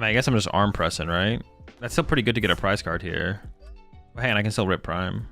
I mean, I guess I'm just arm pressing, right? That's still pretty good to get a prize card here. Oh, hey, and I can still rip Prime.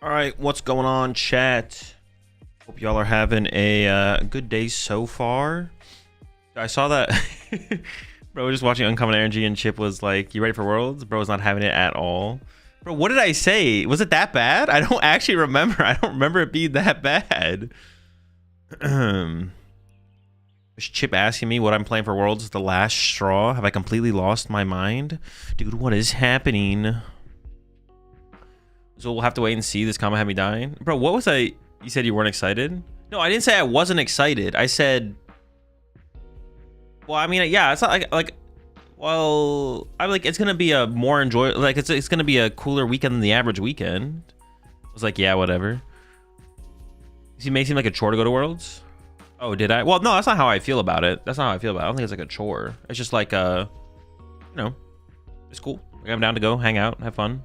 All right, what's going on, chat? Hope y'all are having a good day so far. I saw that bro was just watching Uncommon Energy and Chip was like, "You ready for Worlds?" Bro was not having it at all. Bro, what did I say? Was it that bad? I don't actually remember. I don't remember it being that bad. Is Chip asking me what I'm playing for Worlds is the last straw? Have I completely lost my mind? Dude, what is happening? So we'll have to wait and see. This comment had me dying. Bro, what was I? You said you weren't excited? No, I didn't say I wasn't excited. I said... Well, I mean, yeah, it's not like well, I'm like, it's going to be a more enjoyable... Like, it's going to be a cooler weekend than the average weekend. I was like, yeah, whatever. He may seem like a chore to go to Worlds. Oh, did I? Well, no, that's not how I feel about it. That's not how I feel about it. I don't think it's like a chore. It's just like, you know, it's cool. Like, I'm down to go, hang out, have fun.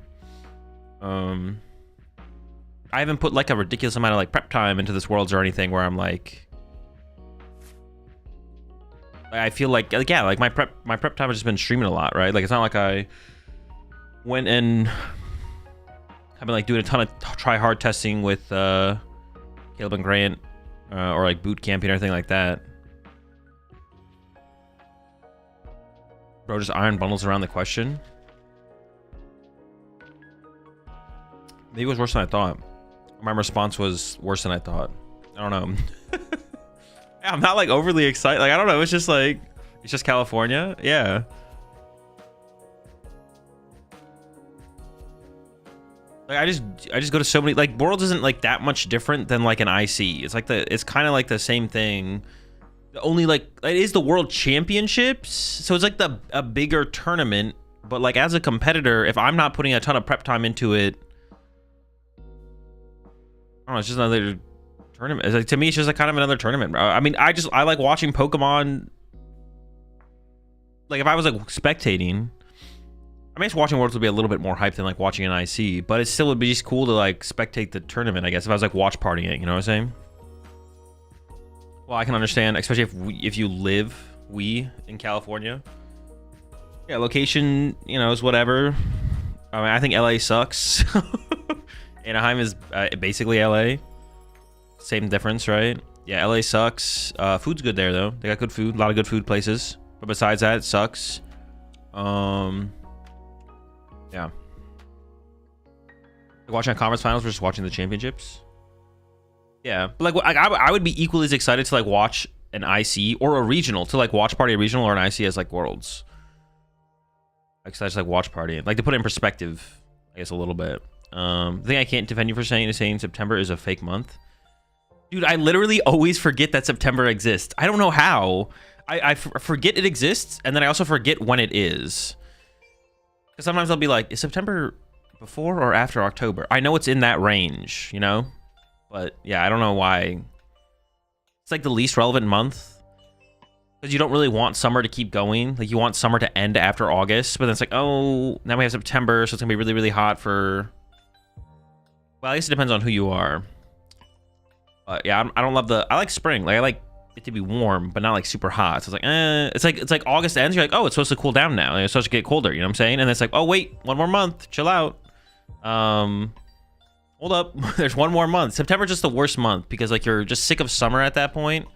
I haven't put like a ridiculous amount of like prep time into this Worlds or anything where I'm like I feel like yeah, like my prep time has just been streaming a lot, right? Like it's not like I went and I've been like doing a ton of try hard testing with Caleb and Grant or like boot camping or anything like that. Bro, just iron bundles around the question. Maybe it was worse than I thought. My response was worse than I thought. I don't know. Yeah, I'm not like overly excited. Like, I don't know. It's just like, it's just California. Yeah. Like, I just go to so many, like, Worlds isn't like that much different than like an IC. It's like it's kind of like the same thing. Only like, it is the World Championships. So it's like a bigger tournament. But like as a competitor, if I'm not putting a ton of prep time into it, I don't know, it's just another tournament. It's like, to me, it's just like kind of another tournament, bro. I mean, I like watching Pokemon. Like if I was like spectating, I mean, watching Worlds would be a little bit more hype than like watching an IC, but it still would be just cool to like spectate the tournament, I guess, if I was like watch partying, you know what I'm saying? Well, I can understand, especially if you live in California. Yeah, location, you know, is whatever. I mean, I think LA sucks. Anaheim is basically LA. Same difference, right? Yeah, LA sucks. Food's good there though. They got good food, a lot of good food places. But besides that, it sucks. Yeah. Watching conference finals versus watching the championships. Yeah, but like I would be equally as excited to like watch an IC or a regional, to like watch party a regional or an IC as like Worlds. Like, so I just like watch party, like to put it in perspective, I guess a little bit. The thing I can't defend you for saying is saying September is a fake month. Dude, I literally always forget that September exists. I don't know how. I forget it exists, and then I also forget when it is. Because sometimes I'll be like, is September before or after October? I know it's in that range, you know? But yeah, I don't know why. It's like the least relevant month. Because you don't really want summer to keep going. Like, you want summer to end after August, but then it's like, oh, now we have September, so it's going to be really, really hot for... Well, I guess it depends on who you are. But yeah, I don't love the... I like spring. Like, I like it to be warm, but not like super hot. So it's like, it's like August ends. You're like, oh, it's supposed to cool down now. It's supposed to get colder. You know what I'm saying? And it's like, oh wait, one more month. Chill out. Hold up. There's one more month. September's just the worst month because like you're just sick of summer at that point,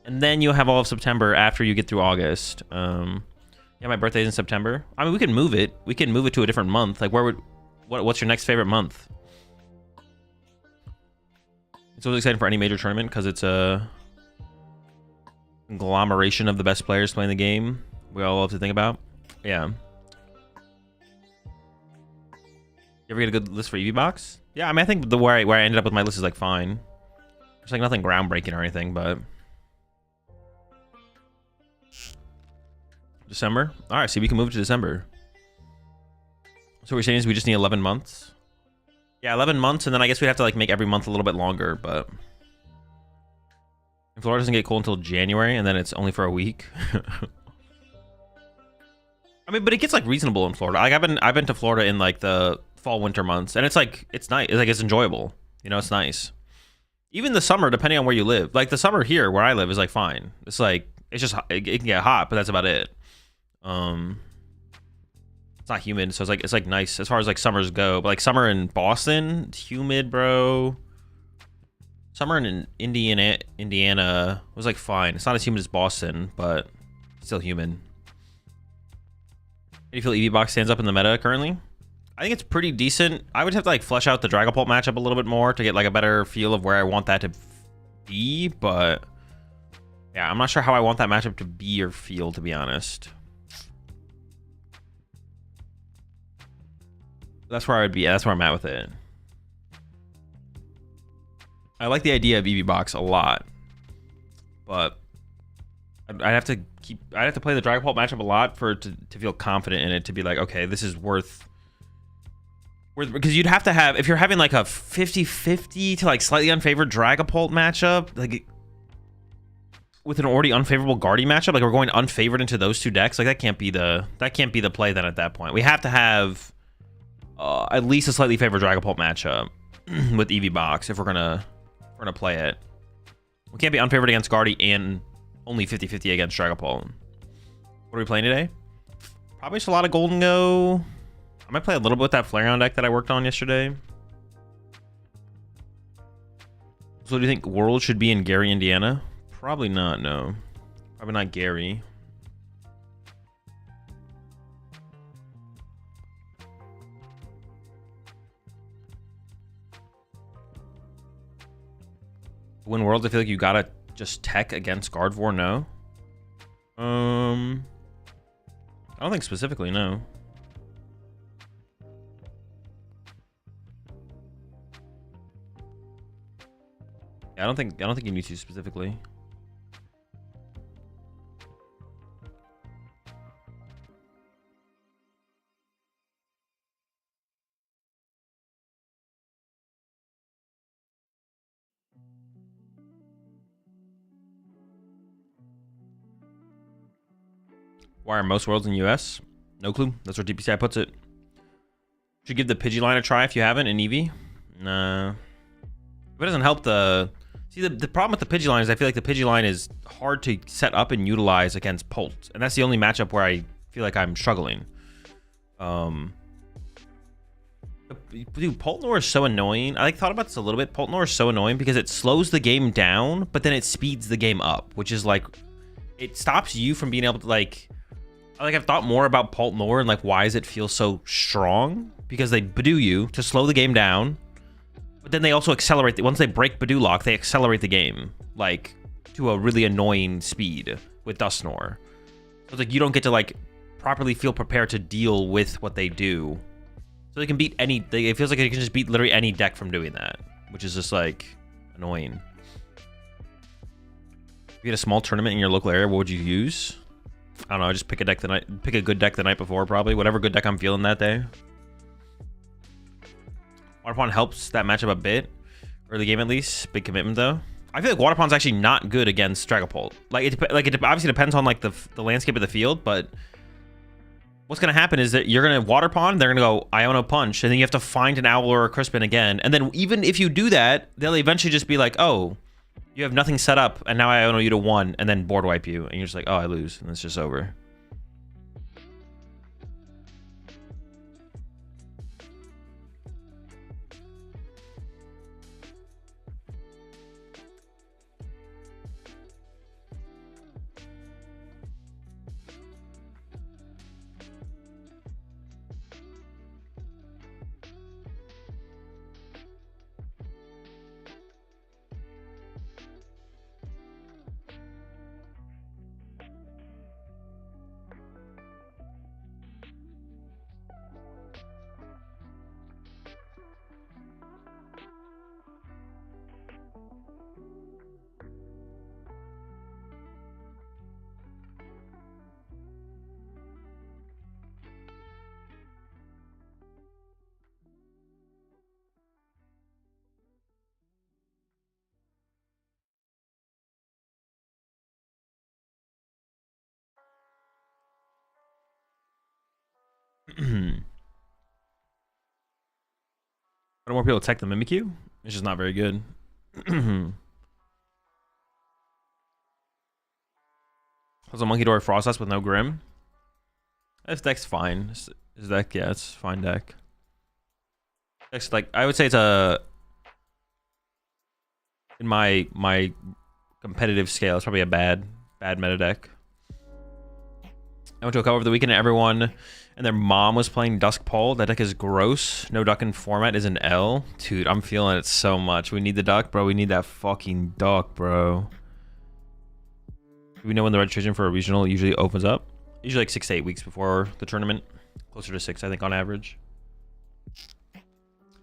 and then you'll have all of September after you get through August. Yeah, my birthday's in September. I mean, we can move it. We can move it to a different month. Like, what's your next favorite month? It's always exciting for any major tournament because it's a conglomeration of the best players playing the game. We all love to think about. Yeah. You ever get a good list for Eevee box? Yeah, I mean, I think where I ended up with my list is like fine. There's like nothing groundbreaking or anything, but December. All right, see, we can move it to December. So what we're saying is we just need 11 months. Yeah, 11 months, and then I guess we'd have to like make every month a little bit longer, but and Florida doesn't get cold until January, and then it's only for a week. I mean, but it gets like reasonable in Florida. Like I've been to Florida in like the fall winter months, and it's like it's nice. It's like it's enjoyable. You know, it's nice. Even the summer, depending on where you live. Like the summer here where I live is like fine. It's like it's just it can get hot, but that's about it. It's not humid, so it's like nice as far as like summers go. But like summer in Boston, it's humid, bro. Summer in Indiana was like fine. It's not as humid as Boston, but still humid. How do you feel Eevee box stands up in the meta currently? I think it's pretty decent. I would have to like flesh out the Dragapult matchup a little bit more to get like a better feel of where I want that to be, but yeah, I'm not sure how I want that matchup to be or feel, to be honest. That's where I would be. That's where I'm at with it. I like the idea of Eevee box a lot, but I'd have to play the Dragapult matchup a lot for it to feel confident in it, to be like, okay, this is worth, because you'd have to have, if you're having like a 50-50 to like slightly unfavored Dragapult matchup, like with an already unfavorable Guardy matchup, like we're going unfavored into those two decks, like that can't be the play then at that point. We have to have at least a slightly favored Dragapult matchup with Eevee box if we're gonna play it. We can't be unfavored against Guardy and only 50-50 against Dragapult. What are we playing today? Probably just a lot of Gholdengo. I might play a little bit with that Flareon deck that I worked on yesterday. So do you think World should be in Gary, Indiana? Probably not, no. Probably not Gary. Win Worlds, I feel like you gotta just tech against Gardevoir, no? I don't think specifically, no. Yeah, I don't think you need to specifically. Why are most worlds in US? No clue. That's where DPCI puts it. Should give the Pidgeline a try if you haven't in Eevee. Nah. If it doesn't help the... See, the problem with the Pidgeline is I feel like the Pidgeline is hard to set up and utilize against Polt. And that's the only matchup where I feel like I'm struggling. Dude, Poltnor is so annoying. I like thought about this a little bit. Poltnor is so annoying because it slows the game down, but then it speeds the game up, which is like... It stops you from being able to like... I've thought more about Poltnor and like why does it feel so strong? Because they Badoo you to slow the game down, but then they also accelerate. Once they break Badoo lock, they accelerate the game like to a really annoying speed with Dusknoir. So it's like you don't get to like properly feel prepared to deal with what they do. So they can beat any. It feels like they can just beat literally any deck from doing that, which is just like annoying. If you had a small tournament in your local area, what would you use? I don't know. I just pick a good deck the night before, probably. Whatever good deck I'm feeling that day. Waterpond helps that matchup a bit. Early game, at least. Big commitment, though. I feel like Waterpond's actually not good against Dragapult. It obviously depends on like the landscape of the field, but what's going to happen is that you're going to Waterpond, they're going to go Iono Punch, and then you have to find an Owl or a Crispin again. And then even if you do that, they'll eventually just be like, oh, you have nothing set up, and now I Iono you to 1, and then board wipe you, and you're just like, oh, I lose, and it's just over. Why do more people tech the Mimikyu? It's just not very good. Was a Monkey Door Frost Dust with no Grim? This deck's fine. His deck, yeah, it's a fine deck. It's like I would say it's a in my competitive scale, it's probably a bad meta deck. I went to a cover over the weekend and everyone and their mom was playing Dusk Pole. That deck is gross. No duck in format is an L. Dude, I'm feeling it so much. We need the duck, bro. We need that fucking duck, bro. Do we know when the registration for a regional usually opens up? Usually like 6 to 8 weeks before the tournament. Closer to 6, I think, on average.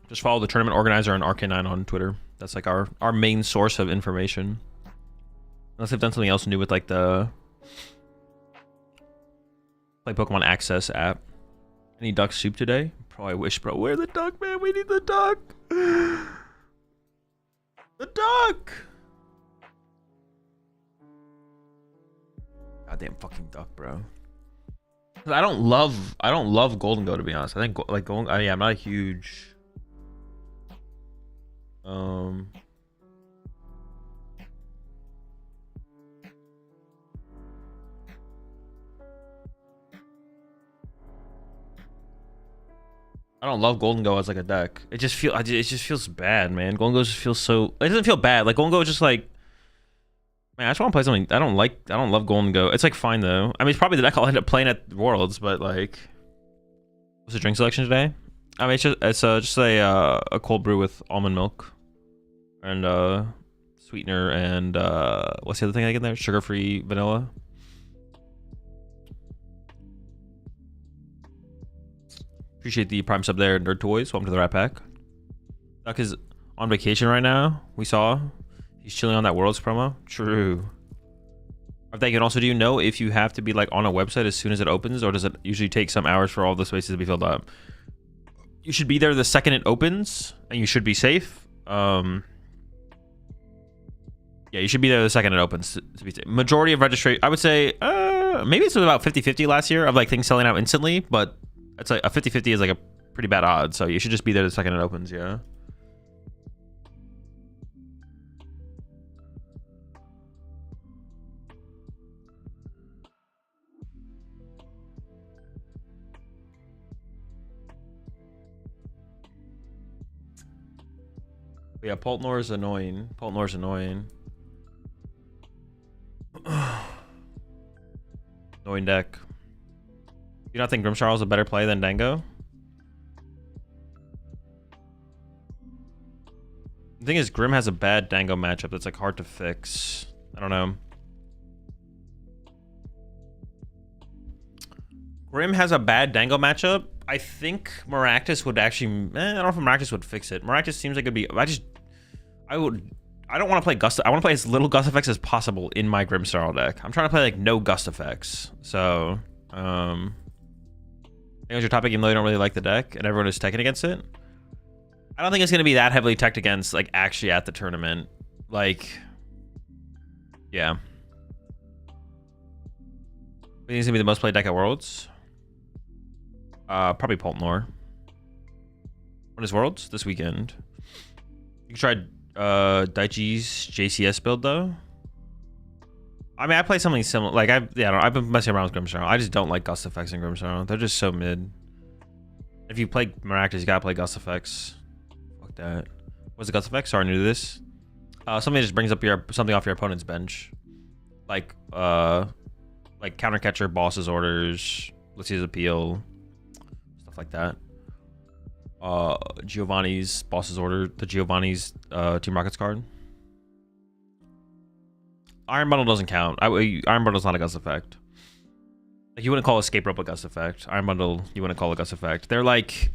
Just follow the tournament organizer and RK9 on Twitter. That's like our main source of information. Unless they've done something else new with like the Play Pokemon Access app. Any duck soup today? Probably wish, bro. Where the duck, man? We need the duck. The duck. Goddamn fucking duck, bro. I don't love Gholdengo, to be honest. I think like yeah, I'm not a huge I don't love Gholdengo as like a deck. It just feels bad, man. Gholdengo just feels so. It doesn't feel bad. Like Gholdengo is just like, man, I just want to play something. I don't love Gholdengo. It's like fine though. I mean, it's probably the deck I'll end up playing at Worlds, but like, what's the drink selection today? I mean, it's just a cold brew with almond milk and sweetener and what's the other thing I get there? Sugar-free vanilla. Appreciate the prime sub there, Nerd Toys. Welcome to the Rat Pack. Duck is on vacation right now. We saw he's chilling on that Worlds promo. True. That you can also do know if you have to be like on a website as soon as it opens, or does it usually take some hours for all the spaces to be filled up? You should be there the second it opens, and you should be safe. Yeah, you should be there the second it opens to be safe. Majority of registration, I would say, maybe it's about 50-50 last year of like things selling out instantly, but it's like a 50-50 is like a pretty bad odds, so you should just be there the second it opens, yeah. But yeah, Poltnor is annoying. Poltnor's annoying. Annoying deck. Do you not think Grimmsnarl is a better play than Dango? The thing is, Grim has a bad Dango matchup that's like hard to fix. I don't know. Grim has a bad Dango matchup. I think Maractus would actually. I don't know if Maractus would fix it. Maractus seems like it'd be. I don't want to play Gust. I want to play as little Gust effects as possible in my Grimmsnarl deck. I'm trying to play like no Gust effects. So, I think it's your topic, even though you don't really like the deck and everyone is teching against it. I don't think it's going to be that heavily teched against, like, actually at the tournament. Like, yeah. I think it's going to be the most played deck at Worlds. Probably Poltnor. When is Worlds? This weekend. You can try Daichi's JCS build, though. I mean, I play something similar. Like, I've been messing around with Grimmsnarl. I just don't like Gust effects in Grimmsnarl. They're just so mid. If you play Maractus, you gotta play Gust effects. Fuck that. What's the Gust effect? Sorry, new to this. Something that just brings up something off your opponent's bench, like counter catcher, boss's orders, let's see his appeal, stuff like that. Giovanni's boss's order, the Giovanni's Team Rockets card. Iron Bundle doesn't count. Iron Bundle's not a Gust effect. Like, you wouldn't call Escape Rope a Gust effect. Iron Bundle, you wouldn't call a Gust effect. They're like,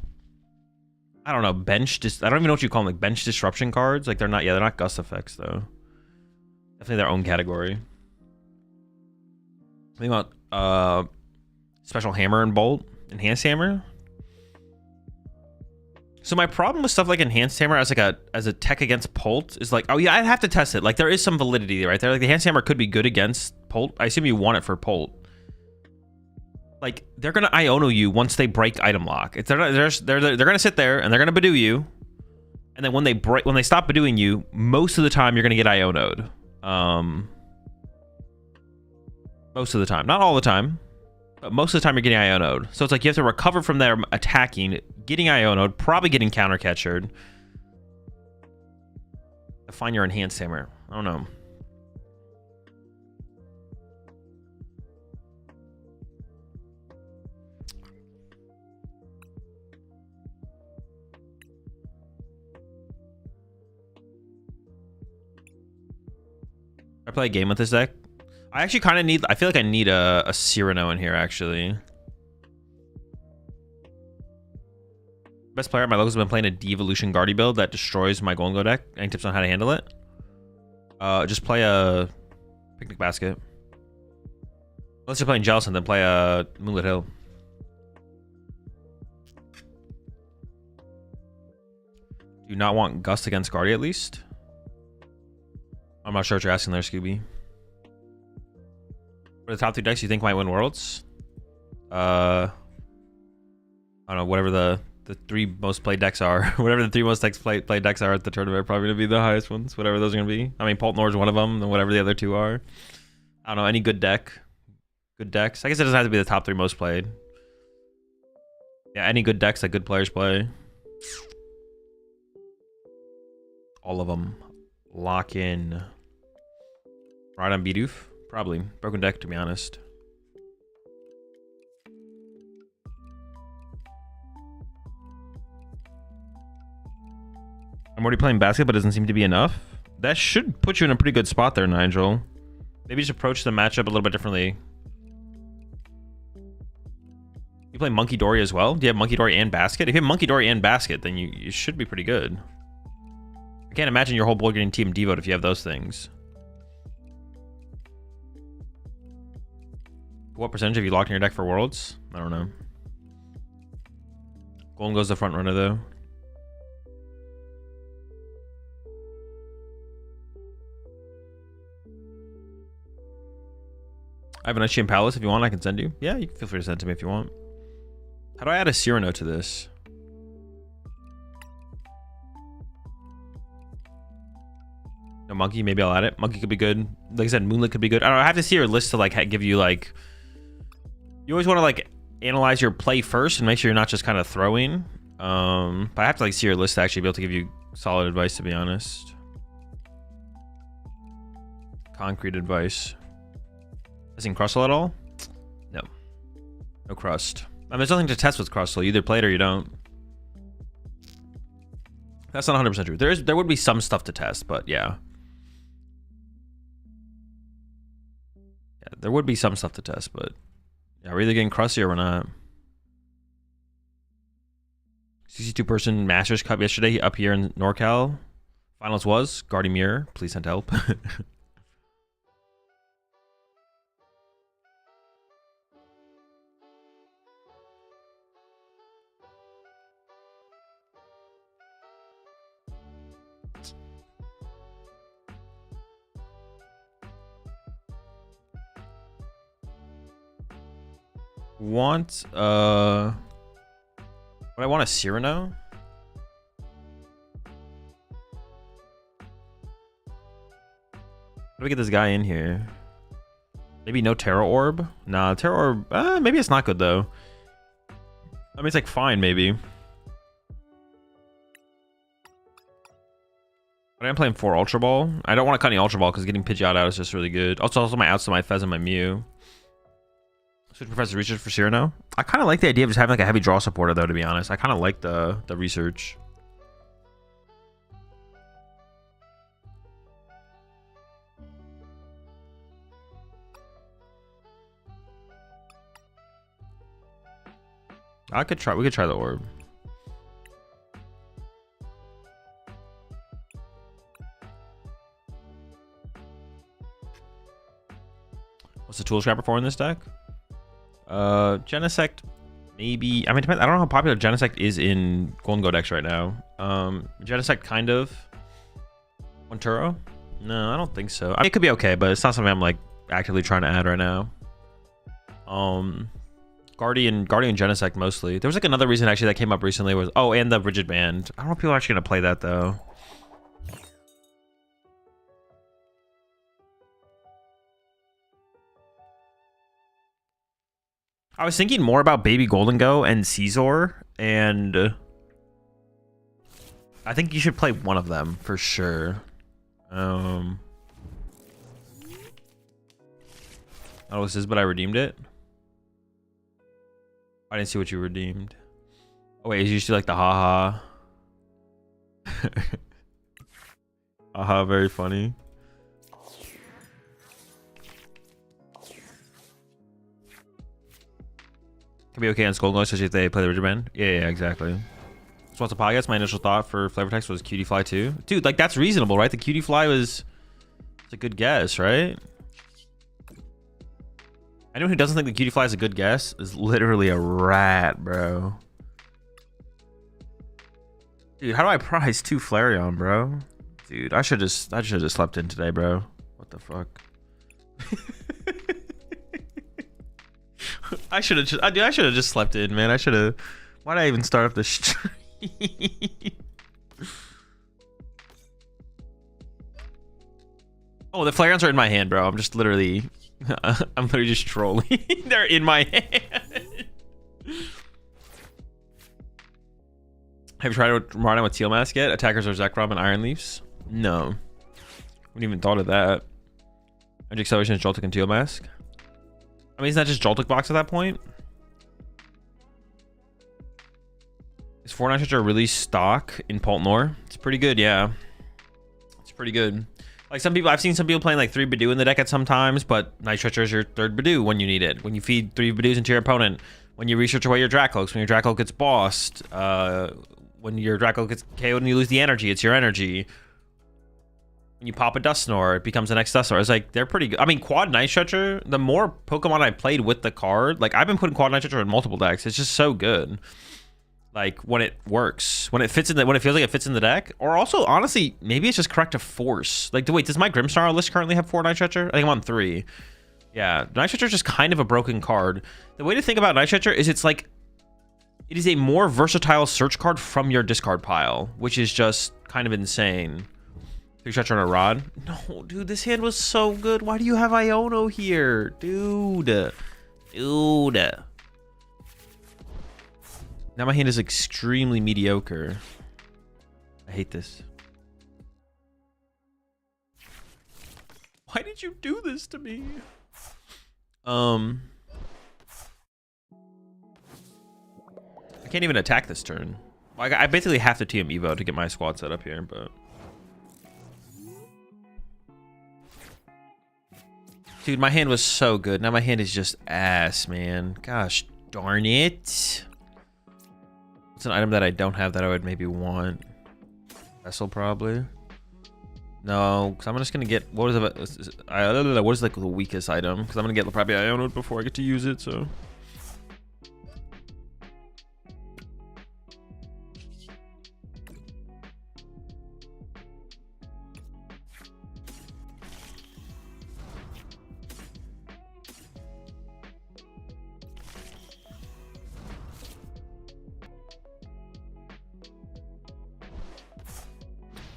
I don't know, I don't even know what you call them, like bench disruption cards. Like, they're not Gust effects though. Definitely their own category. Think about Special Hammer and Bolt, Enhanced Hammer. So my problem with stuff like Enhanced Hammer as a tech against Polt is like, oh yeah, I'd have to test it. Like, there is some validity right there. Like, the Enhanced Hammer could be good against Polt. I assume you want it for Polt. Like, they're gonna Iono you once they break item lock. They're gonna sit there and they're gonna Badoo you, and then when they stop Badooing you, most of the time you're gonna get Iono'd. Most of the time, not all the time. But most of the time you're getting Iono'd. So it's like you have to recover from their attacking, getting Iono'd, probably getting counter catchered. Find your enhanced hammer. I don't know. I play a game with this deck. I actually kind of need, I feel like I need a Cyrano in here, actually. Best player at my locals have been playing a de-evolution Guardy build that destroys my Gholdengo deck. Any tips on how to handle it? Just play a Picnic Basket. Unless you're playing Jellicent, then play a Moonlit Hill. Do you not want Gust against Guardy at least? I'm not sure what you're asking there, Scooby. What are the top 3 decks you think might win Worlds? I don't know, whatever the 3 most played decks are. Whatever the 3 most played decks are at the tournament are probably going to be the highest ones. Whatever those are going to be. I mean, Poltnor's one of them, and whatever the other 2 are. I don't know, any good deck. Good decks. I guess it doesn't have to be the top 3 most played. Yeah, any good decks that good players play. All of them. Lock in. Right on Bidoof? Probably. Broken deck, to be honest. I'm already playing basket, but it doesn't seem to be enough. That should put you in a pretty good spot there, Nigel. Maybe just approach the matchup a little bit differently. You play Monkey Dory as well? Do you have Monkey Dory and basket? If you have Monkey Dory and basket, then you should be pretty good. I can't imagine your whole board getting team devote if you have those things. What percentage have you locked in your deck for Worlds? I don't know. Gholdengo's the front runner, though. I have an Ice Palace if you want. I can send you. Yeah, you can feel free to send it to me if you want. How do I add a Cyrano to this? No Monkey, maybe I'll add it. Monkey could be good. Like I said, Moonlit could be good. I don't know, I have to see your list to like give you like... You always want to like analyze your play first and make sure you're not just kind of throwing. But I have to like see your list to actually be able to give you solid advice, to be honest. Concrete advice. Missing Crustle at all? No. No Crust. I mean, there's nothing to test with Crustle. You either play it or you don't. That's not 100% true. There would be some stuff to test, but yeah. Yeah, there would be some stuff to test, but yeah, we're either getting Crusty or we're not. 62-person Masters Cup yesterday up here in NorCal. Finals was Gardevoir. Please send help. Want would I want a Cyrano? How do we get this guy in here? Maybe no Terra Orb? Nah, Terra Orb, maybe it's not good though. I mean, it's like fine, maybe. But I'm playing 4 Ultra Ball. I don't want to cut any Ultra Ball because getting Pidgeot out is just really good. Also my outs to my Fez and my Mew. Switch Professor Research for Cyrano. I kind of like the idea of just having like a heavy draw supporter though, to be honest. I kind of like the research. We could try the orb. What's the tool scrapper for in this deck? Genesect, maybe. I mean, depends. I don't know how popular Genesect is in Gholdengo decks right now. Genesect kind of. Monturo? No, I don't think so. I mean, it could be okay, but it's not something I'm like actively trying to add right now. Guardian Genesect mostly. There was like another reason actually that came up recently was and the Rigid Band. I don't know if people are actually gonna play that though. I was thinking more about Baby Gholdengo and Caesar, and I think you should play one of them for sure. Oh, this is, but I redeemed it. I didn't see what you redeemed. Oh wait, is usually like the haha. Haha, very funny. Can be okay on Skull, especially if they play the Rigid Band. Yeah, exactly. So what's the podcast? My initial thought for flavor text was Cutie Fly 2. Dude, like that's reasonable, right? The Cutie Fly was it's a good guess, right? Anyone who doesn't think the Cutie Fly is a good guess is literally a rat, bro. Dude, how do I prize 2 Flareon, bro? Dude, I should have just slept in today, bro. What the fuck? I should have just slept in, man. Why did I even start up the stream? Oh, the Flareons are in my hand, bro. I'm literally just trolling. They're in my hand. Have you tried Martin with Teal Mask yet? Attackers are Zekrom and Iron Leafs? No. Wouldn't even thought of that. Energy Acceleration is Joltik and Teal Mask. I mean, isn't that just Joltik box at that point? Is 4 Night Stretcher really stock in Poltnor? It's pretty good, yeah. It's pretty good. Like some people, I've seen some people playing like 3 Badoo in the deck at some times, but Night Stretcher is your 3rd Badoo when you need it. When you feed 3 Badoos into your opponent, when you research away your Dracloaks, when your Dracloak gets bossed, when your Dracloak gets KO'd and you lose the energy, it's your energy. When you pop a Dusknoir, it becomes the next Dusknoir. It's like, they're pretty good. I mean, Quad Night Stretcher, the more Pokemon I played with the card, like I've been putting Quad Night Stretcher in multiple decks. It's just so good. Like when it works, when it fits in when it feels like it fits in the deck, or also honestly, maybe it's just Corrective Force. Like, wait, does my Grimmsnarl list currently have 4 Night Stretcher? I think I'm on 3. Yeah, Night Stretcher is just kind of a broken card. The way to think about Night Stretcher is it's like, it is a more versatile search card from your discard pile, which is just kind of insane. 3 Stretcher on a Rod? No, dude, this hand was so good. Why do you have Iono here? Dude. Now my hand is extremely mediocre. I hate this. Why did you do this to me? I can't even attack this turn. Like, I basically have to TM Evo to get my squad set up here, but... Dude, my hand was so good. Now my hand is just ass, man. Gosh darn it. It's an item that I don't have that I would maybe want. Vessel, probably. No, because I'm just gonna get what is it? What is like the weakest item? Because I'm gonna get probably Iono before I get to use it. So.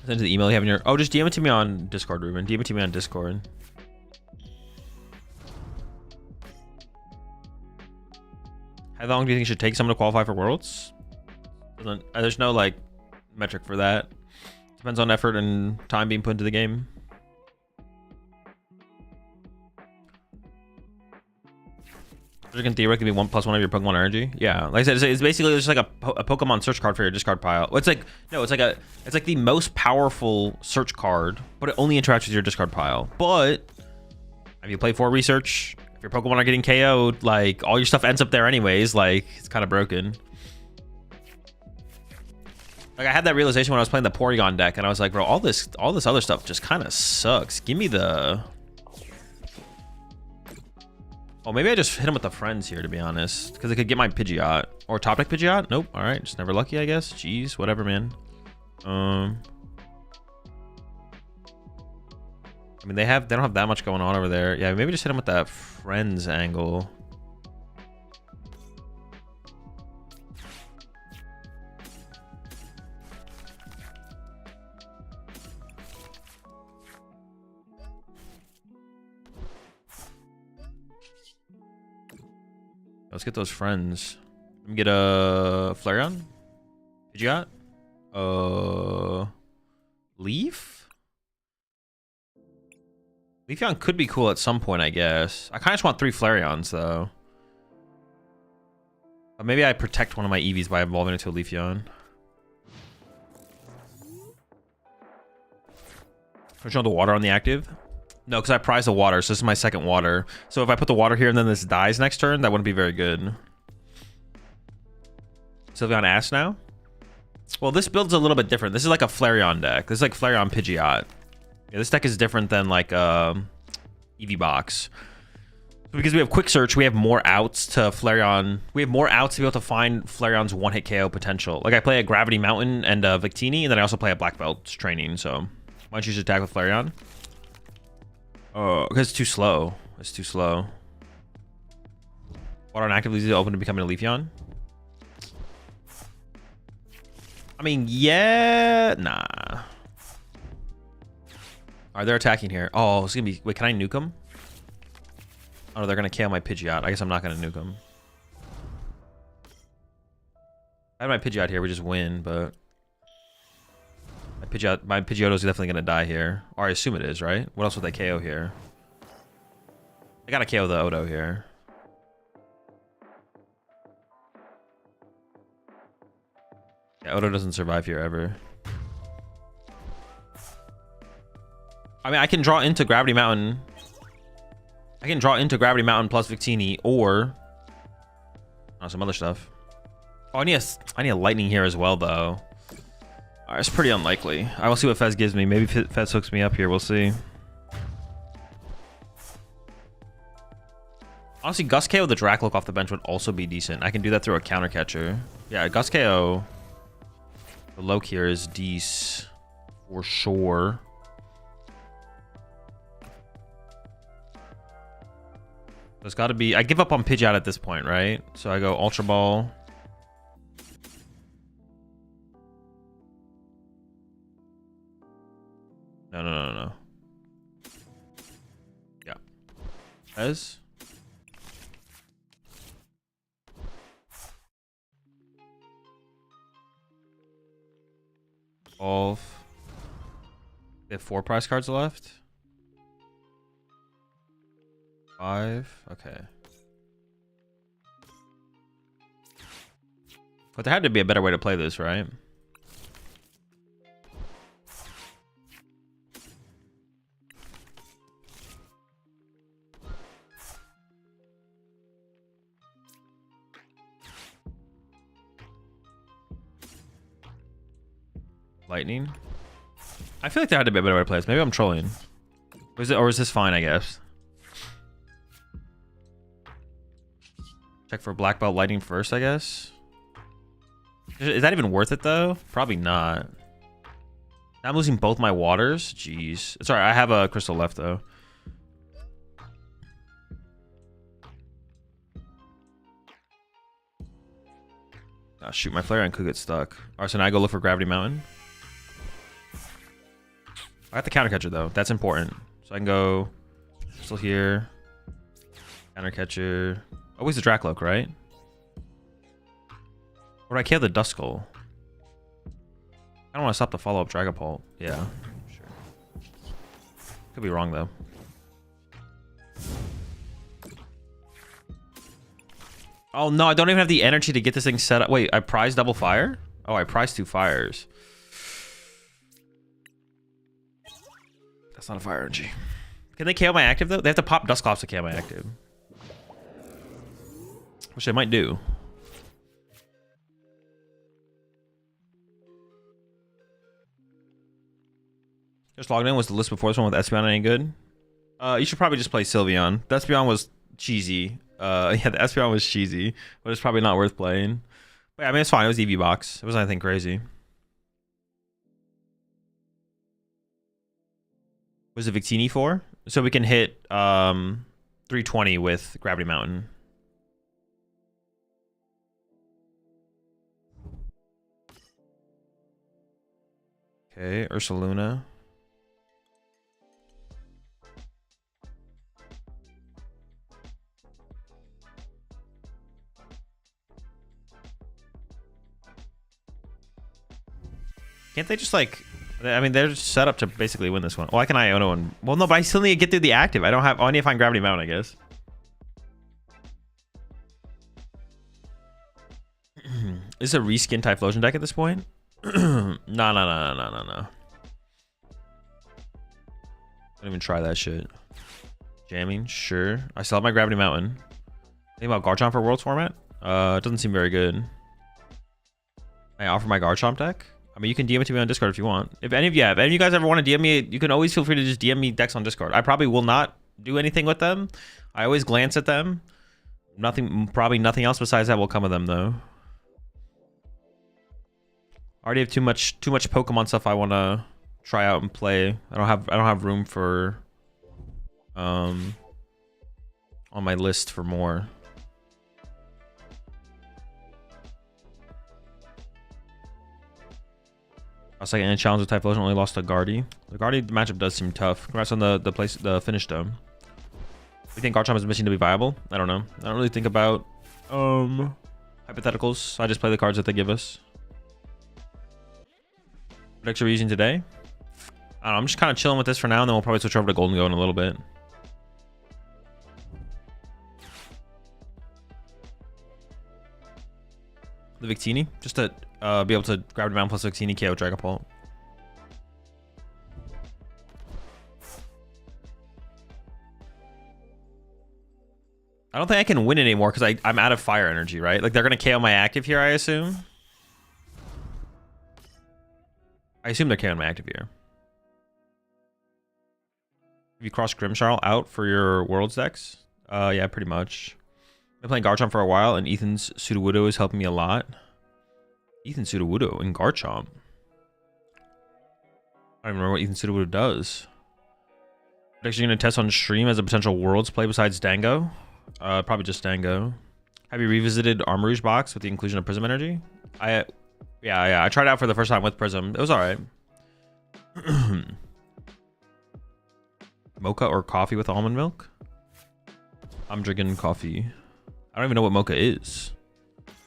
Send to the email you have in your... Oh, just DM it to me on Discord, Ruben. DM it to me on Discord. How long do you think it should take someone to qualify for Worlds? There's no, like, metric for that. Depends on effort and time being put into the game. You can theoretically be 1+1 of your Pokemon energy. Yeah, like I said, it's basically just like a Pokemon search card for your discard pile. It's like it's like the most powerful search card, but it only interacts with your discard pile. But if you play 4 research, if your Pokemon are getting KO'd, like all your stuff ends up there anyways. Like it's kind of broken. Like I had that realization when I was playing the Porygon deck, and I was like, bro, all this other stuff just kind of sucks. Give me the... Oh, maybe I just hit him with the friends here, to be honest. Because I could get my Pidgeot. Or top deck Pidgeot? Nope. Alright, just never lucky, I guess. Jeez, whatever, man. I mean, they don't have that much going on over there. Yeah, maybe just hit him with that friends angle. Let's get those friends. Let me get a Flareon. Pidgeot. Leaf? Leafeon could be cool at some point, I guess. I kind of just want 3 Flareons, though. But maybe I protect one of my Eevees by evolving into a Leafeon. Push on the water on the active? No, because I prize the water, so this is my second water. So if I put the water here and then this dies next turn, that wouldn't be very good. Sylveon Ass now? Well, this build's a little bit different. This is like a Flareon deck. This is like Flareon Pidgeot. Yeah, this deck is different than like Eevee box. Because we have quick search, we have more outs to Flareon. We have more outs to be able to find Flareon's one-hit KO potential. Like I play a Gravity Mountain and Victini, and then I also play a Black Belt training. So why don't you just attack with Flareon? Oh, because it's too slow. It's too slow. Water on active leads you open to becoming a Leafeon. I mean, yeah, nah. All right, they're attacking here. Oh, it's gonna be. Wait, can I nuke them? Oh, no, they're gonna KO my Pidgeot. I guess I'm not gonna nuke them. I have my Pidgeot here. We just win, but my Pidgeotto is definitely gonna die here. Or I assume it is, right? What else would they KO here? I gotta KO the Odo here. Yeah, Odo doesn't survive here ever. I mean, I can draw into Gravity Mountain. I can draw into Gravity Mountain plus Victini or some other stuff. Oh, I need a Lightning here as well, though. All right, it's pretty unlikely. I will see what Fez gives me. Maybe Fez hooks me up here. We'll see. Honestly, Gust KO the Dracloak off the bench would also be decent. I can do that through a counter catcher. Yeah, Gust KO. The Loke here is decent for sure. There's got to be... I give up on Pidgeot at this point, right? So I go Ultra Ball. No. Yeah. As? Evolve. They have 4 prize cards left. 5. Okay. But there had to be a better way to play this, right? Lightning. I feel like there had to be a better way to play this. Maybe I'm trolling. Or is this fine, I guess? Check for Black Belt Lightning first, I guess. Is that even worth it, though? Probably not. I'm losing both my waters. Jeez. It's alright. I have a crystal left, though. Oh, shoot. My Flareon could get stuck. Alright, so now I go look for Gravity Mountain. I got the counter catcher, though. That's important. So I can go still here. Counter catcher. Always the Dracloak, right? Or do I kill the Duskull? I don't want to stop the follow-up Dragapult. Yeah, sure. Could be wrong, though. Oh, no, I don't even have the energy to get this thing set up. Wait, I prize double fire? Oh, I prize 2 fires. That's not a fire energy. Can they KO my active, though? They have to pop Dusclops to KO my active. Which they might do. Just logged in. Was the list before this one with Espeon any good? You should probably just play Sylveon. The Espeon was cheesy. Yeah, the Espeon was cheesy, but it's probably not worth playing. But yeah, I mean, it's fine. It was Eevee box. It wasn't anything crazy. Was it Victini for? So we can hit 320 with Gravity Mountain. Okay, Ursaluna. Can't they just like... I mean, they're just set up to basically win this one. Well, I can Iono and... Well, no, but I still need to get through the active. I don't have... Oh, I need to find Gravity Mountain, I guess. Is this a reskin Typhlosion deck at this point? No. Don't even try that shit. Jamming, sure. I still have my Gravity Mountain. Think about Garchomp for Worlds format? It doesn't seem very good. I offer my Garchomp deck? I mean, you can DM it to me on Discord if you want. If any of you guys ever want to DM me, you can always feel free to just DM me decks on Discord. I probably will not do anything with them. I always glance at them. Probably nothing else besides that will come of them, though. I already have too much Pokemon stuff I want to try out and play. I don't have room for on my list for more. I was like, in a challenge with Typhlosion, only lost to Gardy. The Gardy matchup does seem tough. Congrats on the finish though. We think Garchomp is missing to be viable? I don't know. I don't really think about hypotheticals. So I just play the cards that they give us. What decks are we using today? I don't know, I'm just kind of chilling with this for now, and then we'll probably switch over to Gholdengo in a little bit. The Victini, just to be able to grab the Mountain plus Victini, KO Dragapult. I don't think I can win anymore because I'm out of fire energy, right? Like they're gonna KO my active here, I assume. I assume they're KOing my active here. Have you crossed Grimmsharl out for your Worlds decks? Yeah, pretty much. I've been playing Garchomp for a while, and Ethan's Sudowoodo is helping me a lot. Ethan Sudowoodo and Garchomp. I don't remember what Ethan Sudowoodo does. What decks are you going to test on stream as a potential Worlds play besides Dango? Probably just Dango. Have you revisited Armorouge box with the inclusion of Prism Energy? Yeah, I tried it out for the first time with Prism. It was alright. Mocha or coffee with almond milk? I'm drinking coffee. I don't even know what mocha is.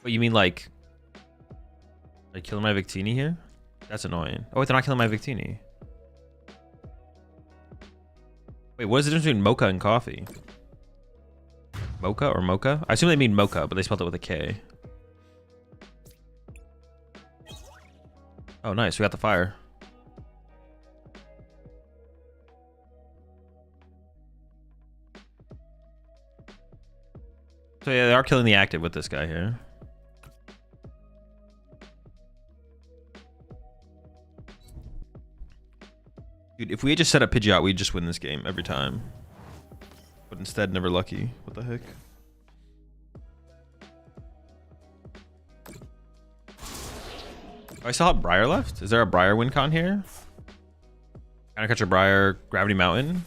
What, you mean like killing my Victini here? That's annoying. Oh wait, they're not killing my Victini. Wait, what is the difference between mocha and coffee? Mocha or mocha? I assume they mean mocha, but they spelled it with a K. Oh, nice. We got the fire. So yeah, they are killing the active with this guy here. Dude, if we had just set up Pidgeot, we'd just win this game every time. But instead, never lucky. What the heck? Do I still have Briar left? Is there a Briar win con here? Countercatcher Briar, Gravity Mountain.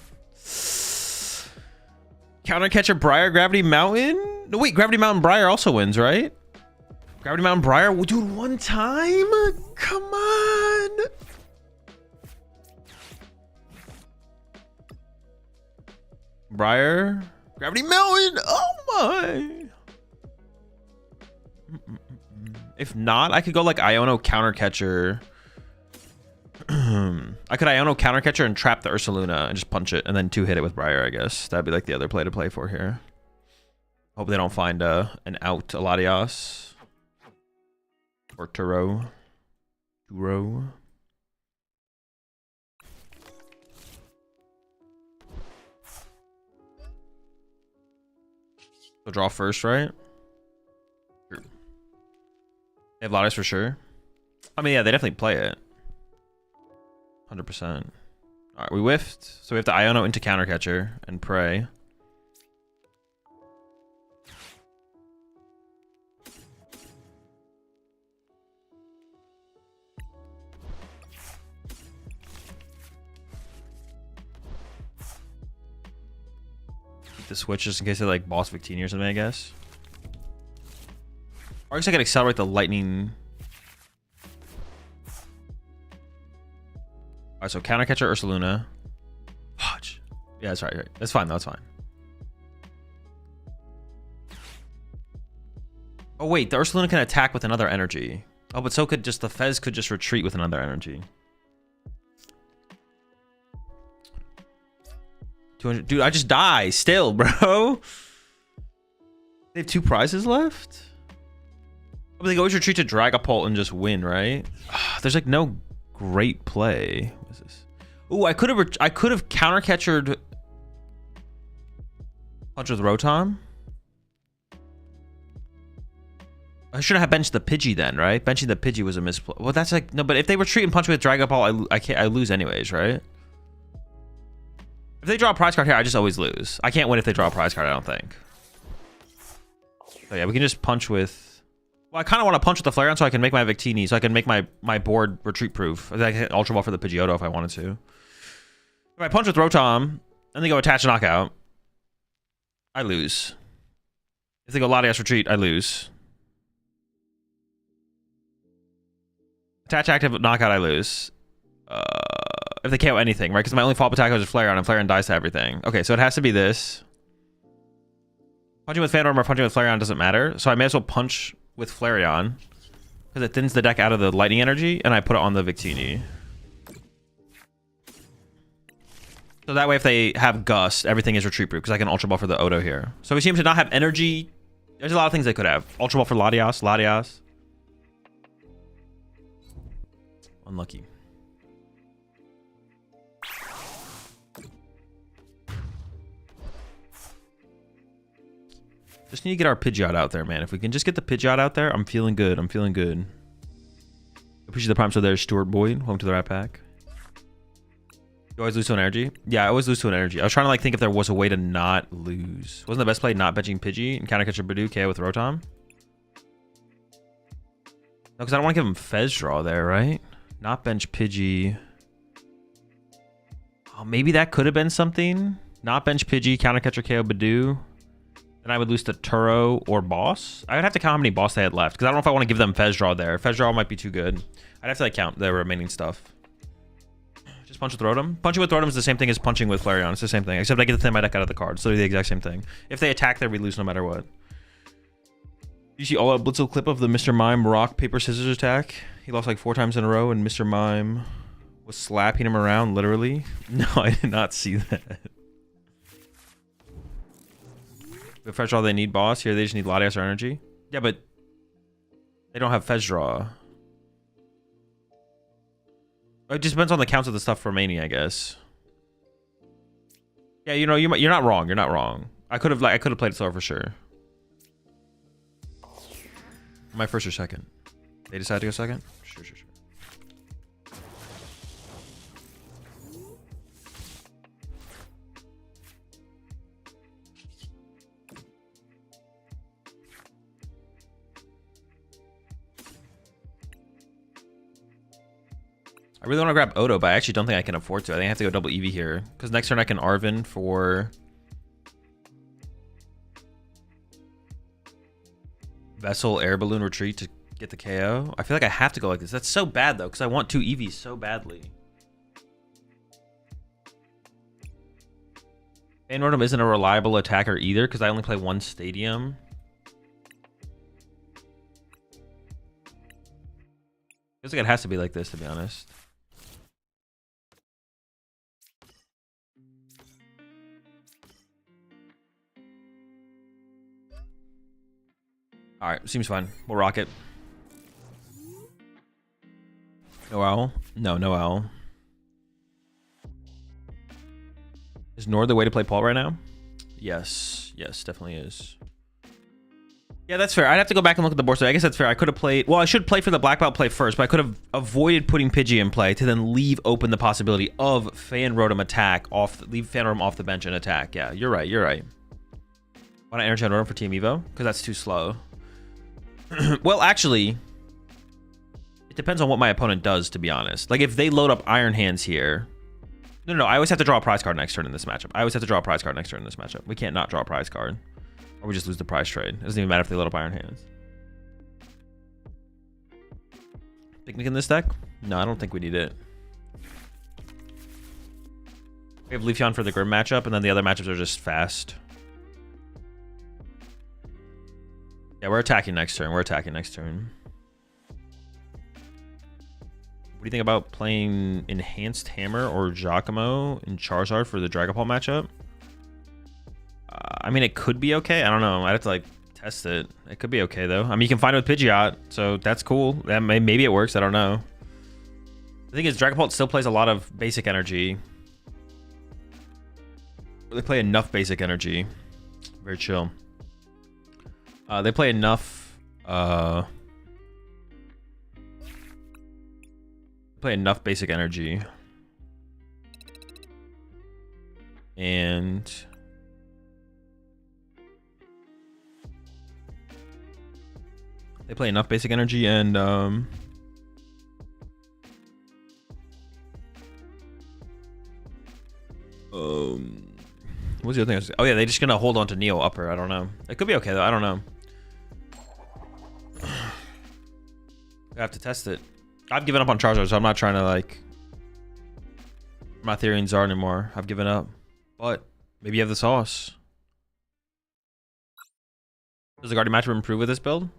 Countercatcher Briar, Gravity Mountain? No, wait, Gravity Mountain Briar also wins, right? Gravity Mountain Briar? Dude, one time? Come on! Briar, Gravity Mountain! Oh my! If not, I could go like Iono Countercatcher. I could Iono Countercatcher and trap the Ursaluna and just punch it and then 2-hit it with Briar, I guess. That'd be like the other play to play for here. Hope they don't find an out Latias. Or Turo. So draw first, right? True. They have Latias for sure. I mean, yeah, they definitely play it. 100%. All right, we whiffed. So we have to Iono into Countercatcher and pray. Keep the switch just in case they like boss Victini or something, I guess. Or I guess I can accelerate the lightning. Alright, so Countercatcher Ursaluna. Watch. Yeah, that's right. That's fine. That's fine. Oh, wait. The Ursaluna can attack with another energy. Oh, but so could just the Fez could just retreat with another energy. 200. Dude, I just die still, bro. They have 2 prizes left? Oh, they can always retreat to Dragapult and just win, right? There's like no great play. What is this? Ooh, I could have counter catchered Punch with Rotom. I shouldn't have benched the Pidgey then, right? Benching the Pidgey was a misplay. Well, that's like no, but if they retreat and punch with Dragapult, I lose anyways, right? If they draw a prize card here, I just always lose. I can't win if they draw a prize card, I don't think. So yeah, we can just punch with... Well, I kind of want to punch with the Flareon so I can make my Victini, so I can make my board retreat proof. I can Ultra Ball for the Pidgeotto if I wanted to. If I punch with Rotom, and they go attach knockout, I lose. If they go Latias retreat, I lose. Attach active knockout, I lose. If they KO anything, right? Because my only follow-up attack was a Flareon, and Flareon dies to everything. Okay, so it has to be this. Punching with Phantom or punching with Flareon doesn't matter, so I may as well punch with Flareon because it thins the deck out of the lightning energy, and I put it on the Victini. So that way, if they have Gust, everything is retreat proof because I can Ultra Ball for the Odo here. So we seem to not have energy. There's a lot of things they could have. Ultra Ball for Latias. Unlucky. Just need to get our Pidgeot out there, man. If we can just get the Pidgeot out there, I'm feeling good. I'm feeling good. Appreciate the prime. So there's Stuart Boyd. Welcome to the Rat Pack. You always lose to an energy? Yeah, I always lose to an energy. I was trying to like think if there was a way to not lose. Wasn't the best play not benching Pidgey and counter catcher Bidoof KO with Rotom? No, because I don't want to give him Fez draw there, right? Not bench Pidgey. Oh, maybe that could have been something. Not bench Pidgey, counter catcher KO Bidoof. Then I would lose to Turo or Boss. I would have to count how many Boss they had left because I don't know if I want to give them Fez draw there. Fez draw might be too good. I'd have to like count the remaining stuff. Just punch with Rotom. Punching with Rotom is the same thing as punching with Flareon. It's the same thing, except I get to thin my deck out of the card. So they're the exact same thing. If they attack there, we lose no matter what. You see all out Blitzel clip of the Mr. Mime rock, paper, scissors attack? He lost like 4 times in a row and Mr. Mime was slapping him around, literally. No, I did not see that. But Fez draw, they need Boss. Here, they just need Latias or Energy. Yeah, but they don't have Fez draw. It just depends on the counts of the stuff remaining, I guess. Yeah, you know, you're not wrong. You're not wrong. I could have played it slower for sure. My first or second? They decided to go second? Sure. I really want to grab Odo, but I actually don't think I can afford to. I think I have to go double Eevee here. Because next turn I can Arven for... Vessel, Air Balloon, Retreat to get the KO. I feel like I have to go like this. That's so bad, though, because I want 2 Eevees so badly. Van Rotom isn't a reliable attacker either, because I only play 1 Stadium. Feels like it has to be like this, to be honest. All right, seems fine. We'll rock it. No owl? No owl. Is Nord the way to play Paul right now? Yes, definitely is. Yeah, that's fair. I'd have to go back and look at the board. So I guess that's fair. I could have played... Well, I should play for the black belt play first, but I could have avoided putting Pidgey in play to then leave open the possibility of Fan Rotom attack off... Leave Fan Rotom off the bench and attack. Yeah, you're right. Why not Energy on Rotom for Team Evo? Because that's too slow. Well, actually, it depends on what my opponent does, to be honest. Like, if they load up Iron Hands here... No, I always have to draw a prize card next turn in this matchup. We can't not draw a prize card. Or we just lose the prize trade. It doesn't even matter if they load up Iron Hands. Picnic in this deck? No, I don't think we need it. We have Leafeon for the Grim matchup, and then the other matchups are just fast. Yeah, we're attacking next turn. do you think about playing Enhanced Hammer or Giacomo in Charizard for the Dragon Ball matchup? I mean, it could be okay. I don't know. I'd have to like test it. It could be okay though. I mean, you can find it with Pidgeot, so that's cool. That maybe it works. I don't know. The thing is, Dragon Ball still plays a lot of basic energy. They play enough basic energy. Very chill. They play enough. Play enough basic energy. And they play enough basic energy and what's the other thing? Oh yeah, they're just gonna hold on to Neo upper. I don't know. It could be okay though. I don't know. I have to test it. I've given up on Charizard, so I'm not trying to like my theory in Zard anymore. I've given up. But maybe you have the sauce. Does the Guardian matchup improve with this build?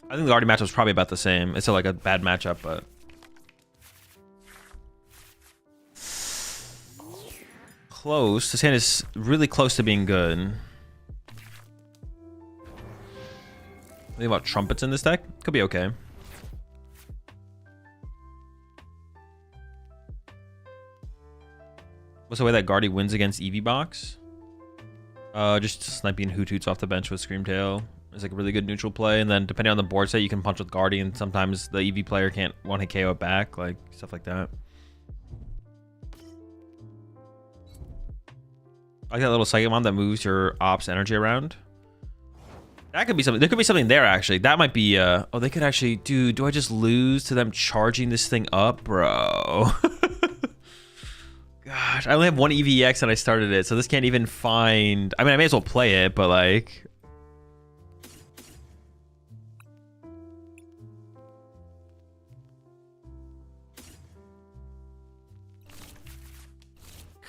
I think the Guardian matchup is probably about the same. It's like a bad matchup, but close. This hand is really close to being good. Think about trumpets in this deck. Could be okay. What's the way that Guardy wins against Eevee box? Just sniping Hoothoots off the bench with Screamtail is like a really good neutral play, and then depending on the board set, you can punch with Guardy, and sometimes the Eevee player can't one-hit KO it back, like stuff like that. I like that little Psychic Bomb that moves your Ops energy around. That could be something. There could be something there actually. That might be. Oh, they could actually. Dude, do I just lose to them charging this thing up, bro? Gosh, I only have one EVX and I started it, so this can't even find. I mean, I may as well play it, but like.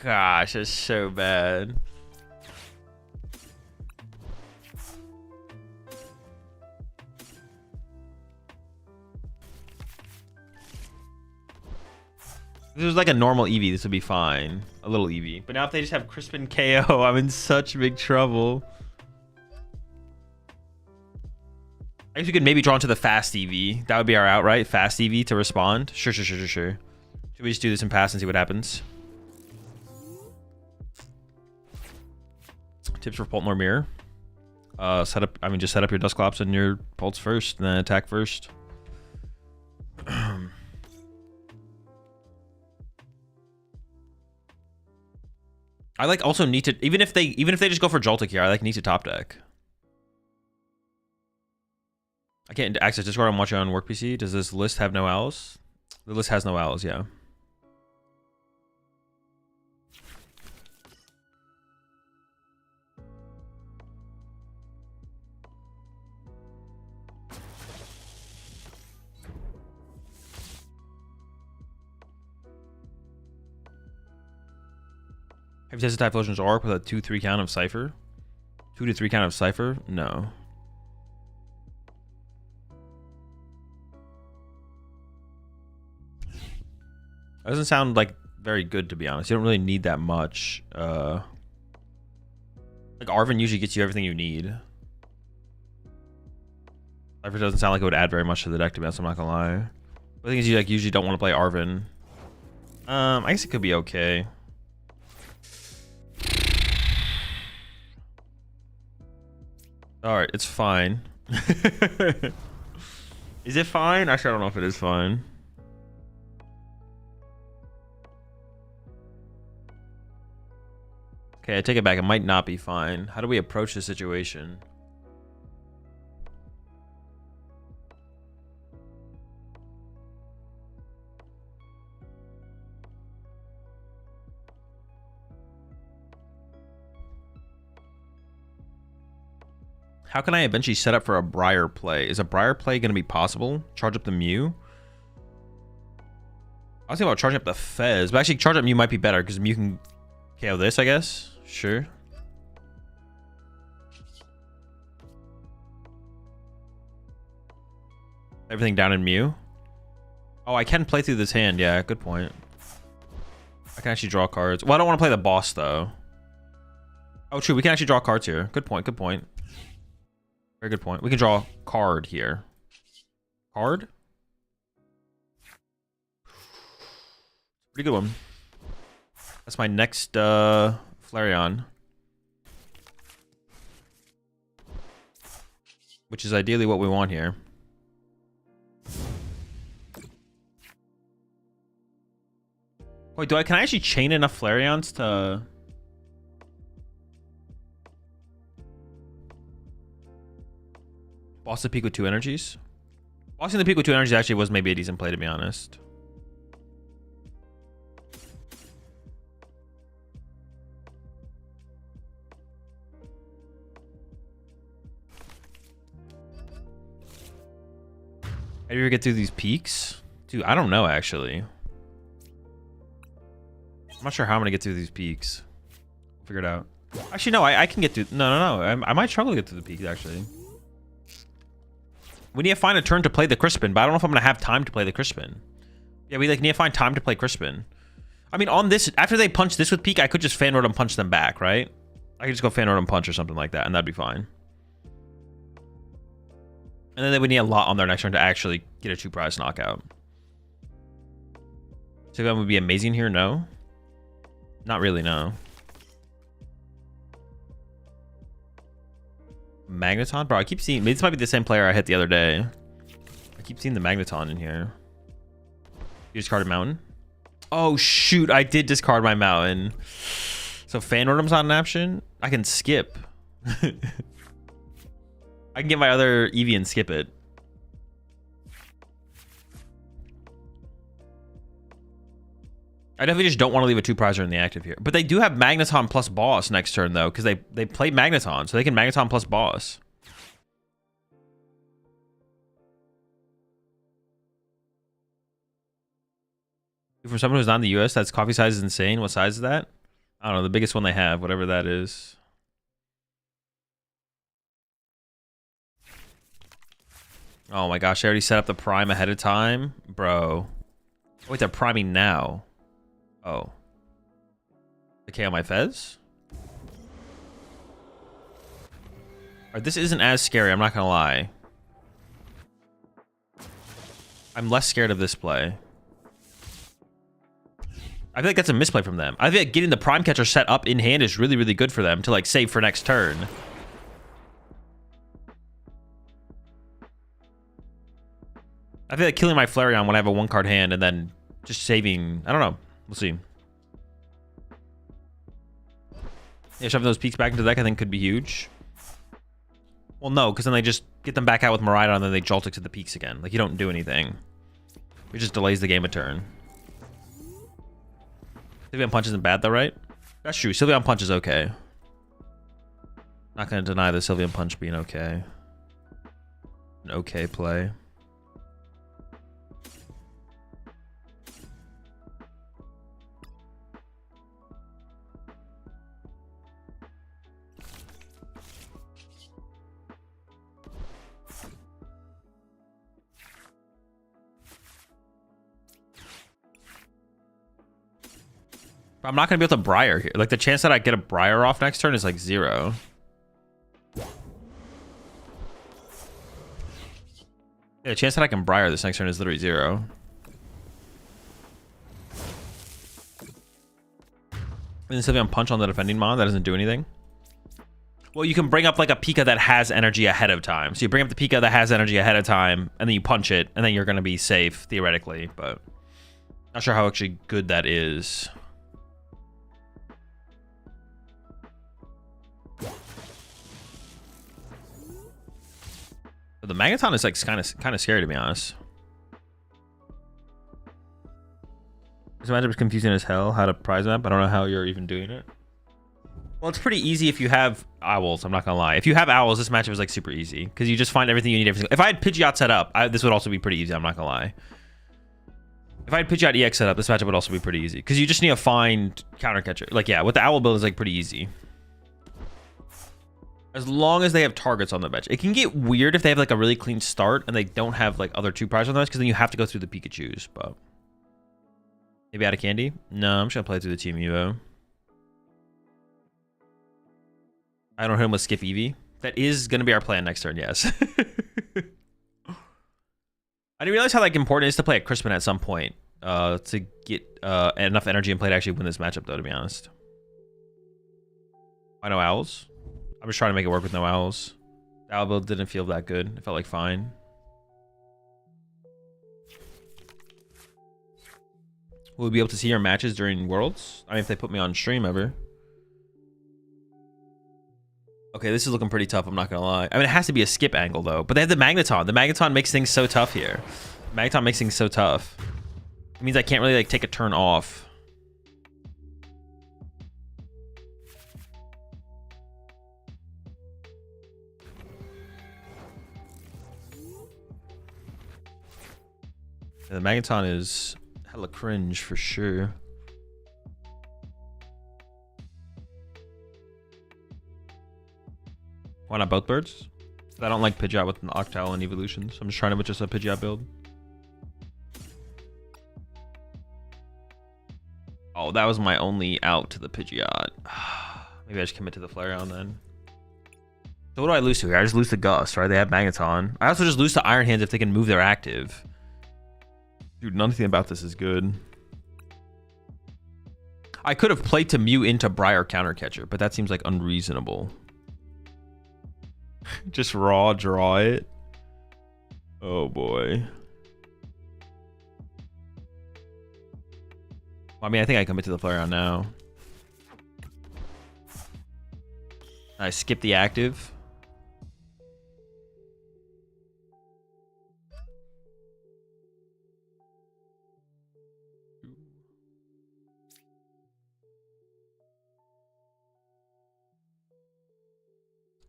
Gosh, it's so bad. If it was like a normal Eevee, this would be fine. A little Eevee. But now if they just have Crispin KO, I'm in such big trouble. I guess we could maybe draw into the fast Eevee. That would be our out, right? Fast Eevee to respond. Sure. Should we just do this in pass and see what happens? Tips for Poltmore Mirror. Just set up your Dusclops and your Pulse first, and then attack first. I like also need to even if they just go for Joltik here, I like need to top deck. I can't access Discord. I'm watching on work PC. Does this list have no owls? The list has no owls, yeah. Have you tested Typhlosion's Orc with a 2-3 count of Cypher? 2 to 3 count of Cypher? No. That doesn't sound like very good, to be honest. You don't really need that much. Like Arven usually gets you everything you need. Cypher doesn't sound like it would add very much to the deck, to be honest. I'm not gonna lie. But the thing is, you like usually don't want to play Arven. I guess it could be okay. All right, it's fine. Is it fine? Actually, I don't know if it is fine. Okay, I take it back. It might not be fine. How do we approach the situation? How can I eventually set up for a Briar play? Is a Briar play going to be possible? Charge up the Mew? I was thinking about charging up the Fez, but actually charge up Mew might be better because Mew can KO this, I guess. Sure. Everything down in Mew. Oh, I can play through this hand. Yeah, good point. I can actually draw cards. Well, I don't want to play the boss, though. Oh, true. We can actually draw cards here. Good point. Good point. Very good point. We can draw a card here. Card? Pretty good one. That's my next Flareon. Which is ideally what we want here. Wait, can I actually chain enough Flareons to... Boss the peak with 2 energies? Bossing the peak with 2 energies actually was maybe a decent play, to be honest. How do you ever get through these peaks? Dude, I don't know, actually. I'm not sure how I'm gonna get through these peaks. Figure it out. Actually, no, I can get through. No. I might struggle to get through the peaks, actually. We need to find a turn to play the Crispin, but I don't know if I'm gonna have time to play the Crispin. Yeah, we like need to find time to play Crispin. I mean, on this, after they punch this with peak, I could just fan road and punch them back, right? I could just go fan road and punch or something like that, and that'd be fine. And then we need a lot on their next turn to actually get a 2-prize knockout. So that would be amazing here, no? Not really, no. Magneton? Bro, I keep seeing... This might be the same player I hit the other day. I keep seeing the Magneton in here. You discarded Mountain? Oh, shoot. I did discard my Mountain. So Fan Rotom's not an option? I can skip. I can get my other Eevee and skip it. I definitely just don't want to leave a 2-prizer in the active here. But they do have Magneton plus Boss next turn, though, because they play Magneton, so they can Magneton plus Boss. For someone who's not in the US, that's coffee size is insane. What size is that? I don't know, the biggest one they have, whatever that is. Oh my gosh, I already set up the prime ahead of time? Bro. Oh, wait, they're priming now. Oh. Okay, on my Fez? Alright, this isn't as scary, I'm not gonna lie. I'm less scared of this play. I feel like that's a misplay from them. I feel like getting the prime catcher set up in hand is really, really good for them to like save for next turn. I feel like killing my Flareon when I have a 1-card hand and then just saving... I don't know. We'll see. Yeah, shoving those peaks back into the deck I think could be huge. Well, no, because then they just get them back out with Miraidon and then they jolt it to the peaks again. Like, you don't do anything. It just delays the game a turn. Sylveon Punch isn't bad though, right? That's true. Sylveon Punch is okay. Not going to deny the Sylveon Punch being okay. An okay play. I'm not going to be able to Briar here. Like, the chance that I get a Briar off next turn is, like, 0. Yeah, the chance that I can Briar this next turn is literally 0. And then Sylveon Punch on the defending Mon, that doesn't do anything. Well, you can bring up, like, a Pika that has energy ahead of time. So you bring up the Pika that has energy ahead of time, and then you punch it, and then you're going to be safe, theoretically. But not sure how actually good that is. The Magneton is like kind of scary, to be honest. This matchup is confusing as hell. How to prize map? I don't know how you're even doing it. Well, it's pretty easy if you have owls. I'm not gonna lie. If you have owls, this matchup is like super easy because you just find everything you need. If I had Pidgeot set up, this would also be pretty easy. I'm not gonna lie. If I had Pidgeot EX set up, this matchup would also be pretty easy because you just need to find counter catcher. Like, yeah, with the owl build is like pretty easy. As long as they have targets on the bench. It can get weird if they have like a really clean start and they don't have like other 2 prizes on the bench, because then you have to go through the Pikachus. But maybe out of candy? No, I'm just gonna play through the Team Evo. I don't hit him with skip Eevee. That is gonna be our plan next turn, yes. I didn't realize how like important it is to play a Crispin at some point to get enough energy in play to actually win this matchup, though, to be honest. Why no owls? I'm just trying to make it work with no owls. The owl build didn't feel that good. It felt like fine. Will we be able to see your matches during Worlds? I mean, if they put me on stream ever. Okay, this is looking pretty tough, I'm not gonna lie. I mean, it has to be a skip angle, though. But they have the Magneton. The Magneton makes things so tough here. Magneton makes things so tough. It means I can't really, like, take a turn off. Yeah, the Magneton is hella cringe for sure. Why not both birds? I don't like Pidgeot with an Octowl and Evolution, so I'm just trying to put just a Pidgeot build. Oh, that was my only out to the Pidgeot. Maybe I just commit to the Flareon then. So what do I lose to here? I just lose to Gust, right? They have Magneton. I also just lose to Iron Hands if they can move their active. Dude, nothing about this is good. I could have played to Mew into Briar Countercatcher, but that seems like unreasonable. Just raw draw it. Oh boy. I mean, I think I commit to the Flareon now. I skip the active.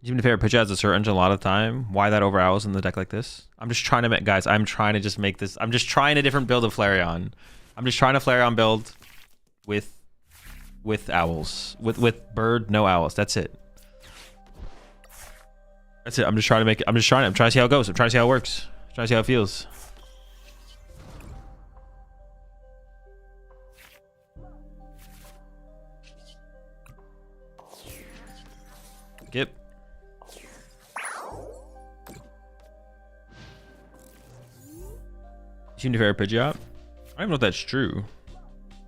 Even if your Pidgeot has a certain a lot of time, why that over owls in the deck like this? I'm just trying to make, guys, I'm trying to just make this, I'm just trying a different build of Flareon. I'm just trying a Flareon build with owls. With bird, no owls. That's it. That's it. I'm just trying to make it, I'm trying to see how it goes. I'm trying to see how it works. I'm trying to see how it feels. Skip. You seem to favorite Pidgeot? I don't even know if that's true.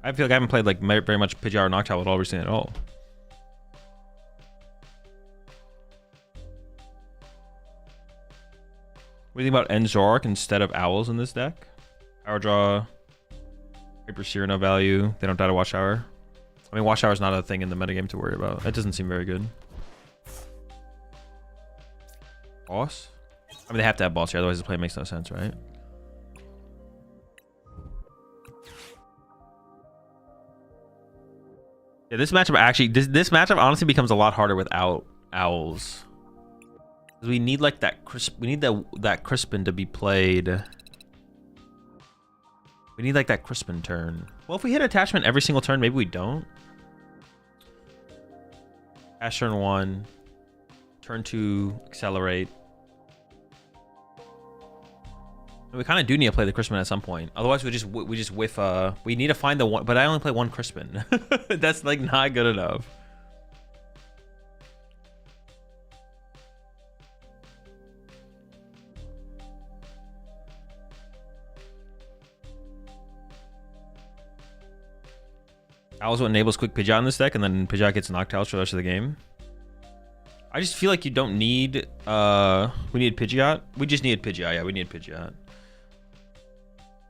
I feel like I haven't played like very much Pidgeot or Noctowl at all recently at all. What do you think about Enzork instead of owls in this deck? Power draw, Hyper Cyrano value. They don't die to Watch Tower. I mean, Watch Tower is not a thing in the metagame to worry about. That doesn't seem very good. Boss? I mean, they have to have boss here, otherwise the play makes no sense, right? Yeah, this matchup actually, this matchup honestly becomes a lot harder without owls. We need like that we need that Crispin to be played. We need like that Crispin turn. Well, if we hit attachment every single turn, maybe we don't. Cash turn 1, turn 2, accelerate. We kind of do need to play the Crispin at some point. Otherwise, we just whiff. We need to find the one, but I only play one Crispin. That's like not good enough. Owls what enables quick Pidgeot in this deck, and then Pidgeot gets Noctowl for the rest of the game. I just feel like you don't need. We need Pidgeot. We just needed Pidgeot. Yeah, we need Pidgeot.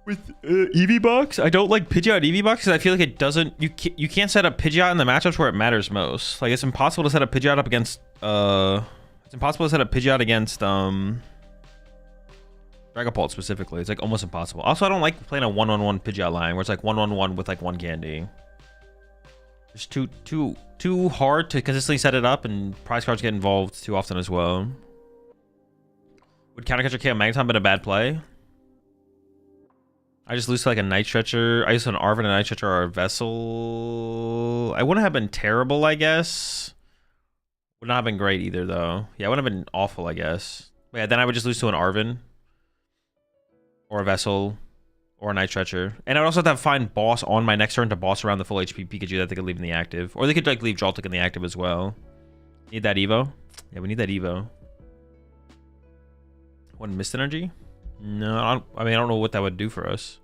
With Eevee box, I don't like Pidgeot Eevee box because I feel like it doesn't. You can't set up Pidgeot in the matchups where it matters most. Like it's impossible to set up Pidgeot up against. It's impossible to set up Pidgeot against Dragapult specifically. It's like almost impossible. Also, I don't like playing a 1-on-1 Pidgeot line where it's like 1-on-1 with like 1 candy. It's too hard to consistently set it up, and prize cards get involved too often as well. Would Countercatcher KO Magneton been a bad play? I just lose to like a Night Stretcher. I used to an Arven, a Night Stretcher, or a Vessel. I wouldn't have been terrible, I guess. Would not have been great either, though. Yeah, it would have been awful, I guess. But yeah, then I would just lose to an Arven. Or a Vessel. Or a Night Stretcher. And I would also have to find boss on my next turn to boss around the full HP Pikachu that they could leave in the active. Or they could like leave Joltik in the active as well. Need that Evo? Yeah, we need that Evo. One Mist Energy? No, I mean, I don't know what that would do for us.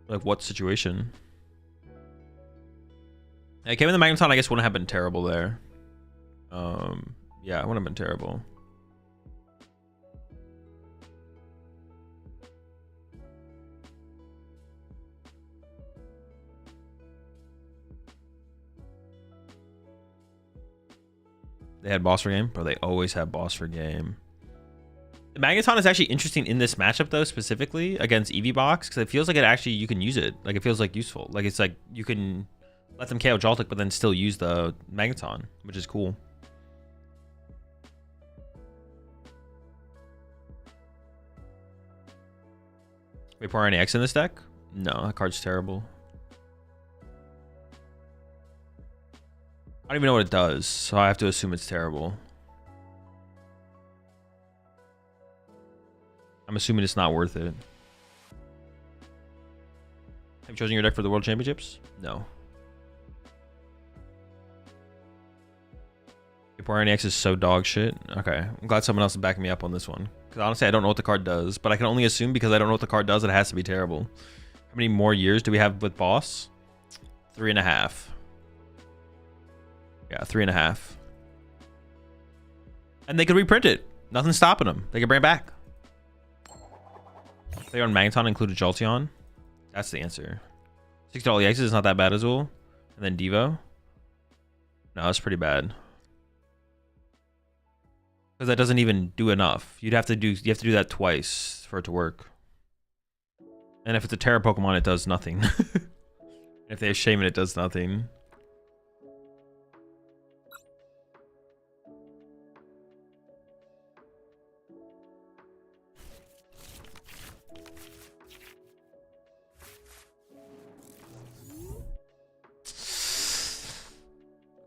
Like, what situation? I came in the Magneton, I guess wouldn't have been terrible there. Yeah, it wouldn't have been terrible. They had boss for game? Bro, they always have boss for game. The Magneton is actually interesting in this matchup, though, specifically against Eevee box, because it feels like it actually, you can use it. Like, it feels like useful. Like, it's like you can let them KO Joltik, but then still use the Magneton, which is cool. We pour any X in this deck? No, that card's terrible. I don't even know what it does, so I have to assume it's terrible. I'm assuming it's not worth it. Have you chosen your deck for the World Championships? No. Vaporeon X is so dog shit. Okay, I'm glad someone else is backing me up on this one. Because honestly, I don't know what the card does, but I can only assume because I don't know what the card does, it has to be terrible. How many more years do we have with boss? 3.5. Yeah, 3.5. And they could reprint it. Nothing's stopping them. They can bring it back. They on Magneton included Jolteon. That's the answer. $60 EXs is not that bad as well. And then Devo. No, that's pretty bad. Because that doesn't even do enough. You have to do that twice for it to work. And if it's a Terra Pokemon, it does nothing. If they have Shaman, it does nothing.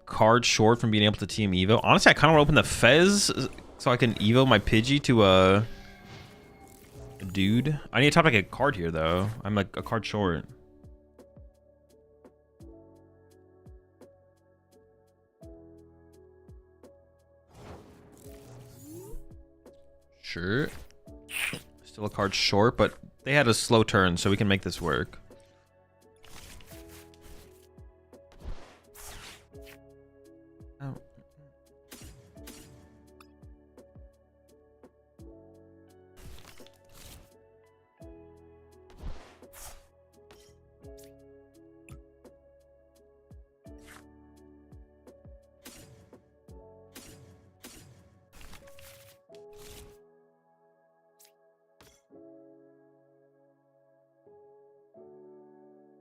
Card short from being able to TM Evo. Honestly, I kind of want to open the Fez so I can Evo my Pidgey to a dude. I need to top like a card here though. I'm like a card short. Sure. Still a card short, but they had a slow turn, so we can make this work.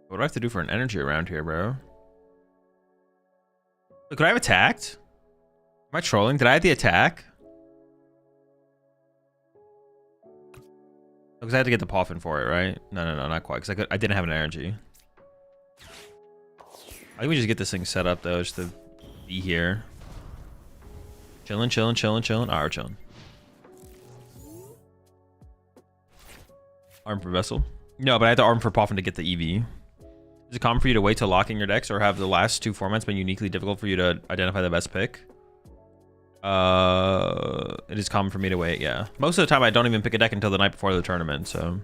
What do I have to do for an energy around here, bro? Could I have attacked? Am I trolling? Did I have the attack? Because I had to get the Poffin for it, right? No, not quite. Because I didn't have an energy. I think we just get this thing set up, though, just to be here. Chilling. Ah, we're chilling. Arm for Vessel? No, but I had to arm for Poffin to get the Eevee. Is it common for you to wait to lock in your decks, or have the last two formats been uniquely difficult for you to identify the best pick? It is common for me to wait, yeah. Most of the time, I don't even pick a deck until the night before the tournament, so.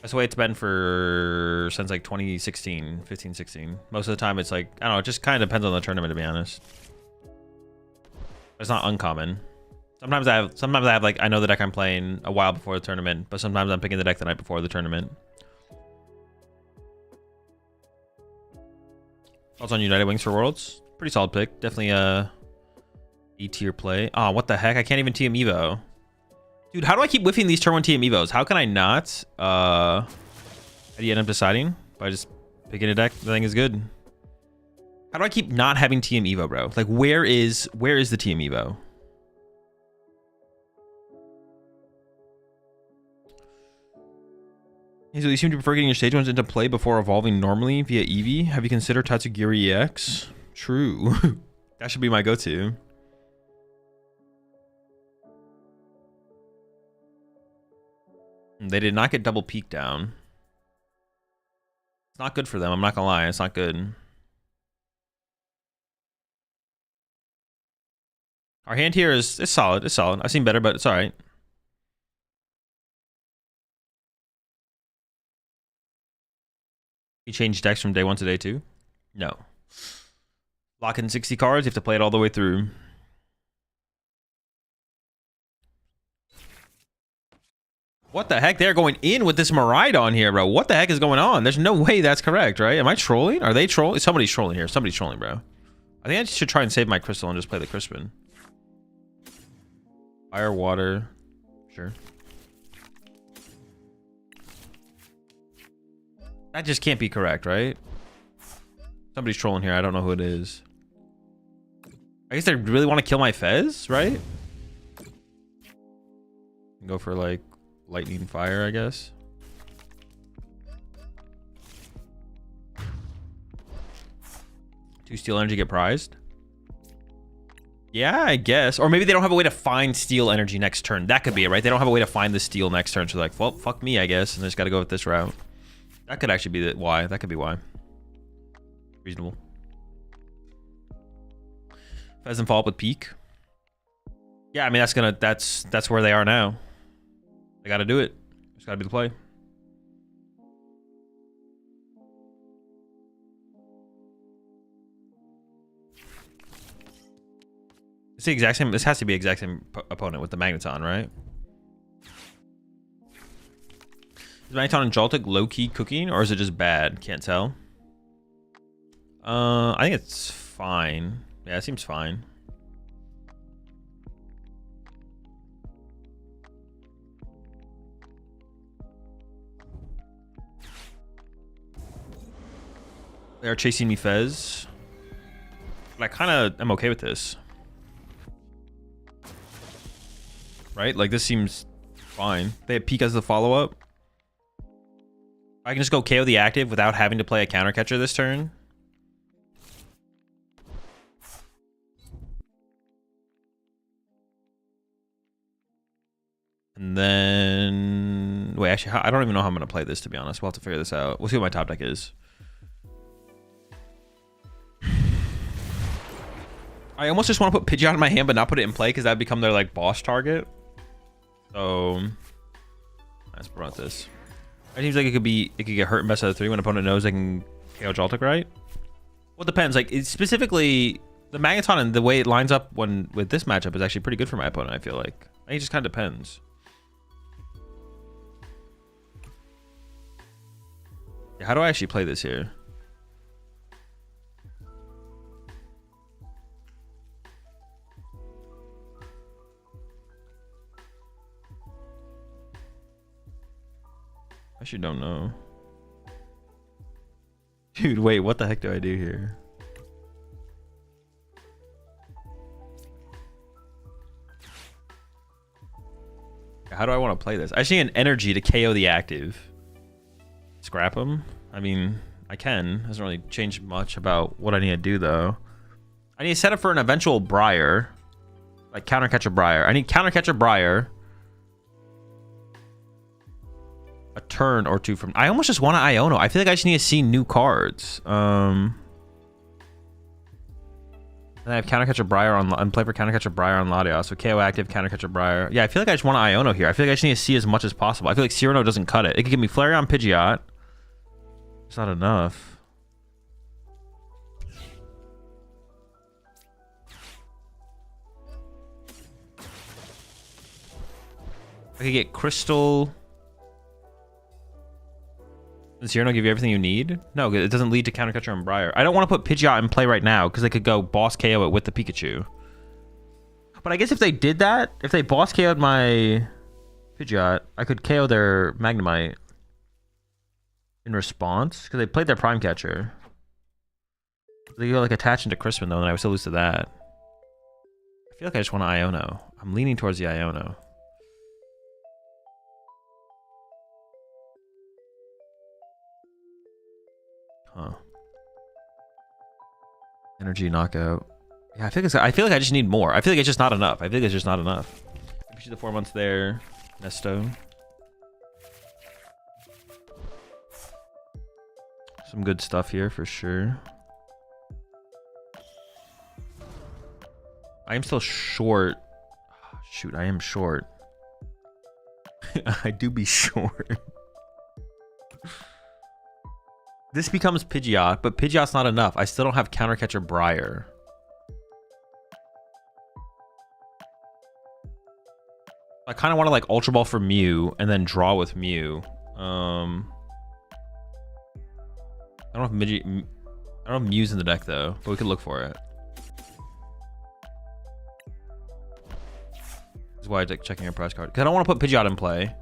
That's the way it's been since like 2016, 15, 16. Most of the time, it's like, I don't know, it just kind of depends on the tournament, to be honest. It's not uncommon. Sometimes I have like, I know the deck I'm playing a while before the tournament, but sometimes I'm picking the deck the night before the tournament. Thoughts on United Wings for Worlds? Pretty solid pick. Definitely a E-tier play. Oh, what the heck? I can't even TM Evo. Dude, how do I keep whiffing these turn 1 TM Evos? How can I not? How do you end up deciding? By just picking a deck the thing is good. How do I keep not having TM Evo, bro? Like, where is the TM Evo? Hazel, you seem to prefer getting your stage ones into play before evolving normally via Eevee. Have you considered Tatsugiri EX? True. That should be my go-to. They did not get double peak down. It's not good for them. I'm not gonna lie. It's not good. Our hand here is solid. It's solid. I've seen better, but it's all right. You change decks from day 1 to day 2? No. Lock in 60 cards. You have to play it all the way through. What the heck? They're going in with this Miraidon here, bro. What the heck is going on? There's no way that's correct, right? Am I trolling? Are they trolling? Somebody's trolling here. Somebody's trolling, bro. I think I should try and save my crystal and just play the Crispin. Fire, water. Sure. That just can't be correct, right? Somebody's trolling here. I don't know who it is. I guess they really want to kill my Fez, right? Go for like lightning fire, I guess. Two steel energy get prized. Yeah, I guess. Or maybe they don't have a way to find steel energy next turn. That could be it, right? They don't have a way to find the steel next turn. So they're like, well, fuck me, I guess. And they just got to go with this route. That could actually be why. That could be why. Reasonable. Pheasant follow up with peak. Yeah, I mean that's where they are now. They got to do it. It's got to be the play. It's the exact same. This has to be the exact same opponent with the Magneton, right? Is Magneton and Joltik low-key cooking, or is it just bad? Can't tell. I think it's fine. Yeah, it seems fine. They are chasing me Fez. But I kind of am okay with this. Right? Like, this seems fine. They have Peek as the follow-up. I can just go KO the active without having to play a counter catcher this turn. And then... Wait, actually, I don't even know how I'm going to play this, to be honest. We'll have to figure this out. We'll see what my top deck is. I almost just want to put Pidgeot in my hand, but not put it in play, because that would become their, like, boss target. So... Let's promote this. It seems like it could get hurt in best out of 3 when an opponent knows they can KO Joltik, right? Well, it depends. Like, it's specifically... The Magneton and the way it lines up with this matchup is actually pretty good for my opponent, I feel like. I think it just kind of depends. Yeah, how do I actually play this here? I actually don't know. Dude, wait, what the heck do I do here? How do I want to play this? I just need an energy to KO the active. Scrap him? I mean, I can. Doesn't really change much about what I need to do, though. I need to set up for an eventual Briar. Like, counter catch a Briar. I need counter catch a Briar. A turn or two from... I almost just want to Iono. I feel like I just need to see new cards. Then I have Countercatcher Briar on... and play for Countercatcher Briar on Latios. So KO active, Countercatcher Briar. Yeah, I feel like I just want to Iono here. I feel like I just need to see as much as possible. I feel like Cyrano doesn't cut it. It could give me Flareon Pidgeot. It's not enough. I could get Crystal... Does Cyrano give you everything you need? No, it doesn't lead to Countercatcher and Briar. I don't want to put Pidgeot in play right now because they could go boss KO it with the Pikachu. But I guess if they did that, if they boss KO'd my Pidgeot, I could KO their Magnemite in response because they played their Prime Catcher. They go like attach into Crispin though, and I would still lose to that. I feel like I just want to Iono. I'm leaning towards the Iono. I Huh. Energy knockout. Yeah, I feel like I just need more. I feel like it's just not enough. I feel like it's just not enough. Push the 4 months there. Nesto. Some good stuff here for sure. I am still short. Oh, shoot, I am short. I do be short. This becomes Pidgeot, but Pidgeot's not enough. I still don't have Counter Catcher Briar. I kind of want to like Ultra Ball for Mew and then draw with Mew. I don't know if Mew's in the deck though, but we could look for it. This is why I like checking your prize card. Because I don't want to put Pidgeot in play.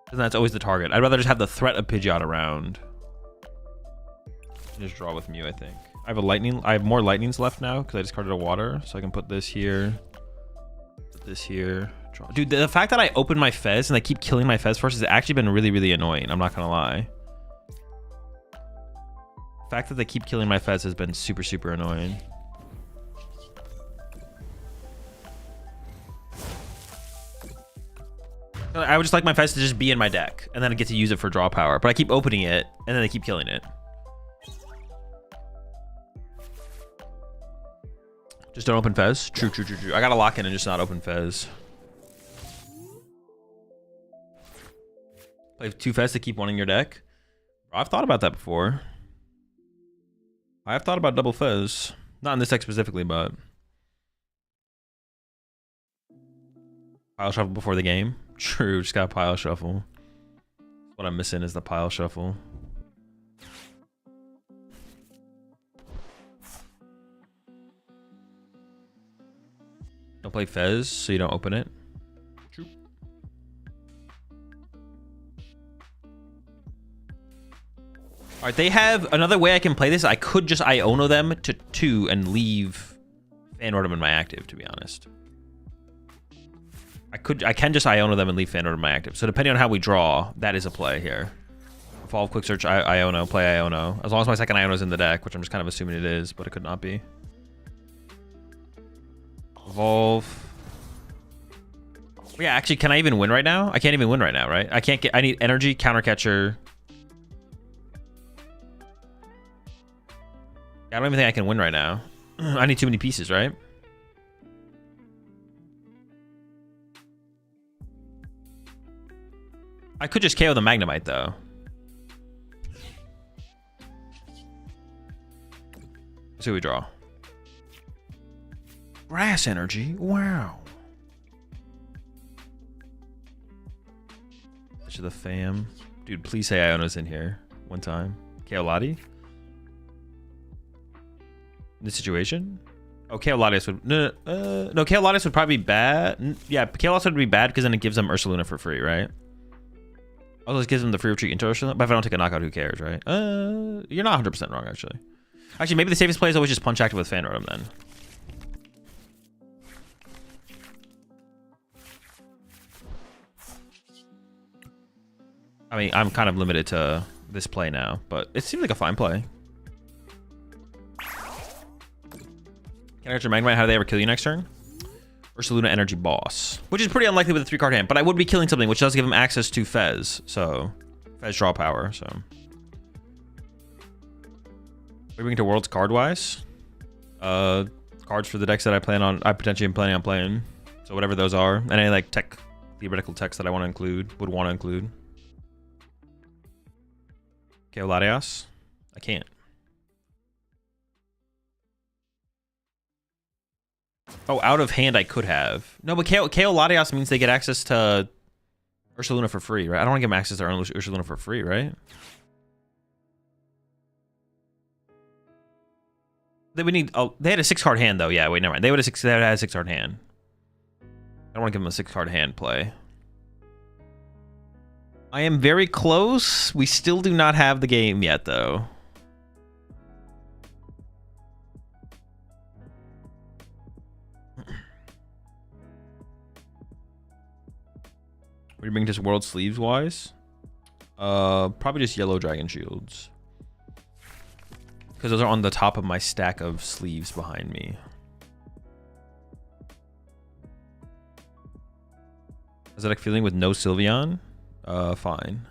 Because that's always the target. I'd rather just have the threat of Pidgeot around. And just draw with Mew, I think. I have more lightnings left now because I discarded a water. So I can put this here. Put this here. Draw. Dude, the fact that I open my Fez and I keep killing my Fez first has actually been really, really annoying. I'm not going to lie. The fact that they keep killing my Fez has been super, super annoying. I would just like my Fez to just be in my deck, and then I get to use it for draw power. But I keep opening it, and then they keep killing it. Just don't open Fez? True, true, true, true. I gotta lock in and just not open Fez. Play 2 Fez to keep one in your deck? I've thought about that before. I have thought about double Fez. Not in this deck specifically, but... Pile shuffle before the game. True, just got pile shuffle. What I'm missing is the pile shuffle. Don't play Fez, so you don't open it. True. Alright, they have another way I can play this. I could just Iono them to 2 and leave Fanordum in my active, to be honest. I can just Iono them and leave Fanordum in my active. So depending on how we draw, that is a play here. Evolve, Quick Search, Iono, play Iono. As long as my second Iono is in the deck, which I'm just kind of assuming it is, but it could not be. Evolve. Yeah, actually, can I even win right now? I can't even win right now, right? I need energy, Counter Catcher. I don't even think I can win right now. I need too many pieces, right? I could just KO the Magnemite, though. Let's see what we draw. Grass Energy? Wow. To the fam. Dude, please say Iono's in here. One time. KO Lottie? In this situation? Oh, KO Latias would... No, KO Latias would probably be bad. Yeah, KO Latias would be bad because then it gives them Ursaluna for free, right? Also, it gives them the free retreat into Ursaluna. But if I don't take a knockout, who cares, right? You're not 100% wrong, actually. Actually, maybe the safest play is always just punch active with Fanrodom, then. I mean, I'm kind of limited to this play now, but it seems like a fine play. Can I get your Magnemite? How do they ever kill you next turn? Ursaluna Energy Boss, which is pretty unlikely with a 3-card hand, but I would be killing something, which does give him access to Fez, so Fez draw power. So we bring to Worlds card-wise. Cards for the decks that I potentially am planning on playing. So whatever those are, and any like theoretical text that I want to include, would want to include. Okay, Latias. I can't. Oh, out of hand I could have. No, but KO Latias means they get access to Ursaluna for free, right? I don't want to give them access to Ursaluna for free, right? They would need... Oh, they had a 6-card hand, though. Yeah, wait, never mind. They would have had a 6-card hand. I don't want to give them a 6-card hand play. I am very close. We still do not have the game yet, though. What do you bring just World Sleeves wise? Probably just yellow Dragon Shields. because those are on the top of my stack of sleeves behind me. Is that a feeling with no Sylveon? Fine.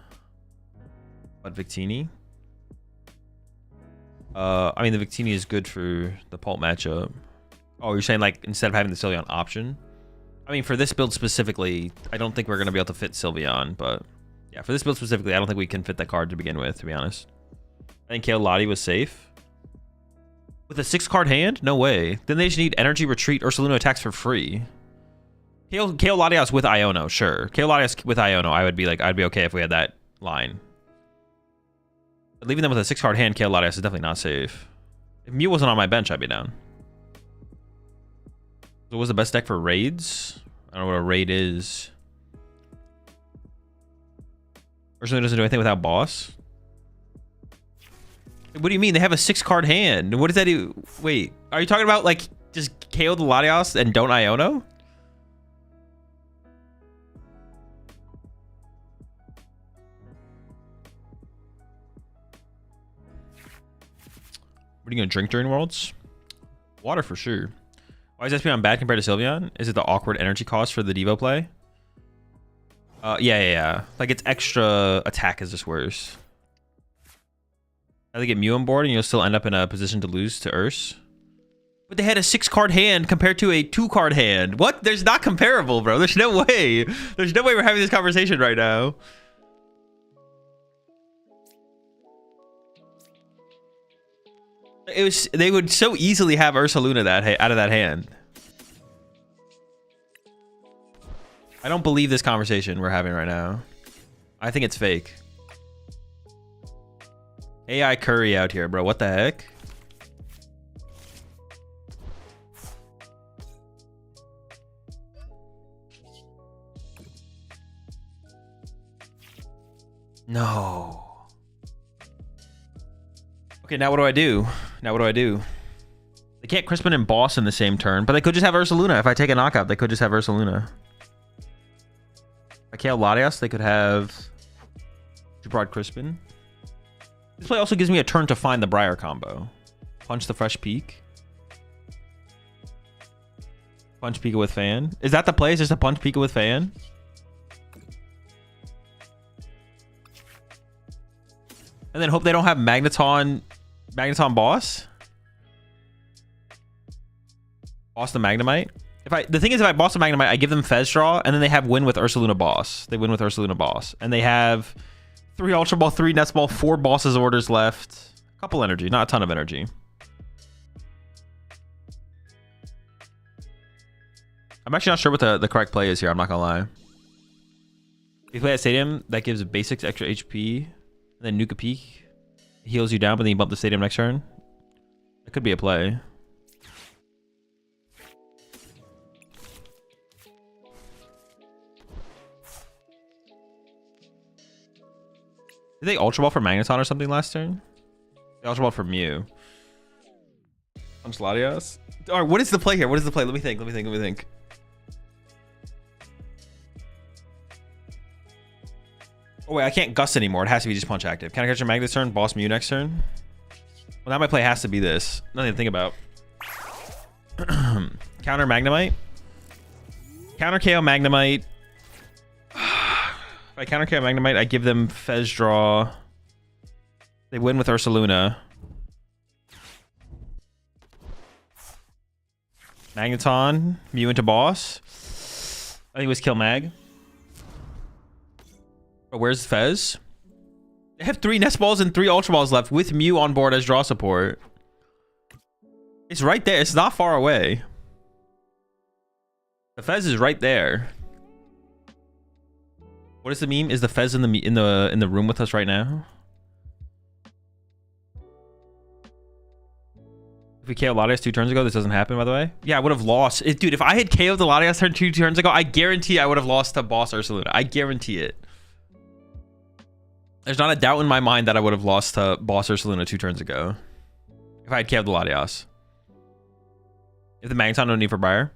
But Victini? I mean, the Victini is good for the Pulp matchup. Oh, you're saying like instead of having the Sylveon option? I mean, for this build specifically, I don't think we're going to be able to fit Sylveon, but yeah, for this build specifically, I don't think we can fit that card to begin with, to be honest. I think Kale Lottie was safe. With a 6-card hand? No way. Then they just need Energy Retreat or Ursaluna attacks for free. Kale Latias with Iono, sure. Kale Latias with Iono, I'd be okay if we had that line. But leaving them with a 6-card hand, Kale Latias is definitely not safe. If Mew wasn't on my bench, I'd be down. So what was the best deck for raids? I don't know what a raid is. Ursaluna doesn't do anything without boss. What do you mean? They have a 6-card hand. What does that do? Wait, are you talking about like just KO the Latias and don't Iono? What are you gonna drink during Worlds? Water for sure. Why is Espeon bad compared to Sylveon? Is it the awkward energy cost for the Devo play? Yeah. Like its extra attack is just worse. I think get Mew on board and you'll still end up in a position to lose to Urs. But they had a 6-card hand compared to a 2-card hand. What? There's not comparable, bro. There's no way. There's no way we're having this conversation right now. They would so easily have Ursaluna out of that hand. I don't believe this conversation we're having right now. I think it's fake. AI Curry out here, bro. What the heck? No. Okay, now what do I do? They can't Crispin and Boss in the same turn, but they could just have Ursaluna. If I take a knockout, they could just have Ursaluna. If I KO Latias, they could have Jubrod Crispin. This play also gives me a turn to find the Briar combo. Punch the Fresh Peak. Punch Pika with Fan. Is that the play? Is just a Punch Pika with Fan? And then hope they don't have Magneton Boss. Boss the Magnemite. The thing is, if I boss the Magnemite, I give them Fez Draw, and then they have win with Ursaluna Boss. They win with Ursaluna Boss. And they have 3 Ultra Ball, 3 Nest Ball, 4 Bosses orders left. A couple energy, not a ton of energy. I'm actually not sure what the correct play is here, I'm not gonna lie. If you play at Stadium, that gives basics extra HP. And then Nuke a Peak heals you down, but then you bump the Stadium next turn. That could be a play. Did they Ultra Ball for Magneton or something last turn? They Ultra Ball for Mew. Punch Latias. All right, what is the play here? What is the play? Let me think. Oh wait, I can't Gust anymore. It has to be just Punch active. Can I catch a Mag this turn? Boss Mew next turn? Well, now my play has to be this. Nothing to think about. Counter Magnemite. Counter KO Magnemite. If I counter KO Magnemite, I give them Fez Draw. They win with Ursaluna. Magneton. Mew into Boss. I think it was Kill Mag. But where's Fez? They have 3 Nest Balls and 3 Ultra Balls left with Mew on board as draw support. It's right there. It's not far away. The Fez is right there. What is the meme? Is the Fez in the room with us right now? If we KO Latias 2 turns ago, this doesn't happen, by the way. Yeah, I would have lost. Dude, if I had KO'd the Latias turn 2 turns ago, I guarantee I would have lost to Boss Ursaluna. I guarantee it. There's not a doubt in my mind that I would have lost to Boss Ursaluna 2 turns ago. If I had KO'd the Latias. If the Magneton no need for Briar.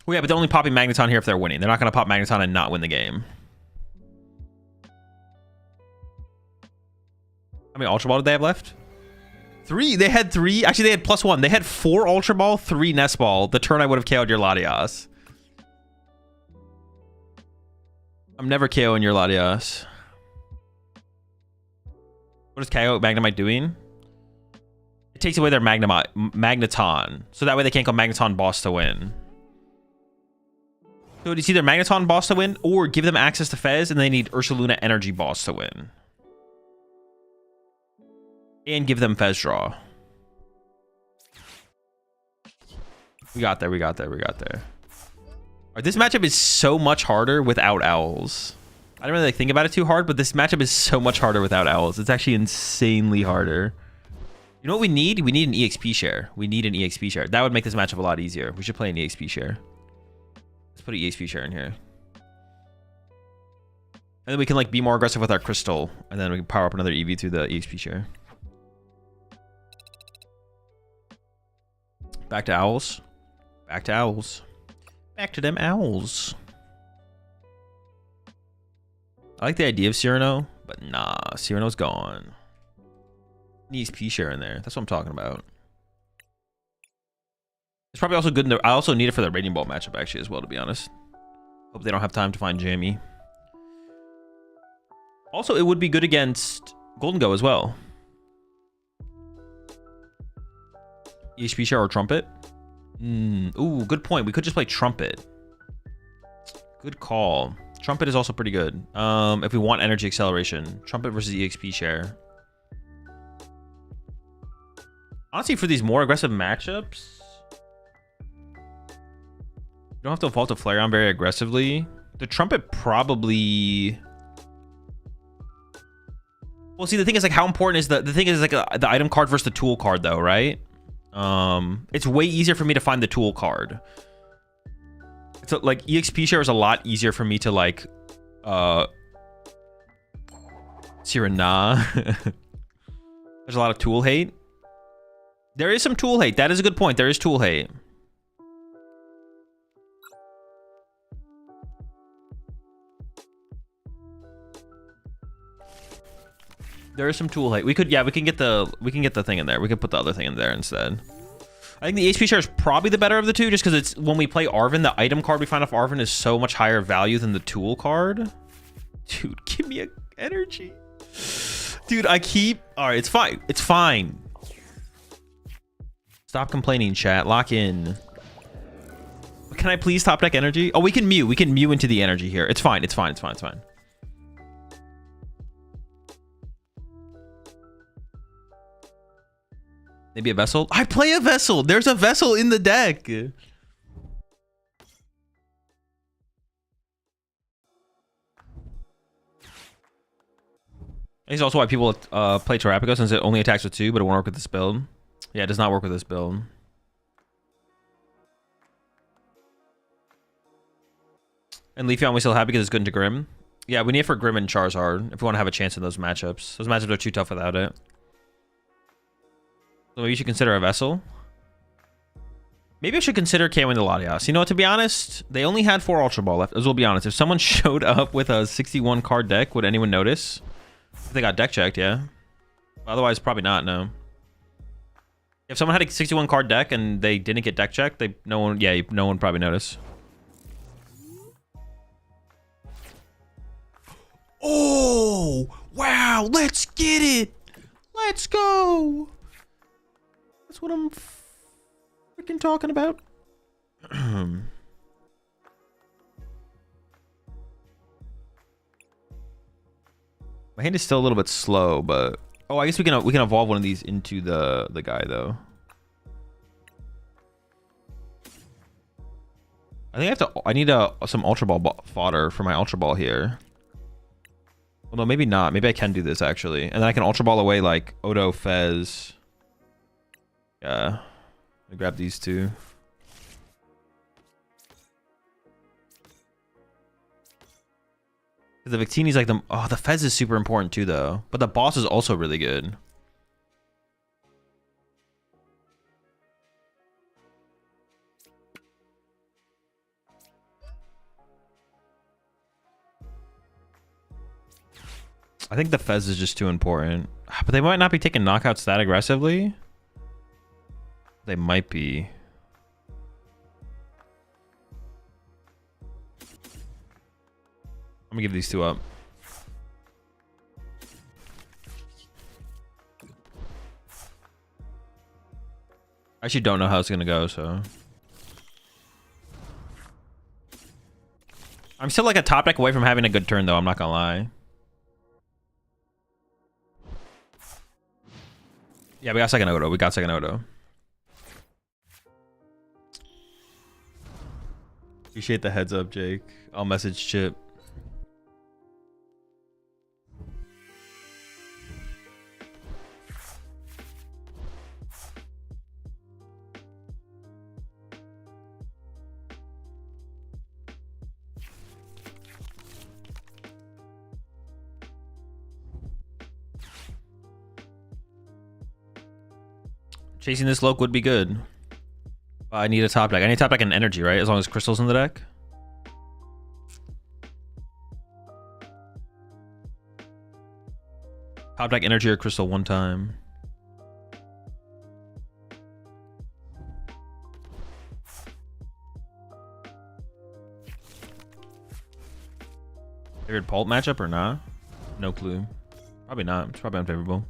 Well, yeah, but they're only popping Magneton here if they're winning. They're not going to pop Magneton and not win the game. How many Ultra Ball did they have left? 3. They had 3. Actually, they had +1. They had 4 Ultra Ball, 3 Nest Ball. The turn I would have KO'd your Latias. I'm never KOing your Latias. What is KO Magnemite doing? It takes away their Magneton. So that way they can't go Magneton boss to win. So it's either Magneton boss to win or give them access to Fez and they need Ursaluna Energy boss to win. And give them Fez draw. We got there, we got there, we got there. All right, this matchup is so much harder without Owls. I didn't really think about it too hard, but this matchup is so much harder without Owls. It's actually insanely harder. You know what we need? We need an EXP share. We need an EXP share. That would make this matchup a lot easier. We should play an EXP share. Let's put an EXP share in here. And then we can like be more aggressive with our crystal. And then we can power up another Eevee through the EXP share. Back to Owls. Back to Owls. Back to them Owls. I like the idea of Cyrano, but nah, Cyrano's gone. Needs P share in there. That's what I'm talking about. It's probably also good. I also need it for the Radiant Ball matchup actually as well, to be honest. Hope they don't have time to find Jamie. Also, it would be good against Gholdengo as well. EHP share or Trumpet? Ooh, good point. We could just play Trumpet. Good call. Trumpet is also pretty good. If we want energy acceleration. Trumpet versus EXP share. Honestly, for these more aggressive matchups, you don't have to evolve to Flareon very aggressively. The Trumpet probably... Well, see, the thing is, like, how important is the thing is, like, the item card versus the tool card, though, right? It's way easier for me to find the tool card. So, like, EXP share is a lot easier for me to, like, Sirena. There's a lot of tool hate. There is some tool hate. That is a good point. There is tool hate. There is some tool hate. We could, yeah, we can get the thing in there. We could put the other thing in there instead. I think the HP share is probably the better of the two, just because it's when we play Arven, the item card we find off Arven is so much higher value than the tool card. Dude, give me a energy. Dude, I keep... All right, it's fine. It's fine. Stop complaining, chat. Lock in. Can I please top deck energy? Oh, we can Mew. We can Mew into the energy here. It's fine. It's fine. It's fine. It's fine. Maybe a Vessel? I play a Vessel. There's a Vessel in the deck. This is also why people play Terrapico, since it only attacks with 2, but it won't work with this build. Yeah, it does not work with this build. And Leafeon we still have because it's good into Grim. Yeah, we need it for Grim and Charizard if we want to have a chance in those matchups. Those matchups are too tough without it. So maybe you should consider a Vessel. Maybe I should consider KOing the Latias. You know what, to be honest, they only had 4 Ultra Ball left. As we'll be honest, if someone showed up with a 61 card deck, would anyone notice? If they got deck checked, yeah. Otherwise, probably not, no. If someone had a 61 card deck and they didn't get deck checked, no one probably noticed. Oh, wow, let's get it. Let's go. That's what I'm freaking talking about. My hand is still a little bit slow, but oh, I guess we can evolve one of these into the guy though. I think I need some Ultra Ball fodder for my Ultra Ball here. Well, no, maybe not. Maybe I can do this actually, and then I can Ultra Ball away like Odo, Fez. Yeah, let me grab these two. The Victini's like the... Oh, the Fez is super important too, though. But the boss is also really good. I think the Fez is just too important. But they might not be taking knockouts that aggressively. They might be. I'm gonna give these two up. I actually don't know how it's gonna go, so. I'm still like a top deck away from having a good turn, though. I'm not gonna lie. Yeah, we got second Odo. We got second Odo. Appreciate the heads up, Jake. I'll message Chip. Chasing this Loke would be good. I need a top deck. I need top deck and energy, right? As long as Crystal's in the deck. Top deck energy or Crystal one time. Favorite Pulp matchup or not? No clue. Probably not. It's probably unfavorable.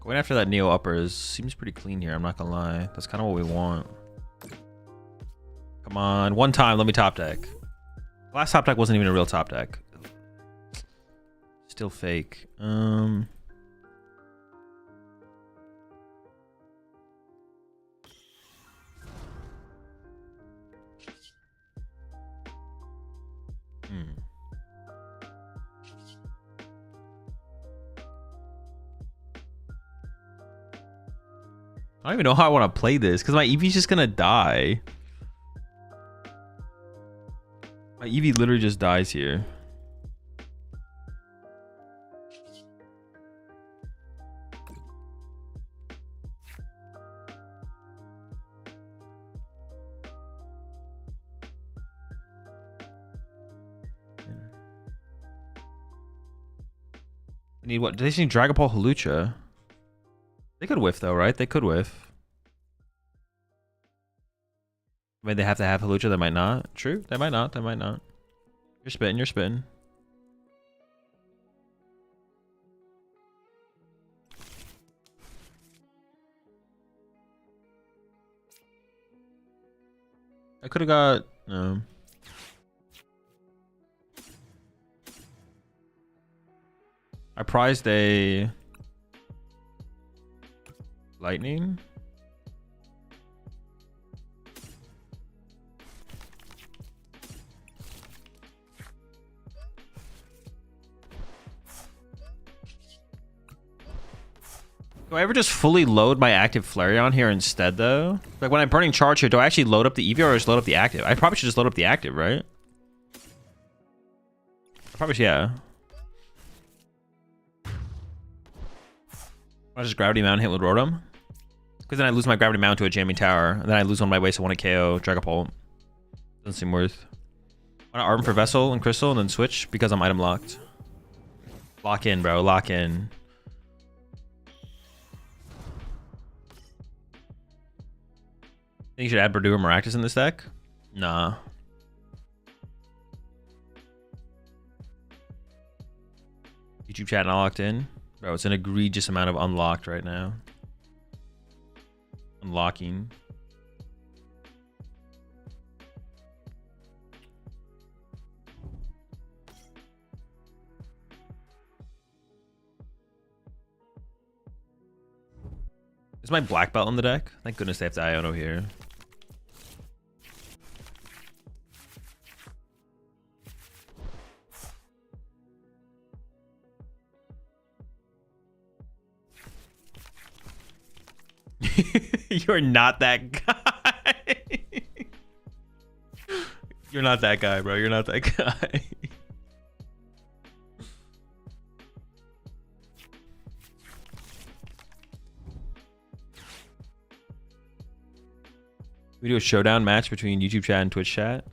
Going after that Neo upper seems pretty clean here. I'm not gonna lie. That's kind of what we want. Come on, one time. Let me top deck. Last top deck wasn't even a real top deck. Still fake. I don't even know how I want to play this because my Eevee's just gonna die. My Eevee literally just dies here. I need what? Do they need Dragon Ball Hawlucha? They could whiff though, right? They could whiff. I mean, they have to have Hawlucha. They might not. True. They might not. They might not. You're spitting. You're spitting. I could have got. No. I prized a lightning. Do I ever just fully load my active Flareon here instead, though? Like, when I'm burning charge here, do I actually load up the Eevee or just load up the active? I probably should just load up the active, right? I probably should, yeah. I just Gravity Mount hit with Rotom? Because then I lose my Gravity Mount to a Jamming Tower. And then I lose one of my ways to want to KO Dragapult. Doesn't seem worth. I want to Arm for Vessel and Crystal and then switch because I'm item locked. Lock in, bro. Lock in. Think you should add Verdure Maractus in this deck? Nah. YouTube chat not locked in? Bro, it's an egregious amount of unlocked right now. Unlocking. Is my black belt on the deck? Thank goodness they have the Iono here. You're not that guy. You're not that guy, bro. You're not that guy. We do a showdown match between YouTube chat and Twitch chat.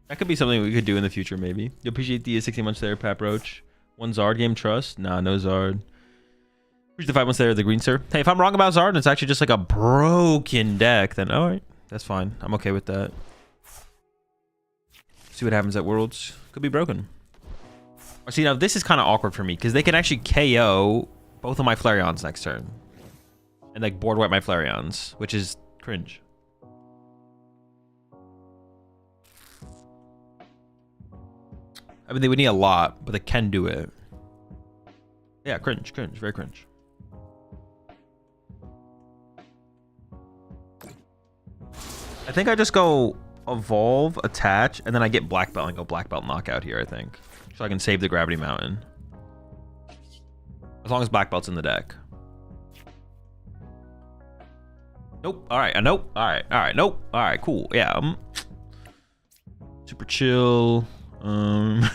That could be something we could do in the future, maybe. You appreciate the 16 months there, Pap Roach. One Zard game, trust? Nah, no Zard. Appreciate the 5 months there, the green sir. Hey, if I'm wrong about Zard and it's actually just like a broken deck, then all right, that's fine. I'm okay with that. See what happens at Worlds. Could be broken. See, now this is kind of awkward for me because they can actually KO both of my Flareons next turn. And like board wipe my Flareons, which is cringe. I mean, they would need a lot, but they can do it. Yeah, cringe, very cringe. I think I just go evolve, attach, and then I get black belt and go black belt knockout here, I think. So I can save the gravity mountain. As long as black belt's in the deck. Nope. All right. Nope. All right. All right. Nope. All right. Cool. Yeah. Super chill. Oh.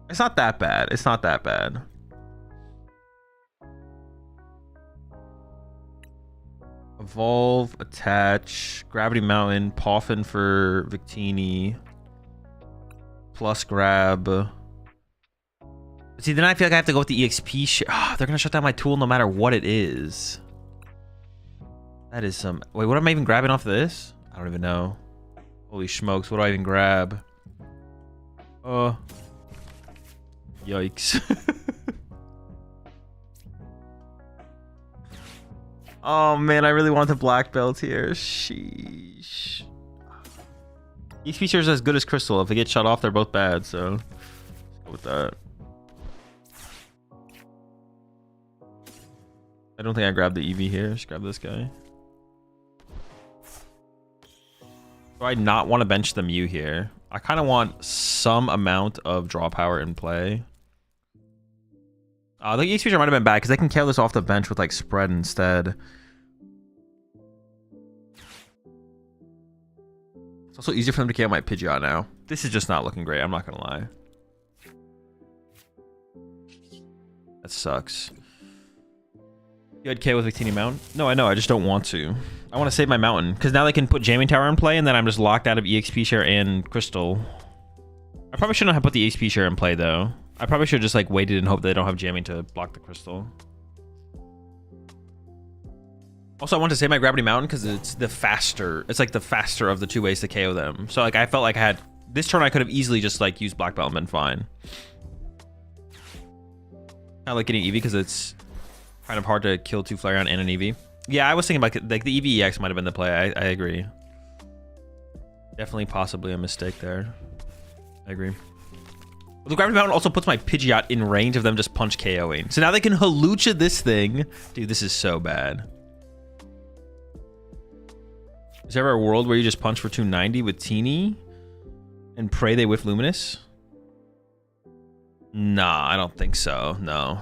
It's not that bad. It's not that bad. Evolve, attach, gravity mountain, Poffin for Victini, plus grab. See, then I feel like I have to go with the EXP share. Oh, they're gonna shut down my tool no matter what it is. That is some. Wait, what am I even grabbing off of this? I don't even know. Holy smokes, what do I even grab? Oh. Yikes. Oh man, I really want the black belt here. Sheesh. Each feature is as good as Crystal. If they get shut off, they're both bad, so let's go with that. I don't think I grabbed the Eevee here. Just grab this guy. Do I not want to bench the Mew here? I kind of want some amount of draw power in play. The EX feature might have been bad because they can kill this off the bench with like spread instead. It's also easier for them to KO my Pidgeot now. This is just not looking great. I'm not gonna lie. That sucks. You had KO with Victini Mountain? No, I know. I just don't want to. I want to save my Mountain because now they can put Jamming Tower in play, and then I'm just locked out of EXP share and Crystal. I probably shouldn't have put the EXP share in play though. I probably should have just like waited and hope they don't have jamming to block the Crystal. Also, I want to save my Gravity Mountain because it's the faster. It's like the faster of the two ways to KO them. So like I felt like I had this turn I could have easily just like used Black Belt and been fine. I like getting Eevee because it's kind of hard to kill two Flareon and an Eevee. Yeah, I was thinking about like the Eevee EX might have been the play. I agree. Definitely possibly a mistake there. I agree. Well, the Gravity Mountain also puts my Pidgeot in range of them just punch KOing. So now they can Halucha this thing. Dude, this is so bad. Is there ever a world where you just punch for 290 with Teeny and pray they whiff Luminous? Nah, I don't think so. No.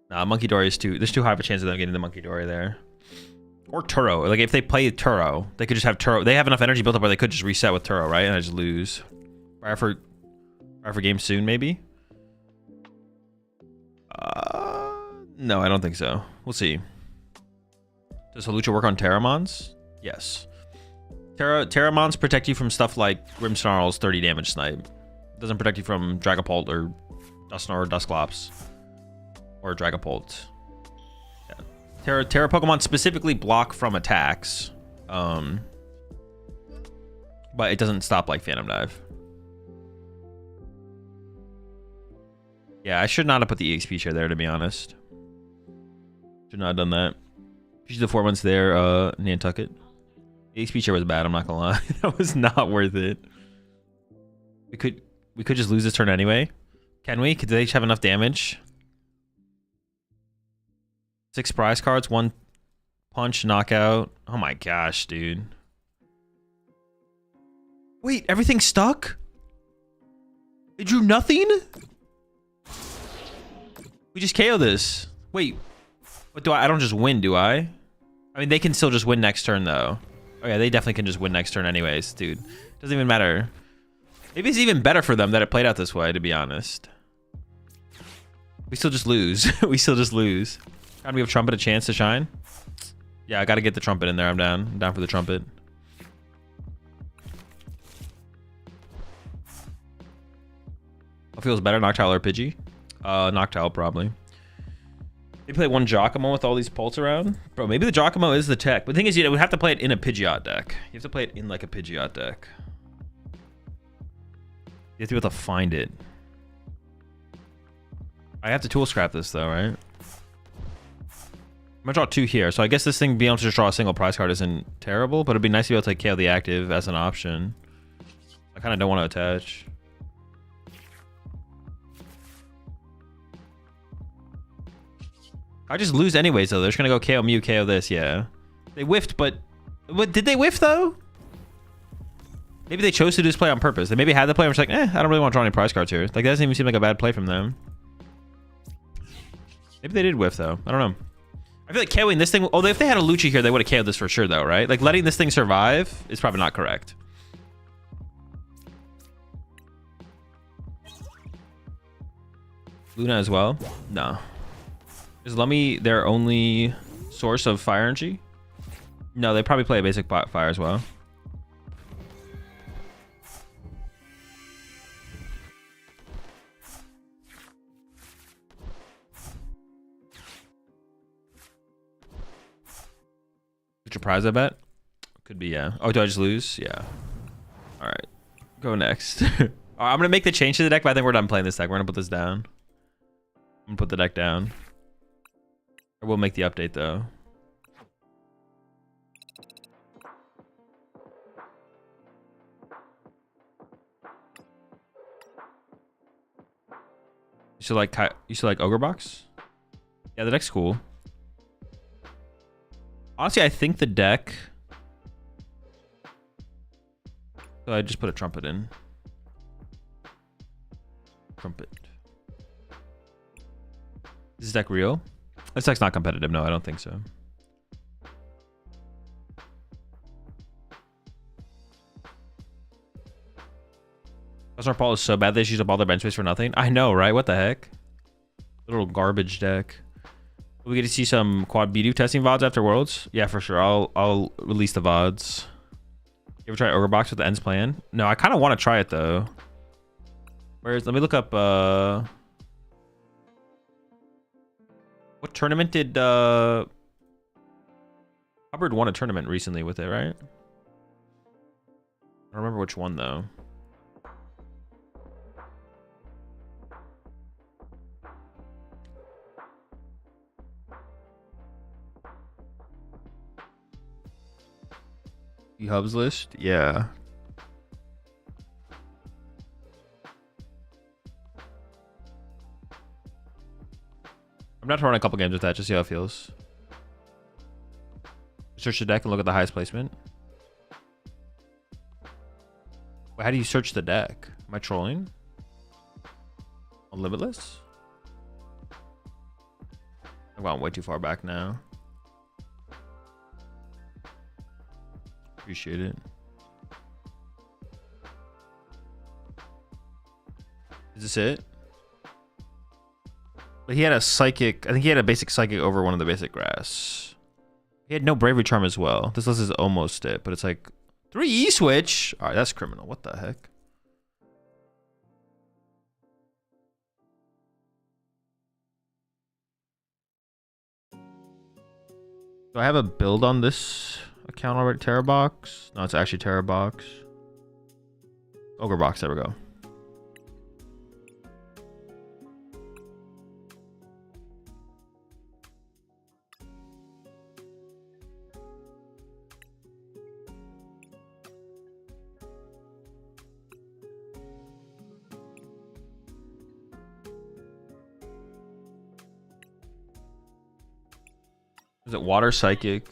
Nah, Monkey Dory is there's too high of a chance of them getting the Monkey Dory there. Or Turo. Like if they play Turo, they could just have Turo. They have enough energy built up where they could just reset with Turo, right? And I just lose. Fire for game soon, maybe? No, I don't think so. We'll see. Does Halucha work on Terramons? Yes. Terramons protect you from stuff like Grimmsnarl's 30 damage snipe. It doesn't protect you from Dragapult or Dusknoir or Dusclops. Or Dragapult. Yeah. Terra Pokemon specifically block from attacks. But it doesn't stop like Phantom Dive. Yeah, I should not have put the EXP share there, to be honest. Should not have done that. She's the 4 months there, Nantucket. The EXP share was bad, I'm not gonna lie. That was not worth it. We could just lose this turn anyway. Can we? Could they each have enough damage? 6 prize cards, 1 punch, knockout. Oh my gosh, dude. Wait, everything stuck? It drew nothing? We just KO this. Wait, what do I don't just win, do I? I mean, they can still just win next turn, though. Oh, yeah, they definitely can just win next turn anyways, dude. Doesn't even matter. Maybe it's even better for them that it played out this way, to be honest. We still just lose. We still just lose. Gotta give Trumpet a chance to shine. Yeah, I gotta get the Trumpet in there. I'm down. I'm down for the Trumpet. What feels better, Noctowl or Pidgey? Noctowl, probably. They play one Giacomo with all these Pulse around? Bro, maybe the Giacomo is the tech. But the thing is, you would have to play it in a Pidgeot deck. You have to play it in, like, a Pidgeot deck. You have to be able to find it. I have to tool scrap this, though, right? I'm gonna draw 2 here, so I guess this thing being able to just draw a single prize card isn't terrible, but it'd be nice to be able to KO the active as an option. I kind of don't want to attach. I just lose anyways, though. They're just gonna go KO Mew, KO this, yeah. They whiffed, but did they whiff, though? Maybe they chose to do this play on purpose. They maybe had the play and was like, I don't really want to draw any prize cards here. Like, that doesn't even seem like a bad play from them. Maybe they did whiff, though. I don't know. I feel like KOing this thing... Oh, if they had a Lucci here, they would have KO'd this for sure, though, right? Like, letting this thing survive is probably not correct. Luna as well? No. Is Lummy their only source of fire energy? No, they probably play a basic fire as well. Future prize, I bet. Could be, yeah. Oh, do I just lose? Yeah. All right. Go next. I'm going to make the change to the deck, but I think we're done playing this deck. We're going to put this down. I'm going to put the deck down. I will make the update, though. You should like Ogre Box? Yeah, the deck's cool. Honestly, I think the deck... So I just put a Trumpet in. Trumpet. Is this deck real? This deck's not competitive. No, I don't think so. Customer Paul is so bad they just use up all their bench space for nothing. I know, right? What the heck? Little garbage deck. We get to see some quad Bidoof testing VODs after Worlds. Yeah, for sure. I'll release the VODs. You ever try Ogre Box with the Ends plan? No, I kind of want to try it though. Let me look up what tournament did Hubbard won a tournament recently with it, right? I don't remember which one though. The Hubs list? Yeah. I'm not throwing a couple games with that, just see how it feels. Search the deck and look at the highest placement. Wait, how do you search the deck? Am I trolling? On Limitless? I've gone way too far back now. Appreciate it. Is this it? But he had a psychic. I think he had a basic psychic over one of the basic grass. He had no bravery charm as well. This list is almost it, but it's like 3 E-switch. All right, that's criminal. What the heck? Do I have a build on this account already? Terror Box? No, it's actually Terror Box. Ogre Box, there we go. Is it Water Psychic?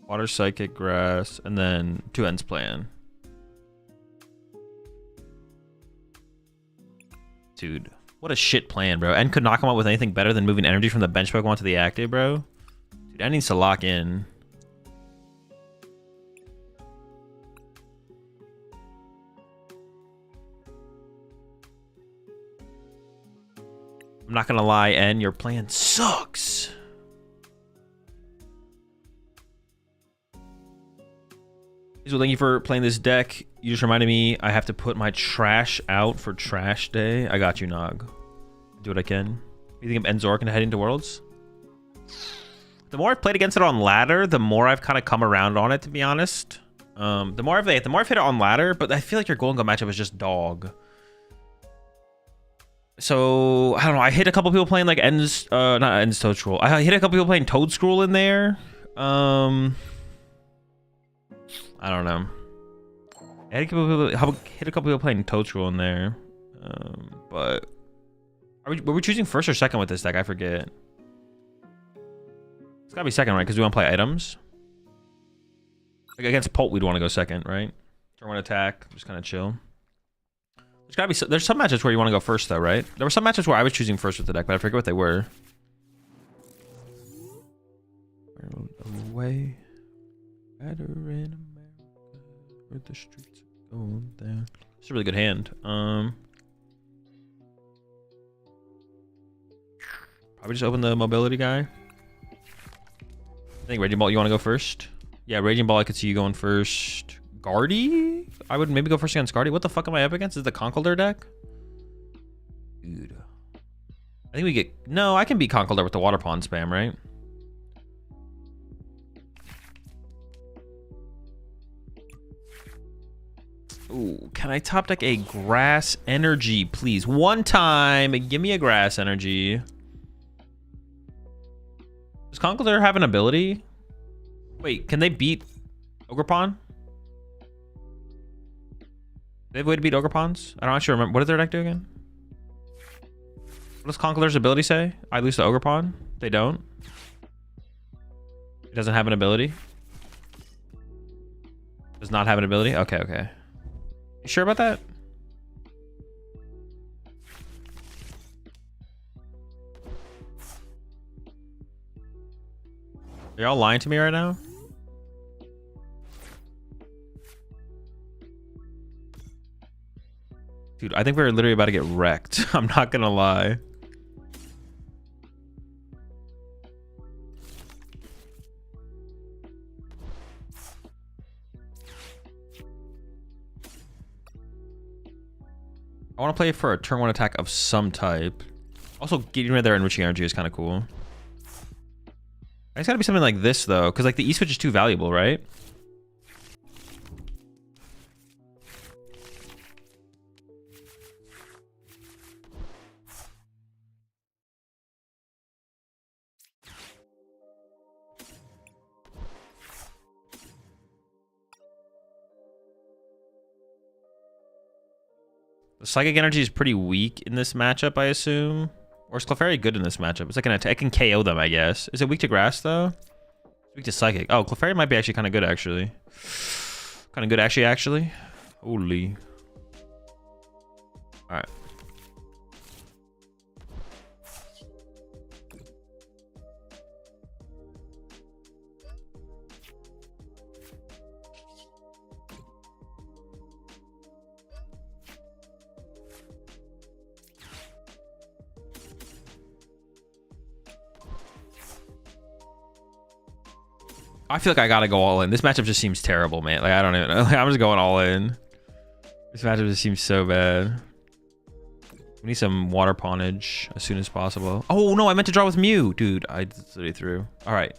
Water Psychic, Grass, and then 2 Ends plan. Dude. What a shit plan, bro. And could not come up with anything better than moving energy from the bench Pokemon to the active, bro. Dude, that needs to lock in. I'm not gonna lie, N, your plan sucks. So thank you for playing this deck. You just reminded me I have to put my trash out for trash day. I got you, Nog. Do what I can. You think of Enzork and heading to Worlds? The more I've played against it on ladder, the more I've kind of come around on it, to be honest. The more I've hit it on ladder, but I feel like your Gholdengo matchup is just dog. So, I don't know. I hit a couple people playing like not Ends Toadscroll. I hit a couple people playing Toadscroll in there. I don't know. I hit a couple people playing Toadscroll in there. But were we choosing first or second with this deck? I forget. It's gotta be second, right? Because we want to play items. Like against Polt, we'd want to go second, right? Turn one attack, just kind of chill. There's gotta be. There's some matches where you want to go first, though, right? There were some matches where I was choosing first with the deck, but I forget what they were. Away, better in America, where the streets are going down. It's a really good hand. Probably just open the mobility guy. I think Raging Ball, you want to go first? Yeah, Raging Ball, I could see you going first. Guardy? I would maybe go first against Guardy. What the fuck am I up against? Is it the Conkeldurr deck? Dude. I think we get... No, I can beat Conkeldurr with the Water Pond spam, right? Ooh, can I top deck a Grass Energy, please? One time, give me a Grass Energy. Does Conkeldurr have an ability? Wait, can they beat Ogerpon? They have a way to beat Ogerpons? I don't actually remember. What did their deck do again? What does Conkeldurr's ability say? I lose to Ogerpon? They don't? It doesn't have an ability? Does not have an ability? Okay, okay. You sure about that? Are y'all lying to me right now? Dude, I think we're literally about to get wrecked. I'm not gonna lie. I want to play for a turn one attack of some type. Also, getting rid of their enriching energy is kind of cool. It's gotta be something like this though, because like the E-switch is too valuable, right? The Psychic Energy is pretty weak in this matchup, I assume. Or is Clefairy good in this matchup? It's like an attack. It can KO them, I guess. Is it weak to Grass, though? It's weak to Psychic. Oh, Clefairy might be actually kind of good, actually. Kind of good, actually. Holy. Alright. I feel like I gotta go all in. This matchup just seems terrible, man. Like, I don't even know. Like, I'm just going all in. This matchup just seems so bad. We need some water pondage as soon as possible. Oh, no, I meant to draw with Mew. Dude, I literally threw. All right.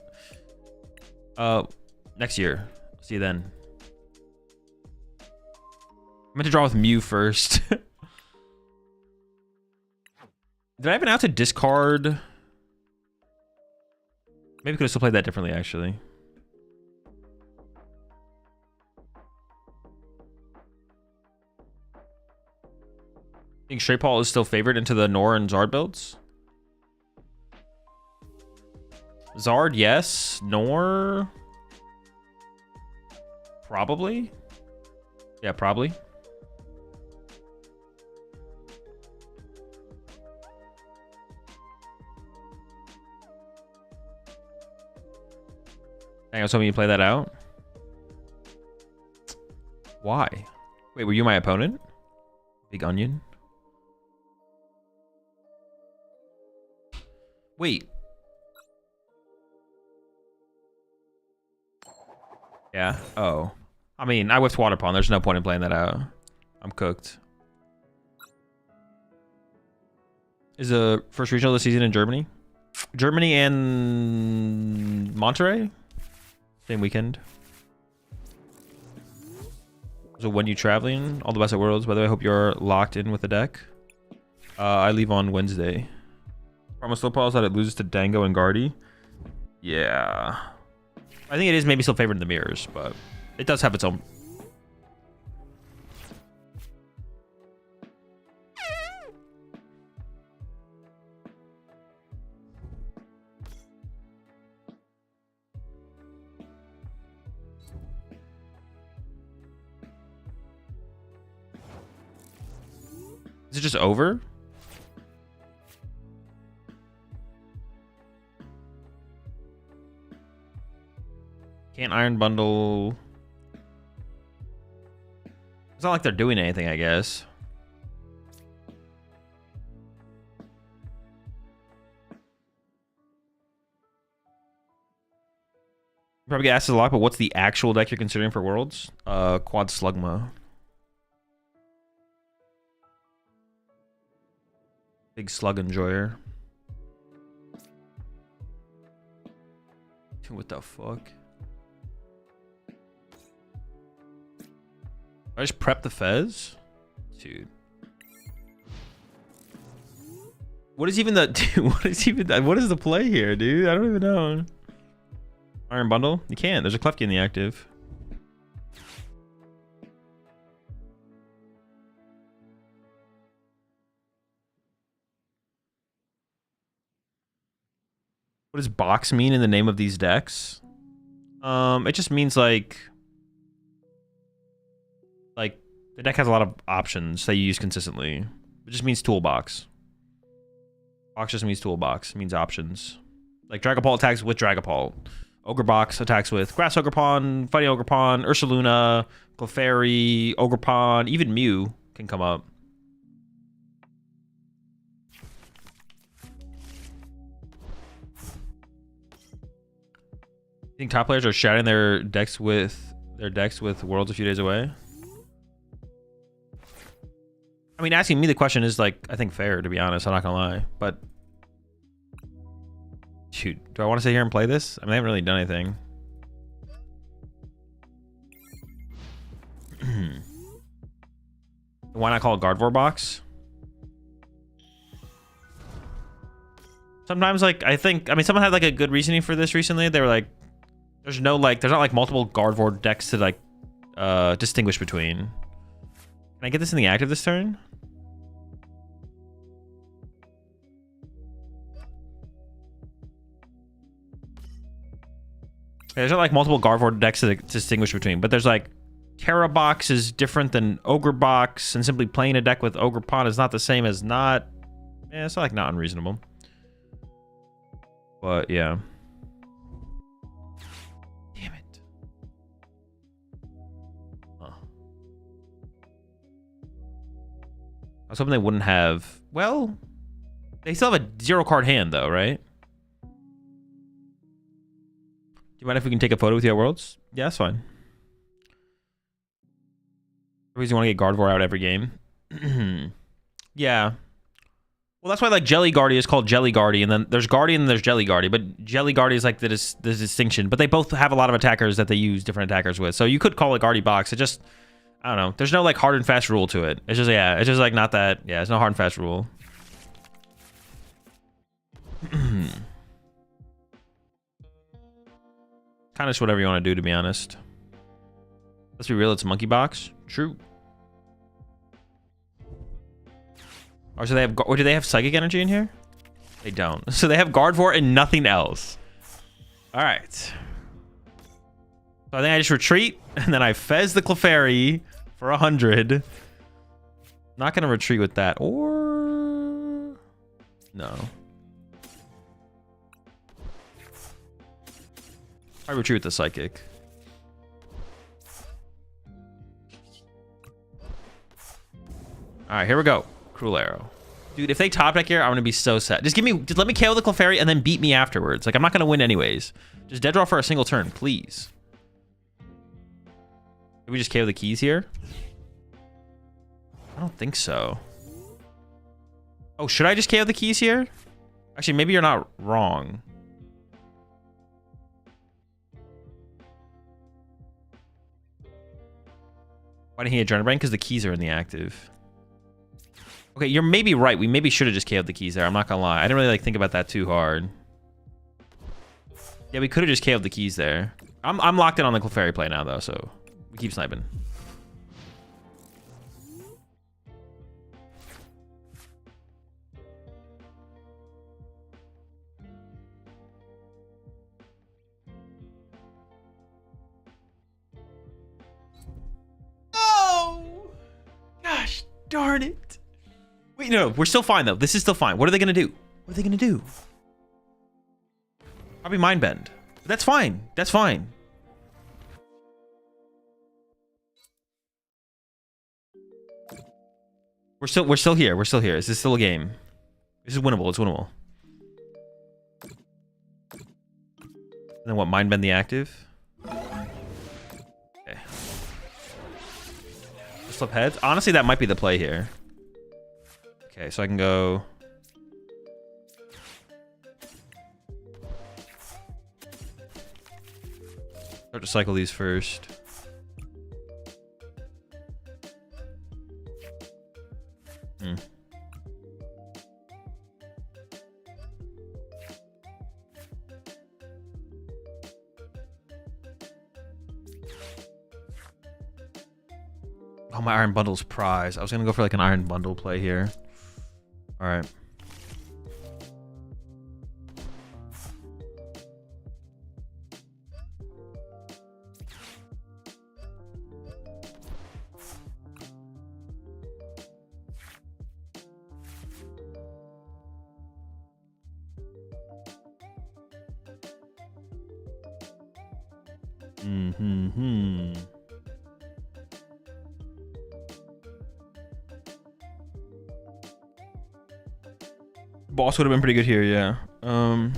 Next year. See you then. I meant to draw with Mew first. Did I have an out to discard? Maybe could have still played that differently, actually. I think Straight Paul is still favored into the Nor and Zard builds. Zard, yes. Nor, probably. Yeah, probably. I was hoping you play that out. Why? Wait, were you my opponent? Big onion. Wait. Yeah. Oh. I mean, I whiffed Water Pond. There's no point in playing that out. I'm cooked. Is the first regional of the season in Germany? Germany and Monterey? Same weekend. So when you traveling? All the best at Worlds. By the way, I hope you're locked in with the deck. I leave on Wednesday. Promo still pause that it loses to Dango and Guardy. Yeah. I think it is maybe still favored in the mirrors, but it does have its own. Is it just over? Can't Iron Bundle. It's not like they're doing anything, I guess. Probably get asked a lot, but what's the actual deck you're considering for Worlds? Quad Slugma. Big Slug Enjoyer. What the fuck? I just prep the Fez? Dude. What is even the dude, what is the play here, dude? I don't even know. Iron Bundle? You can't. There's a Klefki in the active. What does box mean in the name of these decks? It just means like the deck has a lot of options that you use consistently. It just means toolbox. Box just means toolbox. It means options. Like Dragapult attacks with Dragapult. Ogre Box attacks with Grass Ogerpon, Fighting Ogerpon, Ursaluna, Clefairy, Ogerpon, even Mew can come up. You think top players are shouting their decks with Worlds a few days away? I mean, asking me the question is like, I think fair, to be honest. I'm not gonna lie, but shoot, do I want to sit here and play this? I mean, I haven't really done anything. Why not call it Gardevoir box? Sometimes, like, I mean, someone had like a good reasoning for this recently. They were like, there's not like multiple Gardevoir decks to like distinguish between. Can I get this in the active this turn? There's not like multiple Gardevoir decks to distinguish between, but there's like Terra Box is different than Ogre Box, and simply playing a deck with Ogerpon is not the same as not. Yeah, it's not like not unreasonable. But yeah. Damn it. Huh. I was hoping they wouldn't have. Well, they still have a 0-card hand though, right? Do you mind if we can take a photo with you at Worlds? Yeah, that's fine. Reason you want to get Gardevoir out every game. Yeah. Well, that's why like Jelly Guardy is called Jelly Guardy, and then there's Guardian and there's Jelly Guardy, but Jelly Guardy is like the distinction. But they both have a lot of attackers that they use different attackers with. So you could call it Guardy Box. It just, I don't know. There's no like hard and fast rule to it. It's just, yeah, it's just like not that. Yeah, it's no hard and fast rule. Kind of just whatever you want to do, to be honest. Let's be real, it's Monkey Box. True. Or so they have, or do they have Psychic Energy in here? They don't. So they have Gardevoir and nothing else. All right. So I think I just retreat, and then I Fez the Clefairy for 100. Not going to retreat with that. Or... no. I retreat with the psychic. All right, here we go. Cruel Arrow. Dude, if they top deck here, I'm gonna be so sad. Just let me KO the Clefairy and then beat me afterwards. Like, I'm not gonna win anyways. Just dead draw for a single turn, please. Did we just KO the keys here? I don't think so. Oh, should I just KO the keys here? Actually, maybe you're not wrong. Why didn't he Adrenaline Brain? Because the keys are in the active. Okay, you're maybe right. We maybe should have just KO'd the keys there. I'm not gonna lie. I didn't really like think about that too hard. Yeah, we could have just KO'd the keys there. I'm locked in on the Clefairy play now though, so we keep sniping. No! Gosh darn it. Wait, no, we're still fine though. This is still fine. What are they gonna do? What are they gonna do? Probably Mind Bend. That's fine. That's fine. We're still here. We're still here. Is this still a game? This is winnable. It's winnable. And then what? Mind Bend the active. Okay. Just flip heads. Honestly, that might be the play here. Okay, so I can go. Start to cycle these first. Oh, my Iron Bundle's prize. I was gonna go for like an Iron Bundle play here. All right. Boss would have been pretty good here, yeah. Can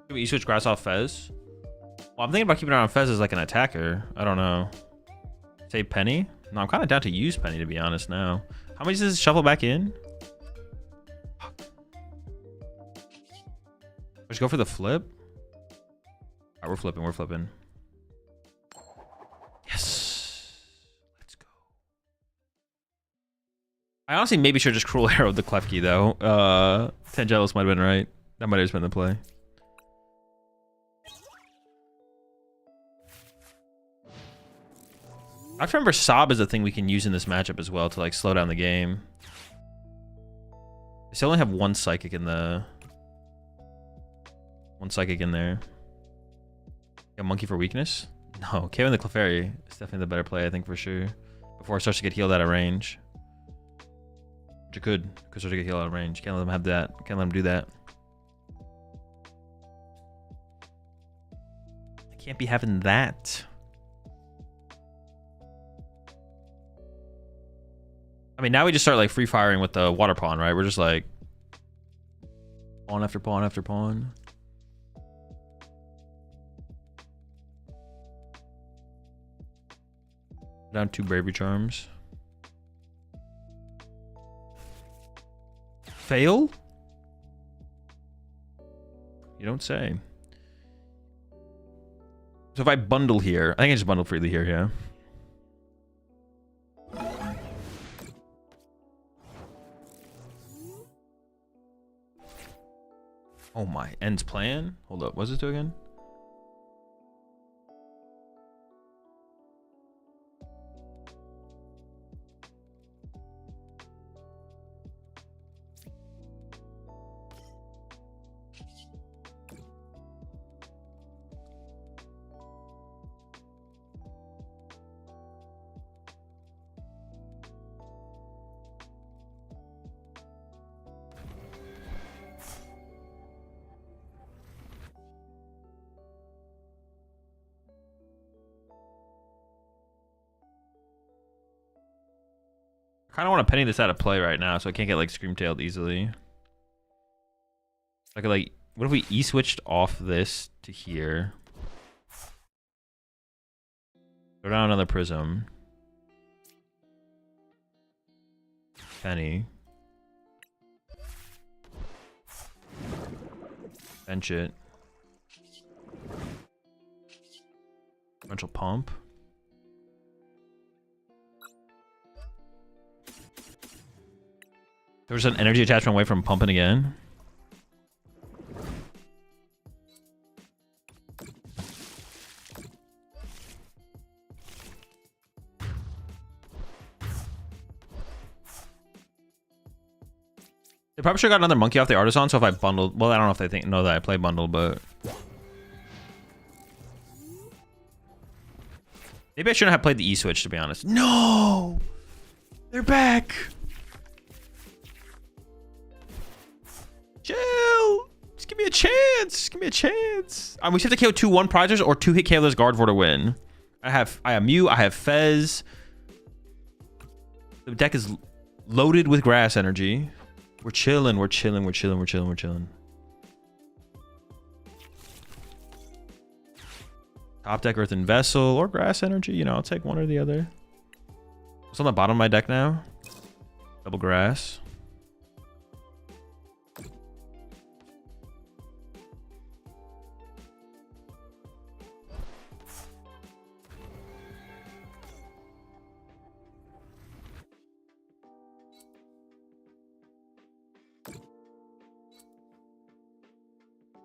we switch Grass off Fez? Well, I'm thinking about keeping it on Fez as like an attacker. I don't know. Say Penny? No, I'm kind of down to use Penny to be honest now. How much does this shuffle back in? Let's go for the flip. All right, we're flipping. We're flipping. Yes. Let's go. I honestly maybe should just Cruel Arrow the Klefki though. Tangelos might have been right. That might have just been the play. I have to remember Sob is a thing we can use in this matchup as well to like slow down the game. They still only have one psychic in the... One psychic in there. Got Monkey for weakness? No, KOing the Clefairy is definitely the better play, I think, for sure. Before it starts to get healed out of range. Which it could start to get healed out of range. Can't let them have that. Can't let them do that. I can't be having that. I mean, now we just start like free firing with the water pawn, right? We're just like pawn after pawn after pawn. Down 2 bravery charms. Fail? You don't say. So if I bundle here, I think I just bundle freely here, yeah. Oh my, ends plan? Hold up, what's this do again? kind of want to penny this out of play right now, so I can't get like Scream-tailed easily. I could like, what if we E-switched off this to here? Throw down another Prism. Penny. Bench it. Torrential Pump. There's an energy attachment away from pumping again. They probably should have got another monkey off the artisan, so if I bundled... Well, I don't know if they know that I play bundle, but... Maybe I shouldn't have played the E-switch, to be honest. No! They're back! Chill! Just give me a chance! Just give me a chance! We just have to KO 2 1-prizers or 2-hit KO this Gardevoir to win. I have Mew, I have Fez. The deck is loaded with grass energy. We're chilling, we're chilling, we're chilling, we're chilling, we're chilling. Top deck Earthen Vessel or grass energy, you know, I'll take one or the other. What's on the bottom of my deck now? Double grass.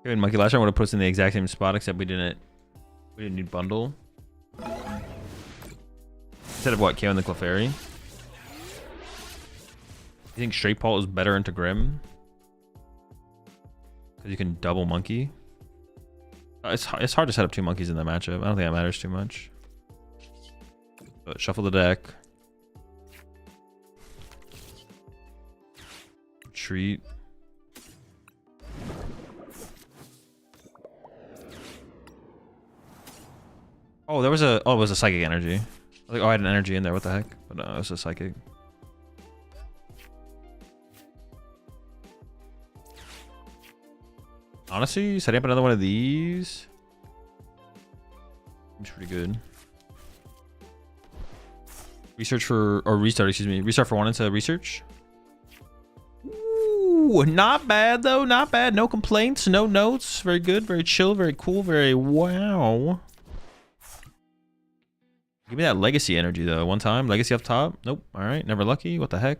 Good monkey. Last time I would have put us in the exact same spot, except we didn't need bundle. Instead of what, KO in the Clefairy? You think Straight Paul is better into Grim? Because you can double monkey. It's hard to set up 2 monkeys in that matchup. I don't think that matters too much. But shuffle the deck. Retreat. Oh, there was a... Oh, it was a psychic energy. I was like, oh, I had an energy in there. What the heck? But no, it was a psychic. Honestly, setting up another one of these seems pretty good. Research for... Or restart, excuse me. Restart for 1 into research. Ooh, not bad, though. Not bad. No complaints. No notes. Very good. Very chill. Very cool. Very wow. Give me that legacy energy though. One time, legacy up top. Nope. All right, never lucky. What the heck?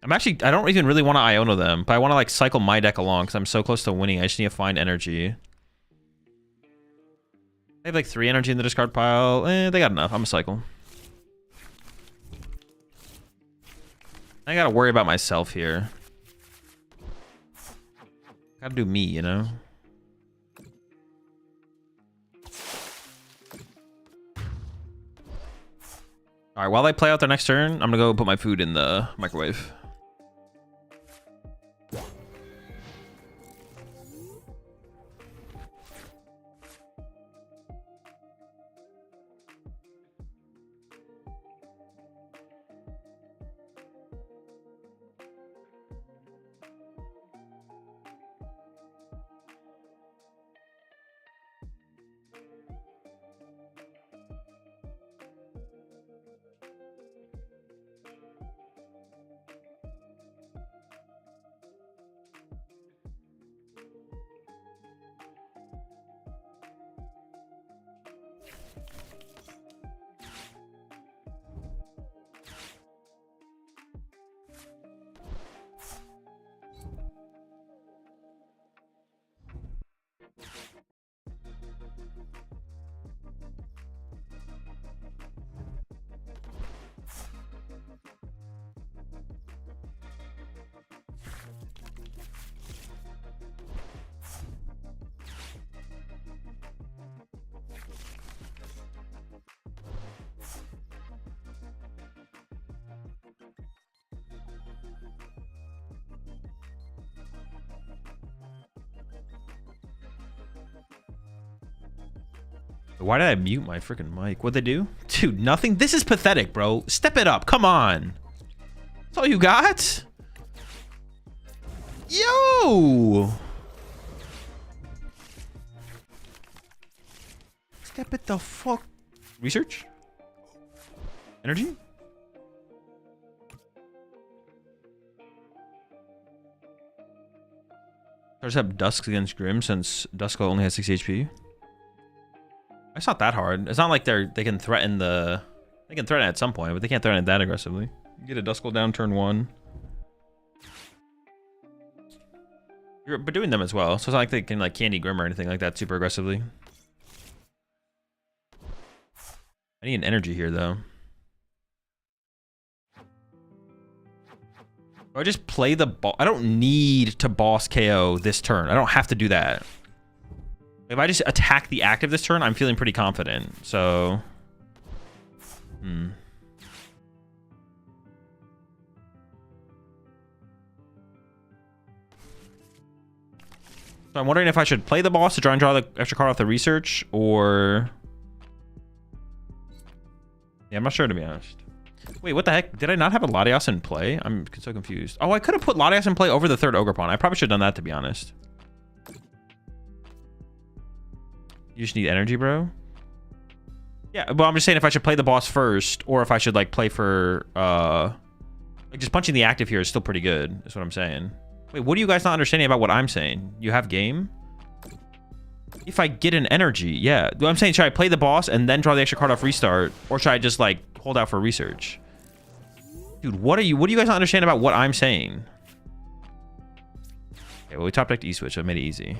I don't even really want to Iono them, but I want to like cycle my deck along because I'm so close to winning. I just need to find energy. They have like 3 energy in the discard pile. They got enough. I'm a cycle. I gotta worry about myself here. Gotta do me, you know. All right, while I play out their next turn, I'm gonna go put my food in the microwave. Why did I mute my freaking mic? What'd they do? Dude, nothing? This is pathetic, bro. Step it up. Come on. That's all you got? Yo! Step it the fuck. Research? Energy? Starts up Dusk against Grim since Dusk only has 60 HP. It's not that hard. It's not like they can threaten the... They can threaten it at some point, but they can't threaten it that aggressively. You get a Duskull down turn 1. You're doing them as well, so it's not like they can like Candy Grim or anything like that super aggressively. I need an energy here though. Do I just play the ball? I don't need to boss KO this turn. I don't have to do that. If I just attack the active this turn, I'm feeling pretty confident. So, So I'm wondering if I should play the boss to try and draw the extra card off the research, or... Yeah, I'm not sure, to be honest. Wait, what the heck? Did I not have a Latias in play? I'm so confused. Oh, I could have put Latias in play over the third Ogre Pawn. I probably should have done that, to be honest. You just need energy, bro? Yeah, well, I'm just saying if I should play the boss first, or if I should, like, play for, like, just punching the active here is still pretty good, is what I'm saying. Wait, what are you guys not understanding about what I'm saying? You have game? If I get an energy, yeah. I'm saying, should I play the boss and then draw the extra card off restart? Or should I just, like, hold out for research? Dude, what do you guys not understand about what I'm saying? Okay, well, we top decked E-Switch, so I made it easy.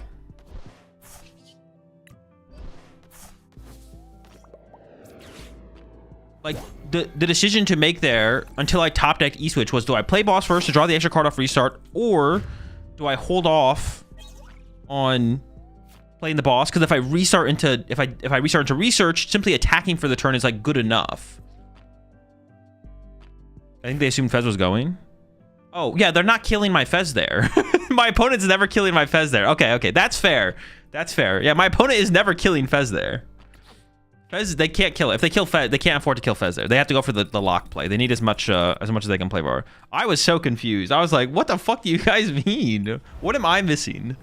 Like, the decision to make there until I top decked E-Switch was, do I play boss first to draw the extra card off restart, or do I hold off on playing the boss? Because if I restart into research, simply attacking for the turn is like good enough. I think they assumed Fez was going. Oh yeah, they're not killing my Fez there. My opponent's never killing my Fez there. Okay, that's fair. That's fair. Yeah, my opponent is never killing Fez there. Fez, they can't kill it. If they kill Fez, they can't afford to kill Fez there. They have to go for the lock play. They need as much as they can play for. I was so confused. I was like, what the fuck do you guys mean? What am I missing?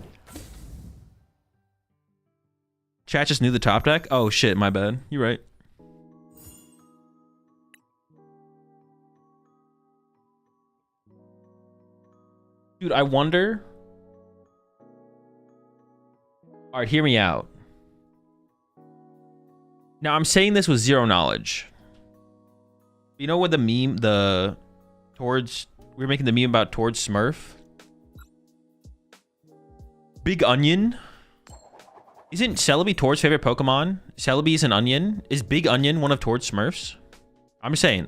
Chat just knew the top deck? Oh shit, my bad. You're right. Dude, I wonder... Alright, hear me out. Now, I'm saying this with zero knowledge. You know what the meme, we were making the meme about towards Smurf? Big Onion? Isn't Celebi Tord's favorite Pokemon? Celebi is an onion. Is Big Onion one of Tord's Smurfs? I'm just saying.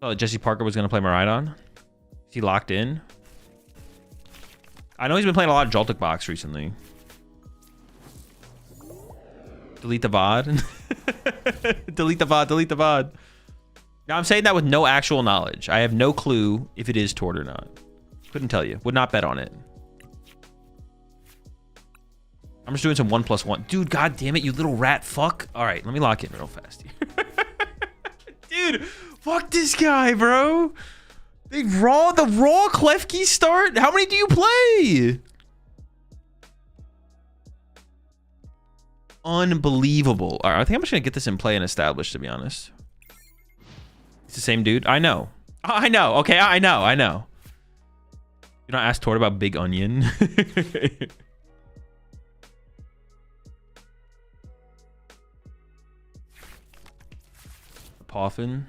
Thought Jesse Parker was going to play Miraidon. Is he locked in? I know he's been playing a lot of Joltik Box recently. Delete the VOD. Delete the VOD. Now, I'm saying that with no actual knowledge. I have no clue if it is Tord or not. Couldn't tell you. Would not bet on it. I'm just doing some 1+1. Dude, god damn it, you little rat fuck. All right, let me lock in real fast here. Dude, fuck this guy, bro. The raw Klefki start? How many do you play? Unbelievable. All right, I think I'm just gonna get this in play and established, to be honest. It's the same dude. I know. Okay, I know. You don't ask Tord about Big Onion. Poffin.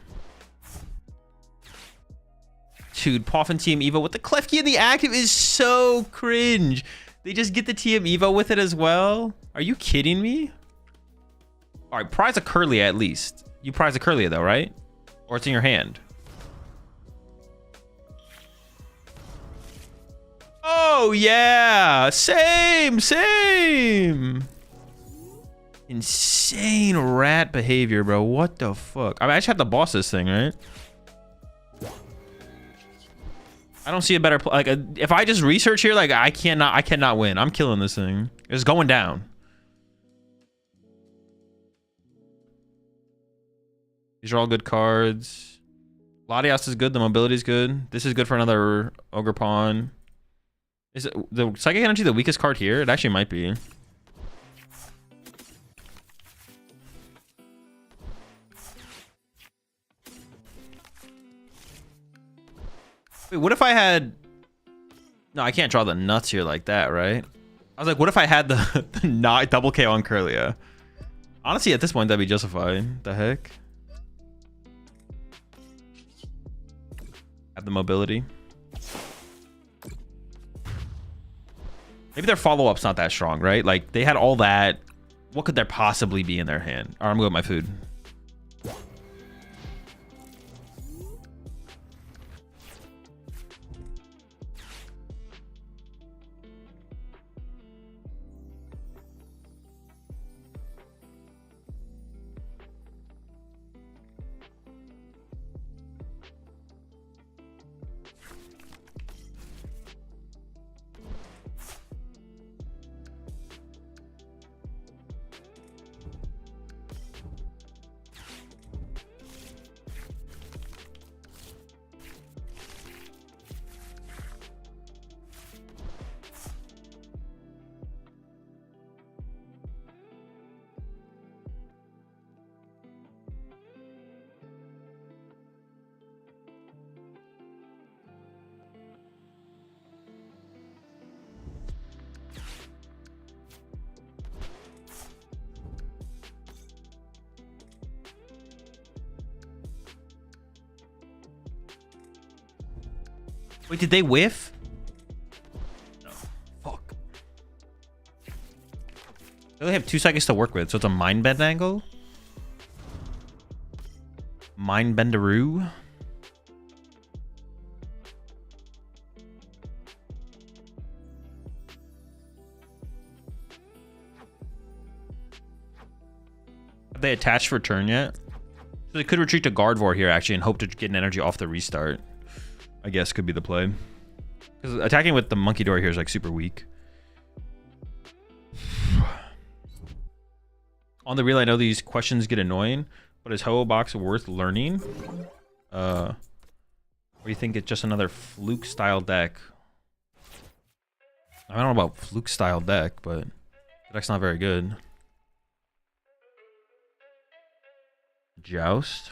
Dude, Poffin TM Evo with the Klefki and the active is so cringe. They just get the TM Evo with it as well. Are you kidding me? All right, prize a Curlia at least. You prize a Curlia though, right? Or it's in your hand. Oh yeah, same. Insane rat behavior, bro. What the fuck? I mean, I just have to boss this thing, right? I don't see a better like if I just research here, like I cannot win. I'm killing this thing. It's going down. These are all good cards. Latias is good. The mobility is good. This is good for another Ogre Pawn. Is it the Psychic Energy the weakest card here? It actually might be. Wait, what if I had... No, I can't draw the nuts here like that, right? I was like, what if I had the not double KO on Curlia? Honestly, at this point, that'd be justified. The heck? Have the mobility. Maybe their follow-up's not that strong, right? Like, they had all that. What could there possibly be in their hand? All right, I'm going with my food. Wait, did they whiff? No. Fuck. They only have 2 seconds to work with, so it's a mind bend angle. Mind benderoo. Have they attached for turn yet? So they could retreat to Gardevoir here actually and hope to get an energy off the restart. I guess could be the play. Because attacking with the monkey door here is like super weak. On the reel, I know these questions get annoying, but is Ho-Oh Box worth learning? Or do you think it's just another fluke style deck? I don't know about fluke style deck, but the deck's not very good. Joust.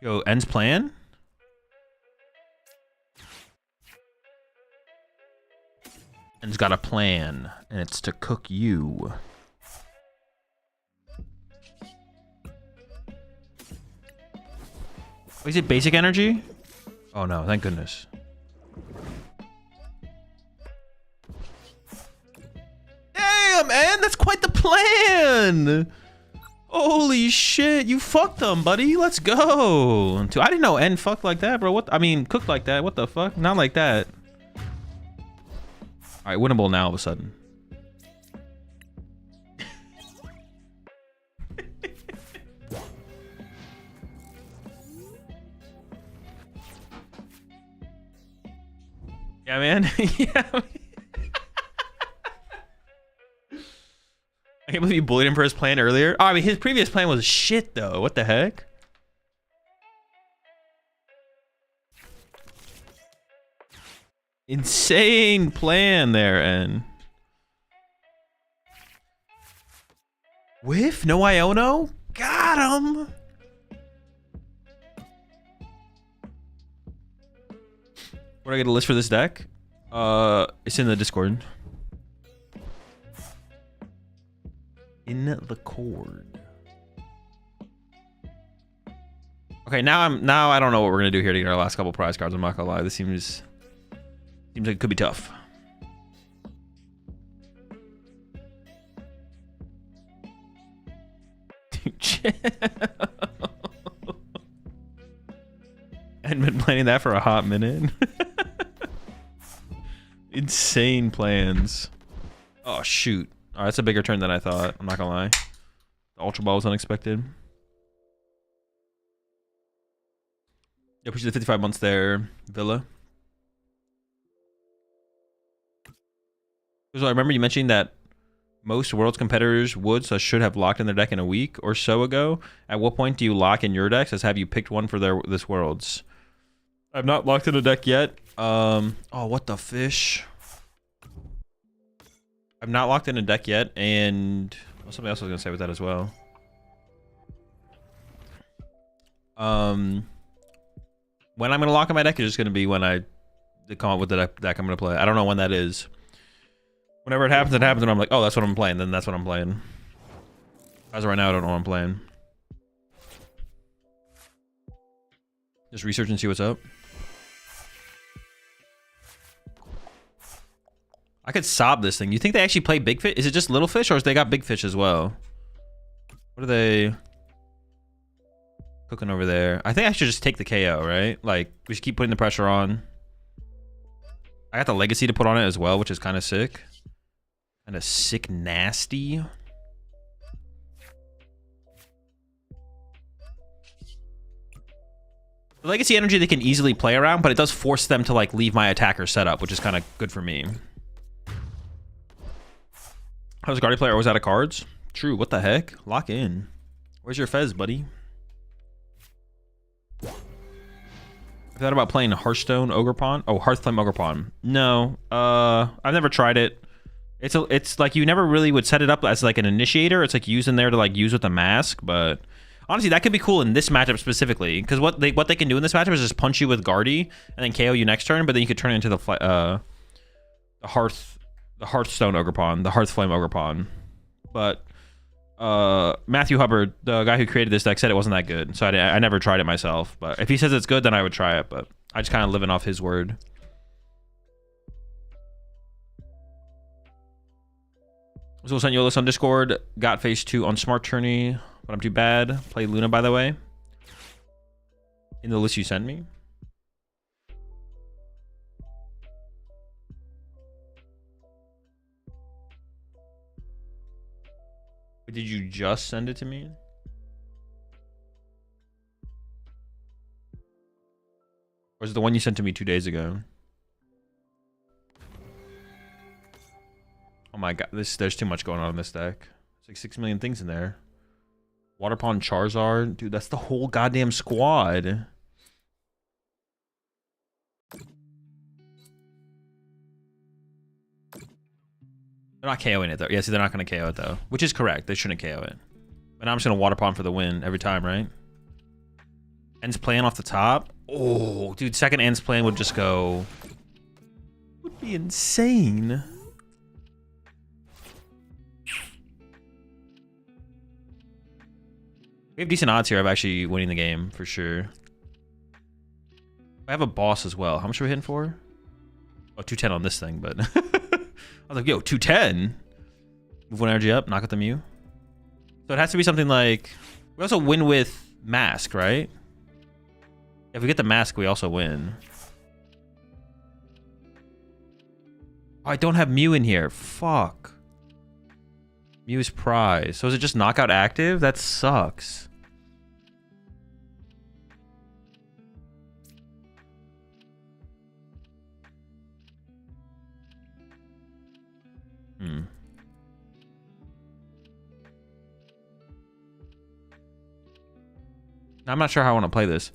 Yo, End's plan? End's got a plan, and it's to cook you. Oh, is it basic energy? Oh no, thank goodness. Damn, End, that's quite the plan! Holy shit, you fucked them, buddy. Let's go. I didn't know End fucked like that, bro. What? I mean, cooked like that. What the fuck? Not like that. All right, winnable now all of a sudden. Yeah, man. Yeah. I can't believe you bullied him for his plan earlier. Oh, I mean, his previous plan was shit, though. What the heck? Insane plan there, and whiff, no Iono, got him. Where do I get a list for this deck? It's in the Discord. In the cord. Okay, now I don't know what we're gonna do here to get our last couple prize cards. I'm not gonna lie, this seems like it could be tough. Dude, chill. I'd been planning that for a hot minute. Insane plans. Oh, shoot. All right, that's a bigger turn than I thought. I'm not gonna lie. The Ultra Ball was unexpected. Yeah, push the 55 months there. Villa. So I remember you mentioning that most Worlds competitors would, so should have locked in their deck in a week or so ago. At what point do you lock in your decks? As have you picked one for this Worlds? I've not locked in a deck yet. Oh, what the fish? I've not locked in a deck yet, and something else I was gonna say with that as well. When I'm gonna lock in my deck is just gonna be when I come up with the deck I'm gonna play. I don't know when that is. Whenever it happens, and I'm like, oh, that's what I'm playing. Then that's what I'm playing. As of right now, I don't know what I'm playing. Just research and see what's up. I could sob this thing. You think they actually play big fish? Is it just little fish, or is they got big fish as well? What are they cooking over there? I think I should just take the KO, right? Like, we should keep putting the pressure on. I got the legacy to put on it as well, which is kind of sick. Kind of sick, nasty. The legacy energy they can easily play around, but it does force them to like leave my attacker setup, which is kind of good for me. How's Guardian player always out of cards? True, what the heck? Lock in. Where's your Fez, buddy? I thought about playing Hearthstone Ogerpon. Oh, Hearthflame Ogerpon. No, I've never tried it. It's like you never really would set it up as like an initiator. It's like using there to like use with the mask, but honestly, that could be cool in this matchup specifically, because what they can do in this matchup is just punch you with Guardy and then KO you next turn, but then you could turn it into the Hearthstone Ogerpon, the Hearthflame Ogerpon. But Matthew Hubbard, the guy who created this deck, said it wasn't that good, so I never tried it myself. But if he says it's good, then I would try it. But I just kind of living off his word. So we'll send you a list on Discord. Got phase 2 on Smart Tourney, but I'm too bad. Play Luna, by the way. In the list you sent me. Did you just send it to me? Or is it the one you sent to me 2 days ago? Oh my god, there's too much going on in this deck. It's like 6 million things in there. Waterpond Charizard. Dude, that's the whole goddamn squad. They're not KOing it though. Yeah, see, they're not going to KO it though. Which is correct. They shouldn't KO it. But now I'm just going to Waterpond for the win every time, right? Ends playing off the top. Oh, dude, second ends playing would just go... would be insane. We have decent odds here of actually winning the game, for sure. I have a boss as well. How much are we hitting for? Oh, 210 on this thing, but... I was like, yo, 210? Move one energy up, knock out the Mew. So it has to be something like... We also win with Mask, right? If we get the Mask, we also win. Oh, I don't have Mew in here. Fuck. Mew's prize. So is it just knockout active? That sucks. I'm not sure how I want to play this.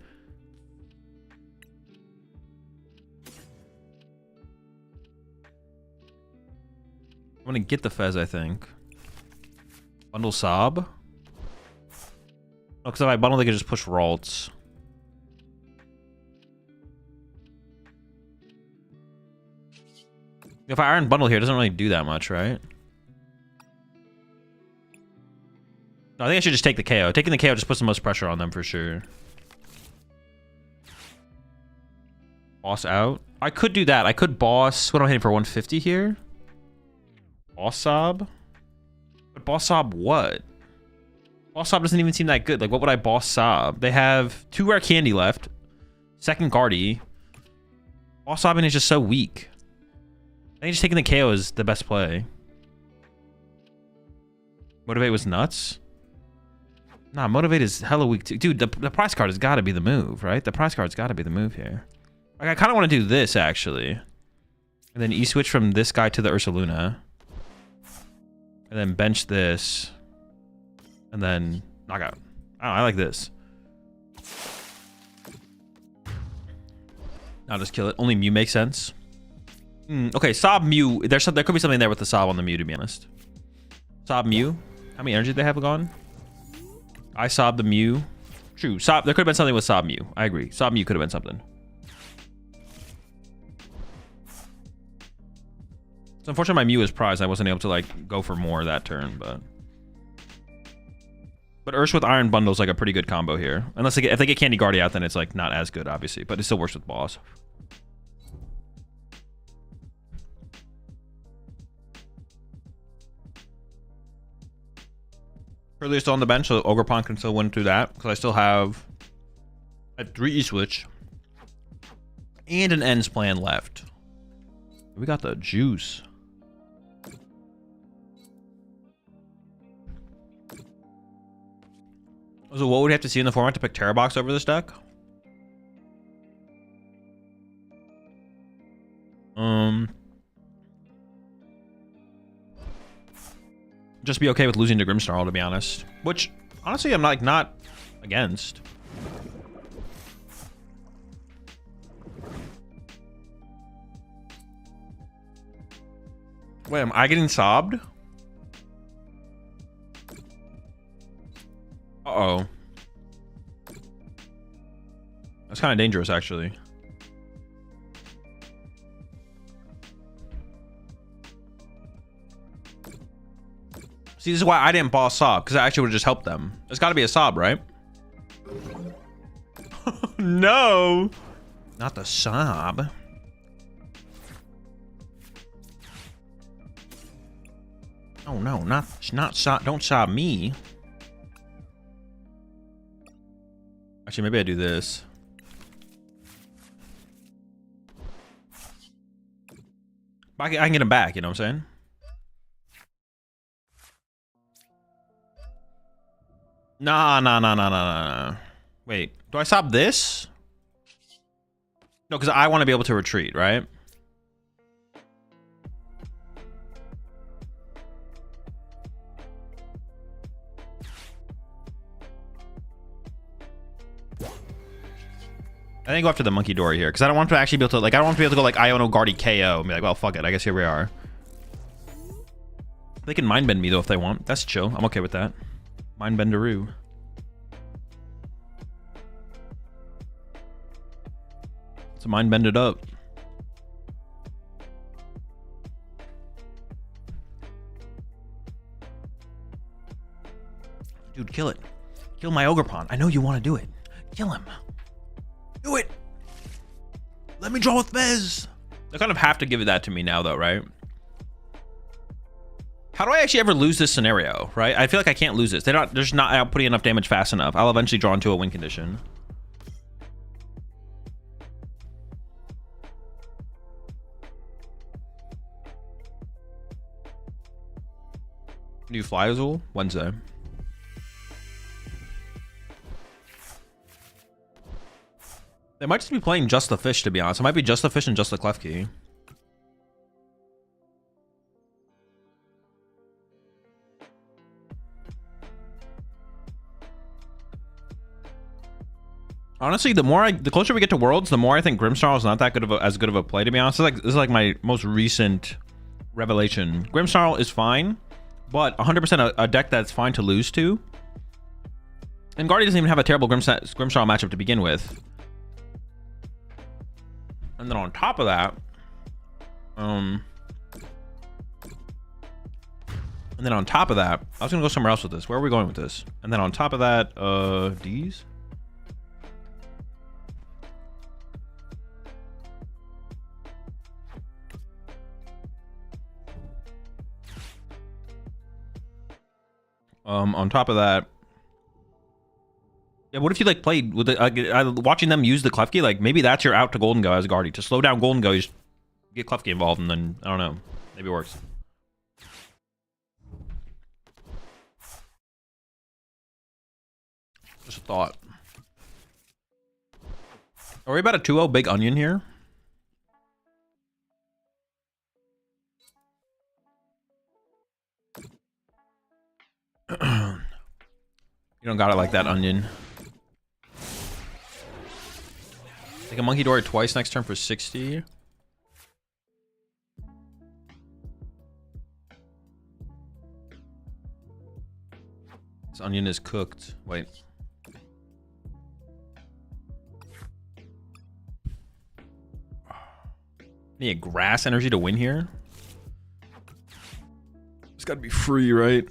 I want to get the Fez, I think. Bundle Sob? Oh, because if I bundle, they can just push Ralts. If I Iron Bundle here, it doesn't really do that much, right? No, I think I should just take the KO. Taking the KO just puts the most pressure on them for sure. Boss out. I could do that. I could boss... What am I hitting for? 150 here? Boss Sob? But Boss Sob what? Boss Sob doesn't even seem that good. Like, what would I Boss Sob? They have 2 rare candy left. Second Guardy. Boss Sobbing is just so weak. I think just taking the KO is the best play. Motivate was nuts. Nah, Motivate is hella weak too. Dude, the prize card has got to be the move, right? The prize card's got to be the move here. Like, I kind of want to do this, actually. And then E-switch from this guy to the Ursaluna. And then bench this. And then knockout. I like this. I'll just kill it. Only Mew makes sense. Okay, Sob Mew. There could be something there with the Sob on the Mew, to be honest. Sob Mew. How many energy do they have gone? I Sob the Mew. True. Sob. There could have been something with Sob Mew. I agree. Sob Mew could have been something. It's unfortunate my Mew is prized. I wasn't able to like go for more that turn, but Ursh with Iron Bundle is like a pretty good combo here. Unless if they get Candy Guardia out, then it's like not as good, obviously, but it still works with boss. Curly is still on the bench, so Ogerpon can still win through that because I still have a 3 switch and an ends plan left. We got the juice. So what would we have to see in the format to pick Terra Box over this deck? Just be okay with losing to Grimmsnarl, to be honest. Which, honestly, I'm like not against. Wait, am I getting sobbed? Uh-oh. That's kind of dangerous, actually. See, this is why I didn't boss Sob, because I actually would have just helped them. There's got to be a Sob, right? No! Not the Sob. Oh, no, not Sob. Don't Sob me. Actually, maybe I do this. I can get him back, you know what I'm saying? Nah. Wait, do I stop this? No, because I want to be able to retreat, right? I think go after the Monkey Dory here because I don't want to actually be able to like I don't want to be able to go like Iono Guardy KO and be like, well, fuck it, I guess here we are. They can mind bend me though if they want. That's chill. I'm okay with that. Mind benderoo. Let's mind bend it up. Dude, kill it. Kill my Ogerpon. I know you want to do it. Kill him. Do it. Let me draw with Fez. They kind of have to give that to me now, though, right? How do I actually ever lose this scenario, right? I feel like I can't lose this. They're just not outputting enough damage fast enough. I'll eventually draw into a win condition. Do you fly, Azul? Wednesday. They might just be playing just the fish, to be honest. It might be just the fish and just the Klefki. Honestly, the closer we get to Worlds, the more I think Grimmsnarl is not that good of as good of a play, to be honest. This is like my most recent revelation. Grimmsnarl is fine, but 100% a deck that's fine to lose to. And Guardy doesn't even have a terrible Grimmsnarl matchup to begin with. And then on top of that, I was gonna go somewhere else with this. Where are we going with this? And then on top of that, D's. On top of that, yeah, what if you like played with the, watching them use the Klefki? Like maybe that's your out to Gholdengo as Guardy. To slow down Gholdengo, you just get Klefki involved, and then I don't know, maybe it works. Just a thought. Are we about a 2-0 big onion here? You don't got it like that, Onion. Take a Monkey Dory twice next turn for 60. This Onion is cooked. Wait. Need a grass energy to win here. It's got to be free, right?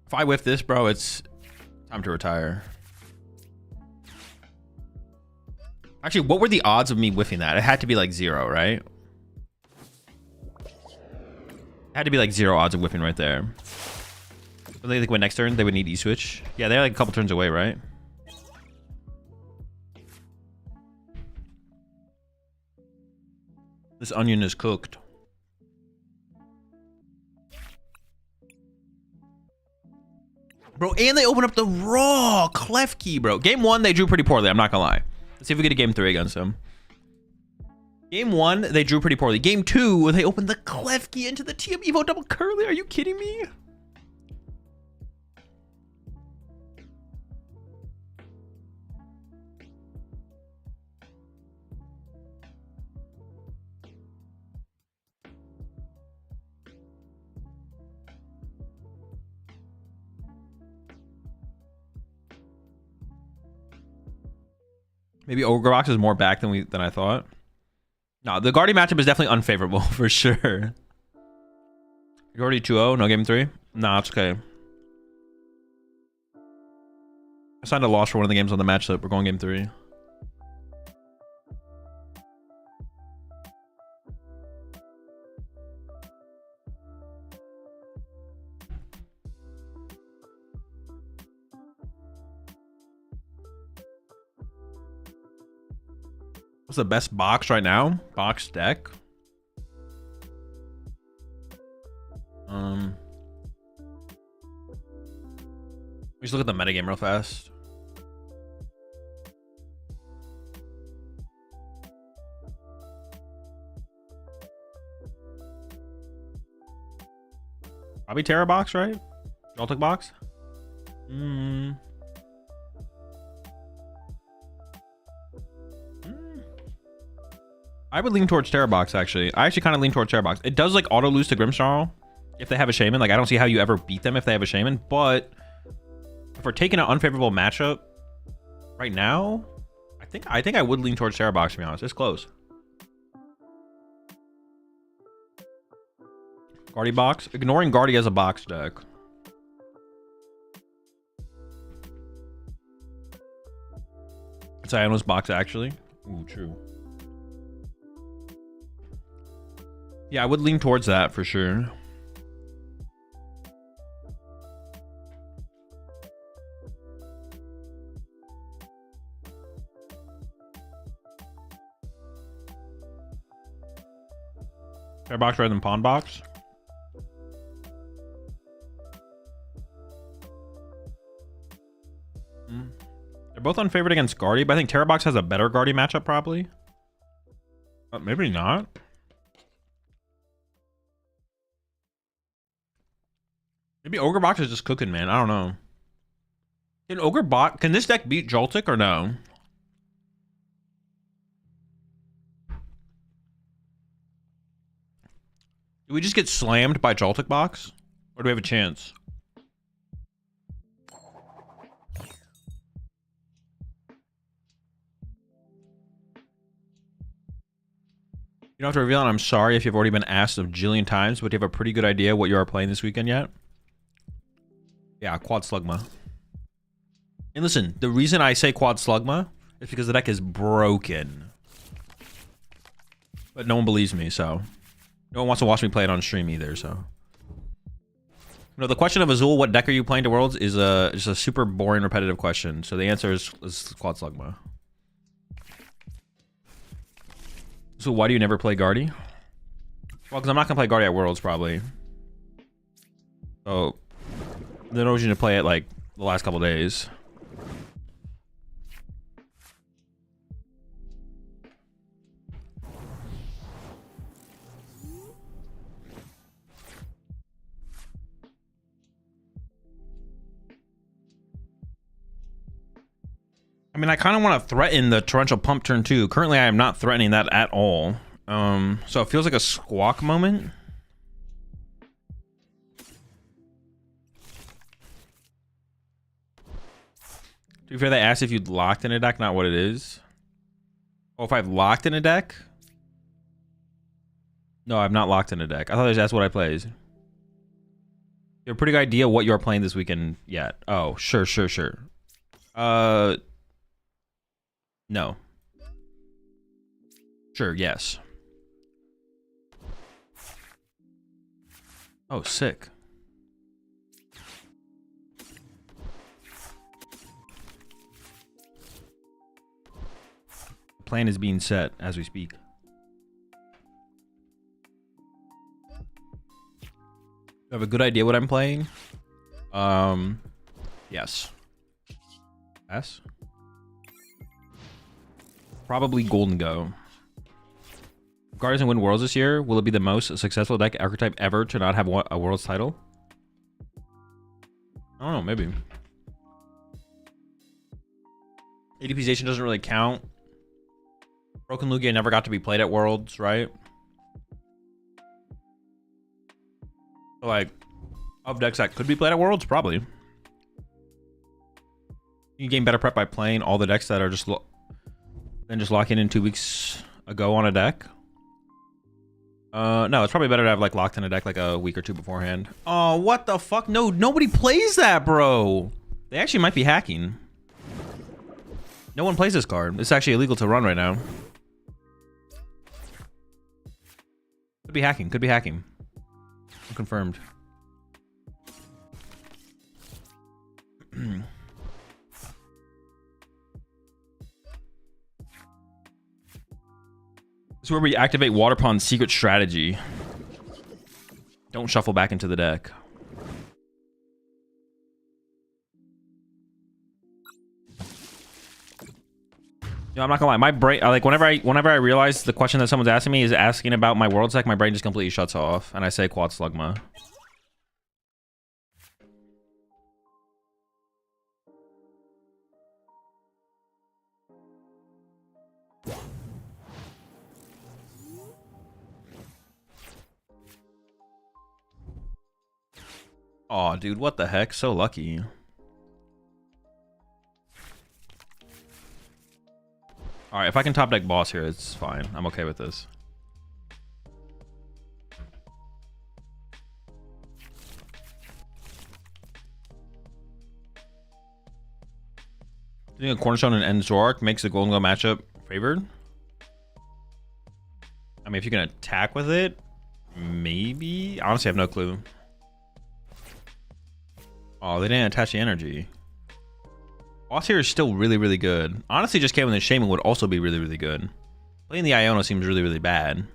If I whiff this, bro, it's time to retire. Actually, what were the odds of me whiffing that? It had to be like 0, right? It had to be like 0 odds of whiffing right there. So they like went next turn, they would need E-switch. Yeah, they're like a couple turns away, right? This Onion is cooked. Bro, and they open up the raw Klefki, bro. Game 1, they drew pretty poorly. I'm not gonna lie. Let's see if we get a game 3 against them. Game 1, they drew pretty poorly. Game 2, they opened the Klefki into the TM Evo double curly. Are you kidding me? Maybe Ogre Box is more back than I thought. No, the Guardian matchup is definitely unfavorable for sure. You're already 2-0, no game 3? Nah, it's okay. I signed a loss for one of the games on the matchup. We're going game 3. What's the best box right now? Box deck. Just look at the metagame real fast. Probably Terra box, right? Joltik box. I would lean towards Terra box, actually. I actually kind of lean towards Terra box. It does like auto lose to Grimmsnarl if they have a Shaman. Like I don't see how you ever beat them if they have a Shaman, but if we're taking an unfavorable matchup right now, I think I would lean towards Terra box, to be honest. It's close. Guardy box. Ignoring Guardy as a box deck. It's Iono's box, actually. Ooh, true. Yeah, I would lean towards that for sure. Fair box rather than pawn box. They're both unfavored against Guardy, but I think Terra box has a better Guardy matchup probably. Maybe not. Maybe Ogre box is just cooking, man. I don't know. Can this deck beat Joltik or no? Do we just get slammed by Joltik box? Or do we have a chance? You don't have to reveal, and I'm sorry if you've already been asked a jillion times, but do you have a pretty good idea what you are playing this weekend yet? Yeah, Quad Slugma. And listen, the reason I say Quad Slugma is because the deck is broken. But no one believes me, so... No one wants to watch me play it on stream either, so... No, the question of Azul, what deck are you playing to Worlds, is just a super boring, repetitive question. So the answer is Quad Slugma. So why do you never play Guardy? Well, because I'm not going to play Guardy at Worlds, probably. So... There's no reason to play it, like, the last couple days. I mean, I kind of want to threaten the torrential pump turn 2. Currently, I am not threatening that at all. So it feels like a squawk moment. To be fair, they asked if you'd locked in a deck, not what it is. Oh, if I've locked in a deck? No, I've not locked in a deck. I thought they just asked what I plays. You have a pretty good idea what you're playing this weekend yet. Oh, sure. No. Sure, yes. Oh, sick. The plan is being set as we speak. You have a good idea what I'm playing? Yes. Yes? Probably Gholdengo. If Guardians win Worlds this year, will it be the most successful deck archetype ever to not have a Worlds title? I don't know, maybe. ADP Station doesn't really count. Broken Lugia never got to be played at Worlds, right? So, like, of decks that could be played at Worlds, probably. You can gain better prep by playing all the decks that are just than just locking in 2 weeks ago on a deck. No, it's probably better to have like locked in a deck like a week or two beforehand. Oh, what the fuck? No, nobody plays that, bro. They actually might be hacking. No one plays this card. It's actually illegal to run right now. Could be hacking. Could be hacking. Unconfirmed. This is where we activate Water Pond's secret strategy. Don't shuffle back into the deck. You know, I'm not gonna lie. My brain, like, whenever I realize the question that someone's asking me is asking about my Worlds deck, my brain just completely shuts off, and I say Quad Slugma. Aw, dude, what the heck? So lucky. Alright, if I can top deck boss here, it's fine. I'm okay with this. I think a Cornerstone and End Zork makes the Gholdengo matchup favored. I mean, if you can attack with it, maybe? I honestly have no clue. Oh, they didn't attach the energy. Boss here is still really, really good. Honestly, just K-1 and Shaman would also be really, really good. Playing the Iono seems really, really bad.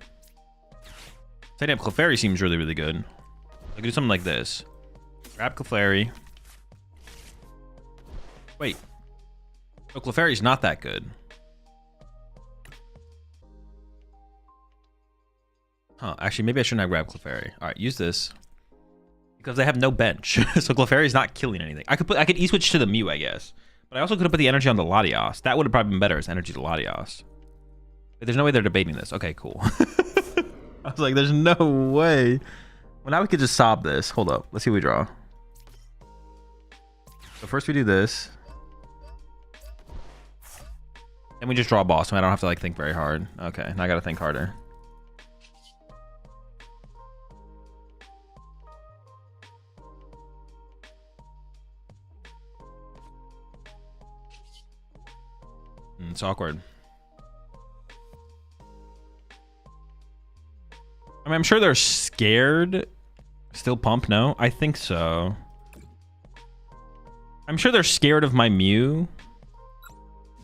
Setting up Clefairy seems really, really good. I could do something like this. Grab Clefairy. Wait. No, Clefairy's not that good. Huh, actually, maybe I shouldn't have grabbed Clefairy. Alright, use this. Because they have no bench. So Clefairy is not killing anything. I could E-switch to the Mew, I guess. But I also could have put the energy on the Latios. That would have probably been better as energy to Latios. But there's no way they're debating this. Okay, cool. I was like, there's no way. Well, now we could just sob this. Hold up. Let's see what we draw. So first we do this. And we just draw a boss, so I don't have to like think very hard. Okay, now I gotta think harder. It's awkward. I mean, I'm sure they're scared. Still pump? No? I think so. I'm sure they're scared of my Mew.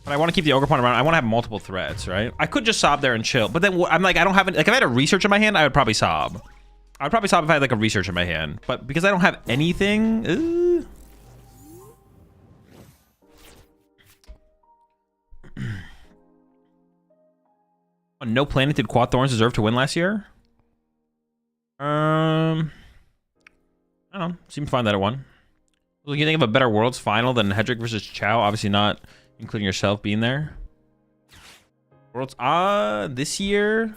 But I want to keep the Ogerpon around. I want to have multiple threats, right? I could just sob there and chill. But then I'm like, I don't have it. Like, if I had a research in my hand, I would probably sob. I would probably sob if I had like a research in my hand. But because I don't have anything... No planet did Quad Thorns deserve to win last year? I don't know. Seemed fine that it won. Well, you think of a better Worlds final than Hedrick versus Chow? Obviously not, including yourself being there. Worlds, this year.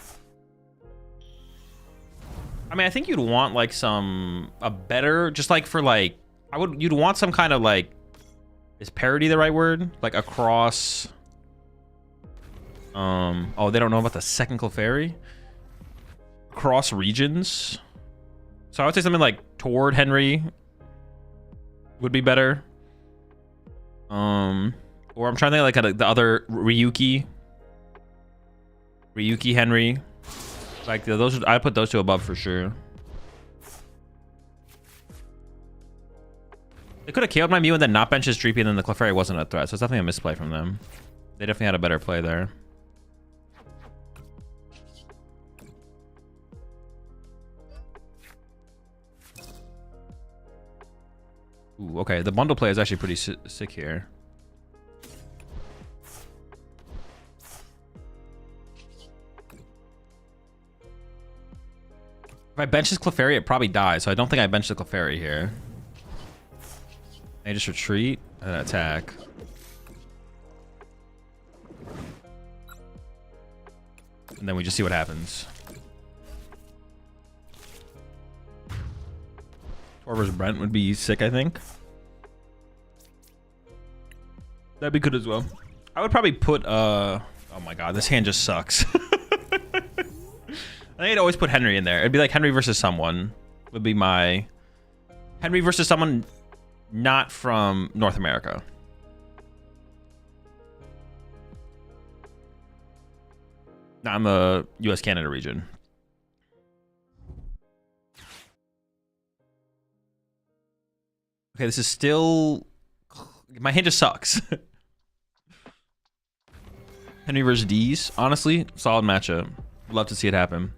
I mean, I think you'd want like a better, just like for like, you'd want some kind of like, is parody the right word? Like across. Oh, they don't know about the second Clefairy? Across regions. So I would say something like Toward Henry would be better. Or I'm trying to think like the other Ryuki Henry. Like those, I put those two above for sure. They could have killed my Mew and then not bench his Dreepy, and then the Clefairy wasn't a threat. So it's definitely a misplay from them. They definitely had a better play there. Ooh, okay, the bundle play is actually pretty sick here. If I bench this Clefairy, it probably dies, so I don't think I bench the Clefairy here. I just retreat and attack. And then we just see what happens. Torver's Brent would be sick, I think. That'd be good as well. I would probably put, oh my god, this hand just sucks. I think I'd always put Henry in there. It'd be like Henry versus someone. Would be my... Henry versus someone not from North America. Not in the US-Canada region. Okay, this is still... My hand just sucks. Henry versus D's. Honestly, solid matchup. Love to see it happen.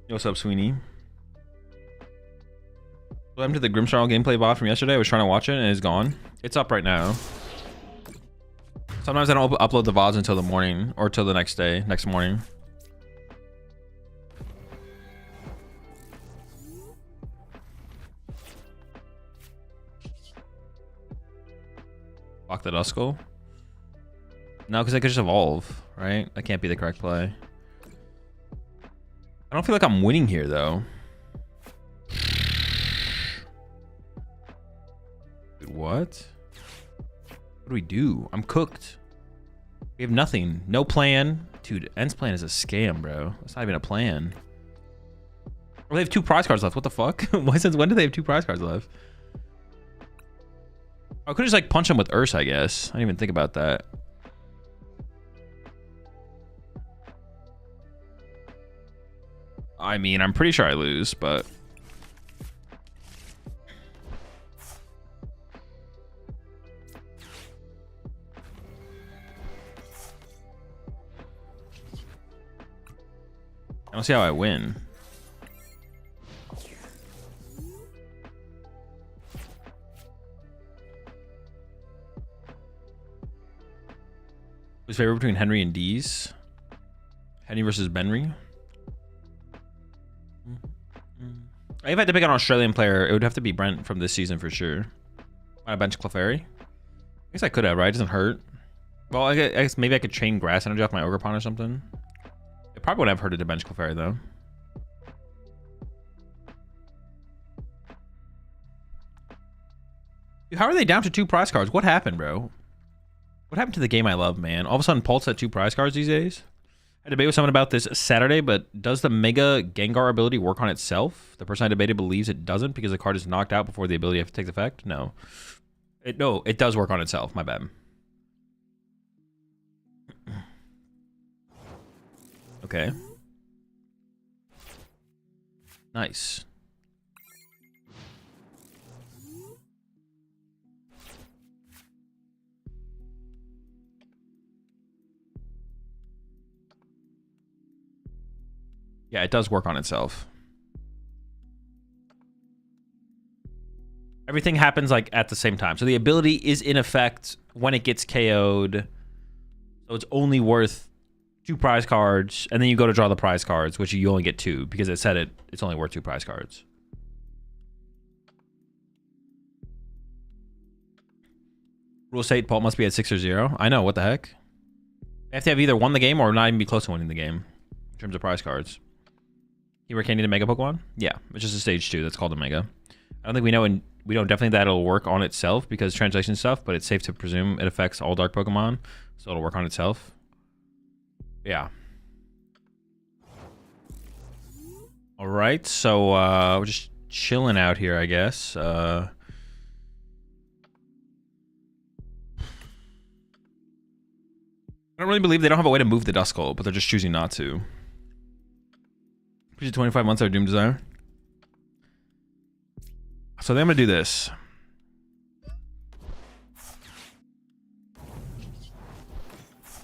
Yo, what's up, Sweeney? What happened to the Grimmsnarl gameplay bot from yesterday? I was trying to watch it and it's gone. It's up right now. Sometimes I don't upload the VODs until the morning or till the next day, next morning. Block the Duskull? No, because I could just evolve, right? That can't be the correct play. I don't feel like I'm winning here, though. Dude, what? What do we do? I'm cooked. We have nothing. No plan. Dude, End's plan is a scam, bro. That's not even a plan. Oh, they have 2 prize cards left. What the fuck? Since when do they have 2 prize cards left? I could just like punch him with Ursa, I guess. I didn't even think about that. I mean, I'm pretty sure I lose, but... I don't see how I win. Who's favorite between Henry and D's? Henry versus Benry? If I had to pick an Australian player, it would have to be Brent from this season for sure. I bench Clefairy. I guess I could have, right? It doesn't hurt. Well, I guess maybe I could chain Grass Energy off my Ogerpon or something. It probably wouldn't have hurted to bench Clefairy though. Dude, how are they down to 2 prize cards? What happened, bro? What happened to the game I love, man? All of a sudden, Pulse had 2 prize cards these days? I debated with someone about this Saturday, but does the Mega Gengar ability work on itself? The person I debated believes it doesn't because the card is knocked out before the ability takes effect. No. It does work on itself. My bad. Okay. Nice. Yeah, it does work on itself. Everything happens like at the same time. So the ability is in effect when it gets KO'd. So it's only worth 2 prize cards, and then you go to draw the prize cards, which you only get 2 because it said it's only worth 2 prize cards. Rule state Paul must be at 6 or 0. I know, what the heck? They have to have either won the game or not even be close to winning the game in terms of prize cards. Keyword can't need a Mega Pokemon? Yeah, it's just a stage 2 that's called a Mega. I don't think we know, and we don't definitely that it'll work on itself because translation stuff, but it's safe to presume it affects all Dark Pokemon, so it'll work on itself. Yeah. All right, so we're just chilling out here, I guess. I don't really believe they don't have a way to move the Duskull, but they're just choosing not to. Appreciate 25 months of Doom Desire. So then I'm gonna do this.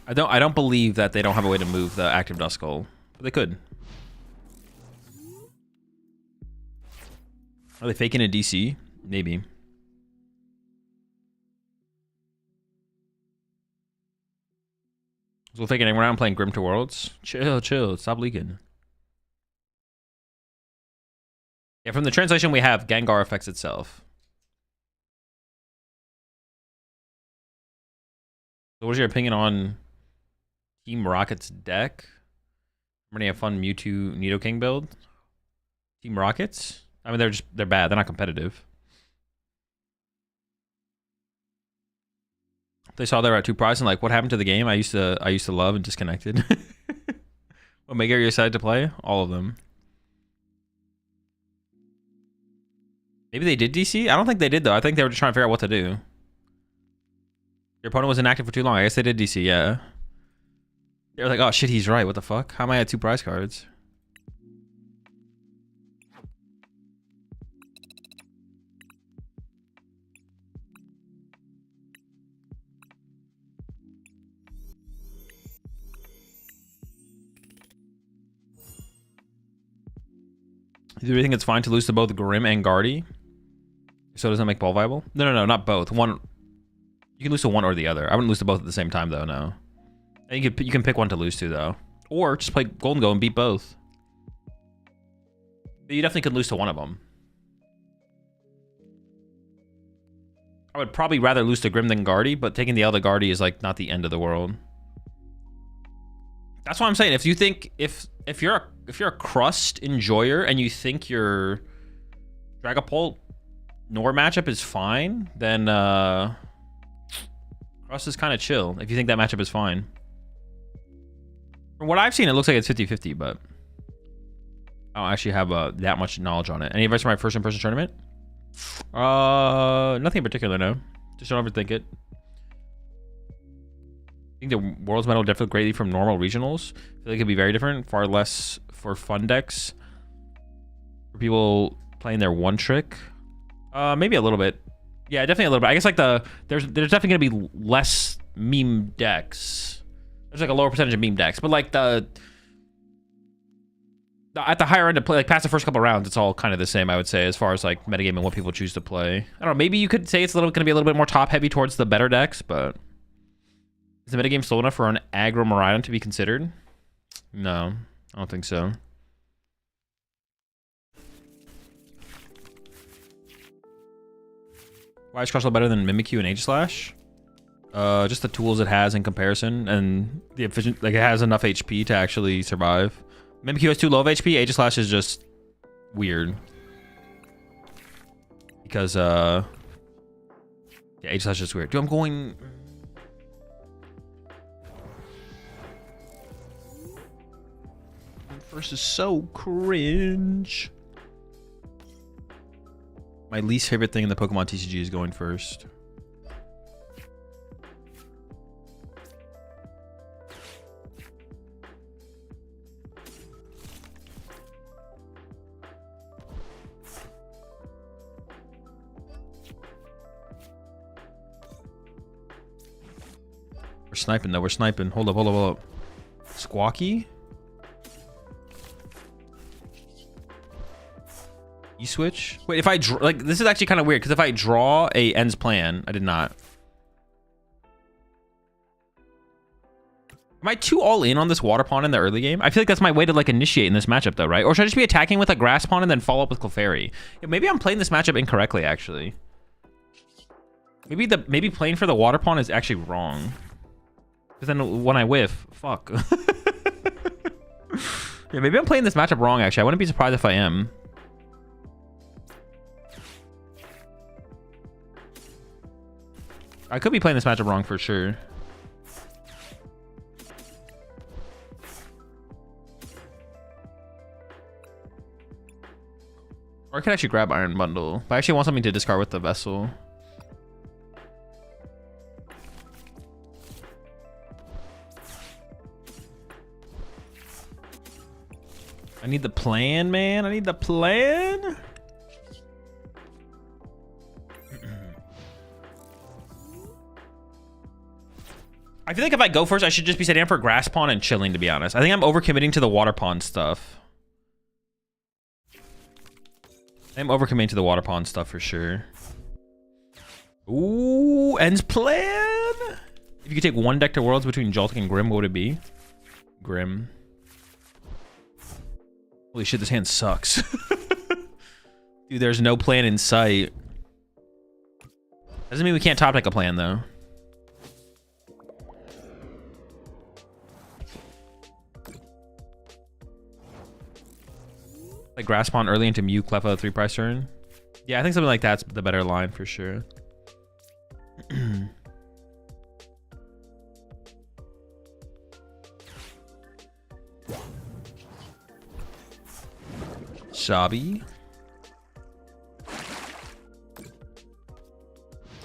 I don't believe that they don't have a way to move the active Duskull, but they could. Are they faking a DC? Maybe. So we're faking it around playing Grim to Worlds. Chill, stop leaking. Yeah, from the translation we have, Gengar affects itself. So what is your opinion on Team Rocket's deck? Running a fun Mewtwo Nidoking build? Team Rockets? I mean, they're bad. They're not competitive. They saw they were at 2 prizes and like, what happened to the game I used to love and disconnected. What mega are you excited to play? All of them. Maybe they did DC? I don't think they did though. I think they were just trying to figure out what to do. Your opponent was inactive for too long. I guess they did DC, yeah. They were like, oh shit, he's right. What the fuck? How am I at 2 prize cards? Do you think it's fine to lose to both Grim and Guardy? So it doesn't make ball viable? No, not both. One, you can lose to one or the other. I wouldn't lose to both at the same time though, no. And you can pick one to lose to though. Or just play Gholdengo and beat both. But you definitely could lose to one of them. I would probably rather lose to Grim than Guardy, but taking the L to Guardy is like not the end of the world. That's what I'm saying. If you think if you're a Crust enjoyer and you think your Dragapult Nor matchup is fine, then Crust is kind of chill. If you think that matchup is fine. From what I've seen, it looks like it's 50-50, but I don't actually have that much knowledge on it. Any advice for my first in-person tournament? Nothing in particular, no. Just don't overthink it. I think the World's Medal differs greatly from normal regionals. I feel like it could be very different, far less for fun decks. For people playing their one trick. Maybe a little bit. Yeah, definitely a little bit. I guess like there's definitely gonna be less meme decks. There's like a lower percentage of meme decks, but like at the higher end of play, like past the first couple rounds, it's all kind of the same, I would say, as far as like metagame and what people choose to play. I don't know, maybe you could say it's gonna be a little bit more top heavy towards the better decks, but is the metagame slow enough for an aggro Miraidon to be considered? No, I don't think so. Why is Crushball better than Mimikyu and Aegislash? Just the tools it has in comparison, and the efficient, like it has enough HP to actually survive. Mimikyu has too low of HP. Aegislash is just weird because yeah, Aegislash is just weird. Dude, I'm going. First is so cringe. My least favorite thing in the Pokemon TCG is going first. We're sniping though, we're sniping. Hold up. Squawky? E-switch? Wait, if I draw, like, this is actually kind of weird, because if I draw a ends plan, I did not. Am I too all in on this water pond in the early game? I feel like that's my way to like initiate in this matchup though, right? Or should I just be attacking with a grass pond and then follow up with Clefairy? Yeah, maybe I'm playing this matchup incorrectly, actually. Maybe playing for the water pawn is actually wrong. Because then when I whiff, fuck. Yeah, maybe I'm playing this matchup wrong, actually. I wouldn't be surprised if I am. I could be playing this matchup wrong for sure. Or I could actually grab Iron Bundle. But I actually want something to discard with the Vessel. I need the plan, man. I need the plan. I feel like if I go first, I should just be setting up for Grass Pawn and chilling, to be honest. I think I'm overcommitting to the Water Pawn stuff. I'm overcommitting to the Water Pawn stuff for sure. Ooh, ends plan. If you could take one deck to Worlds between Joltik and Grim, what would it be? Grim. Holy shit, this hand sucks. Dude, there's no plan in sight. Doesn't mean we can't top deck a plan, though. Like Grass Pawn early into Mew, Cleffa, 3-price turn. Yeah, I think something like that's the better line for sure. Shabi.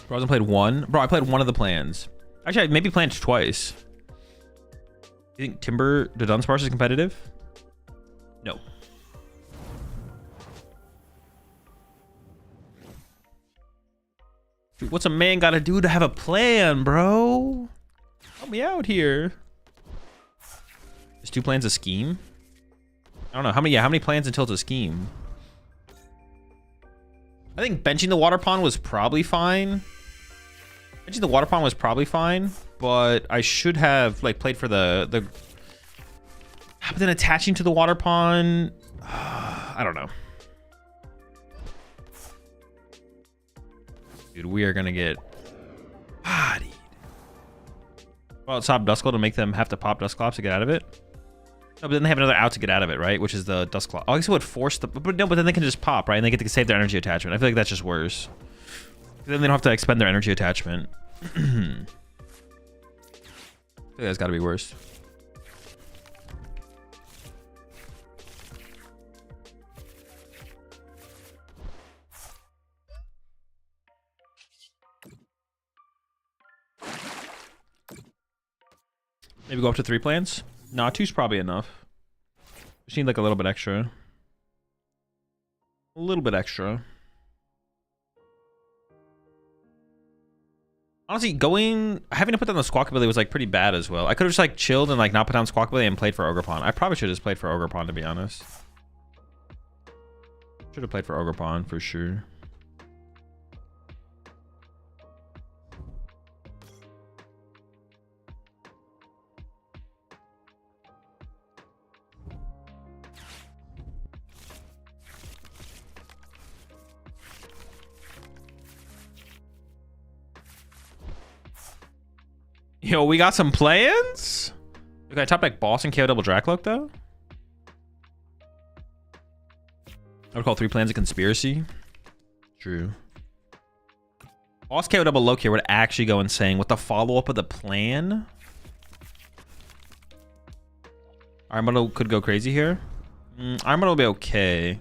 Bro, I hasn't played one. Bro, I played one of the plans. Actually, I maybe played twice. You think Timber the Dunsparce is competitive? No. Dude, what's a man gotta do to have a plan, bro? Help me out here. Is 2 plans a scheme? I don't know. How many plans until it's a scheme? I think benching the Water Pawn was probably fine. Benching the Water Pawn was probably fine, but I should have like played for the but then attaching to the Water Pawn, I don't know. Dude, we are gonna get bodied. Well, it's top Dusclaw to make them have to pop Dusclops to get out of it. No, but then they have another out to get out of it, right? Which is the Dusclaw. Oh, I guess it would force the... But no, but then they can just pop, right? And they get to save their energy attachment. I feel like that's just worse. Then they don't have to expend their energy attachment. I feel like that's got to be worse. Maybe go up to 3 plans? Nah, 2's probably enough. Just need like a little bit extra. A little bit extra. Honestly, having to put down the Squawkabilly was like pretty bad as well. I could have just like chilled and like not put down Squawkabilly and played for Ogerpon. I probably should have just played for Ogerpon, to be honest. Should have played for Ogerpon for sure. Yo, we got some plans? We got top deck Boss and KO double Dracloak though? I would call 3 plans a conspiracy. True. Boss KO double Loki would actually go insane with the follow-up of the plan. Iron Bundle could go crazy here. Iron Bundle will be okay.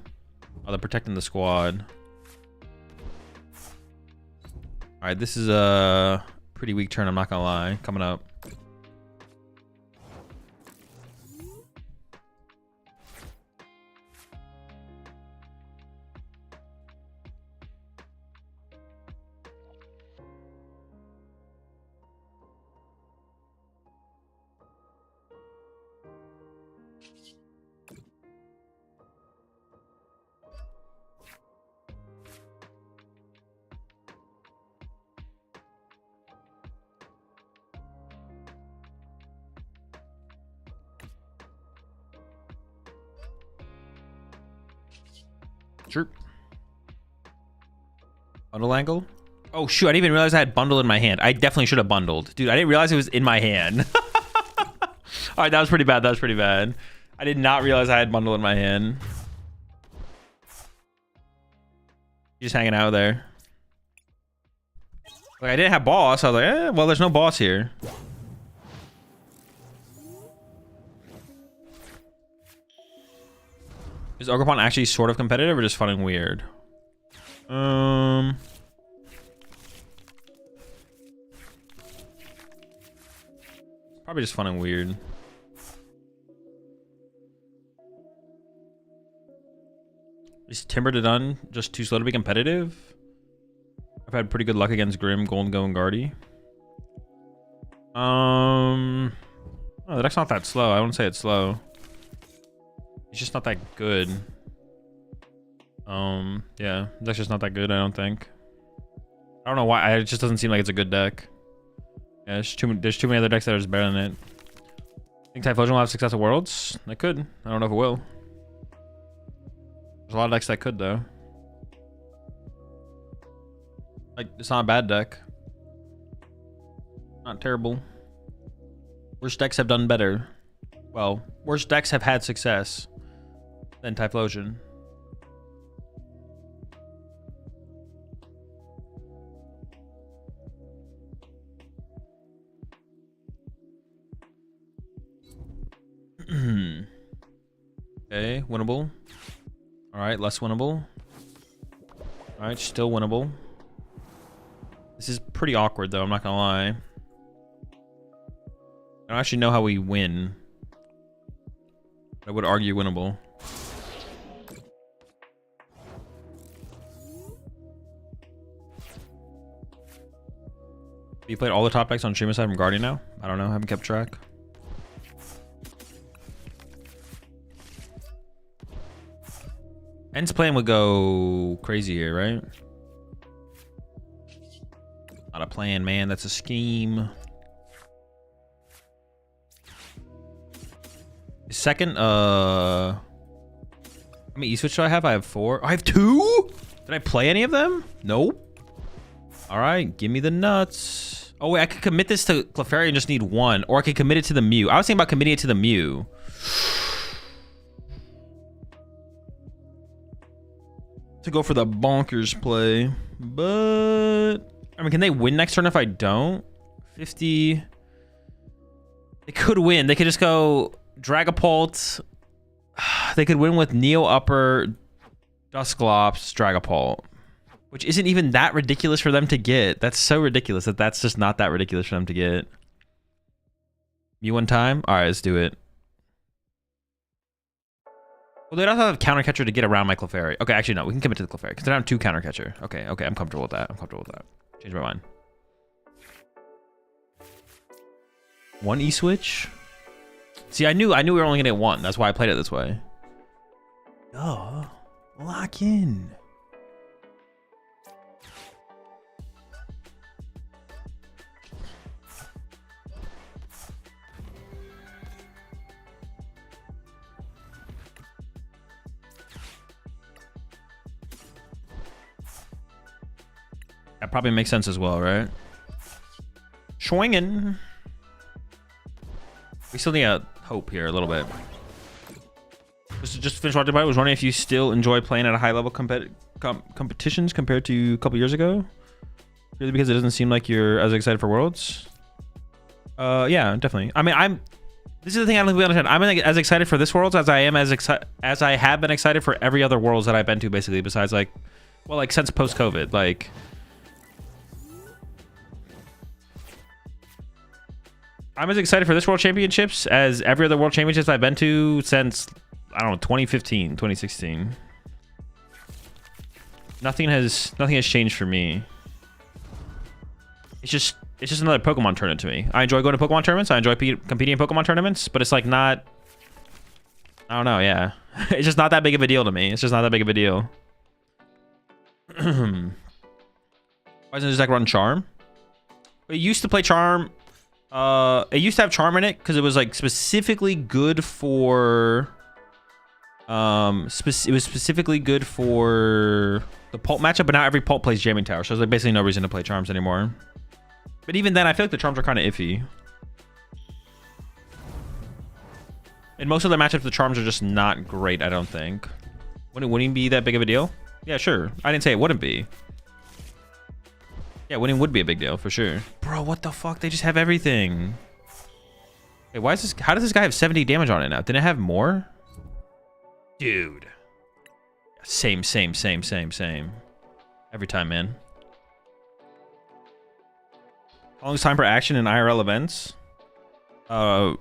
Oh, they're protecting the squad. Alright, this is a pretty weak turn, I'm not gonna lie. Coming up. Sure. Bundle angle. Oh, shoot. I didn't even realize I had bundle in my hand. I definitely should have bundled. Dude, I didn't realize it was in my hand. All right, that was pretty bad. That was pretty bad. I did not realize I had bundle in my hand. Just hanging out there. Like, I didn't have boss. I was like, well, there's no boss here. Is Ogerpon actually sort of competitive or just fun and weird? Probably just fun and weird. Is Timber done just too slow to be competitive? I've had pretty good luck against Grim, Gholdengo, and Guardy. Oh, the deck's not that slow. I wouldn't say it's slow. It's just not that good. Yeah, the deck's just not that good, I don't think. I don't know why. It just doesn't seem like it's a good deck. Yeah, there's too many other decks that are just better than it. Think Typhlosion will have success at Worlds? It could. I don't know if it will. There's a lot of decks that could, though. Like, it's not a bad deck. Not terrible. Worst decks have done better. Well, worst decks have had success than Typhlosion. Okay, winnable. All right, less winnable. All right, still winnable. This is pretty awkward, though. I'm not gonna lie. I don't actually know how we win. I would argue winnable. You played all the top decks on stream aside from Guardian now? I don't know. I haven't kept track. Ends playing would go crazy here, right? Not a plan, man. That's a scheme. Second, how many E-switch do I have? I have 4. I have 2? Did I play any of them? Nope. All right, give me the nuts. Oh, wait, I could commit this to Clefairy and just need 1. Or I could commit it to the Mew. I was thinking about committing it to the Mew. To go for the bonkers play. But, I mean, can they win next turn if I don't? 50. They could win. They could just go Dragapult. They could win with Neo Upper, Dusclops, Dragapult. Which isn't even that ridiculous for them to get. That's so ridiculous that that's just not that ridiculous for them to get. Mew one time? Alright, let's do it. Well, they'd also have counter catcher to get around my Clefairy. Okay, actually, no. We can commit to the Clefairy. Because they're on 2 counter catcher. Okay, okay. I'm comfortable with that. I'm comfortable with that. Change my mind. 1 E-switch? See, I knew we were only going to get 1. That's why I played it this way. Oh, lock in. That probably makes sense as well, right? Swinging. We still need a hope here a little bit. Just finish watching. I was wondering if you still enjoy playing at a high level competitions compared to a couple years ago. Really, because it doesn't seem like you're as excited for Worlds. Yeah, definitely. I mean, this is the thing I don't really understand. I'm as excited for this Worlds as I am as I have been excited for every other Worlds that I've been to, basically. Besides, like, well, like since post-COVID, like. I'm as excited for this World Championships as every other World Championships I've been to since, I don't know, 2015, 2016. Nothing has changed for me. It's just another Pokemon tournament to me. I enjoy going to Pokemon tournaments. I enjoy competing in Pokemon tournaments, but it's like not, I don't know, yeah. It's just not that big of a deal to me. It's just not that big of a deal. Why doesn't this deck run Charm? It used to play Charm. It used to have Charm in it because it was like specifically good for It was specifically good for the Pulp matchup, but now every Pulp plays Jamming Tower, so there's like basically no reason to play Charms anymore. But even then, I feel like the Charms are kind of iffy. In most of the matchups, the Charms are just not great, I don't think. Wouldn't it be that big of a deal? Yeah, sure. I didn't say it wouldn't be. Yeah, winning would be a big deal, for sure. Bro, what the fuck? They just have everything. Hey, why is this... How does this guy have 70 damage on it now? Didn't it have more? Dude. Same. Every time, man. Longest time for action in IRL events? The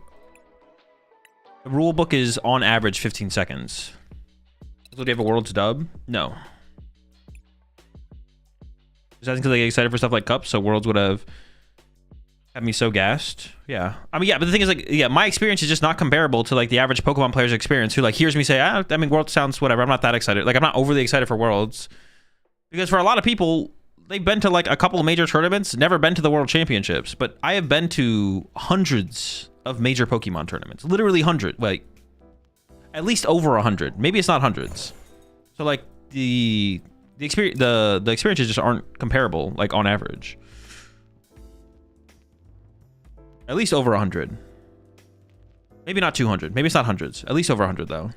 rule book is on average 15 seconds. So do you have a World's dub? No. Is that because I get excited for stuff like Cups? So Worlds would have had me so gassed. Yeah. I mean, yeah, but the thing is, like, yeah, my experience is just not comparable to, like, the average Pokemon player's experience who, like, hears me say, I mean, Worlds sounds whatever. I'm not that excited. Like, I'm not overly excited for Worlds. Because for a lot of people, they've been to, like, a couple of major tournaments, never been to the World Championships. But I have been to hundreds of major Pokemon tournaments. Literally hundreds. Like, at least over 100. Maybe it's not hundreds. So, like, the experiences just aren't comparable, like, on average. At least over 100. Maybe not 200. Maybe it's not hundreds. At least over 100, though.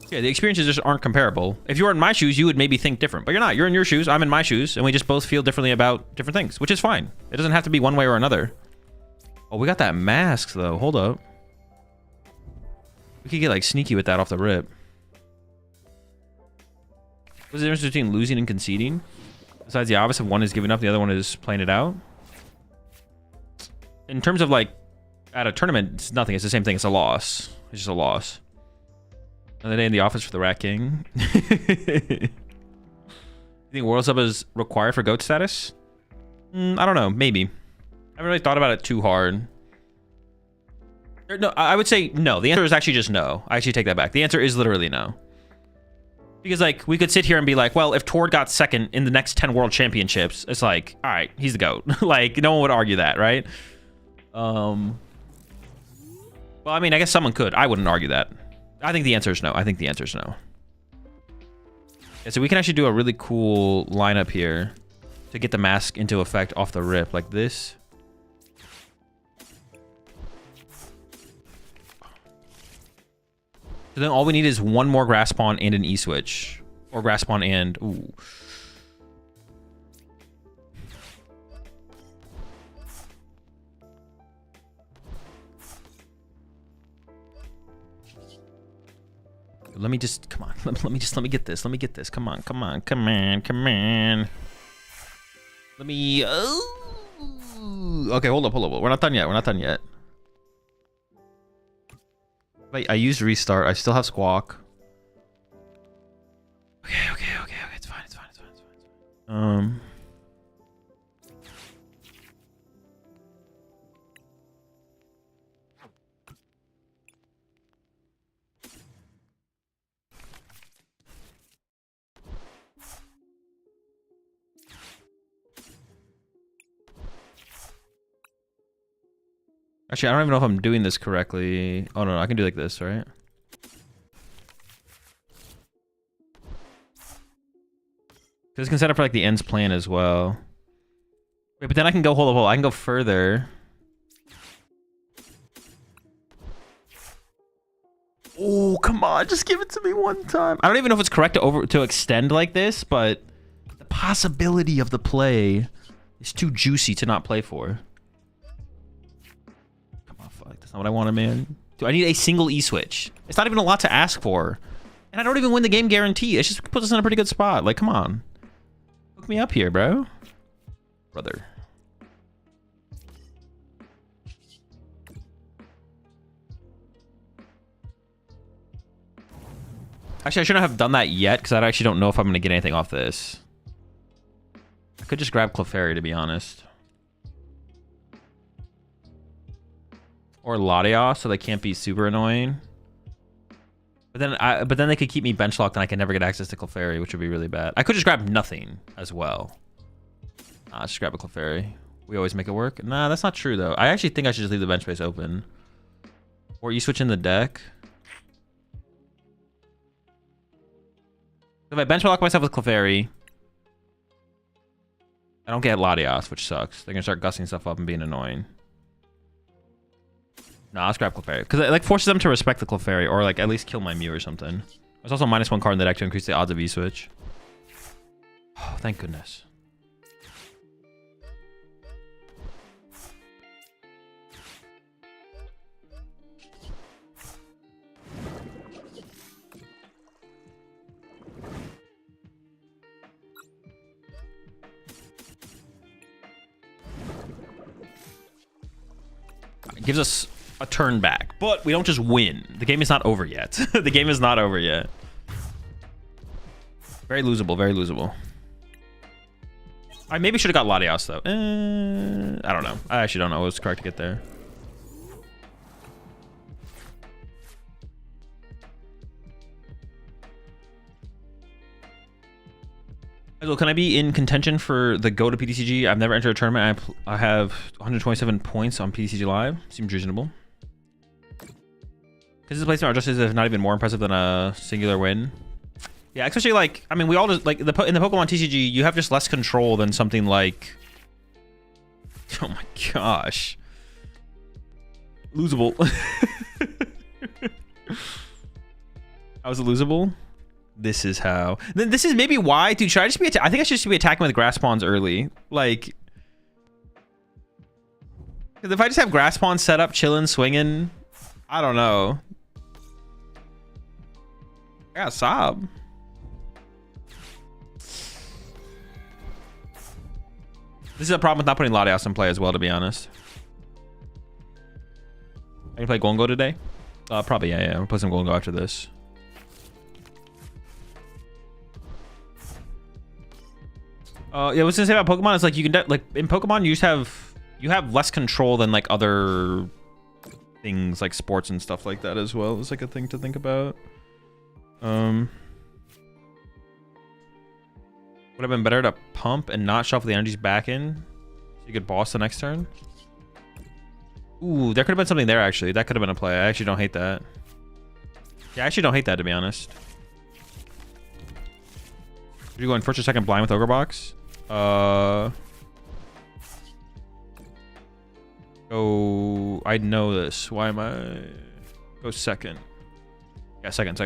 Yeah, the experiences just aren't comparable. If you were in my shoes, you would maybe think different. But you're not. You're in your shoes. I'm in my shoes. And we just both feel differently about different things, which is fine. It doesn't have to be one way or another. Oh, we got that mask, though. Hold up. We could get, like, sneaky with that off the rip. What's the difference between losing and conceding? Besides the obvious, if one is giving up, the other one is playing it out. In terms of, like, at a tournament, it's nothing. It's the same thing. It's a loss. It's just a loss. Another day in the office for the Rat King. You think World Sub is required for GOAT status? I don't know. Maybe. I haven't really thought about it too hard. No, I would say no. The answer is actually just no. I actually take that back. The answer is literally no. Because, like, we could sit here and be like, well, if Tord got second in the next 10 World Championships, it's like, all right, he's the GOAT. Like, no one would argue that, right? Well, I mean, I guess someone could. I wouldn't argue that. I think the answer is no. I think the answer is no. Yeah, so we can actually do a really cool lineup here to get the mask into effect off the rip, like this. So then all we need is one more Grass Pawn and an E-Switch. Or Grass Pawn and... Ooh. Let me just... Come on. Let me get this. Let me get this. Come on. Let me... Okay, hold up. We're not done yet. Wait, I used restart. I still have Squawk. Okay. It's fine. Actually, I don't even know if I'm doing this correctly. Oh, no, I can do like this, right? This can set up for, like, the ends plan as well. Wait, but then I can go, hold up. I can go further. Oh, come on. Just give it to me one time. I don't even know if it's correct to extend like this, but the possibility of the play is too juicy to not play for. That's not what I wanted, man. Dude, I need a single E-Switch. It's not even a lot to ask for. And I don't even win the game guarantee. It just puts us in a pretty good spot. Like, come on. Hook me up here, bro. Brother. Actually, I shouldn't have done that yet, because I actually don't know if I'm going to get anything off this. I could just grab Clefairy, to be honest. Or Latios, so they can't be super annoying. But then they could keep me bench locked and I can never get access to Clefairy, which would be really bad. I could just grab nothing as well. Just grab a Clefairy. We always make it work. Nah, that's not true though. I actually think I should just leave the bench space open. Or you switch in the deck. If I bench block myself with Clefairy, I don't get Latias, which sucks. They're gonna start gussing stuff up and being annoying. Nah, I'll scrap Clefairy. Because it like forces them to respect the Clefairy, or like at least kill my Mew or something. There's also -1 card in the deck to increase the odds of E-switch. Oh, thank goodness. It gives us a turn back, but we don't just win. The game is not over yet. The game is not over yet. Very losable, very losable. I maybe should have got Latias though. I don't know. I actually don't know what was correct to get there. Azul, can I be in contention for the go to PTCG? I've never entered a tournament. I have 127 points on PTCG Live. Seems reasonable. Because this placement are just if not even more impressive than a singular win. Yeah, especially like, I mean, we all just like in the Pokemon TCG, you have just less control than something like. Oh my gosh. Losable. How is it losable? This is how. Then this is maybe why, dude. Should I just be? I think I should just be attacking with grass spawns early. Like, because if I just have grass spawns set up, chilling, swinging, I don't know. I got Sob. This is a problem with not putting Latias in play as well, to be honest. I can play Gholdengo today. Probably yeah. We'll play some Gholdengo after this. Yeah, what's to say about Pokemon is like you can like in Pokemon you have less control than like other things like sports and stuff like that as well. It's like a thing to think about. Would have been better to pump and not shuffle the energies back in so you could boss the next turn. Ooh, there could have been something there actually. That could have been a play. I actually don't hate that. Yeah, I actually don't hate that, to be honest. Are you going first or second blind with Ogre Box? Oh, I know this. Why am I? Go second. Yeah, second.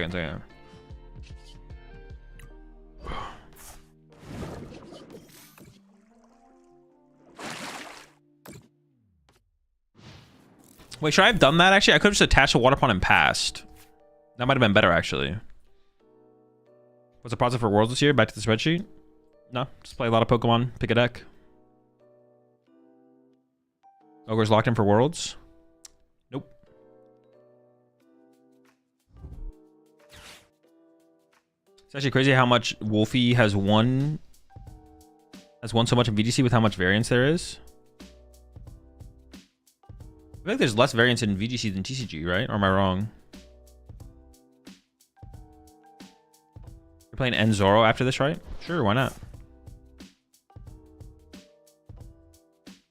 Wait, should I have done that actually? I could have just attached a water pond and passed. That might have been better actually. What's the process for Worlds this year? Back to the spreadsheet? No, just play a lot of Pokemon, pick a deck. Ogre's locked in for Worlds? Nope. It's actually crazy how much Wolfie has won so much in VGC with how much variance there is. I feel like there's less variance in VGC than TCG, right? Or am I wrong? You're playing Enzoro after this, right? Sure, why not?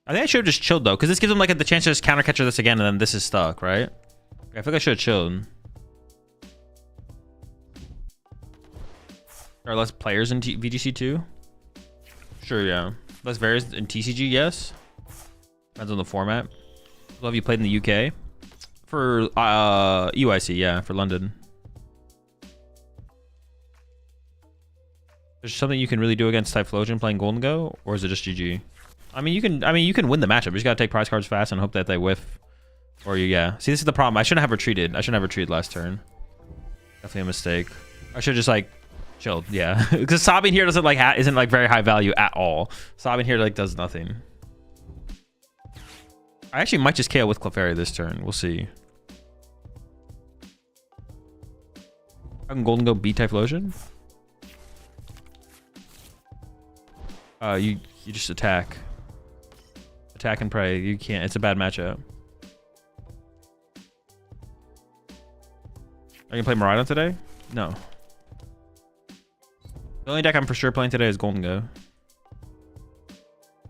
I think I should have just chilled though, because this gives them like the chance to just counter catcher this again, and then this is stuck, right? I feel like I should have chilled. There are less players in VGC too? Sure, yeah. Less variance in TCG, yes. Depends on the format. Well, have you played in the UK? For UIC, yeah, for London. There's something you can really do against Typhlosion playing Gholdengo, or is it just GG? I mean, you can win the matchup. You just gotta take prize cards fast and hope that they whiff. Or yeah. See, this is the problem. I shouldn't have retreated. I shouldn't have retreated last turn. Definitely a mistake. I should just like chilled. Yeah, because sobbing here doesn't like isn't like very high value at all. Sobbing here like does nothing. I actually might just KO with Clefairy this turn. We'll see. How can Gholdengo beat Typhlosion? You just attack. Attack and pray. You can't. It's a bad matchup. Are you gonna play Miraidon today? No. The only deck I'm for sure playing today is Gholdengo.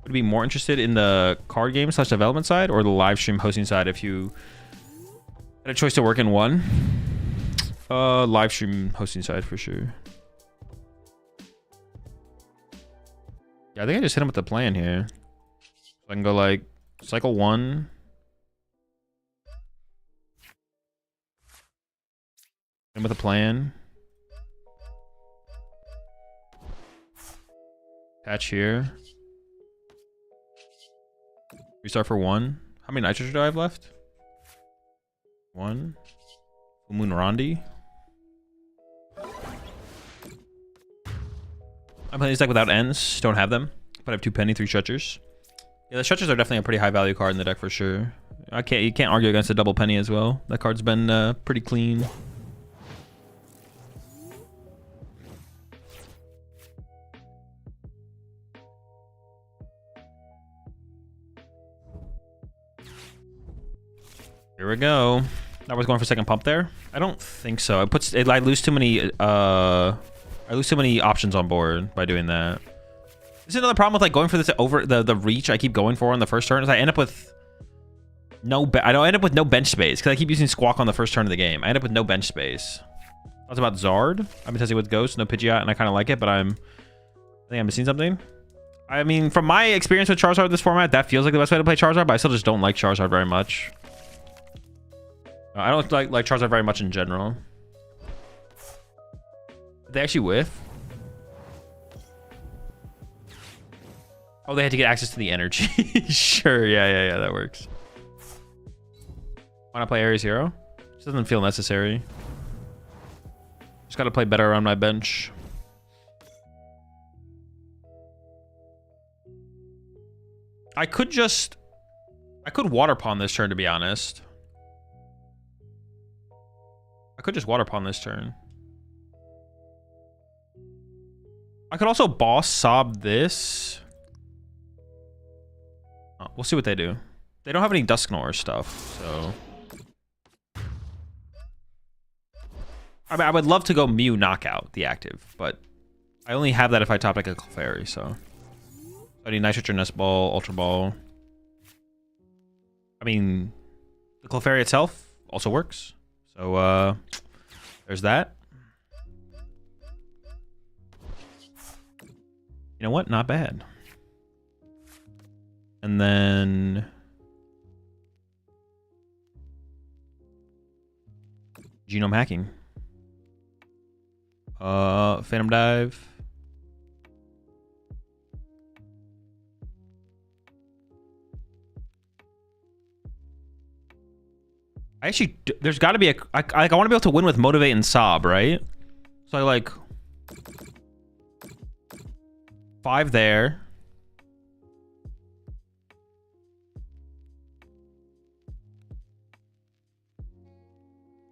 Would you be more interested in the card game / development side or the live stream hosting side if you Had a choice to work in one. Live stream hosting side for sure. Yeah, I think I just hit him with the plan here. So I can go like cycle 1. Him with a plan. Attach here. Restart for 1. How many nitrogen do I have left? 1. Full Moon Rondi. I'm playing this deck without ends. Don't have them. But I have 2 penny, 3 stretchers. Yeah, the stretchers are definitely a pretty high value card in the deck for sure. You can't argue against a double penny as well. That card's been pretty clean. Here we go. I was going for second pump there. I don't think so. I lose too many options on board by doing that. This is another problem with like going for this over the reach I keep going for on the first turn is I end up with no bench space because I keep using Squawk on the first turn of the game. I end up with no bench space. That's about Zard. I've been testing with Ghost, no Pidgeot, and I kind of like it, but I think I'm missing something. I mean, from my experience with Charizard this format, that feels like the best way to play Charizard, but I still just don't like Charizard very much. I don't like Charizard very much in general. Did they actually whiff? Oh, they had to get access to the energy. Sure, yeah, that works. Wanna play Area 0? Just doesn't feel necessary. Just gotta play better around my bench. I could Water Pond this turn, to be honest. I could just Water Pond this turn. I could also Boss Sob this. Oh, we'll see what they do. They don't have any Dusknoir stuff, so... I mean, I would love to go Mew Knockout, the active, but I only have that if I top deck a Clefairy, so... I need Nitrogen Nest Ball, Ultra Ball. I mean, the Clefairy itself also works. So, there's that. You know what? Not bad. And then... Genome Hacking. Phantom Dive. I actually, there's got to be I want to be able to win with Motivate and Sob, right? So I like 5 there.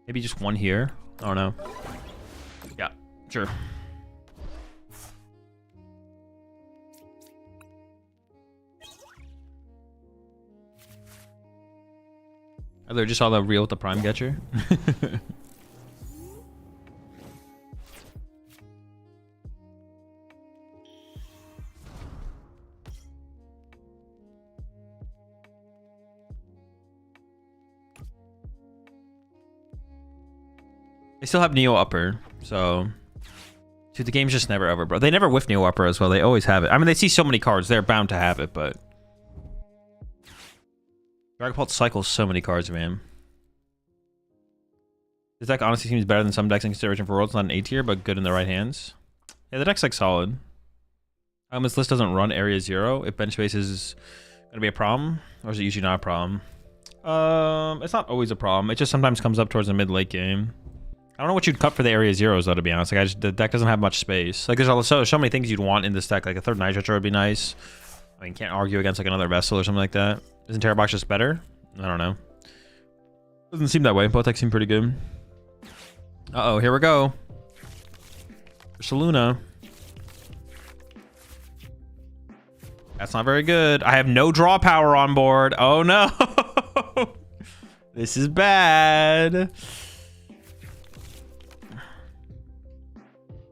Maybe just 1 here. I don't know. Yeah, sure. I literally just saw the reel with the Prime Catcher. They still have Neo Upper, so... Dude, the game's just never over, bro. They never whiff Neo Upper as well. They always have it. I mean, they see so many cards. They're bound to have it, but... Dragapult cycles so many cards, man. This deck honestly seems better than some decks in consideration for Worlds. Not an A tier, but good in the right hands. Yeah, the deck's like solid. This list doesn't run Area 0. If bench space is gonna be a problem, or is it usually not a problem? It's not always a problem. It just sometimes comes up towards the mid-late game. I don't know what you'd cut for the Area 0s, though, to be honest. Like, the deck doesn't have much space. Like, there's so many things you'd want in this deck. Like, a third Nitrogen would be nice. I mean, can't argue against, like, another Vessel or something like that. Isn't Terra Box just better? I don't know. Doesn't seem that way. Both decks seem pretty good. Uh-oh, here we go. Saluna. That's not very good. I have no draw power on board. Oh, no. This is bad.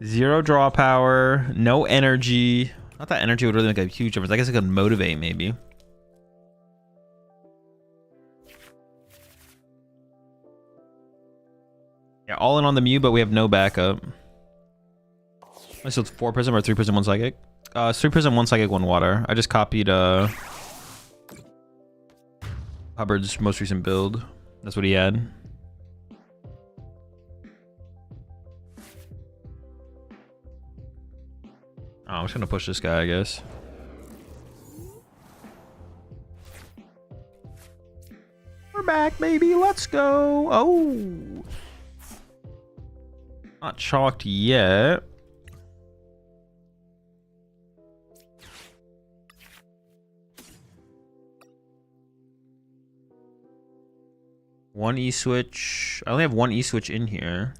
0 draw power. No energy. Not that energy would really make a huge difference. I guess it could motivate, maybe. all in on the Mew, but we have no backup. So it's 4 Prism or 3 Prism, 1 Psychic? It's 3 Prism, 1 Psychic, 1 Water. I just copied Hubbard's most recent build. That's what he had. Oh, I'm just gonna push this guy, I guess. We're back, baby. Let's go. Oh. Not chalked yet. One E-switch. I only have one E-switch in here.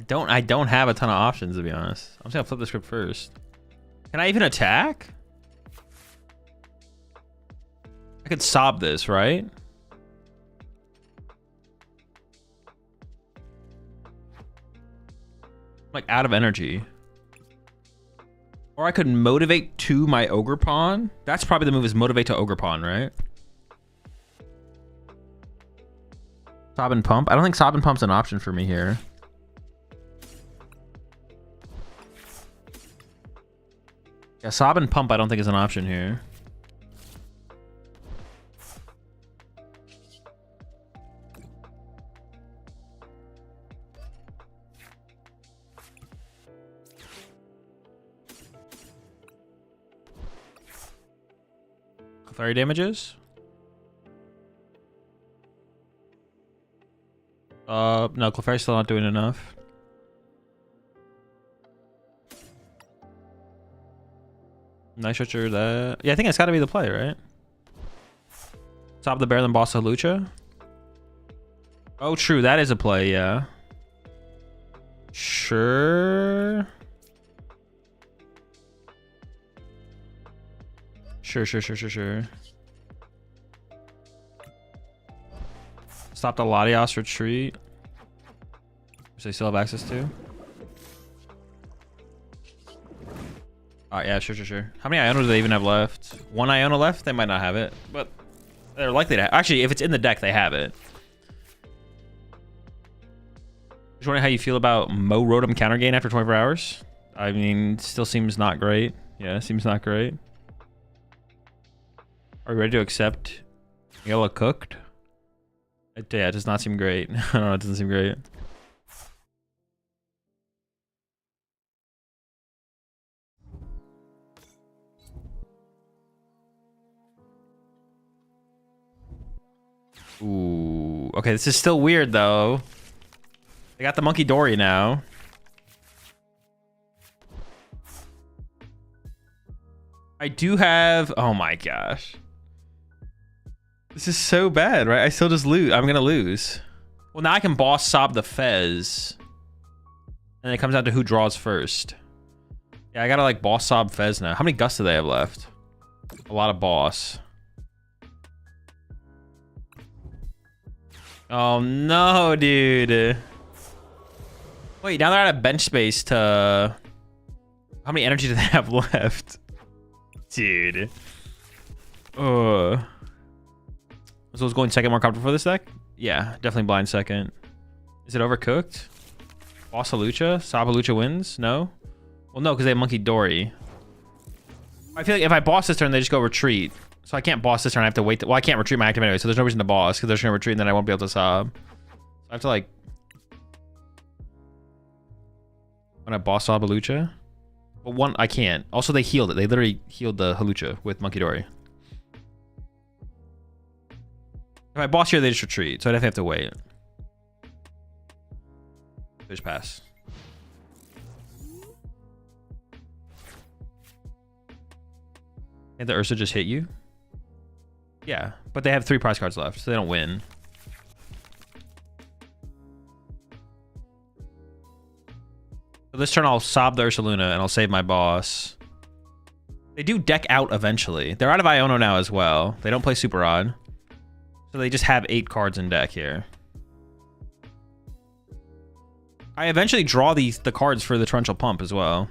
I don't have a ton of options, to be honest. I'm just gonna flip the script first. Can I even attack? I could sob this, right? I'm like out of energy. Or I could motivate to my Ogre Pawn. That's probably the move, is motivate to Ogre Pawn, right? Sob and Pump. I don't think Sob and Pump's an option for me here. Yeah, Sob and Pump I don't think is an option here. Clefairy damages? No, Clefairy's still not doing enough. Nice Stretcher, that. Yeah, I think it's got to be the play, right? Stop the bear, then boss Hawlucha. Oh, true. That is a play, yeah. Sure. Sure. Stop the Latios retreat. Which they still have access to. Yeah, sure. How many Iono do they even have left? 1 Iono left? They might not have it, but they're likely to have. Actually, if it's in the deck, they have it. Just wondering how you feel about Mo Rotom counter gain after 24 hours. I mean, still seems not great. Yeah, seems not great. Are we ready to accept Yellow Cooked? Yeah, it does not seem great. I don't know, it doesn't seem great. Ooh. Okay, this is still weird, though. They got the Monkey Dory now. I do have... Oh, my gosh. This is so bad, right? I still just lose. I'm going to lose. Well, now I can boss Sob the Fez. And it comes down to who draws first. Yeah, I got to, like, boss Sob Fez now. How many Gusts do they have left? A lot of boss. Oh, no, dude. Wait, now they're out of bench space to... How many energy do they have left? Dude. So it's going second more comfortable for this deck? Yeah, definitely blind second. Is it overcooked? Boss Hawlucha? Sob Hawlucha wins? No? Well, no, because they have Monkey Dory. I feel like if I boss this turn, they just go retreat. So I can't boss this turn. I have to wait. Well, I can't retreat my active anyway, so there's no reason to boss because they're just going to retreat and then I won't be able to sob. So I have to, like... When I boss Sob Hawlucha? But one, I can't. Also, they healed it. They literally healed the Hawlucha with Monkey Dory. If I boss here, they just retreat, so I'd have to wait. Just pass. Did the Ursa just hit you? Yeah, but they have 3 prize cards left, so they don't win. So this turn I'll sob the Ursaluna and I'll save my boss. They do deck out eventually. They're out of Iono now as well. They don't play Super Odd. So they just have 8 cards in deck here. I eventually draw the cards for the Torrential Pump as well.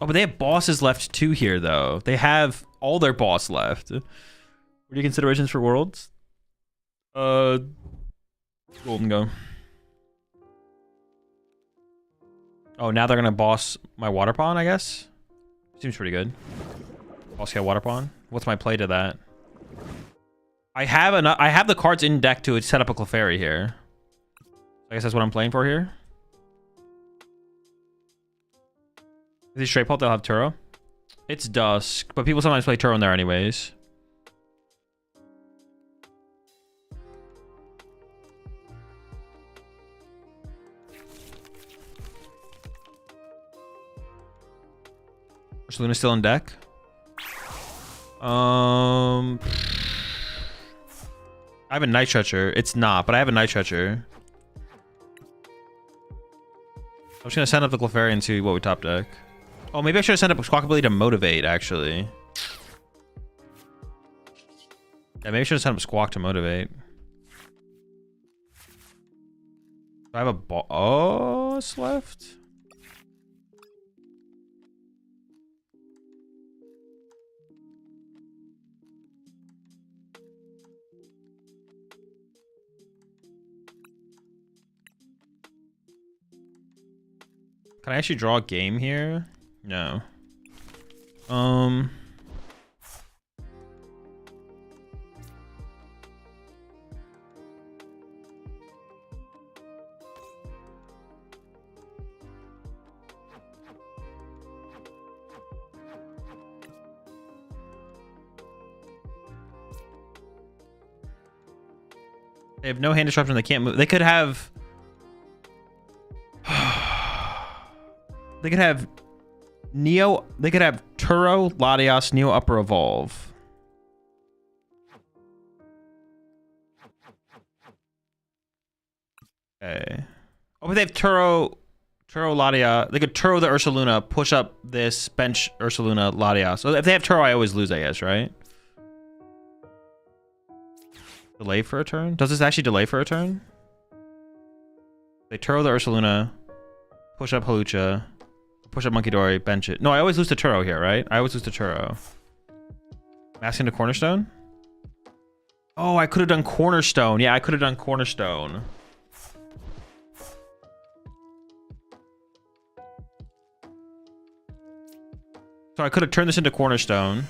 Oh, but they have bosses left too here, though. They have all their boss left. What are your considerations for worlds? Gholdengo. Oh, now they're gonna boss my water pond, I guess? Seems pretty good. Boss scale water pond. What's my play to that? I have the cards in deck to set up a Clefairy here. I guess that's what I'm playing for here. Is he straight pulp? They'll have Turo. It's dusk, but people sometimes play Turo in there anyways. Is Luna still in deck? I have a Night Stretcher. It's not, but I have a Night Stretcher. I'm just gonna send up the Clefairy and see what we top deck. Oh, maybe I should have sent up Squawkabilly to motivate, actually. Yeah, maybe I should have sent up Squawk to motivate. Do I have a boss left? Can I actually draw a game here? No. They have no hand disruption. They can't move. They could have... They could have Neo. They could have Turo, Latias, Neo Upper Evolve. Okay. Oh, but they have Turo, Latia. They could Turo the Ursaluna, push up this, bench Ursaluna, Latias. So if they have Turo, I always lose, I guess, right? Delay for a turn? Does this actually delay for a turn? They Turo the Ursaluna, push up Halucha. Push up Monkey Dory, bench it. No, I always lose to Turo here, right? I always lose to Turo. Masking to Cornerstone? Oh, I could have done Cornerstone. Yeah, I could have done Cornerstone. So I could have turned this into Cornerstone.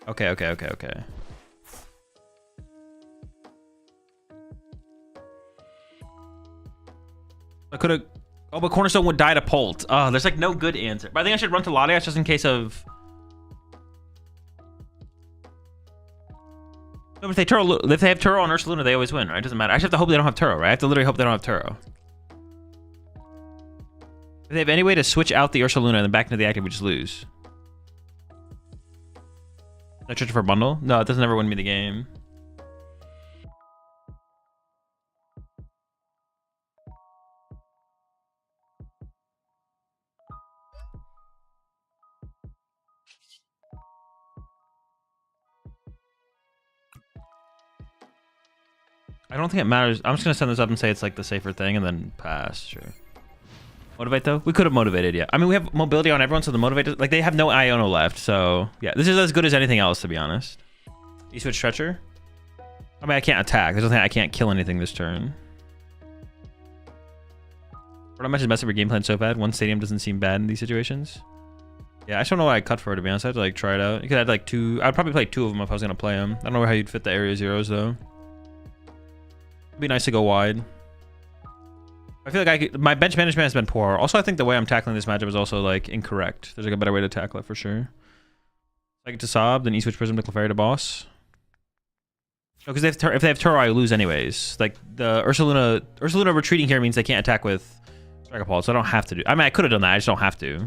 Okay. I could have... Oh, but Cornerstone would die to Polt. Oh, there's like no good answer. But I think I should run to Latias just in case of... No, but if they have Turo on Ursaluna, they always win, right? It doesn't matter. I just have to hope they don't have Turo, right? I have to literally hope they don't have Turo. If they have any way to switch out the Ursaluna and then back into the active, we just lose. No Treasure for bundle? No, it doesn't ever win me the game. I don't think it matters. I'm just gonna send this up and say it's like the safer thing and then pass. Sure. Motivate though? We could have motivated, yeah. I mean, we have mobility on everyone, so the motivate, like they have no Iono left, so yeah, this is as good as anything else, to be honest. You switch Stretcher? I mean, I can't attack. There's nothing, I can't kill anything this turn. What I mentioned, messing with your game plan so bad. One stadium doesn't seem bad in these situations. Yeah, I just don't know what I cut for, to be honest. I have to like try it out. You could add like two. I'd probably play two of them if I was gonna play them. I don't know how you'd fit the area zeros though. It'd be nice to go wide. I feel like my bench management has been poor. Also, I think the way I'm tackling this matchup is also like incorrect. There's like a better way to tackle it for sure. Like to Sob, then E-switch Prism to Clefairy to boss. No, because if they have Turo, I lose anyways. Like the Ursaluna retreating here means they can't attack with Dragapult, so I don't have to do. I mean, I could have done that. I just don't have to.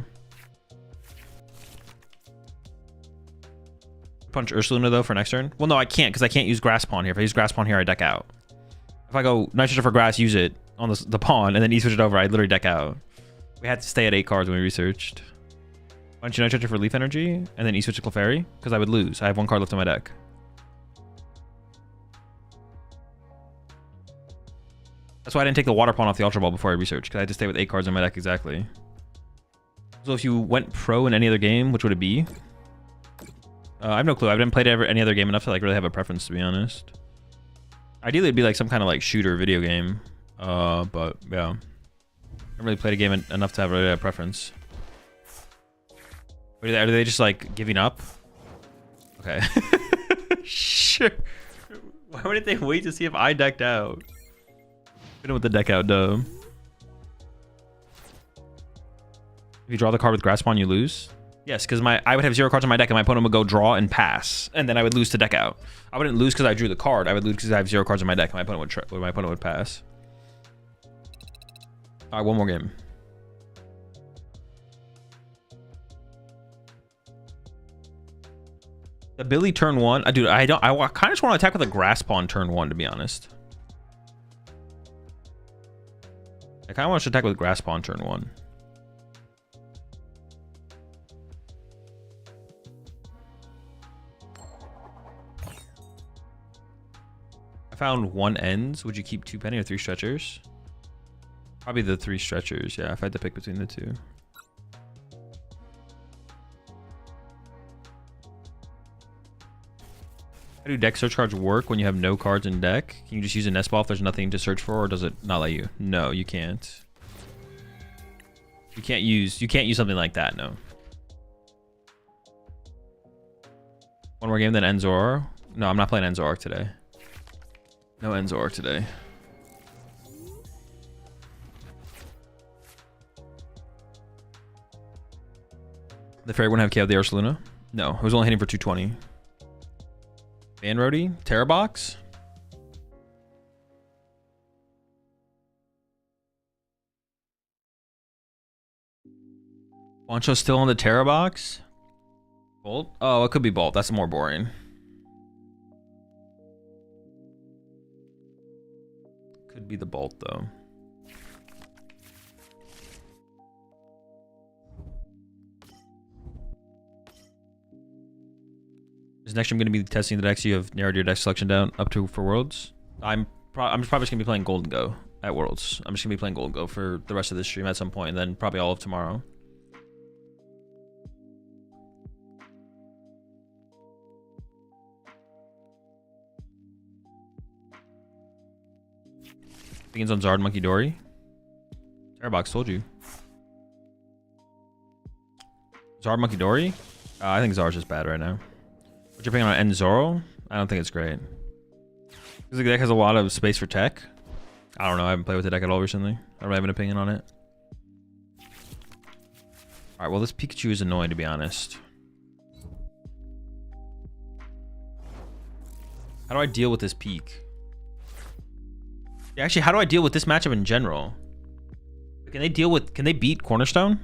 Punch Ursaluna though for next turn. Well, no, I can't because I can't use Grass Pawn here. If I use Grass Pawn here, I deck out. If I go Nitrogen for Grass, use it on the pawn, and then E-switch it over, I literally deck out. We had to stay at 8 cards when we researched. Why don't you Nitrogen for Leaf Energy, and then E-switch to Clefairy? Because I would lose. I have 1 card left in my deck. That's why I didn't take the Water Pawn off the Ultra Ball before I researched, because I had to stay with 8 cards in my deck exactly. So if you went pro in any other game, which would it be? I have no clue. I haven't played any other game enough to like really have a preference, to be honest. Ideally, it'd be like some kind of like shooter video game. But yeah, I haven't really played a game enough to have really a preference. Are they just like giving up? Okay. Sure. Why wouldn't they wait to see if I decked out? We know what the deck out, though. If you draw the card with Grass Pawn, you lose. Yes, because I would have 0 cards on my deck, and my opponent would go draw and pass, and then I would lose to deck out. I wouldn't lose because I drew the card. I would lose because I have 0 cards on my deck, and my opponent would pass. All right, one more game. The Billy turn 1. Dude, I kind of just want to attack with a Grass Pawn turn 1, to be honest. I kind of want to attack with Grass Pawn turn 1. I found 1 ends. Would you keep 2 penny or 3 stretchers? Probably the 3 stretchers, yeah, if I had to pick between the 2. How do deck search cards work when you have no cards in deck? Can you just use a nest ball if there's nothing to search for, or does it not let you? No, you can't. You can't use something like that, no. One more game, then Enzor. No, I'm not playing Enzor today. No Enzor today. The fairy wouldn't have KO'd the Ursaluna? No, it was only hitting for 220. Van Rody? Terra Box? Wancho's still on the Terra Box? Bolt? Oh, it could be Bolt. That's more boring. Could be the Bolt, though. Is next I'm going to be testing the decks you have narrowed your deck selection down up to for Worlds? I'm probably just going to be playing Gholdengo at Worlds. I'm just going to be playing Gholdengo for the rest of this stream at some point, and then probably all of tomorrow. Begins on Zard Monkey Dory. Terrabox told you. Zard Monkey Dory? I think Zard's just bad right now. What you're picking on Enzoro? I don't think it's great. Because the deck has a lot of space for tech. I don't know. I haven't played with the deck at all recently. I don't really have an opinion on it. Alright, well, this Pikachu is annoying, to be honest. How do I deal with this peak? Yeah, actually, how do I deal with this matchup in general? Can they beat Cornerstone?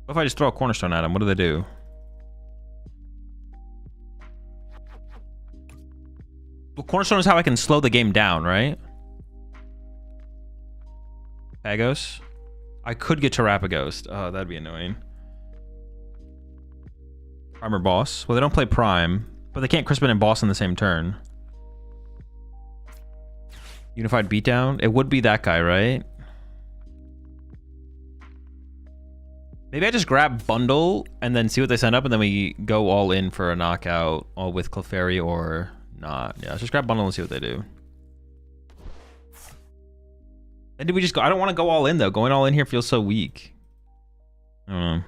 What if I just throw a Cornerstone at them? What do they do? Well, Cornerstone is how I can slow the game down, right? Pagos? I could get Terrapaghost. Oh, that'd be annoying. Prime or Boss? Well, they don't play Prime, but they can't Crispin and Boss in the same turn. Unified Beatdown? It would be that guy, right? Maybe I just grab Bundle and then see what they send up, and then we go all in for a knockout, all with Clefairy or not. Yeah, let's just grab Bundle and see what they do. And did we just go? I don't want to go all in, though. Going all in here feels so weak. I don't know.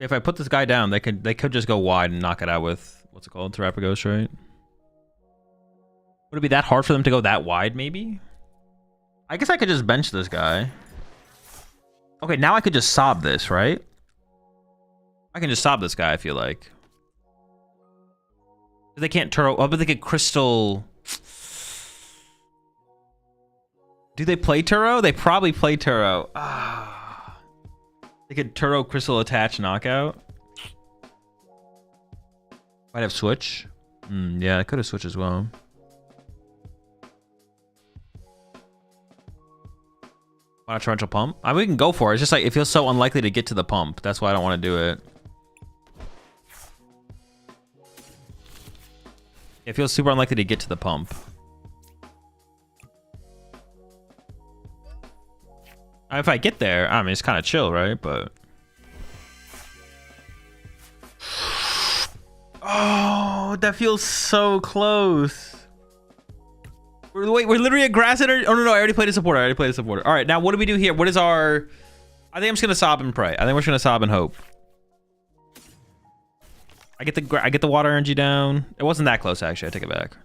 If I put this guy down, they could just go wide and knock it out with, what's it called? Terrapagos, right? Would it be that hard for them to go that wide, maybe? I guess I could just bench this guy. Okay, now I could just sob this, right? I can just sob this guy, I feel like. They can't Turo. Oh, but they could Crystal. Do they play Turo? They probably play Turo. Ah. They could Turo Crystal Attach Knockout. Might have Switch. Yeah, I could have Switch as well. Want a Torrential Pump? I mean, we can go for it. It's just like, it feels so unlikely to get to the pump. That's why I don't want to do it. It feels super unlikely to get to the pump. If I get there, I mean, it's kind of chill, right? But... Oh, that feels so close. Wait, we're literally a grass energy. Oh, no, I already played a supporter. All right, now what do we do here? What is our... I think I'm just going to sob and pray. I think we're just going to sob and hope. I get the water energy down. It wasn't that close, actually. I take it back.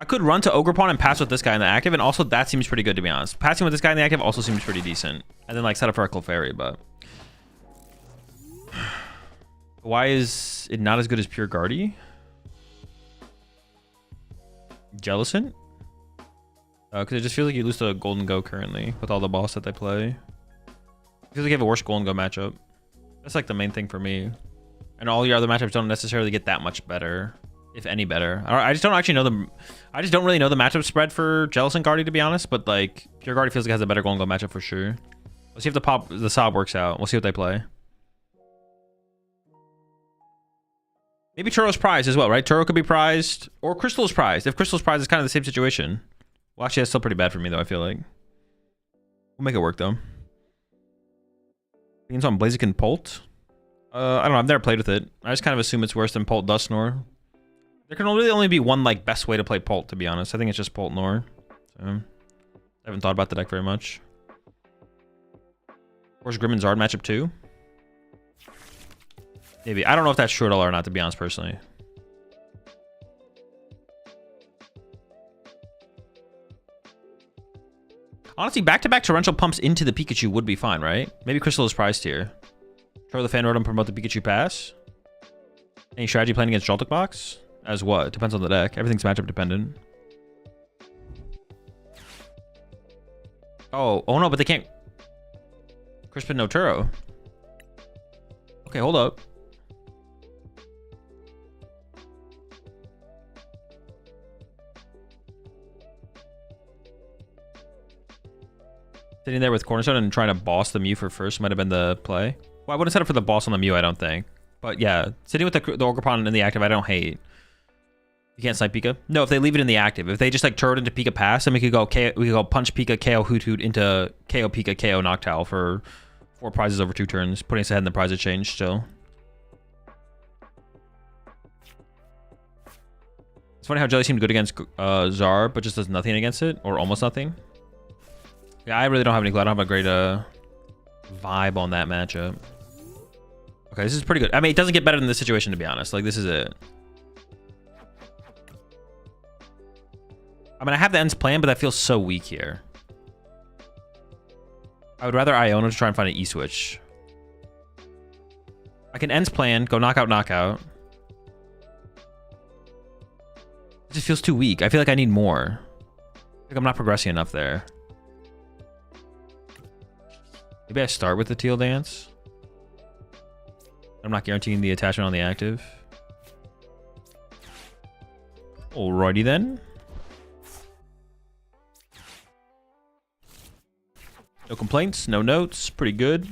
I could run to Ogerpon and pass with this guy in the active, and also that seems pretty good, to be honest. Passing with this guy in the active also seems pretty decent. And then, like, set up for a Clefairy, but... Why is it not as good as Pure Guardy? Jellicent? Because it just feels like you lose to Gholdengo currently with all the boss that they play. I feel like you have a worse Gholdengo matchup. That's like the main thing for me. And all your other matchups don't necessarily get that much better, if any better. I just don't actually know the... I just don't really know the matchup spread for Jellicent Guardy, to be honest. But like, Pure Guardy feels like it has a better Gholdengo matchup for sure. Let's see if the Sob works out. We'll see what they play. Maybe Turo's prized as well, right? Turo could be prized, or Crystal's prized. If Crystal's prized, it's kind of the same situation. Well, actually, that's still pretty bad for me, though, I feel like. We'll make it work, though. Begins on Blaziken Polt. I don't know. I've never played with it. I just kind of assume it's worse than Polt Dusknoir. There can really only be one, like, best way to play Polt, to be honest. I think it's just Polt Nor. So, I haven't thought about the deck very much. Of course, Grim and Zard matchup, too. Maybe. I don't know if that's true at all or not, to be honest, personally. Honestly, back-to-back torrential pumps into the Pikachu would be fine, right? Maybe Crystal is prized here. Throw the fan road and promote the Pikachu pass. Any strategy playing against Joltik Box? As what? Depends on the deck. Everything's matchup dependent. Oh no, but they can't... Crispin no Turo. Okay, hold up. Sitting there with Cornerstone and trying to boss the Mew for first might have been the play. Well, I wouldn't set up for the boss on the Mew, I don't think. But yeah, sitting with the Ogerpon in the active, I don't hate. You can't snipe Pika? No, if they leave it in the active. If they just like turret into Pika Pass, then we could go punch Pika, KO Hoot Hoot into KO Pika, KO Noctowl for 4 prizes over 2 turns, putting us ahead in the prize exchange still. It's funny how Jelly seemed good against Zar, but just does nothing against it, or almost nothing. Yeah, I really don't have any clue. I don't have a great vibe on that matchup. Okay, this is pretty good. I mean, it doesn't get better than this situation, to be honest. Like, this is it. I mean, I have the ends planned, but that feels so weak here. I would rather Iona to try and find an E-switch. I can ends plan, go knockout, knockout. It just feels too weak. I feel like I need more. Like I'm not progressing enough there. Maybe I start with the Teal Dance. I'm not guaranteeing the attachment on the active. Alrighty then. No complaints, no notes, pretty good.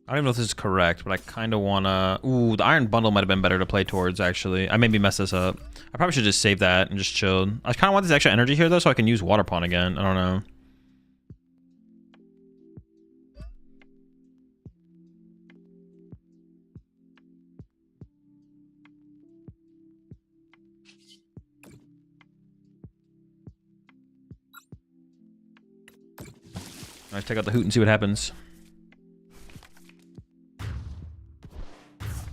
I don't even know if this is correct, but I kind of want to... Ooh, the Iron Bundle might have been better to play towards, actually. I maybe messed this up. I probably should just save that and just chill. I kind of want this extra energy here, though, so I can use Water Pond again. I don't know. Alright, take out the Hoot and see what happens.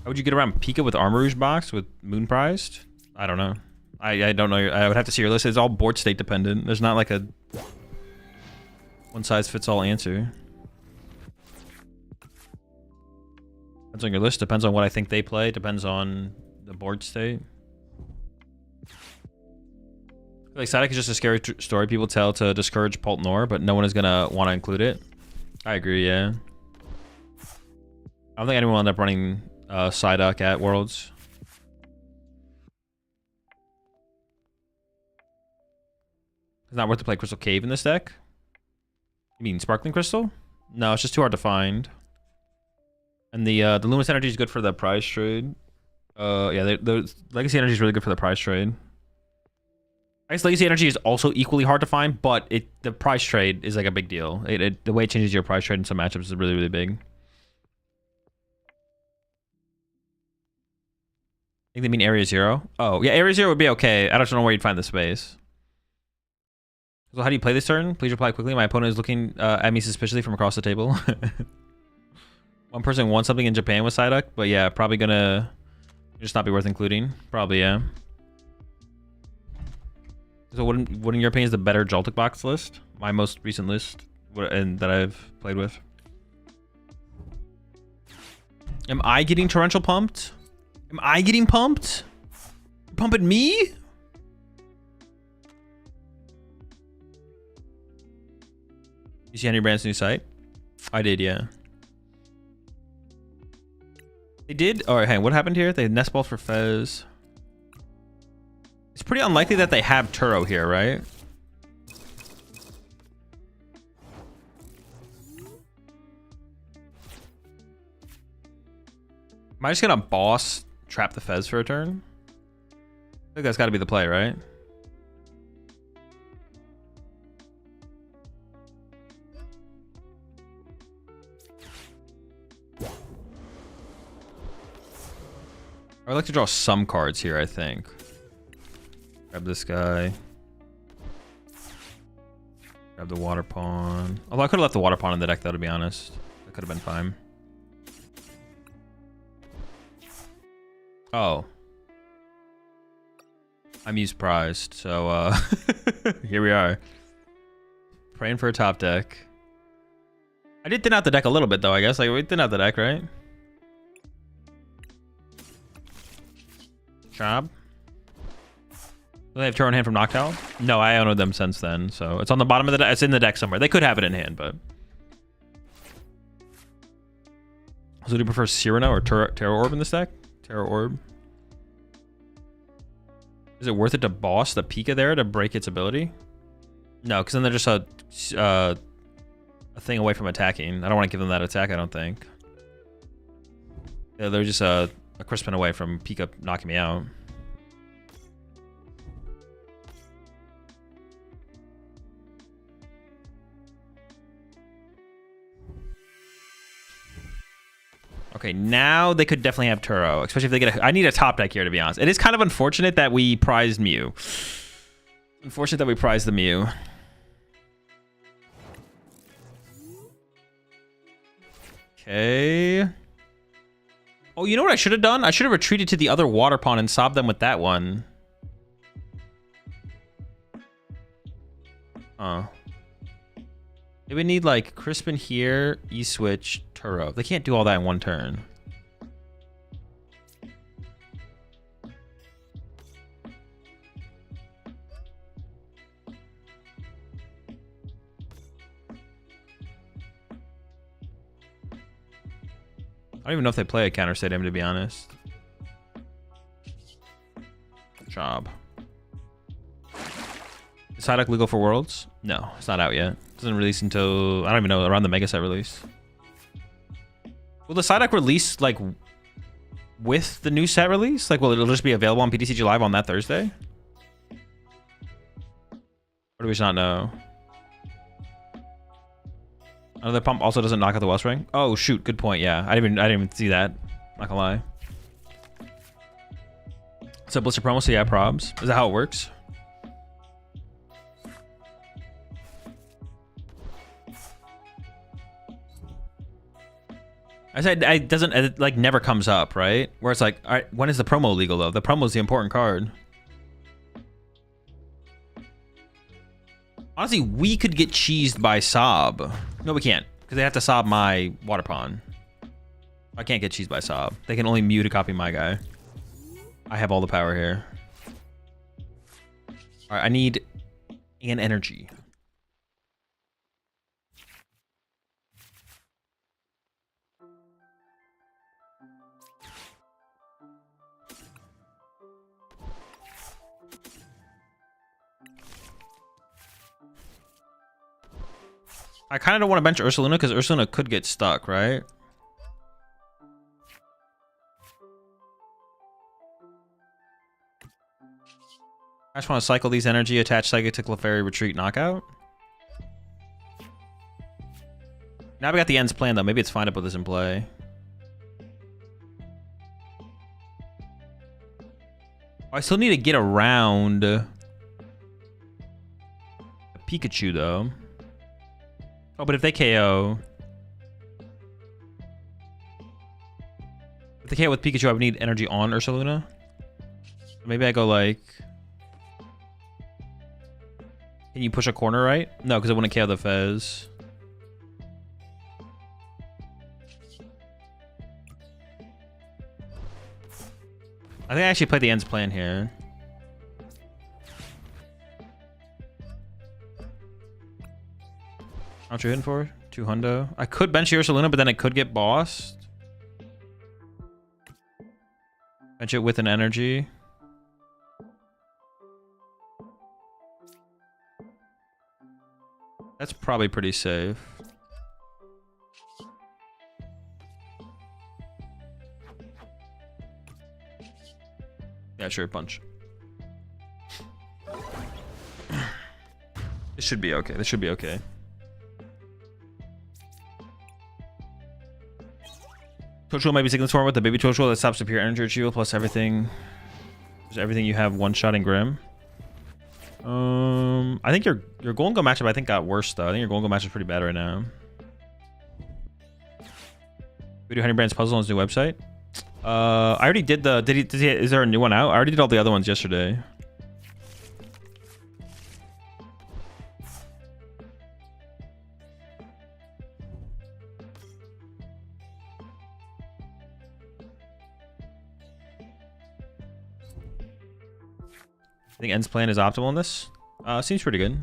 How would you get around Pika with Armor Rouge box with Moon prized? I don't know. I don't know. I would have to see your list. It's all board state dependent. There's not like a one size fits all answer. Depends on your list. Depends on what I think they play. Depends on the board state. Like Static is just a scary story people tell to discourage Polt Nor, but no one is gonna want to include it. I agree. Yeah. I don't think anyone will end up running Psyduck at Worlds. It's not worth to play Crystal Cave in this deck. You mean Sparkling Crystal? No, it's just too hard to find. And the Luminous Energy is good for the prize trade. Yeah, the Legacy Energy is really good for the prize trade. I guess Legacy Energy is also equally hard to find, but the prize trade is like a big deal. The way it changes your prize trade in some matchups is really, really big. I think they mean Area 0. Oh, yeah, Area 0 would be okay. I don't know where you'd find the space. So how do you play this turn? Please reply quickly. My opponent is looking at me suspiciously from across the table. One person wants something in Japan with Psyduck, but yeah, probably gonna just not be worth including. Probably, yeah. So what in your opinion is the better Joltik box list? My most recent list and that I've played with. Am I getting torrential pumped? Am I getting pumped? You're pumping me? You see Henry Brand's new site? I did, yeah. They did? Alright, hang on. What happened here? They had nest balls for Fez. It's pretty unlikely that they have Turo here, right? Am I just gonna boss trap the Fez for a turn? I think that's gotta be the play, right? I would like to draw some cards here, I think. Grab this guy. Grab the Water Pawn. Although I could have left the Water Pawn in the deck, though, to be honest. That could have been fine. Oh. I'm used prized, so here we are. Praying for a top deck. I did thin out the deck a little bit, though, I guess. Like, we thin out the deck, right? Job. Do they have Turo in hand from Noctowl? No, I owned them since then, so it's on the bottom of the deck. It's in the deck somewhere. They could have it in hand, but. So do you prefer Cyrano or Terror Orb in this deck? Terror Orb. Is it worth it to boss the Pika there to break its ability? No, because then they're just a thing away from attacking. I don't want to give them that attack, I don't think. Yeah, they're just a Crispin away from Pika knocking me out. Okay, now they could definitely have Turo, especially if they get I need a top deck here, to be honest. It is kind of unfortunate that we prized Mew. Unfortunate that we prized the Mew. Okay. Oh, you know what I should have done? I should have retreated to the other Water Pawn and sobbed them with that one. Oh. They would need, like, Crispin here, E-Switch, Turo. They can't do all that in one turn. I don't even know if they play a counter stadium, to be honest. Job. Is Psyduck legal for Worlds? No, it's not out yet. It doesn't release until, I don't even know, around the Mega Set release. Will the Psyduck release, like, with the new set release? Like, will it just be available on PTCG Live on that Thursday? Or do we just not know? Another pump also doesn't knock out the Wellspring? Oh, shoot, good point, yeah. I didn't even see that. Not gonna lie. So Blister promo, so yeah, probs. Is that how it works? I said it like never comes up, right? Where it's like, all right, when is the promo legal though? The promo is the important card. Honestly, we could get cheesed by Sob. No, we can't, because they have to Sob my Water Pawn. I can't get cheesed by Sob. They can only Mew to copy my guy. I have all the power here. All right, I need an energy. I kind of don't want to bench Ursaluna because Ursaluna could get stuck, right? I just want to cycle these energy, attach Psychic to Clefairy, retreat, knockout. Now we got the ends planned though. Maybe it's fine to put this in play. I still need to get around a Pikachu though. Oh, but if they KO... If they KO with Pikachu, I would need energy on Ursaluna. Maybe I go like... Can you push a corner right? No, because I want to KO the Fez. I think I actually played the ends plan here. How much are you hitting for? 200. I could bench Ursaluna, but then it could get bossed. Bench it with an energy. That's probably pretty safe. Yeah, sure, punch. This should be okay. This should be okay. Toadstool might be Signal Storm with the baby Toadstool that stops superior energy retrieval plus everything. Just everything you have one-shotting Grim. I think your Gholdengo matchup I think got worse though. I think your Gholdengo matchup is pretty bad right now. We do Honeybrand's puzzle on his new website. I already did the. Is there a new one out? I already did all the other ones yesterday. I think End's plan is optimal in this. Seems pretty good.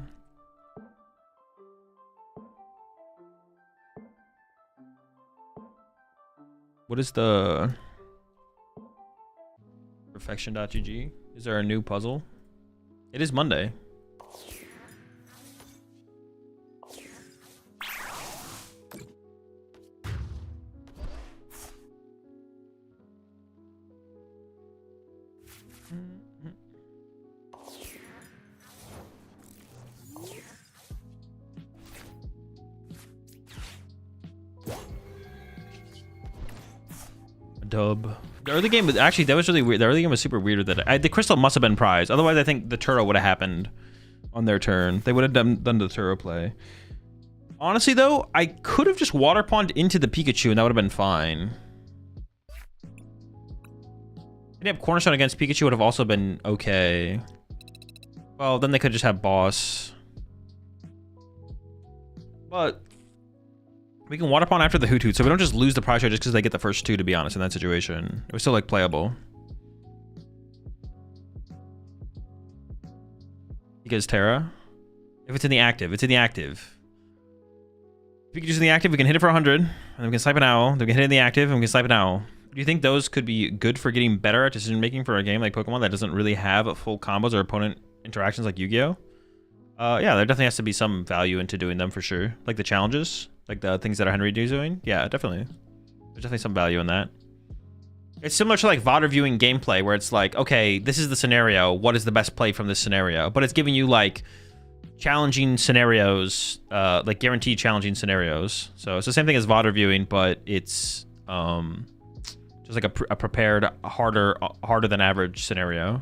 What is the Perfection.gg? Is there a new puzzle? It is Monday. Dub. The early game was actually, that was really weird. The early game was super weird with it. The crystal must have been prized. Otherwise, I think the Turo would have happened on their turn. They would have done the Turo play. Honestly, though, I could have just water pawned into the Pikachu and that would have been fine. Hitting up Cornerstone against Pikachu would have also been okay. Well, then they could just have boss. But we can water pawn after the Hoot Hoot, so we don't just lose the prize share just because they get the first two, to be honest, in that situation. It was still, like, playable. Because Terra? If it's in the active, it's in the active. If Pikachu's in the active, we can hit it for 100, and then we can snipe an owl. Then we can hit it in the active, and we can snipe an owl. Do you think those could be good for getting better at decision-making for a game like Pokemon that doesn't really have full combos or opponent interactions like Yu-Gi-Oh? Yeah, there definitely has to be some value into doing them for sure. Like the challenges. Like the things that Henry D's doing? Yeah, definitely. There's definitely some value in that. It's similar to like VOD reviewing gameplay where it's like, okay, this is the scenario. What is the best play from this scenario? But it's giving you like challenging scenarios, like guaranteed challenging scenarios. So it's the same thing as VOD reviewing, but it's just like a prepared, harder than average scenario.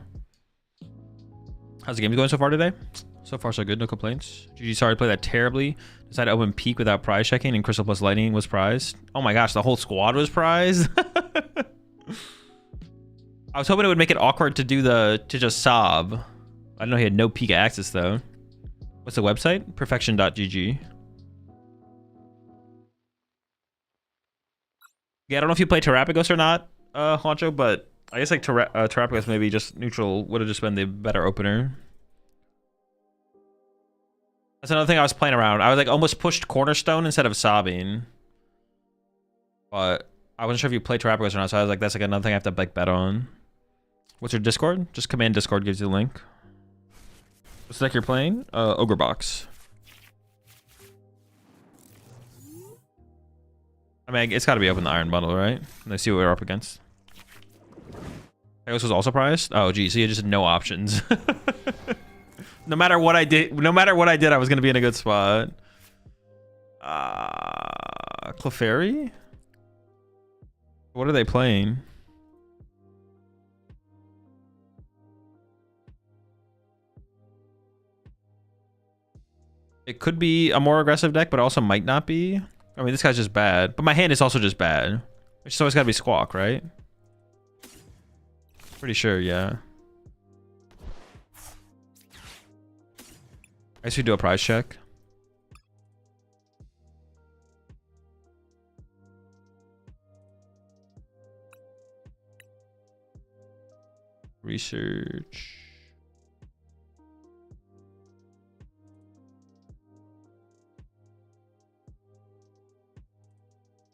How's the game going so far today? So far, so good. No complaints. GG, sorry to play that terribly. Decided to open Peak without prize checking, and Crystal plus Lightning was prized. Oh my gosh, the whole squad was prized. I was hoping it would make it awkward to do to just sob. I didn't know he had no Peak access though. What's the website? Perfection.gg. Yeah, I don't know if you play Terrapagos or not, Honcho, but I guess like Terrapagos maybe just neutral would have just been the better opener. That's another thing I was playing around. I was like almost pushed Cornerstone instead of sobbing. But I wasn't sure if you play Terrapagos or not, so I was like, that's like another thing I have to like bet on. What's your Discord? Just command Discord gives you the link. What's the deck you're playing? Ogre Box. I mean, it's got to be open the Iron Bundle, right? Let's see what we're up against. Chaos was also priced? Oh, geez. So you just had no options. No matter what I did, I was going to be in a good spot. Clefairy? What are they playing? It could be a more aggressive deck, but also might not be. I mean, this guy's just bad. But my hand is also just bad. Which always gotta be Squawk, right? Pretty sure, yeah. I guess we do a prize check. Research.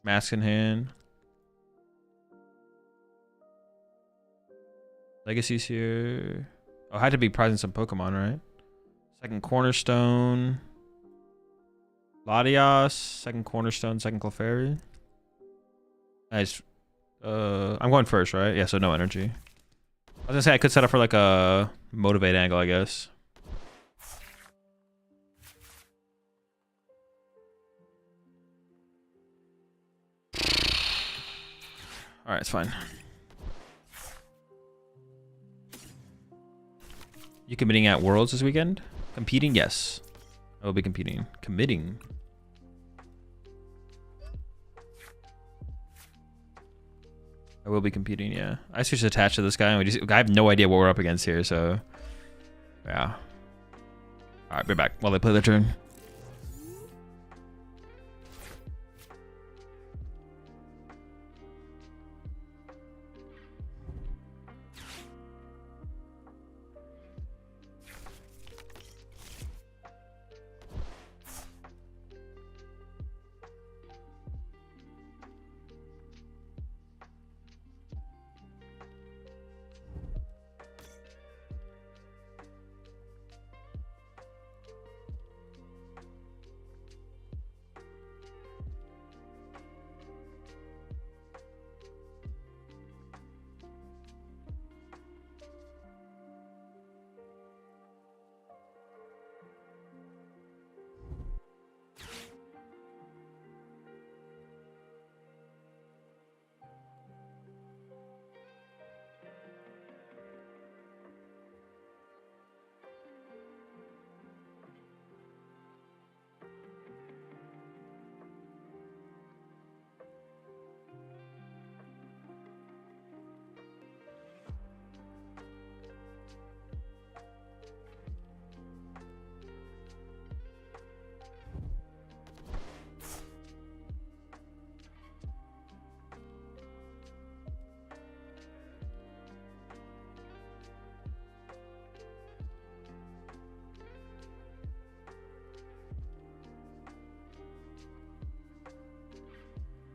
Mask in hand. Legacy's here. Oh, had to be prizing some Pokemon, right? Second Cornerstone. Latias. Second Cornerstone. Second Clefairy. Nice. I'm going first, right? Yeah, so no energy. I was gonna say I could set up for like a motivate angle, I guess. Alright, it's fine. You committing at Worlds this weekend? Competing? Yes. I will be competing. Committing. I will be competing, yeah. I switched attached to this guy, and I have no idea what we're up against here, so... Yeah. Alright, be back while they play their turn.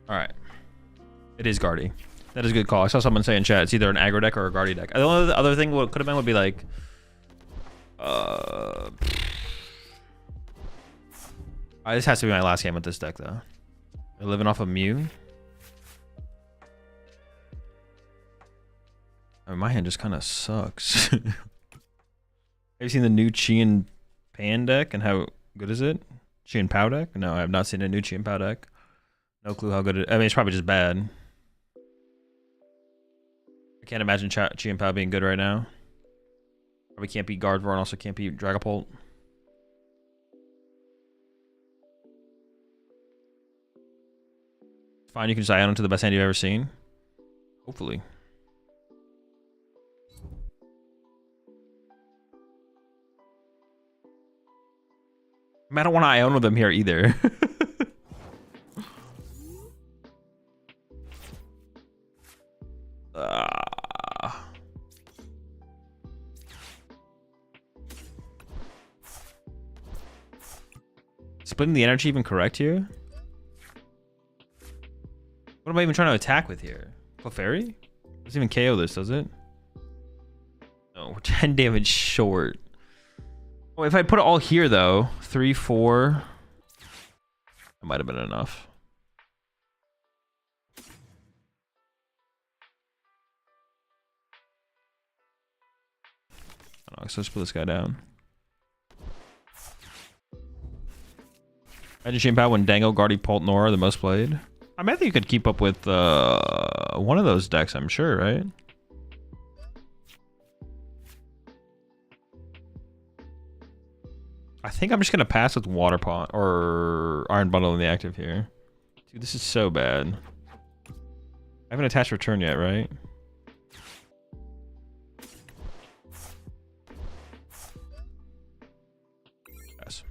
Alright. It is Guardy. That is a good call. I saw someone say in chat it's either an aggro deck or a Guardy deck. The only other thing what could have been would be like... this has to be my last game with this deck, though. They're living off of Mew. I mean, my hand just kind of sucks. Have you seen the new Chi and Pan deck and how good is it? Chi and Pow deck? No, I have not seen a new Chi and Pow deck. No clue how good it is. I mean, it's probably just bad. I can't imagine Chi and Pow being good right now. Probably can't beat Gardevoir and also can't beat Dragapult. Fine, you can just eye on to the best hand you've ever seen. Hopefully. I mean, I don't want to Iono them here either. Splitting the energy even correct here? What am I even trying to attack with here? Clefairy? Doesn't even KO this, does it? No, we're 10 damage short. Oh, if I put it all here though, 3, 4, that might have been enough. So let's put this guy down. Imagine Chain Pad when Dango, Guardy, Polt, Nora are the most played. I mean, I think you could keep up with one of those decks, I'm sure, right? I think I'm just going to pass with Water Pot or Iron Bundle in the active here. Dude, this is so bad. I haven't attached return yet, right? Yes.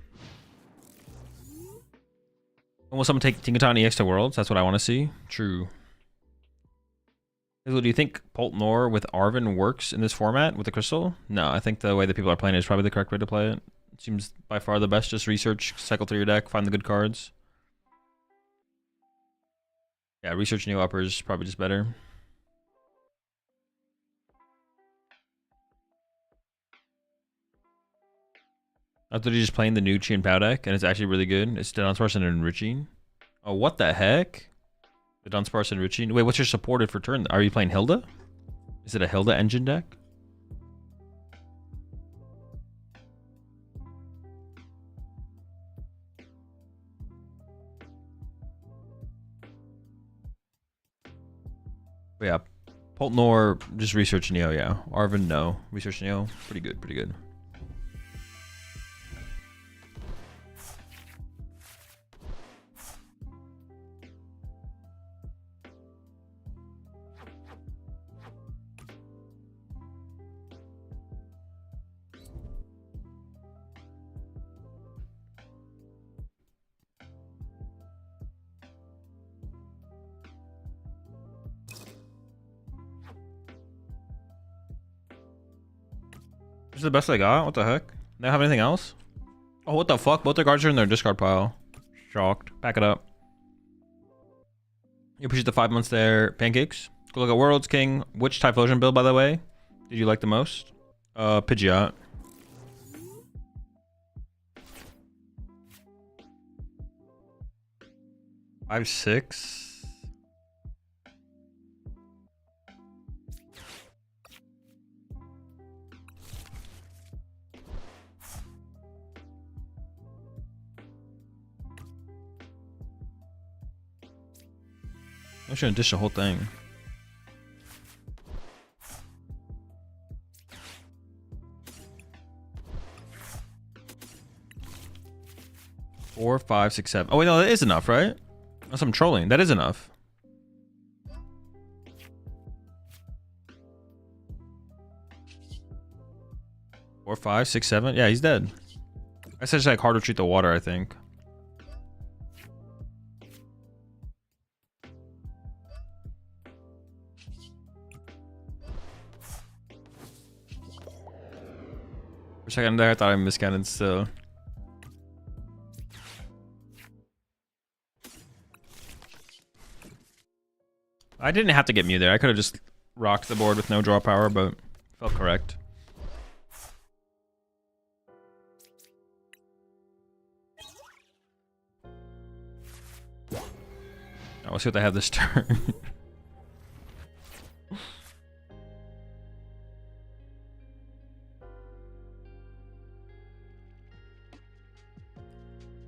And will someone take Tinkaton EX to Worlds? That's what I want to see. True. Do you think Polt Nor with Arven works in this format with the Crystal? No, I think the way that people are playing it is probably the correct way to play it. It seems by far the best. Just research, cycle through your deck, find the good cards. Yeah, research new uppers probably just better. I thought just playing the new Chien Pao deck, and it's actually really good. It's Dunsparce and Enriching. Oh, what the heck? The Dunsparce and Enriching. Wait, what's your supported for turn? Are you playing Hilda? Is it a Hilda engine deck? But yeah, Polt Nor, just research Neo, yeah. Arven, no. Research Neo, pretty good, pretty good. This is the best I got? What the heck? They don't have anything else? Oh, what the fuck? Both their cards are in their discard pile. Shocked. Pack it up. You appreciate the 5 months there. Pancakes. Go look at Worlds King. Which Typhlosion build, by the way, did you like the most? Pidgeot. Five, 6. I shouldn't dish the whole thing. Four, 5, 6, 7. Oh wait, no, that is enough, right? Unless I'm trolling. That is enough. Four, 5, 6, 7. Yeah, he's dead. I said just like hard to treat the water, I think. For a second there, I thought I miscounted still. I didn't have to get Mew there. I could have just rocked the board with no draw power, but felt correct. Oh, we'll see what they have this turn.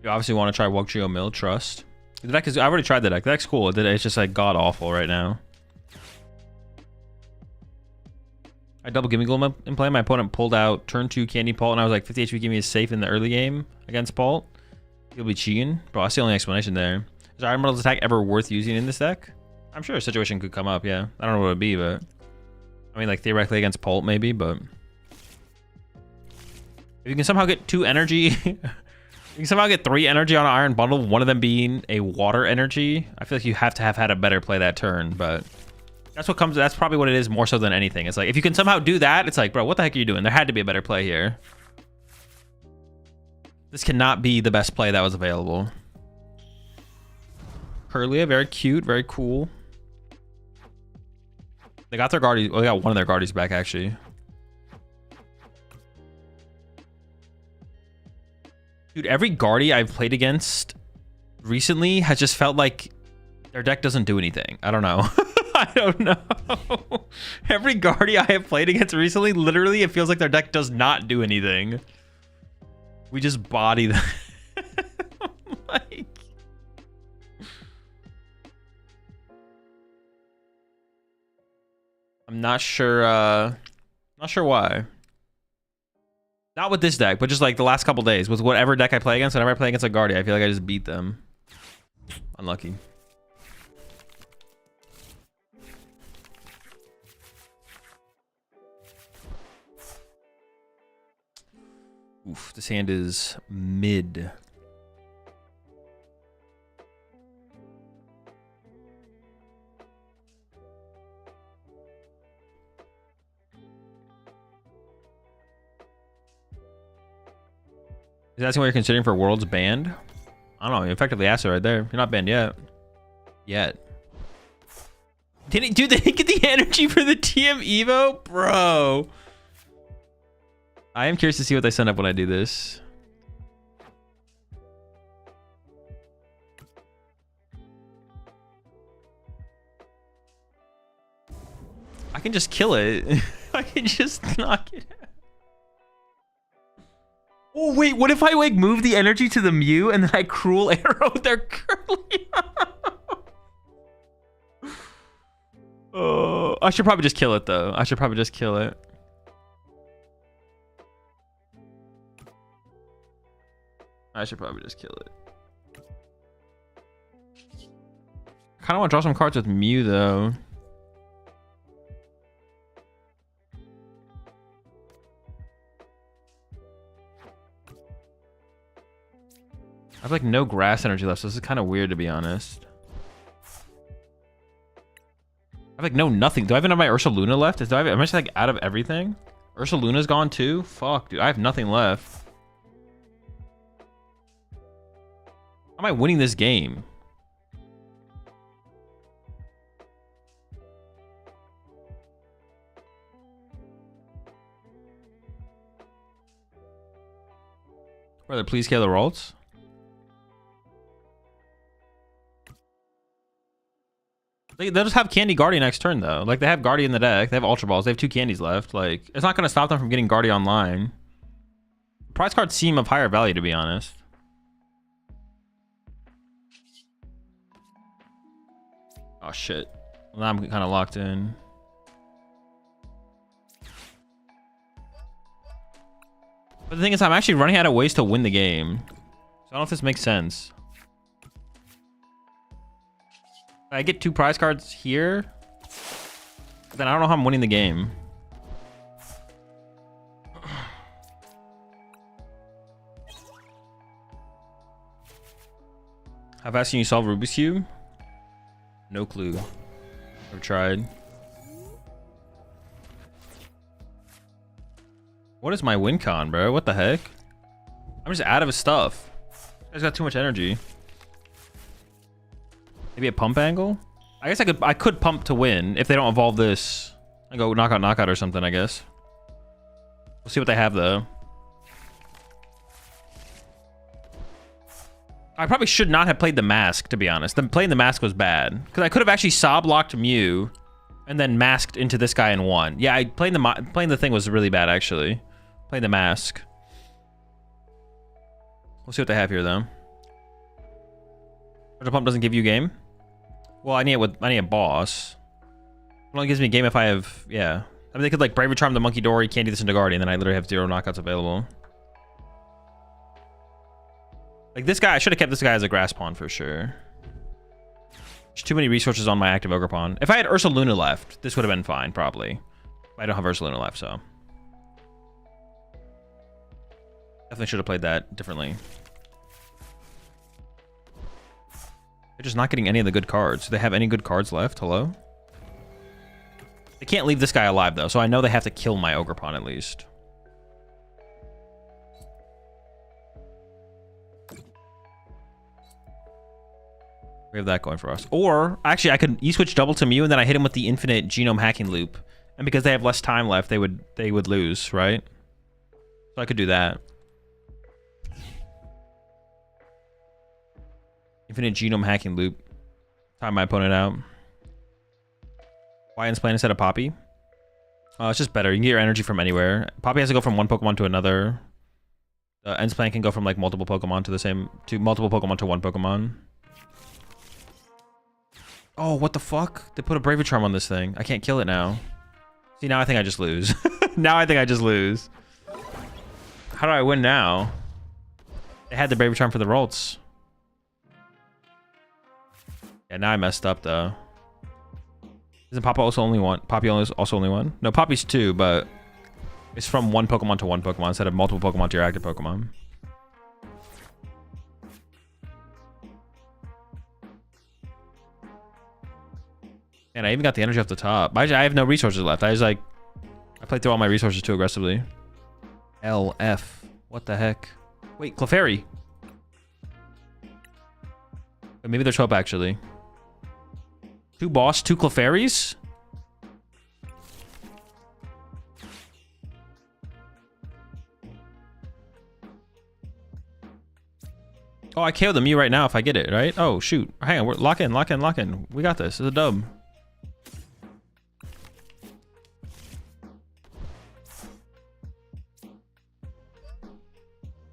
You obviously want to try Wugtrio Mill, trust. The deck is, I already tried the deck. The deck's cool. It's just like god awful right now. I double Gimme Gloom in play. My opponent pulled out turn 2 Candy Palt, and I was like 50 HP Gimme is safe in the early game against Palt. He'll be cheating. Bro, that's the only explanation there. Is Iron Bundle's attack ever worth using in this deck? I'm sure a situation could come up, yeah. I don't know what it would be, but I mean, like theoretically against Palt maybe, but if you can somehow get 2 energy. You can somehow get 3 energy on an Iron Bundle, one of them being a water energy. I feel like you have to have had a better play that turn, but that's what comes. That's probably what it is more so than anything. It's like if you can somehow do that, it's like, bro, what the heck are you doing? There had to be a better play here. This cannot be the best play that was available. Curlia, very cute, very cool. They got their Guardies. Well, they got one of their Guardies back actually. Dude, every Guardy I've played against recently has just felt like their deck doesn't do anything. I don't know. I don't know. Every Guardia I have played against recently, literally, it feels like their deck does not do anything. We just body them. Like... I'm not sure, not sure why. Not with this deck, but just like the last couple days. With whatever deck I play against, whenever I play against a Guardia, I feel like I just beat them. Unlucky. Oof, this hand is mid. Is that what you're considering for Worlds banned? I don't know. You effectively asked it right there. You're not banned yet. Yet. Did they get the energy for the TM Evo? Bro. I am curious to see what they send up when I do this. I can just kill it. I can just knock it out. Oh, wait, what if I like move the energy to the Mew and then I cruel arrow their curly? Oh, I should probably just kill it though. I should probably just kill it. I should probably just kill it. I kind of want to draw some cards with Mew though. I have like no grass energy left, so this is kind of weird to be honest. I have like no nothing. Do I even have my Ursaluna left? Am I just like out of everything? Ursaluna's gone too? Fuck, dude. I have nothing left. How am I winning this game? Brother, please kill the Ralts. They'll just have Candy Guardian next turn, though. Like, they have Guardian in the deck. They have Ultra Balls. They have 2 candies left. Like, it's not going to stop them from getting Guardian online. Prize cards seem of higher value, to be honest. Oh, shit. Well, now I'm kind of locked in. But the thing is, I'm actually running out of ways to win the game. So I don't know if this makes sense. I get 2 prize cards here, then I don't know how I'm winning the game. How fast can you solve Rubik's Cube? No clue. I've tried. What is my win con, bro? What the heck? I'm just out of his stuff. This guy's got too much energy. Maybe a pump angle? I guess I could pump to win if they don't evolve this. I go knockout or something, I guess. We'll see what they have though. I probably should not have played the mask, to be honest. Playing the mask was bad. Because I could have actually sob locked Mew and then masked into this guy and won. Yeah, playing the thing was really bad actually. Playing the mask. We'll see what they have here though. Ultra Pump doesn't give you a game. Well, I need a boss. It only gives me a game if I have, yeah. I mean, they could like Braver Charm the Monkey Dory, Candy this into Guardian, then I literally have 0 knockouts available. Like this guy, I should have kept this guy as a grass pawn for sure. There's too many resources on my active Ogre pawn. If I had Ursaluna left, this would have been fine, probably. I don't have Ursaluna left, so. Definitely should have played that differently. They're just not getting any of the good cards. Do they have any good cards left? Hello? They can't leave this guy alive, though, so I know they have to kill my Ogre pawn at least. We have that going for us. Or, actually, I could E-switch double to Mew, and then I hit him with the infinite genome hacking loop. And because they have less time left, they would lose, right? So I could do that. Infinite genome hacking loop. Time my opponent out. Why Ends Plant instead of Poppy? It's just better. You can get your energy from anywhere. Poppy has to go from one Pokemon to another. Ends Plant can go from like multiple Pokemon to multiple Pokemon to one Pokemon. Oh, what the fuck? They put a Bravery Charm on this thing. I can't kill it now. See, now I think I just lose. Now I think I just lose. How do I win now? They had the Bravery Charm for the Rolts. Yeah, now I messed up though. Isn't Papa also only one? Poppy also only one? No, Poppy's two, but it's from one Pokemon to one Pokemon instead of multiple Pokemon to your active Pokemon. And I even got the energy off the top. I have no resources left. I played through all my resources too aggressively. LF. What the heck? Wait, Clefairy. Maybe there's hope actually. Two boss, two Clefairies? Oh, I KO the Mew right now if I get it, right? Oh, shoot. Hang on, we're lock in. We got this. It's a dub.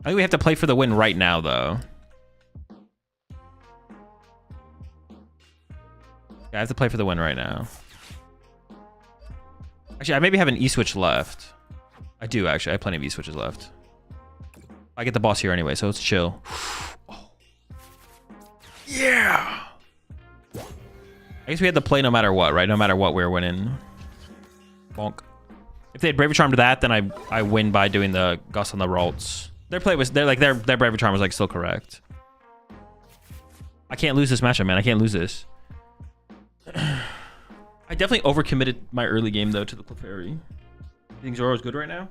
I think we have to play for the win right now, though. Yeah, I have to play for the win right now. Actually, I maybe have an E-switch left. I do, actually. I have plenty of E-switches left. I get the boss here anyway, so let's chill. Yeah! I guess we had to play no matter what, right? No matter what, we're winning. Bonk. If they had Bravery Charmed that, then I win by doing the Gus on the Rolts. Their Bravery Charm was like still correct. I can't lose this matchup, man. I can't lose this. I definitely overcommitted my early game though to the Clefairy. You think Zoro's good right now?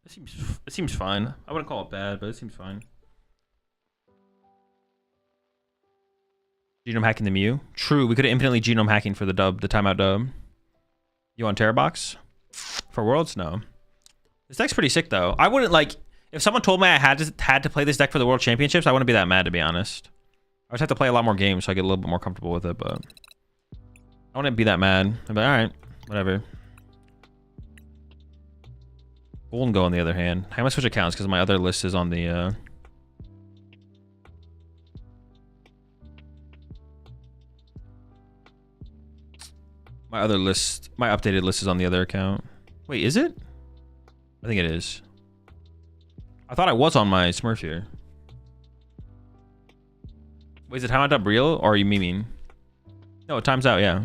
It seems fine. I wouldn't call it bad, but it seems fine. Genome hacking the Mew. True, we could have infinitely genome hacking for the dub, the timeout dub. You want Terra Box? For Worlds? No. This deck's pretty sick though. I wouldn't like if someone told me I had to play this deck for the World Championships, I wouldn't be that mad to be honest. I would have to play a lot more games so I get a little bit more comfortable with it, but I wouldn't be that mad. I'd be like, alright, whatever. Gholdengo on the other hand. How much switch accounts? Because my other list is on the my updated list is on the other account. Wait, is it? I think it is. I thought I was on my Smurf here. Wait, is it timeout up real or are you memeing? No, it times out, yeah.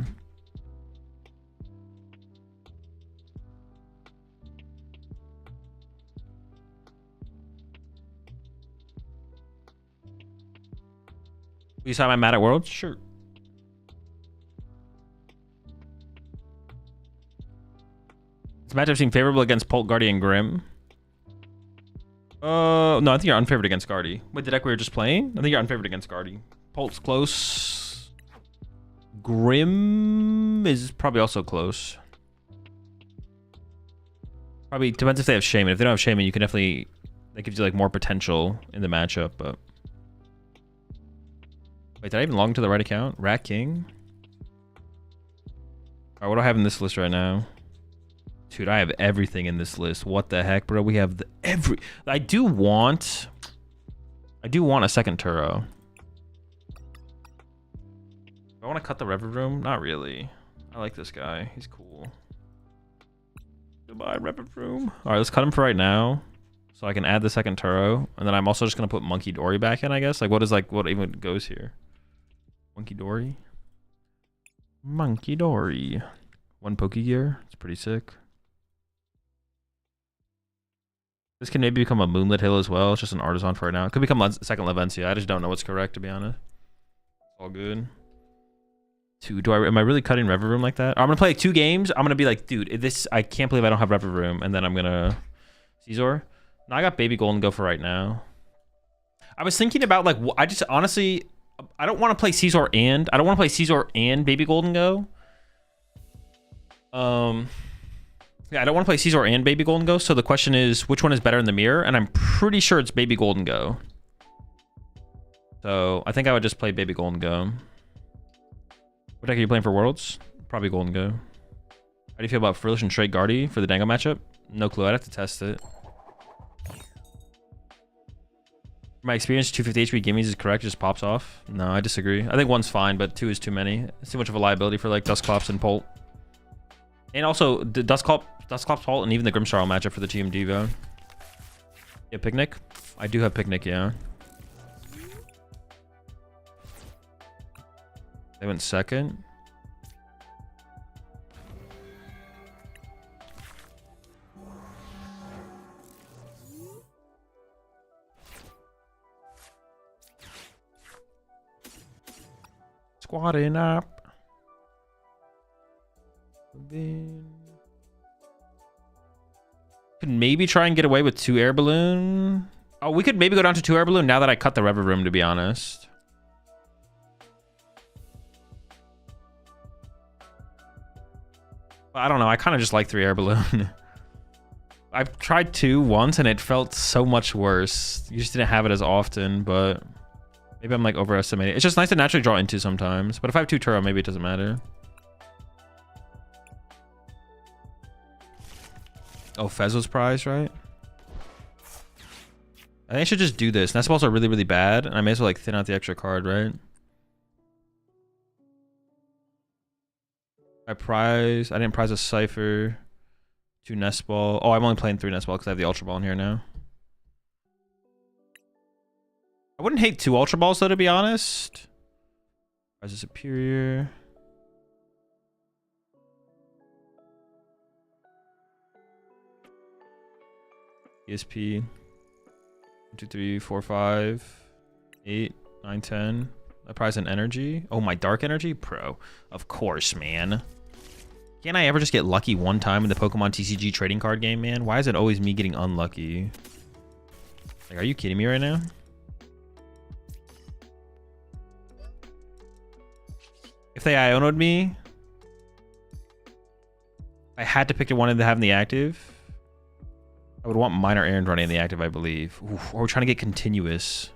You saw my mad at Worlds? Sure. This matchup seemed favorable against Polt, Guardy, and Grim. No, I think you're unfavored against Guardy. Wait, the deck we were just playing? I think you're unfavored against Guardy. Polt's close. Grim is probably also close. Probably depends if they have Shaman. If they don't have Shaman, you can definitely... That gives you like more potential in the matchup, but... Wait, did I even log into the right account? Rat King? Alright, what do I have in this list right now? Dude, I have everything in this list. What the heck, bro? We have I do want a second Turo. Do I want to cut the Revavroom? Not really. I like this guy. He's cool. Goodbye, Revavroom. All right, let's cut him for right now, so I can add the second Turo, and then I'm also just gonna put Monkey Dory back in. I guess. Like, what even goes here? Monkey Dory. Monkey Dory. One Pokegear. It's pretty sick. This can maybe become a Moonlit Hill as well. It's just an Artisan for right now. It could become second Lavencia. I just don't know what's correct, to be honest. All good. Am I really cutting Revavroom like that? I'm gonna play like 2 games. I'm gonna be like, dude, I can't believe I don't have Revavroom, and then I'm gonna Caesar. No, I got Baby Gholdengo for right now. I was thinking about like, I just honestly, I don't want to play Caesar and Baby Gholdengo. Yeah, I don't want to play Caesar and Baby Gholdengo, so the question is, which one is better in the mirror? And I'm pretty sure it's Baby Gholdengo. So I think I would just play Baby Gholdengo. What deck are you playing for Worlds? Probably Gholdengo. How do you feel about Frillish and Straight Guardy for the Dango matchup? No clue. I'd have to test it. My experience, 250 HP gimmies is correct. Just pops off. No, I disagree. I think 1's fine, but 2 is too many. It's too much of a liability for like Dusclops and Polt. And also the Dusclops, Polt, and even the Grimmsnarl matchup for the Team Devo. Yeah, Picnic. I do have Picnic. Yeah. They went second. Squatting up. Could maybe try and get away with 2 air balloon. Oh, we could maybe go down to 2 air balloon now that I cut the Rever Room, to be honest. I don't know. I kind of just like 3 air balloon. I've tried 2 once and it felt so much worse. You just didn't have it as often, but maybe I'm like overestimating. It's just nice to naturally draw into sometimes. But if I have 2 Turo, maybe it doesn't matter. Oh, Fez was prized, right? I think I should just do this. Nestballs are really, really bad. And I may as well like thin out the extra card, right? I didn't prize a Cypher. 2 Nestball. Oh, I'm only playing 3 Nestball because I have the Ultra Ball in here now. I wouldn't hate 2 Ultra Balls though, to be honest. Prize a Superior. ESP. 1, 2, 3, 4, 5, 8, 9, 10. I prize an energy. Oh, my Dark Energy? Pro. Of course, man. Can't I ever just get lucky one time in the PokemonTCG trading card game, man? Why is it always me getting unlucky? Like, are you kidding me right now? If they Iono'd me, I had to pick one to have in the active. I would want Minor Errand running in the active, I believe. Oof, or we're trying to get continuous.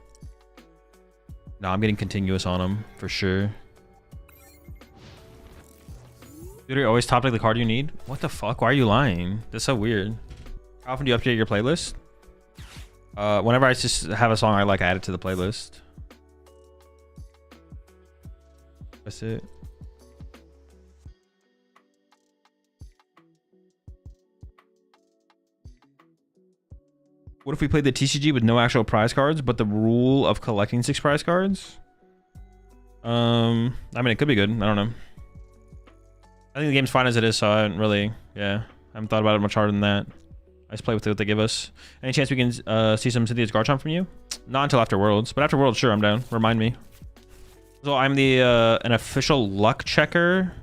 No, I'm getting continuous on them for sure. Dude, you always top deck the card you need? What the fuck? Why are you lying? That's so weird. How often do you update your playlist? Whenever I just have a song I like, I add it to the playlist. That's it. What if we played the TCG with no actual prize cards, but the rule of collecting 6 prize cards? I mean, it could be good. I don't know. I think the game's fine as it is, so I haven't really, I haven't thought about it much harder than that. I just play with what they give us. Any chance we can see some Cynthia's Garchomp from you? Not until after Worlds, but after Worlds, sure, I'm down. Remind me. So I'm the an official luck checker.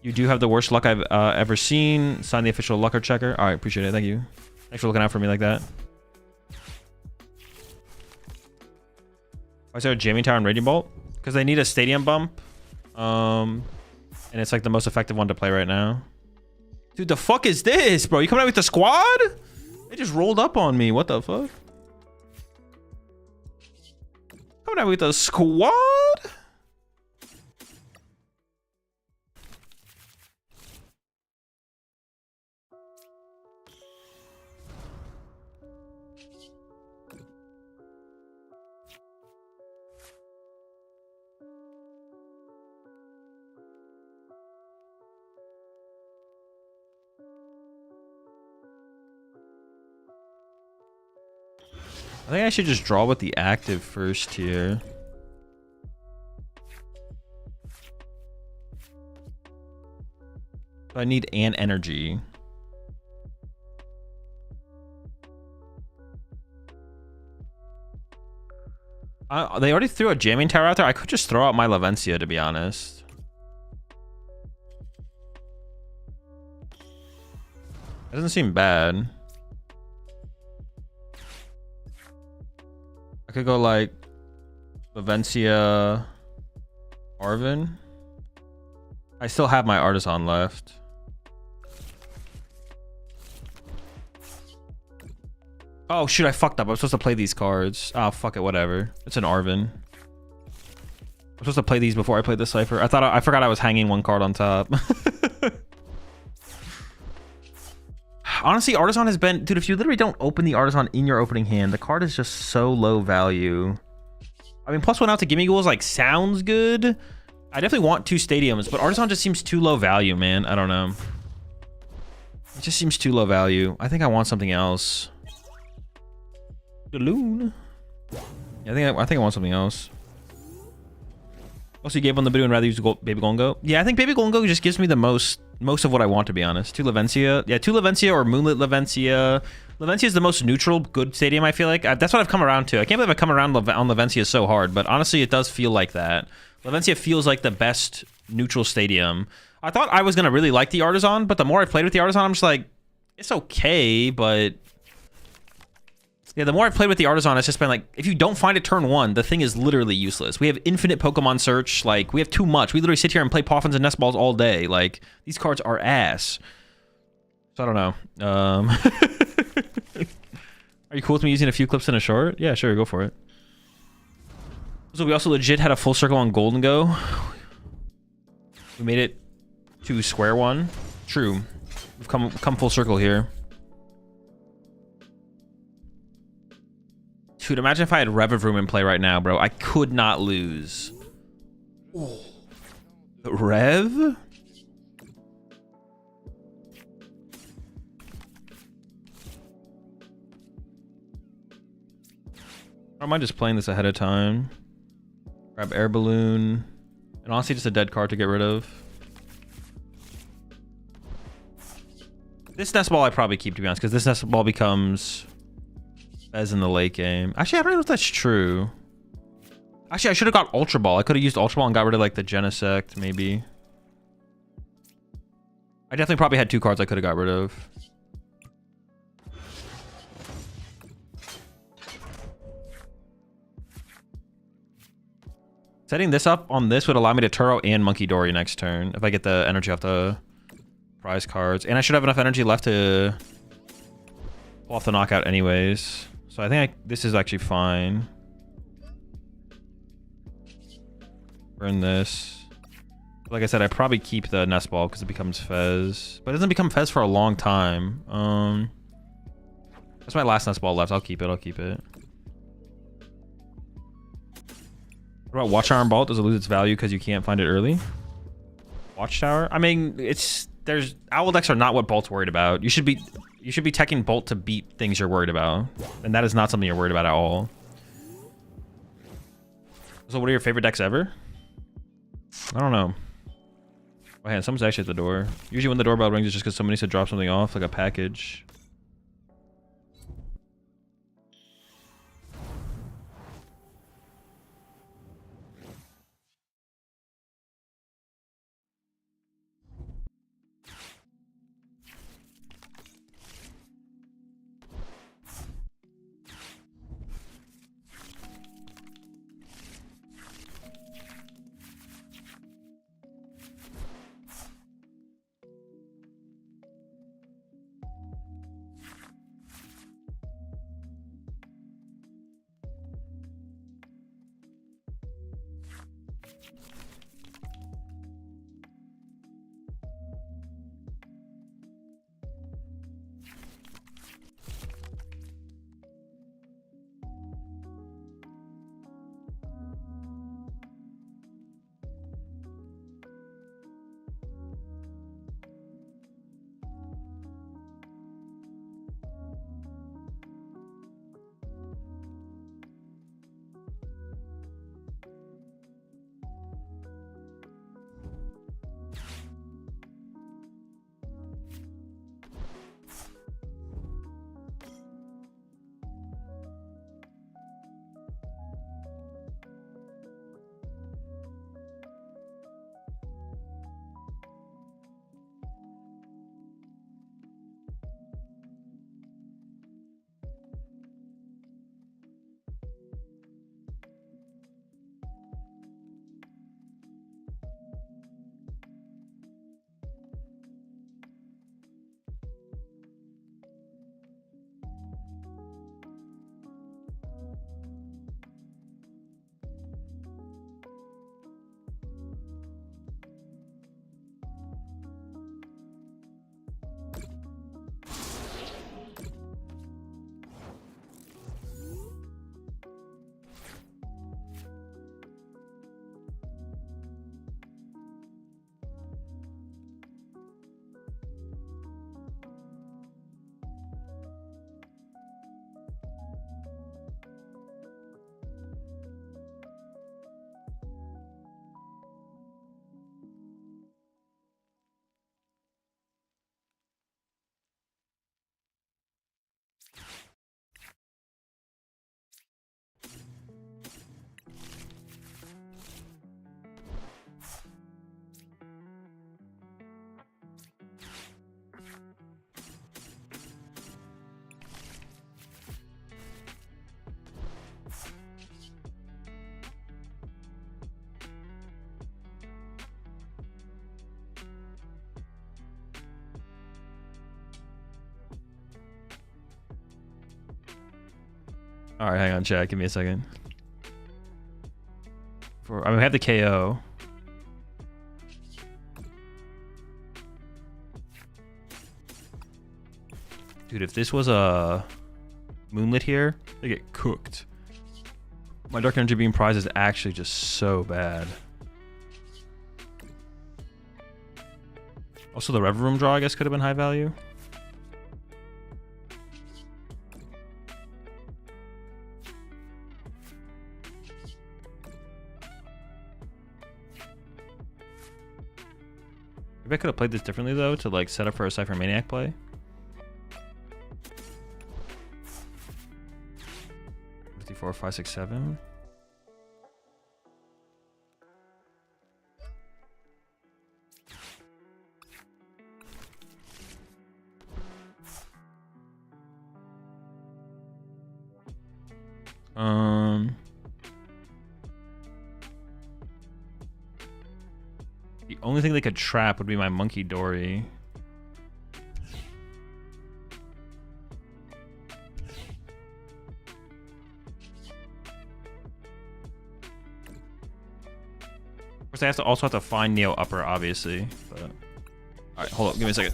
You do have the worst luck I've ever seen. Sign the official lucker checker. All right, appreciate it. Thank you. Thanks for looking out for me like that. Why is there a Jamming Tower and Radiant Bolt? Because they need a stadium bump. And it's like the most effective one to play right now. Dude, the fuck is this, bro? You coming out with the squad? They just rolled up on me. What the fuck? Coming out with the squad? I think I should just draw with the active first here. So I need an energy. They already threw a Jamming Tower out there. I could just throw out my Lavencia, to be honest. That doesn't seem bad. I could go like Lavencia, Arvin. I still have my Artisan left. Oh shoot, I fucked up. I was supposed to play these cards. Oh fuck it, whatever. It's an Arvin. I'm supposed to play these before I played the Cypher. I forgot I was hanging one card on top. Honestly, Artisan has been... Dude, if you literally don't open the Artisan in your opening hand, the card is just so low value. I mean, +1 out to Gimme Ghouls, like, sounds good. I definitely want 2 stadiums, but Artisan just seems too low value, man. I don't know. It just seems too low value. I think I want something else. Balloon. Yeah, I think I want something else. Also, you gave on the video and rather use Baby Gholdengo. Yeah, I think Baby Gholdengo just gives me the most of what I want, to be honest. 2 Levencia. Yeah, 2 Levencia or Moonlit Levencia. Levencia is the most neutral, good stadium, I feel like. That's what I've come around to. I can't believe I've come around on Levencia so hard, but honestly, it does feel like that. Levencia feels like the best neutral stadium. I thought I was going to really like the Artisan, but the more I played with the Artisan, I'm just like, it's okay, but... Yeah, the more I've played with the Artisan, it's just been like, if you don't find it turn 1, the thing is literally useless. We have infinite Pokemon search. Like, we have too much. We literally sit here and play Poffins and Nest Balls all day. Like, these cards are ass. So I don't know. Are you cool with me using a few clips in a short? Yeah, sure, go for it. So we also legit had a full circle on Gholdengo. We made it to square one. True. We've come full circle here. Dude, imagine if I had Revavroom in play right now, bro. I could not lose. Ooh. Rev? I don't mind just playing this ahead of time. Grab Air Balloon. And honestly, just a dead card to get rid of. This Nest Ball I probably keep, to be honest, because this Nest Ball becomes... as in the late game. Actually, I don't know if that's true. Actually, I should have got Ultra Ball. I could have used Ultra Ball and got rid of, like, the Genesect, maybe. I definitely probably had 2 cards I could have got rid of. Setting this up on this would allow me to Turo and Monkey Dory next turn if I get the energy off the prize cards. And I should have enough energy left to pull off the knockout anyways. So I think this is actually fine. Burn this. Like I said, I probably keep the Nest Ball because it becomes Fez. But it doesn't become Fez for a long time. That's my last Nest Ball left. I'll keep it. I'll keep it. What about Watchtower Bolt? Does it lose its value because you can't find it early? Watchtower? I mean, there's Owl decks are not what Bolt's worried about. You should be teching Bolt to beat things you're worried about. And that is not something you're worried about at all. So what are your favorite decks ever? I don't know. Oh, man, someone's actually at the door. Usually when the doorbell rings, it's just because someone needs to drop something off, like a package. All right, hang on, chat. Give me a second. I mean, we have the KO. Dude, if this was a Moonlit here, they get cooked. My Dark Energy Beam prize is actually just so bad. Also, the Rev Room draw, I guess, could have been high value. Maybe I could have played this differently, though, to like set up for a Cypher Maniac play. Four, 5, 6, 7. The only thing they could trap would be my Monkey Dory. Of course, I also have to find Neo Upper, obviously. But all right, hold up, give me a second.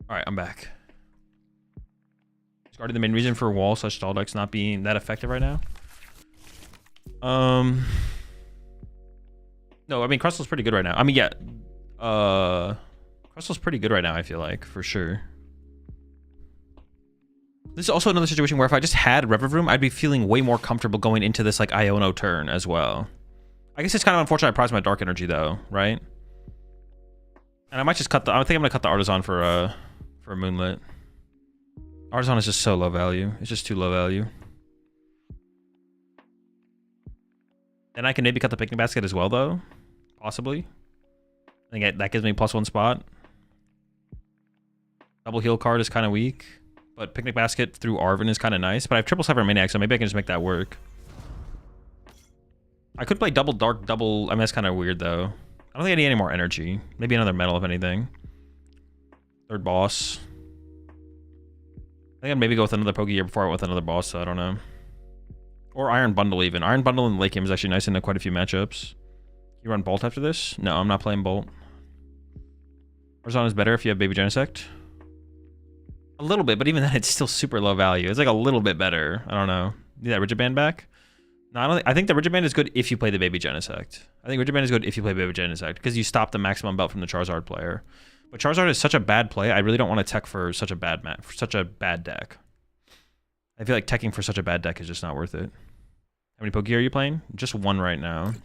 All right, I'm back. Discarding the main reason for wall / stall decks not being that effective right now. No, I mean Crustal's pretty good right now. I mean, yeah, Crustal's pretty good right now. I feel like for sure. This is also another situation where if I just had Rev Room, I'd be feeling way more comfortable going into this like Iono turn as well. I guess it's kind of unfortunate I prized my Dark Energy though, right? And I might just cut the. I think I'm gonna cut the Artisan for a Moonlit. Artisan is just so low value. It's just too low value. And I can maybe cut the Picnic Basket as well, though. Possibly. I think that gives me +1 spot. Double heal card is kind of weak. But Picnic Basket through Arven is kind of nice. But I have triple Cypher Maniac, so maybe I can just make that work. I could play double Dark, double... I mean, that's kind of weird, though. I don't think I need any more energy. Maybe another metal, if anything. Third boss. I think I'd maybe go with another Poke here before I went with another boss, so I don't know. Or Iron Bundle, even. Iron Bundle in the late game is actually nice in quite a few matchups. You run Bolt after this? No, I'm not playing Bolt. Artisan is better if you have Baby Genesect. A little bit, but even then, it's still super low value. It's like a little bit better. I don't know. Need that Rigid Band back? No, I think the Rigid Band is good if you play the Baby Genesect. I think Rigid Band is good if you play Baby Genesect, because you stop the maximum belt from the Charizard player. But Charizard is such a bad play, I really don't want to tech for such a bad deck. I feel like teching for such a bad deck is just not worth it. How many Poke are you playing? Just one right now.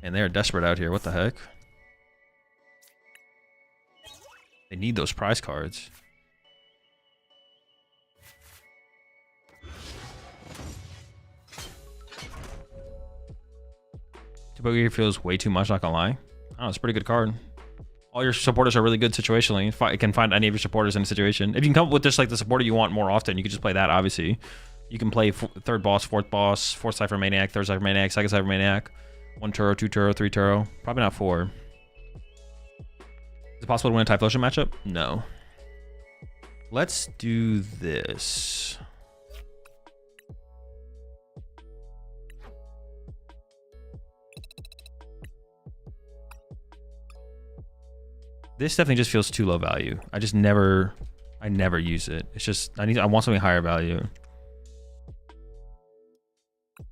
And they're desperate out here. What the heck? They need those prize cards. Poke here feels way too much, not gonna lie. I don't know, it's a pretty good card. All your supporters are really good situationally. If I can find any of your supporters in a situation. If you can come up with just like the supporter you want more often, you can just play that, obviously. You can play third boss, fourth Cypher Maniac, third Cypher Maniac, second Cypher Maniac, 1 Turo, 2 Turo, 3 Turo. Probably not 4. Is it possible to win a Typhlosion matchup? No. Let's do this. This definitely just feels too low value. I never use it. It's just, I want something higher value.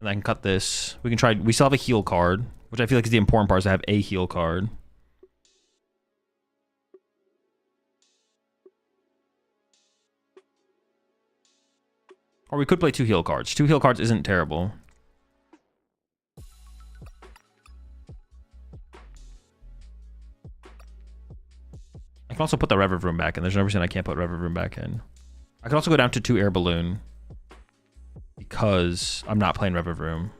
And I can cut this. We can try, we still have a heal card, which I feel like is the important part, is to have a heal card. Or we could play 2 heal cards. 2 heal cards isn't terrible. I can also put the Reverb Room back in. There's no reason I can't put Reverb Room back in. I could also go down to 2 Air Balloon because I'm not playing Reverb Room.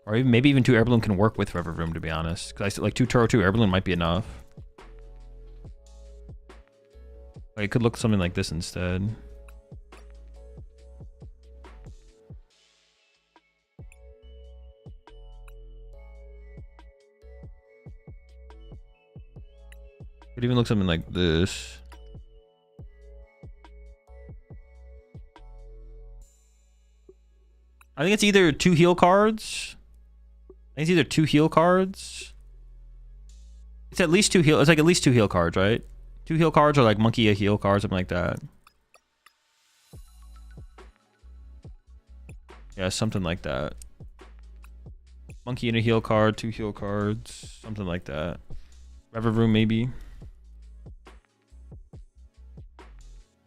Or even, maybe even 2 Air Balloon can work with Reverb Room, to be honest. Because like 2 Turo, 2 Air Balloon might be enough. Like, it could look something like this instead. Could even look something like this. I think it's either 2 heal cards. I think it's either 2 heal cards. It's at least 2 heal. It's like at least 2 heal cards, right? 2 heal cards or like Monkey a heal card, something like that. Yeah, something like that. Monkey and a heal card, 2 heal cards, something like that. Reverb Room maybe.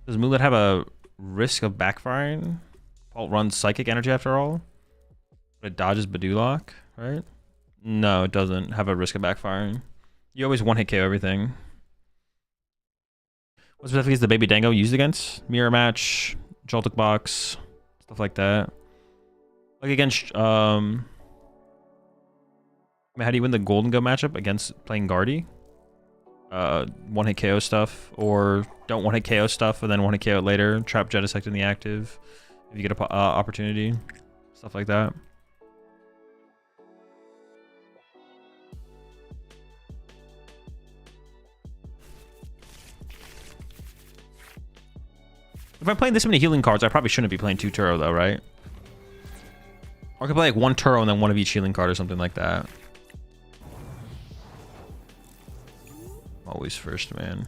Does Moonlit have a risk of backfiring? Alt runs Psychic Energy after all. But it dodges Badulok, right? No, it doesn't have a risk of backfiring. You always one-hit KO everything. What specifically is the Baby Dango used against? Mirror Match, Joltik Box, stuff like that. Like against, I mean, how do you win the Gholdengo matchup against playing Guardy? One-hit KO stuff, or don't one-hit KO stuff and then one-hit KO it later. Trap Jettisect in the active if you get a opportunity. Stuff like that. If I'm playing this many healing cards, I probably shouldn't be playing 2 Turo though, right? Or I could play like 1 Turo and then 1 of each healing card or something like that. Always first, man.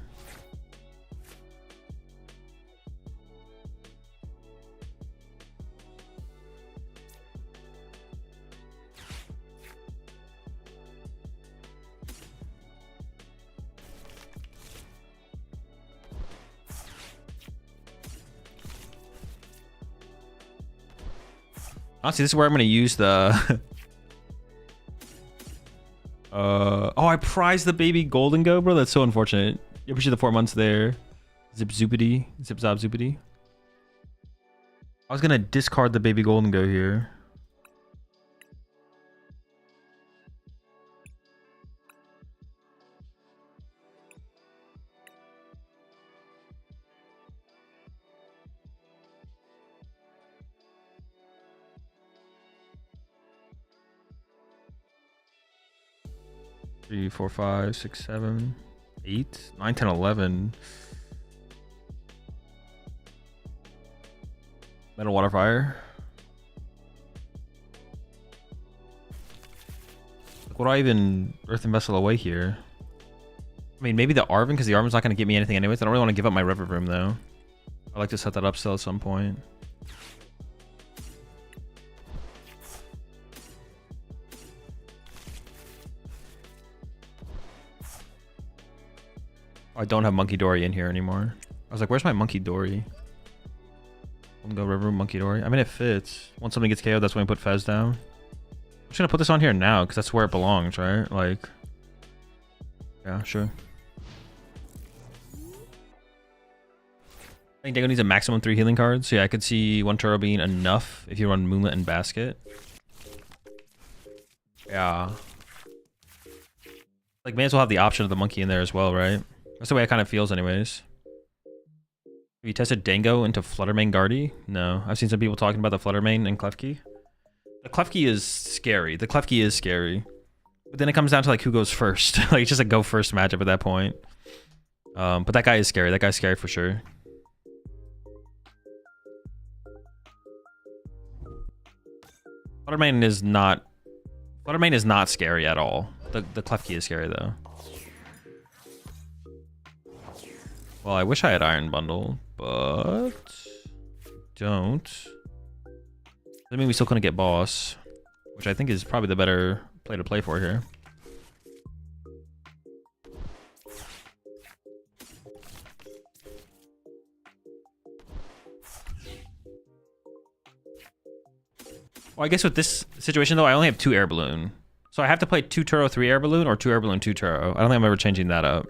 Honestly, this is where I'm going to use the... oh, I prized the baby Gholdengo, bro. That's so unfortunate. You appreciate the 4 months there. Zip Zoopity. Zip Zop Zoopity. I was going to discard the baby Gholdengo here. Three, 4, 5, 6, 7, 8, 9, 10, 11. Metal Water Fire. Like, what do I even Earthen Vessel away here? I mean, maybe the Arven, because the Arven's not going to give me anything anyways. I don't really want to give up my Reverb Room, though. I'd like to set that up still at some point. I don't have Monkey Dory in here anymore. I was like, where's my Monkey Dory? Go River Monkey Dory. I mean, it fits. Once something gets KO'd, that's when we put Fez down. I'm just gonna put this on here now because that's where it belongs, right? Like, yeah, sure. I think Dango needs a maximum 3 healing cards. So yeah, I could see 1 Turo being enough if you run Moonlit and Basket. Yeah. Like, may as well have the option of the monkey in there as well, right? That's the way it kind of feels anyways. Have you tested Dango into Fluttermane Guardy? No. I've seen some people talking about the Fluttermane and Klefki. The Klefki is scary. The Klefki is scary. But then it comes down to like who goes first. Like it's just a go first matchup at that point. But that guy is scary. That guy's scary for sure. Fluttermane is not scary at all. The Klefki is scary though. Well, I wish I had Iron Bundle, but don't. I mean, we still couldn't get Boss, which I think is probably the better play to play for here. Well, I guess with this situation though, I only have 2 air balloon. So I have to play 2 Turo, 3 air balloon, or 2 air balloon, 2 Turo. I don't think I'm ever changing that up.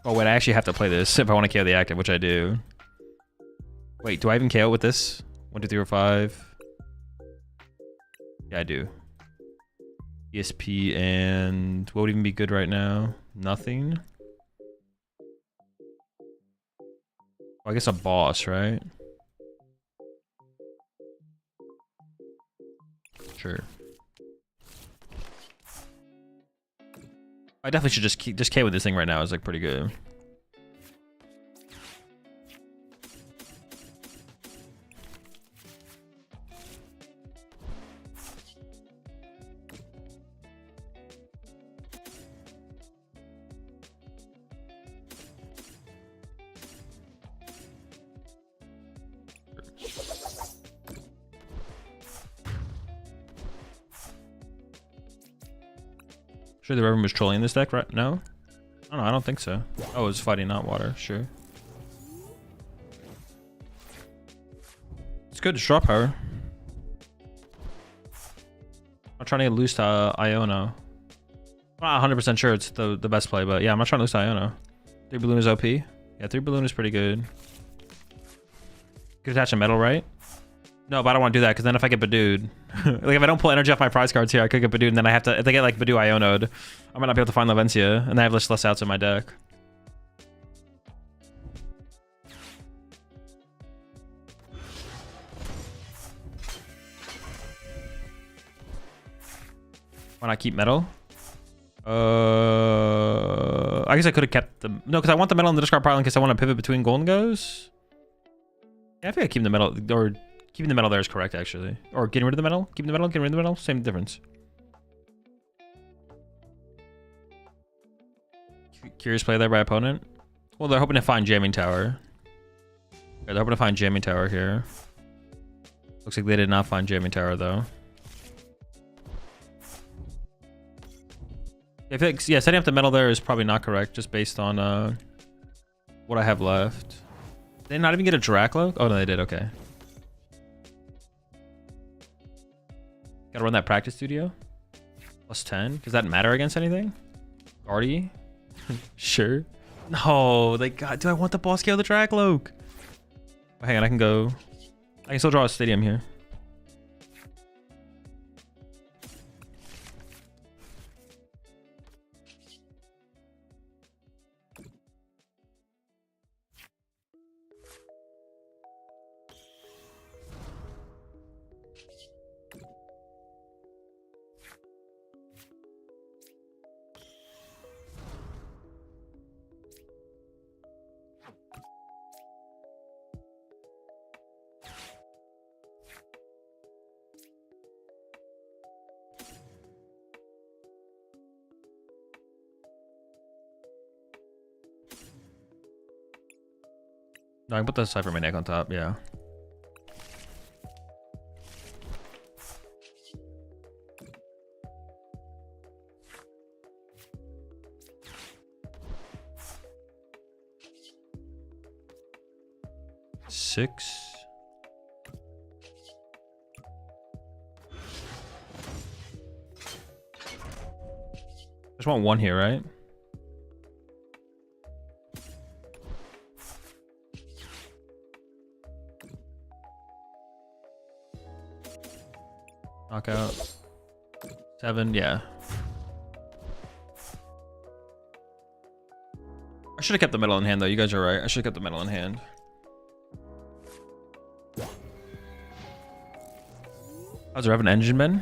Oh wait, I actually have to play this if I want to KO the active, which I do. Wait, do I even KO with this? 1, 2, 3, 4, 5. Yeah, I do. ESP and what would even be good right now? Nothing. Well, I guess a boss, right? Sure. I definitely should just K with this thing right now is like pretty good. Sure the Reverend was trolling this deck, right? No? Oh, no, I don't think so. Oh, it was fighting not water, sure. It's good to straw power. I'm trying to get loose to Iono. I'm not 100% sure it's the best play, but yeah, I'm not trying to lose to Iono. 3 balloon is OP. Yeah, 3 balloon is pretty good. Could attach a metal, right? No, but I don't want to do that because then if I get Badooed, like if I don't pull energy off my prize cards here, I could get Badooed, and then I have to, if they get like Badoo Iono'd, I might not be able to find Lavencia, and I have less outs in my deck. Why not keep metal? I guess I could have kept the, no, because I want the metal in the discard pile in case I want to pivot between Gholdengos. Yeah, I think I keep the metal, or keeping the metal there is correct, actually. Or getting rid of the metal? Keeping the metal, getting rid of the metal? Same difference. Curious play there by opponent? Well, they're hoping to find Jamming Tower. Yeah, they're hoping to find Jamming Tower here. Looks like they did not find Jamming Tower, though. I think, yeah, setting up the metal there is probably not correct, just based on what I have left. Did they not even get a Dracloak? Oh, no, they did, okay. Gotta run that practice studio. Plus 10. Does that matter against anything? Guardy? Sure. No, they got. Do I want the boss kill the Dracloak? Oh, hang on, I can go. I can still draw a stadium here. No, I can put the Cypher Maniac on top, yeah. Six. Just want 1 here, right? Knockout. 7, yeah. I should have kept the metal in hand, though. You guys are right. I should have kept the metal in hand. How's the Revan engine been?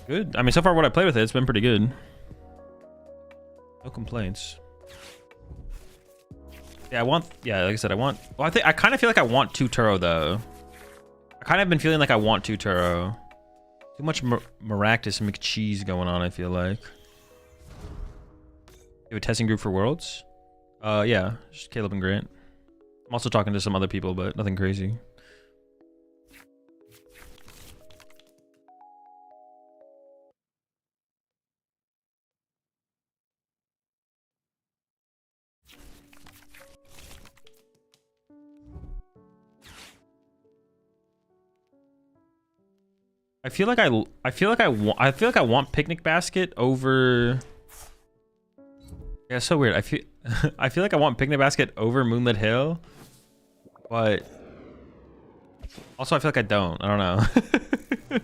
Good. I mean, so far what I played with it, it's been pretty good. No complaints. Yeah, like I said, I want... Well, I kind of feel like I want 2 Turo, though. I kind of been feeling like I want 2 Turo. Too much Maractus and McCheese going on, I feel like. You have a testing group for Worlds? Yeah, just Caleb and Grant. I'm also talking to some other people, but nothing crazy. I feel like I want Picnic Basket over. Yeah, so weird. I feel I feel like I want Picnic Basket over Moonlit Hill, but also I feel like I don't. I don't know.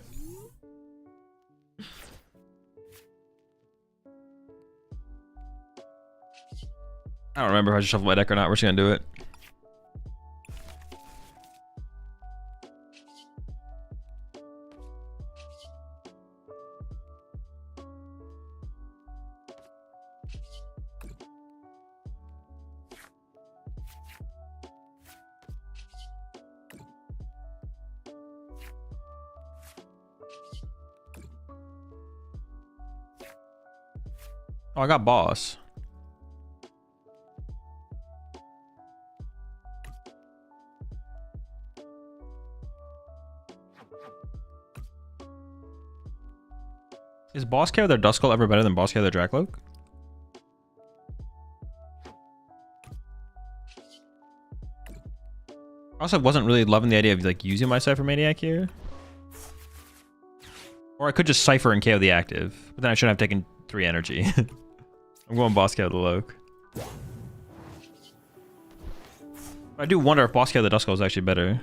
I don't remember if I just shuffled my deck or not. We're just gonna do it. Oh, I got boss. Is Boss Care their Duskull ever better than Boss Care their Dracloak? I also wasn't really loving the idea of like using my Cypher Maniac here. Or I could just Cypher and KO the active, but then I shouldn't have taken 3 energy. I'm going Boss KO the Loke. I do wonder if Boss KO the Duskull is actually better.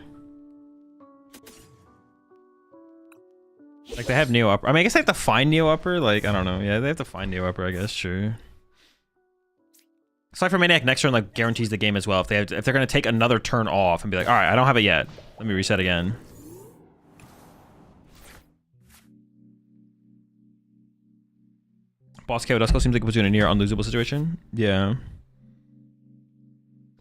Like they have Neo Upper. I mean, I guess they have to find Neo Upper. Like, I don't know. Yeah, they have to find Neo Upper, I guess. Sure. Cypher Maniac next turn like guarantees the game as well. If they're gonna take another turn off and be like, all right, I don't have it yet. Let me reset again. Boss KO Duskull seems like it puts you in a near unlosable situation. Yeah.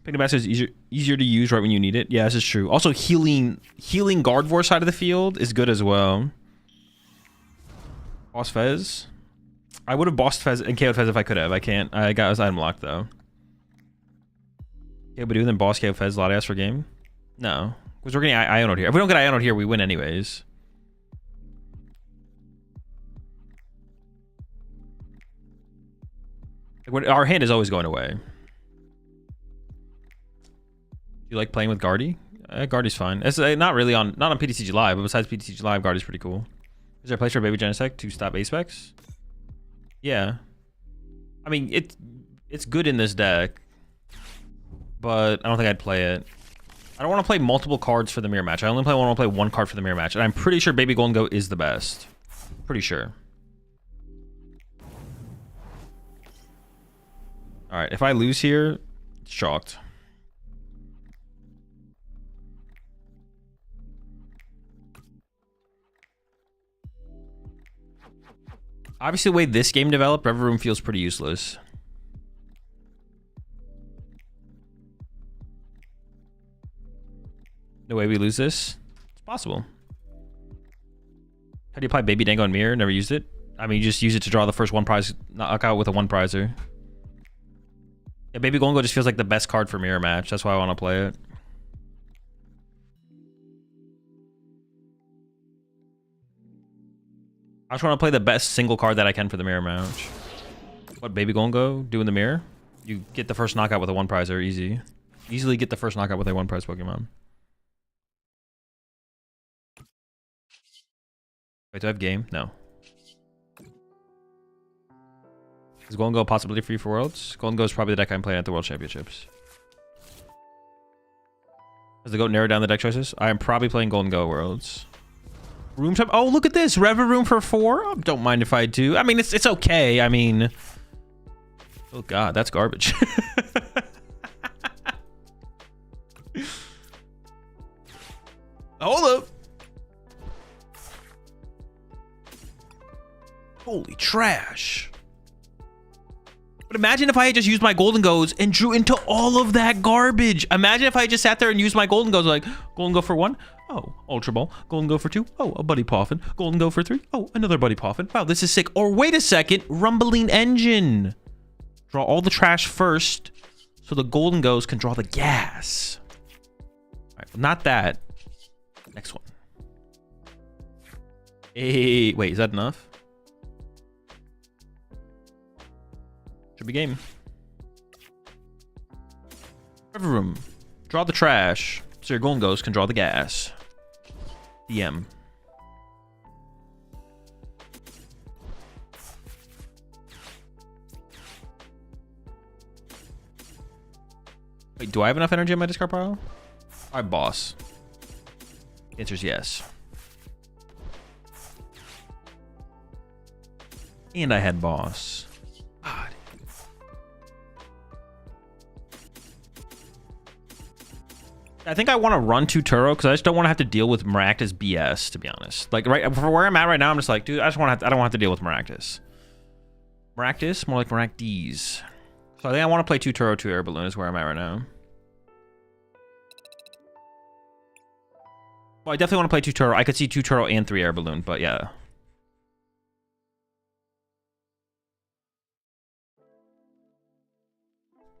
Picnic Basket is easier to use right when you need it. Yeah, this is true. Also, healing Gardevoir side of the field is good as well. Boss Fez. I would have bossed Fez and KO'd Fez if I could have. I can't. I got his item locked though. Yeah, but do then boss KO Fez lot ass for game? No. Because we're getting Ionoed here. If we don't get Ionoed here, we win anyways. Like, our hand is always going away. You like playing with Guardy? Guardy's fine. It's not really on PTCG Live, but besides PTCG Live, Guardy's pretty cool. Is there a place for Baby Genesect to stop A-Specs? Yeah. I mean, it's good in this deck, but I don't think I'd play it. I don't want to play multiple cards for the mirror match. I only want to play 1 card for the mirror match, and I'm pretty sure Baby Gholdengo is the best. Pretty sure. All right, if I lose here, shocked. Obviously, the way this game developed, Rever Room feels pretty useless. No way we lose this. It's possible. How do you apply Baby Dango and Mirror? Never used it. I mean, you just use it to draw the first 1 prize knockout with a 1 prizer. Yeah, Baby Gholdengo just feels like the best card for mirror match. That's why I want to play it. I just want to play the best single card that I can for the mirror match. What Baby Gholdengo do in the mirror? You get the first knockout with a 1 prizer, easy. Easily get the first knockout with a 1 prize Pokemon. Wait, do I have game? No. Is Gholdengo a possibility for you for Worlds? Gholdengo is probably the deck I'm playing at the World Championships. Has the GOAT narrowed down the deck choices? I am probably playing Gholdengo Worlds. Room shop. Oh, look at this. Rever Room for 4. Oh, don't mind if I do. I mean, it's okay. I mean, oh god, that's garbage. Hold up. Holy trash. But imagine if I had just used my Gholdengos and drew into all of that garbage. Imagine if I just sat there and used my Gholdengos like, Gholdengo for 1. Oh, Ultra Ball. Gholdengo for 2. Oh, a Buddy Poffin. Gholdengo for 3. Oh, another Buddy Poffin. Wow, this is sick. Or wait a second. Rumbling Engine. Draw all the trash first so the Gholdengos can draw the gas. All right, not that. Next one. Hey, wait, is that enough? Should be game. Rever Room. Draw the trash so your Gholdengos can draw the gas. DM. do I have enough energy in my discard pile? All right, boss. The answer is yes. And I had boss. God. I think I want to run to Turo because I just don't want to have to deal with Maractus BS, to be honest. Like, right for where I'm at right now, I'm just like, dude, I don't want to have to deal with Maractus. Maractus? More like Maracdes. So I think I want to play 2 Turo, 2 Air Balloon is where I'm at right now. Well, I definitely want to play 2 Turo. I could see 2 Turo and 3 Air Balloon, but yeah.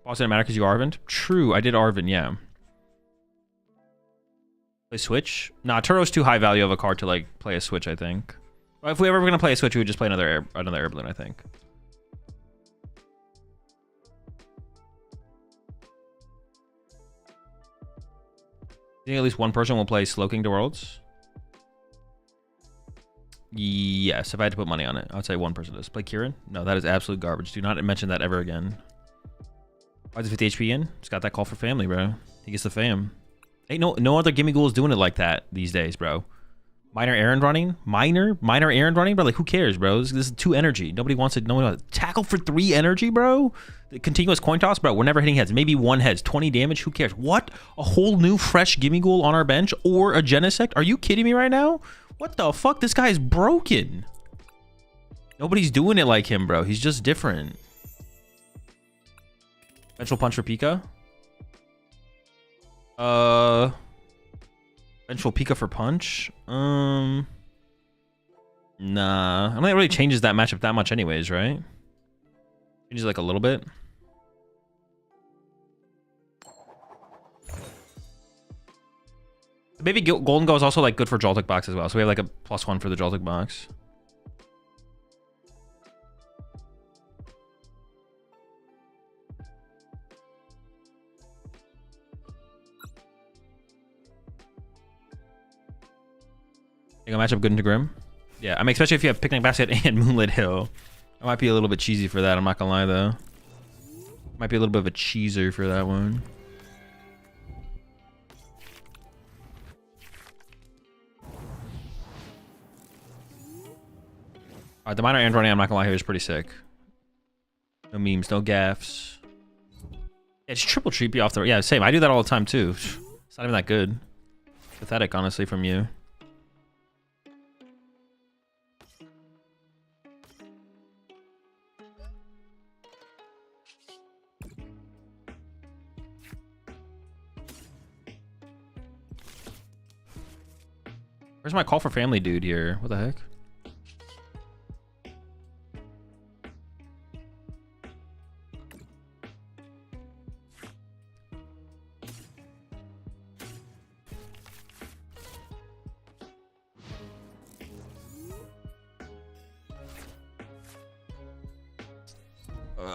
Boss didn't matter because you Arvin? True, I did Arvin, yeah. Play Switch? Nah, Turo's too high value of a card to like play a Switch, I think. Well, if we ever were gonna play a Switch, we would just play another Air Balloon, I think. You think at least one person will play Slowking to Worlds? Yes, if I had to put money on it, I would say one person does. Play Kieran? No, that is absolute garbage. Do not mention that ever again. Why is it 50 HP in? Just got that call for family, bro. He gets the fam. Ain't no other Gimme Ghouls doing it like that these days, bro. Minor errand running? Minor errand running? Bro, like, who cares, bro? This is 2 energy. Nobody wants it. No one wants it. Tackle for 3 energy, bro? The continuous coin toss? Bro, we're never hitting heads. Maybe 1 heads. 20 damage? Who cares? What? A whole new fresh Gimme Ghoul on our bench? Or a Genesect? Are you kidding me right now? What the fuck? This guy is broken. Nobody's doing it like him, bro. He's just different. Vengeful Punch for Pika? Vengeful Pika for Punch? Nah. I don't think it really changes that matchup that much anyways, right? Changes like a little bit. Maybe Gholdengo is also like good for Joltik box as well. So we have like a +1 for the Joltik box. Think I'll match up good into Grim? Yeah, I mean, especially if you have Picnic Basket and Moonlit Hill. I might be a little bit cheesy for that, I'm not gonna lie though. Might be a little bit of a cheeser for that one. Alright, the minor and running, I'm not gonna lie here, is pretty sick. No memes, no gaffs. Yeah, it's triple treepy off the... Yeah, same. I do that all the time too. It's not even that good. Pathetic, honestly, from you. Where's my call for family dude here? What the heck?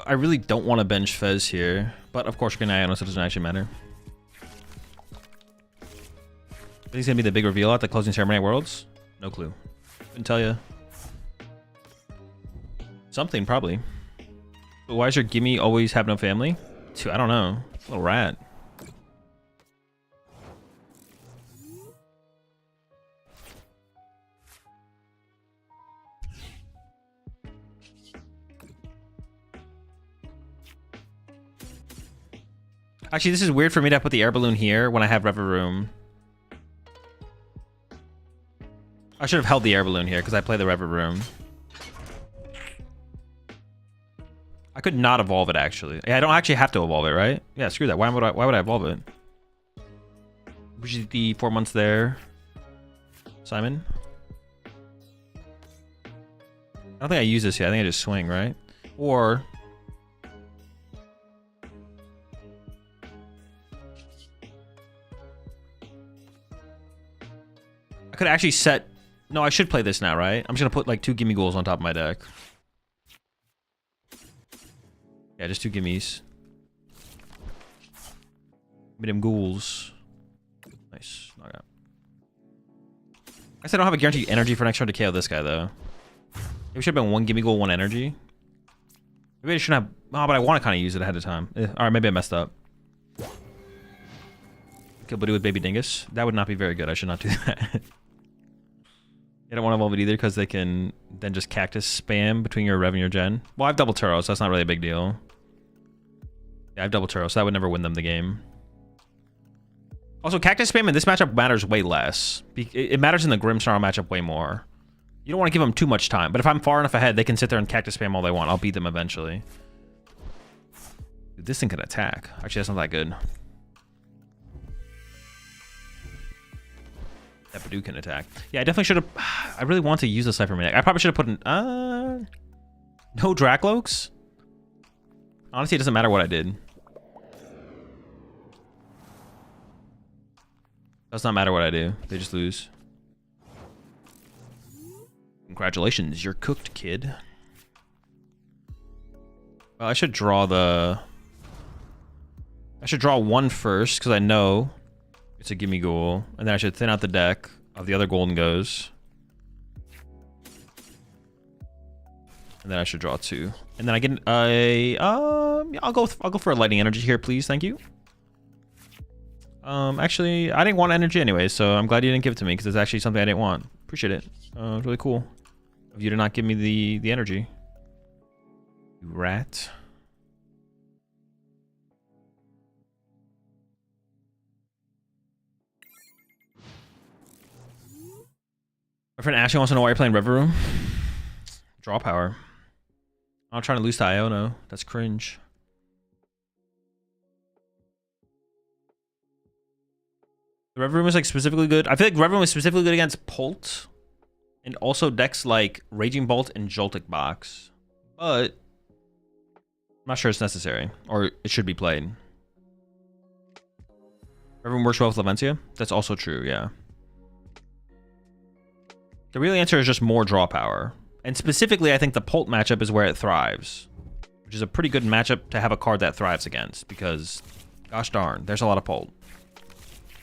I really don't want to bench Fez here, but of course you're gonna Iono, so it doesn't actually matter. I think it's gonna be the big reveal at the closing ceremony at Worlds. No clue. Couldn't tell you. Something probably. But why does your Gimme always have no family? Dude, I don't know. Little rat. Actually, this is weird for me to put the air balloon here when I have Reveroom. I should have held the air balloon here because I play the Reveroom. I could not evolve it actually. Yeah, I don't actually have to evolve it, right? Yeah, screw that. Why would I evolve it? Appreciate the 4 months there, Simon. I don't think I use this yet. I think I just swing, right? Or I could actually set... No, I should play this now, right? I'm just gonna put like 2 Gimme Ghouls on top of my deck. Yeah, just 2 Gimmies. Mid him Ghouls. Nice. Knock out. I guess I don't have a guaranteed energy for next turn to KO this guy, though. Maybe should have been 1 Gimme Ghoul, 1 energy. Maybe I shouldn't have... Oh, but I want to kind of use it ahead of time. Alright, maybe I messed up. Kill Badoo with Baby Dingus. That would not be very good. I should not do that. You don't want to evolve it either because they can then just cactus spam between your Rev and your Gen. Well, I have double Turo, so that's not really a big deal. Yeah, I have double Turo, so that would never win them the game. Also, cactus spam in this matchup matters way less. It matters in the Grimmsnarl matchup way more. You don't want to give them too much time, but if I'm far enough ahead, they can sit there and cactus spam all they want. I'll beat them eventually. Dude, this thing can attack. Actually, that's not that good. That Badoo can attack. Yeah, I definitely should have... I really want to use the Cypher Maniac. I probably should have put in... no Dracloaks? Honestly, it doesn't matter what I did. Does not matter what I do. They just lose. Congratulations, you're cooked, kid. Well, I should draw the... I should draw one first, because I know it's a gimme goal. And then I should thin out the deck of the other Gholdengos. And then I should draw two. And then I get I'll go for a lightning energy here, please. Thank you. Actually, I didn't want energy anyway, so I'm glad you didn't give it to me because it's actually something I didn't want. Appreciate it. It's really cool of you to not give me the energy. You rat. My friend Ashley wants to know why you're playing River Room. Draw power. I'm not trying to lose to Iono. That's cringe. The Rev Room is like specifically good. I feel like Rev Room is specifically good against Polt. And also decks like Raging Bolt and Joltik Box. But I'm not sure it's necessary. Or it should be played. Rev Room works well with Lavencia. That's also true, yeah. The real answer is just more draw power. And specifically, I think the Polt matchup is where it thrives. Which is a pretty good matchup to have a card that thrives against. Because, gosh darn, there's a lot of Polt.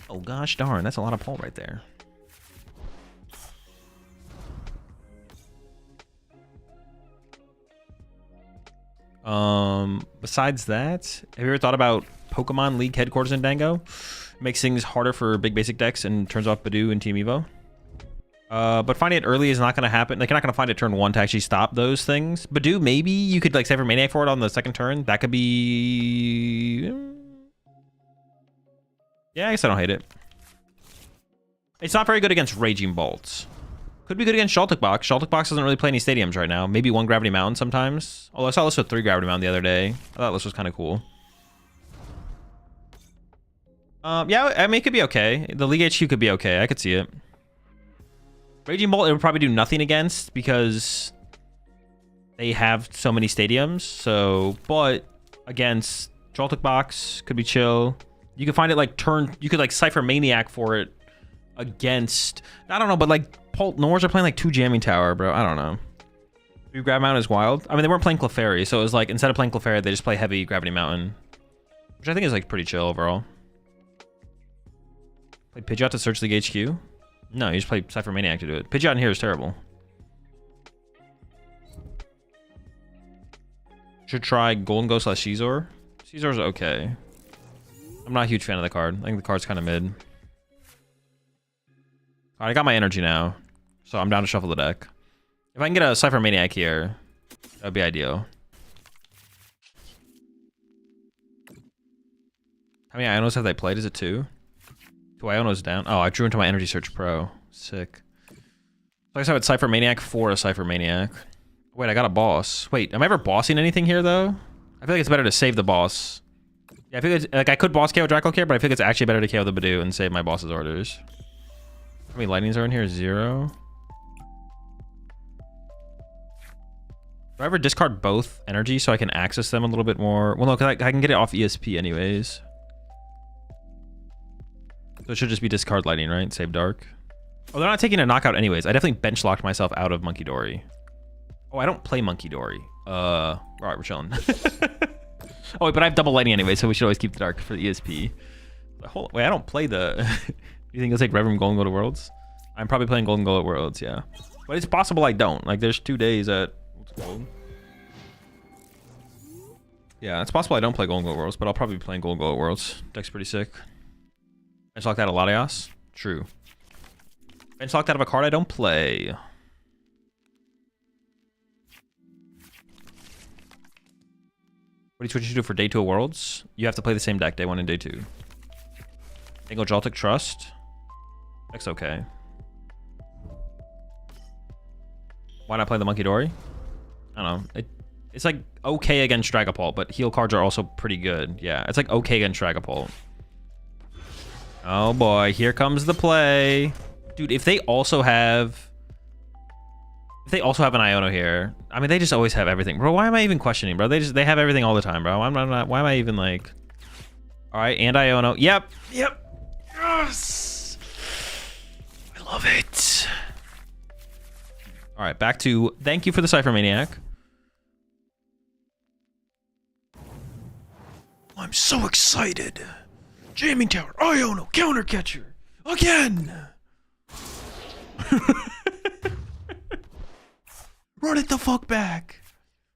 Oh gosh darn, that's a lot of Polt right there. Besides that, have you ever thought about Pokemon League headquarters in Dango? Makes things harder for big basic decks and turns off Badoo and Team Evo. But finding it early is not going to happen. Like, you're not going to find it turn 1 to actually stop those things. Badoo, maybe you could like Cypher Maniac for it on the second turn. That could be... Yeah, I guess I don't hate it. It's not very good against Raging Bolts. Could be good against Joltik Box. Joltik Box doesn't really play any stadiums right now. Maybe one Gravity Mountain sometimes. Although I saw this with 3 Gravity Mountain the other day. I thought this was kind of cool. Yeah, I mean, it could be okay. The League HQ could be okay. I could see it. Raging Bolt, it would probably do nothing against because they have so many stadiums. So, but against Joltik Box, could be chill. You could find it like you could like Cypher Maniac for it against, I don't know, but like Polt Nors are playing like 2 Jamming Tower, bro. I don't know. 3 Grav Mountain is wild. I mean, they weren't playing Clefairy, so it was like instead of playing Clefairy, they just play heavy Gravity Mountain, which I think is like pretty chill overall. Play Pidgeot to search League HQ? No, you just play Cypher Maniac to do it. Pidgeot in here is terrible. Should try Gholdengo / Scizor. Scizor's okay. I'm not a huge fan of the card. I think the card's kind of mid. Alright, I got my energy now. So I'm down to shuffle the deck. If I can get a Cypher Maniac here, that would be ideal. How many Ionos have they played? Is it 2? 2 Ionos down. Oh, I drew into my Energy Search Pro. Sick. So I guess I would Cypher Maniac for a Cypher Maniac. Wait, I got a boss. Wait, am I ever bossing anything here, though? I feel like it's better to save the boss. Yeah, I feel like I could boss KO Dracloak, but I feel like it's actually better to KO the Badoo and save my boss's orders. How many lightnings are in here? 0. Do I ever discard both energy so I can access them a little bit more? Well, no, because I can get it off ESP anyways. So it should just be discard lightning, right? Save dark. Oh, they're not taking a knockout anyways. I definitely bench locked myself out of Monkey Dory. Oh, I don't play Monkey Dory. All right, we're chilling. Oh, wait, but I have double lightning anyway, so we should always keep the dark for the ESP. Wait, I don't play the... You think it'll take Rev Room Gholdengo to Worlds? I'm probably playing Gholdengo at Worlds, yeah. But it's possible I don't. Like, there's 2 days at... What's it called? Yeah, it's possible I don't play Gholdengo at Worlds, but I'll probably be playing Gholdengo at Worlds. Deck's pretty sick. Bench locked out of Latias? True. Bench locked out of a card I don't play. What do you do for day 2 of Worlds? You have to play the same deck day 1 and day 2. Tango Joltik Trust. Deck's okay. Why not play the Monkey Dory? I don't know. It's like okay against Dragapult, but heal cards are also pretty good. Yeah, it's like okay against Dragapult. Oh boy, here comes the play. Dude, if they also have an Iono here, I mean, they just always have everything. Bro, why am I even questioning, bro? They have everything all the time, bro. I'm not, why am I even like... All right, and Iono. Yep. Yes. I love it. All right, back to thank you for the Cypher Maniac. I'm so excited. Jamming Tower, Iono, Counter Catcher, again. Run it the fuck back.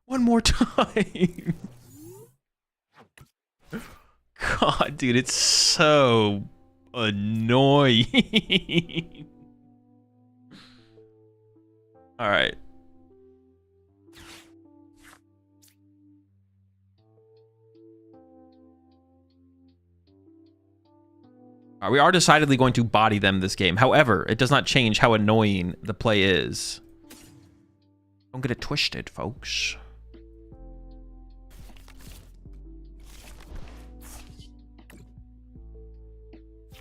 One more time. God, dude, it's so annoying. All right. We are decidedly going to body them this game. However, it does not change how annoying the play is. Don't get it twisted, folks.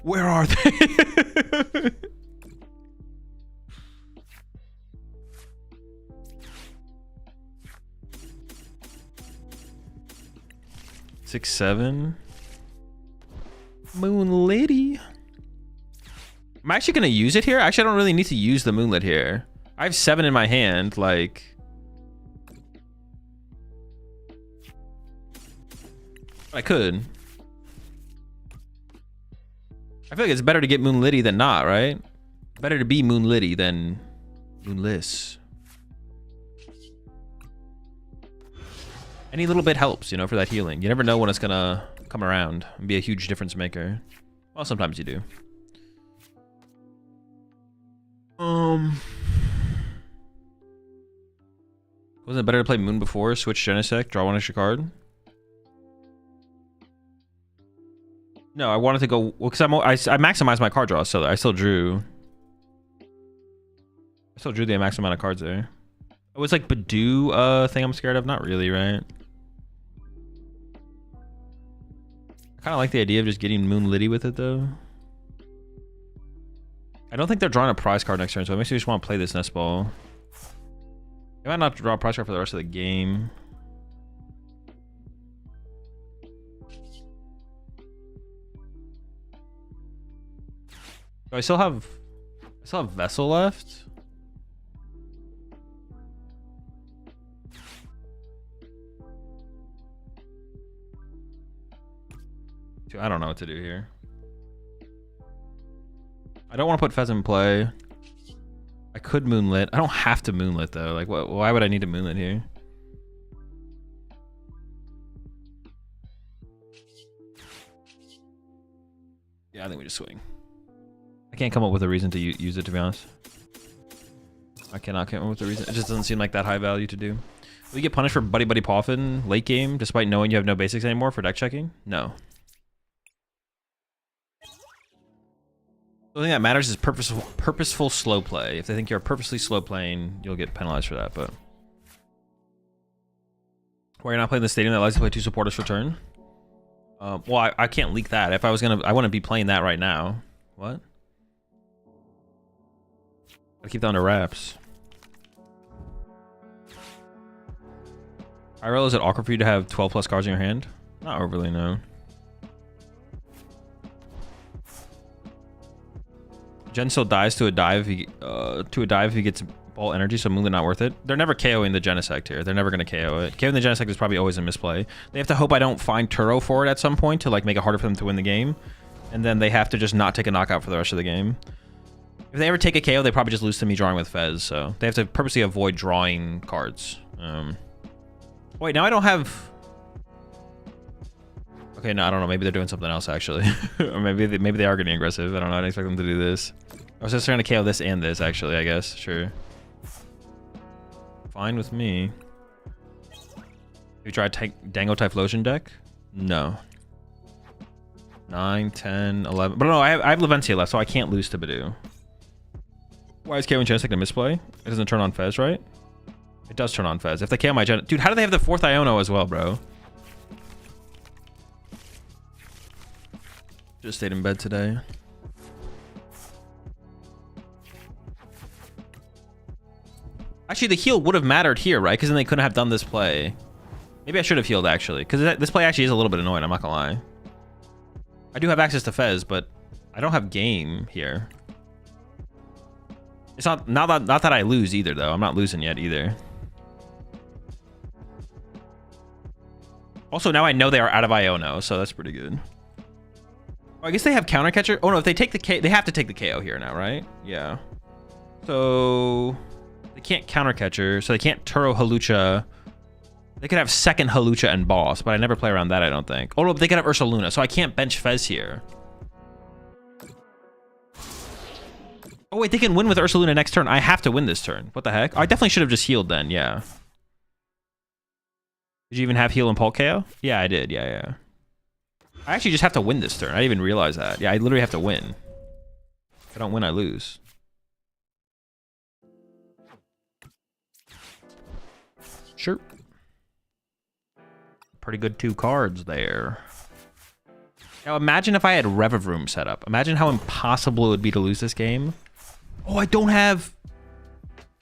Where are they? Six, 7. Moonlitty. I'm actually gonna use it here. Actually, I don't really need to use the Moonlit here. I have 7 in my hand, like... I could. I feel like it's better to get Moonlitty than not, right? Better to be Moonlitty than Moonless. Any little bit helps, you know, for that healing. You never know when it's gonna come around and be a huge difference maker. Well, sometimes you do. Wasn't it better to play Moon before, switch Genesect, draw 1 extra card? No, I wanted to go, well, because I maximized my card draw, so I still drew. I still drew the max amount of cards there. Oh, it's like Badoo thing I'm scared of? Not really, right? I kind of like the idea of just getting Moonlitty with it, though. I don't think they're drawing a prize card next turn, so it makes me just want to play this Nest Ball. I might not draw a prize card for the rest of the game. I still have Vessel left. Dude, I don't know what to do here. I don't want to put Fez in play. I could Moonlit. I don't have to Moonlit though. Like, why would I need to Moonlit here? Yeah, I think we just swing. I can't come up with a reason to use it, to be honest. I cannot come up with a reason. It just doesn't seem like that high value to do. Will you get punished for Buddy Buddy Poffin late game, despite knowing you have no basics anymore for deck checking? No. The only thing that matters is purposeful slow play. If they think you're purposely slow playing, you'll get penalized for that, but... Why you're not playing the stadium that allows you to play 2 supporters for turn? Well, I can't leak that. If I was gonna... I wouldn't be playing that right now. What? Gotta keep that under wraps. IRL, is it awkward for you to have 12 plus cards in your hand? Not overly, no. Jen still dies to a dive if he gets ball energy, so Moonlit not worth it. They're never KOing the Genesect here. They're never gonna KO it. KOing the Genesect is probably always a misplay. They have to hope I don't find Turo for it at some point to like make it harder for them to win the game. And then they have to just not take a knockout for the rest of the game. If they ever take a KO, they probably just lose to me drawing with Fez, so they have to purposely avoid drawing cards. Wait, now I don't have... Okay, no, I don't know. Maybe they're doing something else, actually. Or maybe they are getting aggressive. I don't know. I didn't expect them to do this. I was just trying to KO this and this, actually, I guess. Sure. Fine with me. You try Dango Typhlosion deck? No. 9, 10, 11. But no, I have Leventia left, so I can't lose to Badoo. Why is KOing Genesect a misplay? It doesn't turn on Fez, right? It does turn on Fez. If they KO my Gen... Dude, how do they have the 4th Iono as well, bro? Just stayed in bed today. Actually, the heal would have mattered here, right? Because then they couldn't have done this play. Maybe I should have healed, actually. Because this play actually is a little bit annoying, I'm not going to lie. I do have access to Fez, but I don't have game here. It's not that I lose either, though. I'm not losing yet, either. Also, now I know they are out of Iono, so that's pretty good. Oh, I guess they have counter catcher. Oh, no, if they take the K... They have to take the KO here now, right? Yeah. So... They can't counter catcher, so they can't Turo Halucha. They could have second Halucha and boss, but I never play around that, I don't think. Oh, no, they could have Ursaluna, so I can't bench Fez here. Oh, wait, they can win with Ursaluna next turn. I have to win this turn. What the heck? I definitely should have just healed then, yeah. Did you even have heal and Pulse KO? Yeah, I did, yeah. I actually just have to win this turn. I didn't even realize that. Yeah, I literally have to win. If I don't win, I lose. Sure. Pretty good 2 cards there. Now imagine if I had Revavroom set up. Imagine how impossible it would be to lose this game. Oh, I don't have...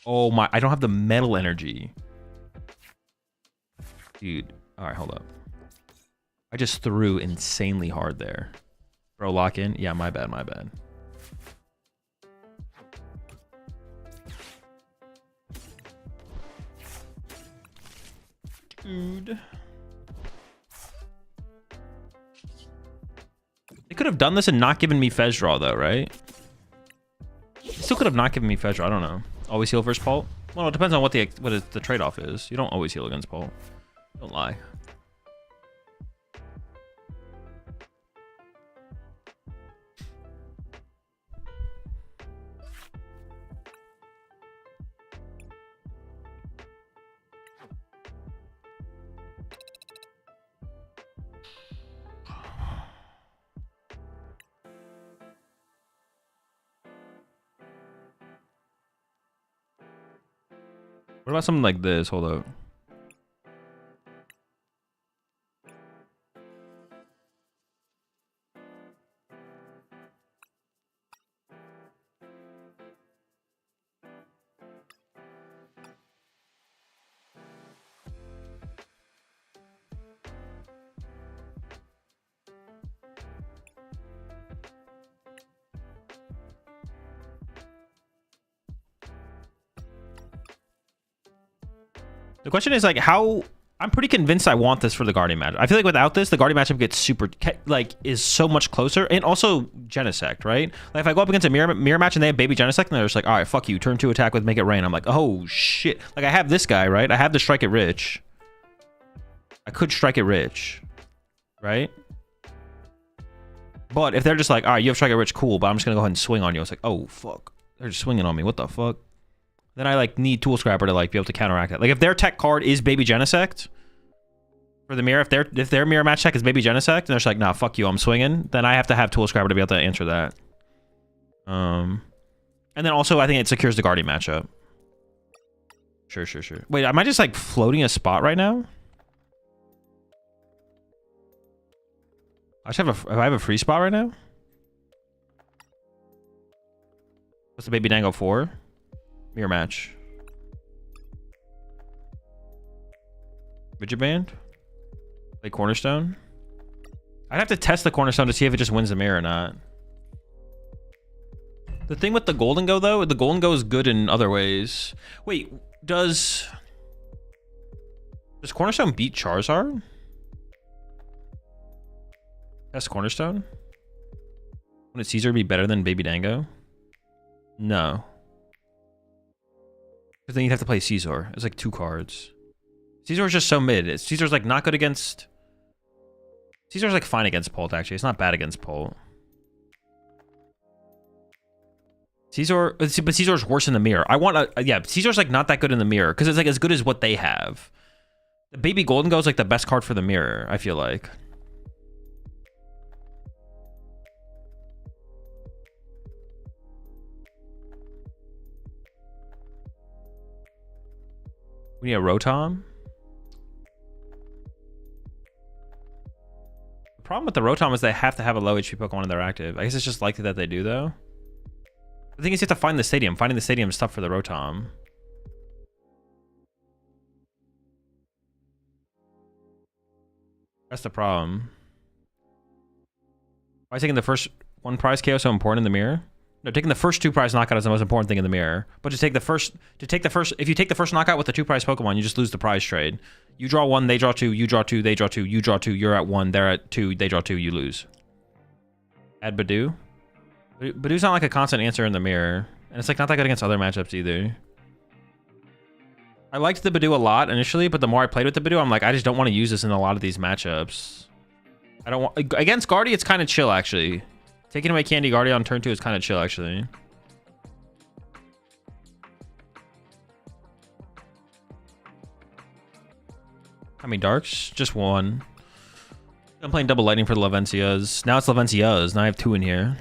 Oh my, I don't have the metal energy. Dude, alright, hold up. I just threw insanely hard there. Bro, lock in? Yeah, my bad. Dude. They could have done this and not given me Fez draw, though, right? They still could have not given me Fez draw. I don't know. Always heal versus Pult? Well, it depends on what the trade-off is. You don't always heal against Pult. Don't lie. What about something like this? Hold up. The question is like how I'm pretty convinced I want this for the Guardian matchup. I feel like without this, the Guardian matchup gets super like is so much closer, and also Genesect, right? Like if I go up against a mirror match and they have baby Genesect, and they're just like, all right, fuck you, turn 2 attack with Make It Rain. I'm like, oh shit. Like I have this guy, right? I have the Strike It Rich. I could Strike It Rich, right? But if they're just like, all right, you have Strike It Rich, cool, but I'm just gonna go ahead and swing on you. It's like, oh fuck, they're just swinging on me. What the fuck? Then I like need Tool Scrapper to like be able to counteract it. Like if their tech card is Baby Genesect for the mirror, if their mirror match tech is Baby Genesect, and they're just like, nah, fuck you, I'm swinging, then I have to have Tool Scrapper to be able to answer that. And then also I think it secures the Guardian matchup. Sure. Wait, am I just like floating a spot right now? I have a free spot right now. What's the Baby Dango 4? Mirror match. Rigid Band? Play Cornerstone? I'd have to test the Cornerstone to see if it just wins the mirror or not. The thing with the Gholdengo, though, the Gholdengo is good in other ways. Wait, does Cornerstone beat Charizard? Test Cornerstone? Wouldn't Caesar be better than Baby Dango? No. Because then you'd have to play Caesar. It's like 2 cards. Caesar's just so mid. Caesar's like not good against... Caesar's like fine against Pult, actually. It's not bad against Pult. Caesar, but Caesar's worse in the mirror. I want a, yeah, Caesar's like not that good in the mirror because it's like as good as what they have. The baby Gholdengo is like the best card for the mirror, I feel like. We need a Rotom. The problem with the Rotom is they have to have a low HP Pokemon in their active. I guess it's just likely that they do, though. The thing is, you have to find the stadium. Finding the stadium is tough for the Rotom. That's the problem. Why is taking the first one prize KO so important in the mirror? No, taking the first 2 prize knockout is the most important thing in the mirror. But to take the first, if you take the first knockout with the 2 prize Pokemon, you just lose the prize trade. You draw 1, they draw 2, you draw 2, they draw 2, you draw 2, you're at 1, they're at 2, they draw 2, you lose. Add Badoo. Badoo's not like a constant answer in the mirror. And it's like not that good against other matchups either. I liked the Badoo a lot initially, but the more I played with the Badoo, I'm like, I just don't want to use this in a lot of these matchups. I don't want, against Guardy, it's kind of chill actually. Taking away Candy Guardy on turn 2 is kind of chill actually. How many darks? Just 1. I'm playing double lightning for the Lavencias. Now it's Lavencias. Now I have 2 in here.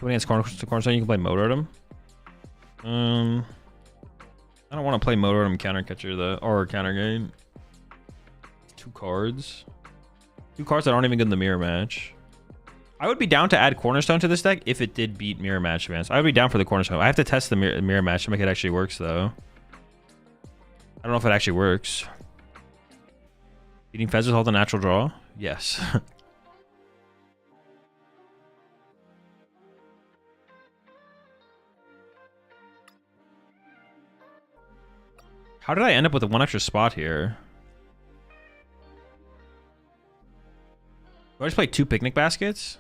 When against Cornerstone, you can play Mototem. I don't want to play Mototem Counter Catcher though, or Counter Game. 2 cards. 2 cards that aren't even good in the mirror match. I would be down to add Cornerstone to this deck if it did beat mirror match advance. I would be down for the Cornerstone. I have to test the mirror match to make it actually works though. I don't know if it actually works. Beating Fez with all the natural draw? Yes. How did I end up with 1 extra spot here? Do I just play 2 picnic baskets?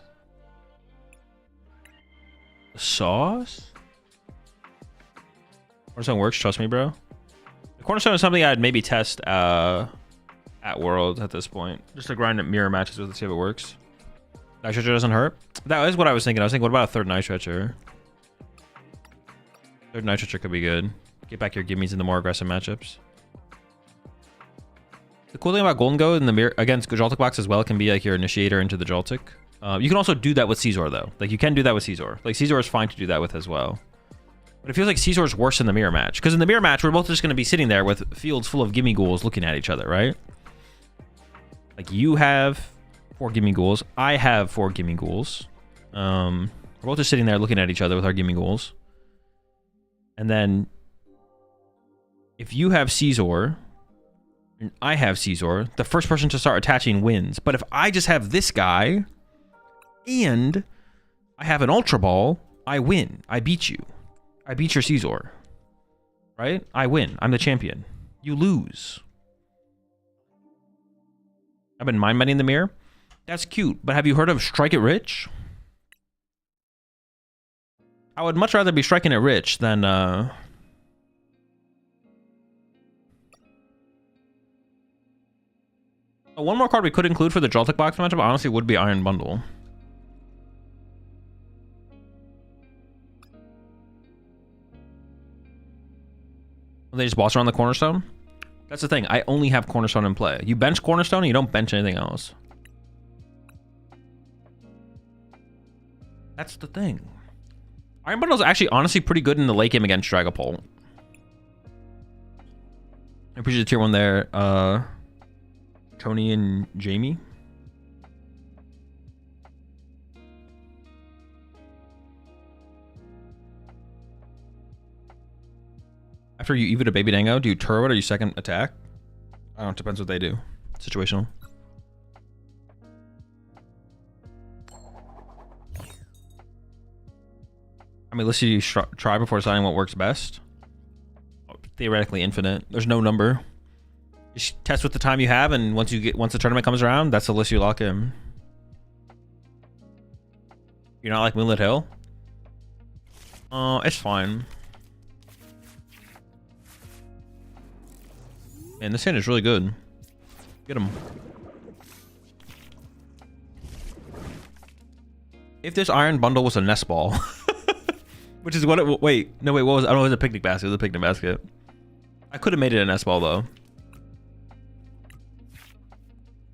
The sauce? Cornerstone works, trust me, bro. The Cornerstone is something I'd maybe test at Worlds at this point. Just to grind at mirror matches with it, see if it works. Night Stretcher doesn't hurt. That is what I was thinking. I was thinking, what about a 3rd Night Stretcher? 3rd Night Stretcher could be good. Get back your gimmies in the more aggressive matchups. The cool thing about Gholdengo in the mirror against Joltik box as well, it can be like your initiator into the Joltik. You can also do that with Caesar though. Like you can do that with Caesar. Like Caesar is fine to do that with as well. But it feels like Caesar is worse in the mirror match. Because in the mirror match, we're both just going to be sitting there with fields full of gimme ghouls looking at each other, right? Like you have 4 gimme ghouls. I have 4 gimme ghouls. We're both just sitting there looking at each other with our gimme ghouls. And then if you have Caesar and I have Caesar, the first person to start attaching wins. But if I just have this guy and I have an Ultra Ball, I win. I beat you. I beat your Caesar. Right? I win. I'm the champion. You lose. I've been mind bending the mirror. That's cute. But have you heard of Strike It Rich? I would much rather be striking it rich than one more card we could include for the Joltik box matchup honestly would be Iron Bundle. They just boss around the Cornerstone? That's the thing. I only have Cornerstone in play. You bench Cornerstone and you don't bench anything else. That's the thing. Iron Bundle is actually honestly pretty good in the late game against Dragapult. I appreciate the tier 1 there. Tony and Jamie. After you Eevee to Baby Dango, do you turbo it or you second attack? I don't know, it depends what they do. Situational. How many lists do you try before deciding what works best? Theoretically infinite. There's no number. Just test with the time you have, and once the tournament comes around, that's the list you lock in. You're not like Moonlit Hill? It's fine. Man, this hand is really good. Get him. If this iron bundle was a nest ball, which is what it. Wait, no, wait. What was? I don't know. It was a picnic basket. It was a picnic basket. I could have made it a nest ball though.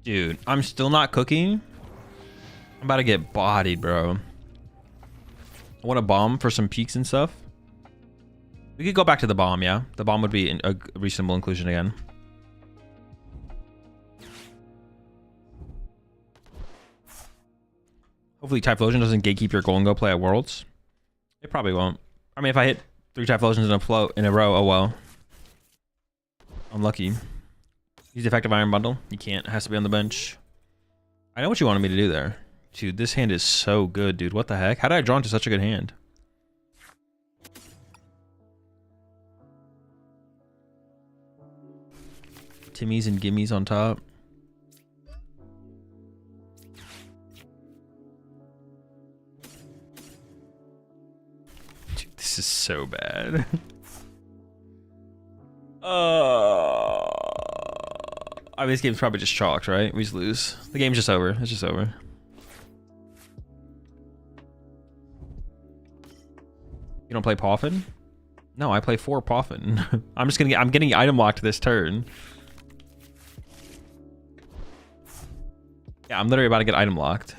Dude, I'm still not cooking. I'm about to get bodied, bro. I want a bomb for some peaks and stuff. We could go back to the bomb, yeah. The bomb would be a reasonable inclusion again. Hopefully Typhlosion doesn't gatekeep your Gholdengo play at Worlds. It probably won't. I mean, if I hit 3 Typhlosions in a row, oh well. Unlucky. Use the effective iron bundle. You can't. It has to be on the bench. I know what you wanted me to do there. Dude, this hand is so good, dude. What the heck? How did I draw into such a good hand? Timmies and gimmies on top. Dude, this is so bad. I mean, this game's probably just chalked, right? We just lose. The game's just over. It's just over. You don't play Poffin? No, I play 4 Poffin. I'm getting item locked this turn. Yeah, I'm literally about to get item locked.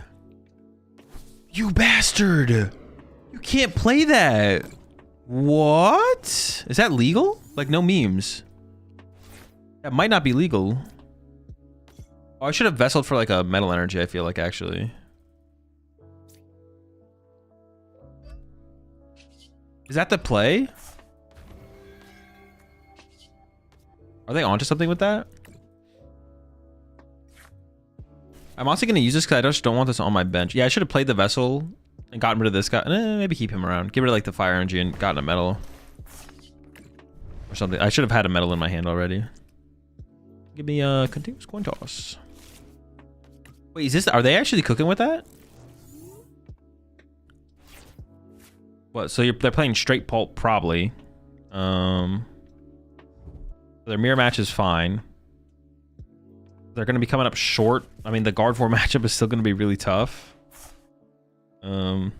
You bastard! You can't play that! What? Is that legal? Like, no memes. That might not be legal. Oh, I should have vesseled for like a metal energy, I feel like, actually. Is that the play? Are they onto something with that? I'm also going to use this because I just don't want this on my bench. Yeah, I should have played the vessel and gotten rid of this guy. Maybe keep him around. Get rid of like the fire energy and gotten a metal. Or something. I should have had a metal in my hand already. Give me a continuous coin toss. Wait, is this... Are they actually cooking with that? What? So they're playing straight pulp, probably. Their mirror match is fine. They're going to be coming up short. I mean, the Gardevoir matchup is still going to be really tough. Wait,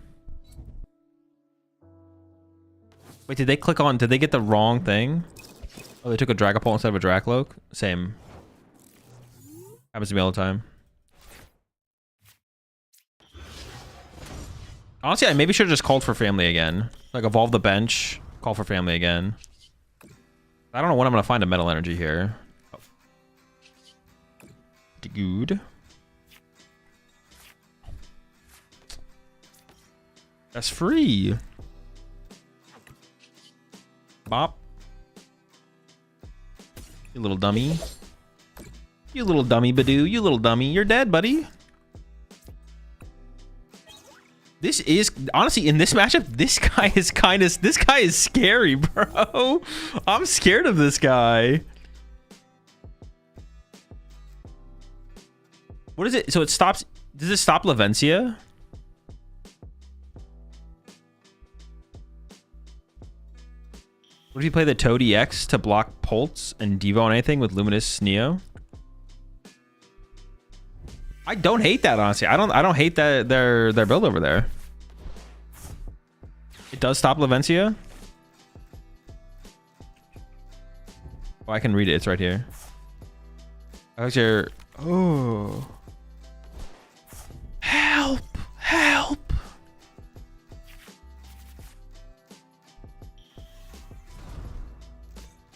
did they click on... Did they get the wrong thing? Oh, they took a Dragapult instead of a Dracloak? Same. Happens to me all the time. Honestly, I maybe should have just called for family again. Like, evolve the bench, call for family again. I don't know when I'm going to find a metal energy here. Oh. Good. That's free. Bop. You little dummy. You little dummy, Badoo. You little dummy. You're dead, buddy. This is honestly in this matchup. This guy is scary, bro. I'm scared of this guy. What is it? So it stops. Does it stop Lavencia? What if you play the Toad EX to block Pulse and Devo on anything with Luminous Neo? I don't hate that, honestly. I don't hate that their build over there. It does stop Lavencia. Oh, I can read it. It's right here. How's your... Oh. Help! Help!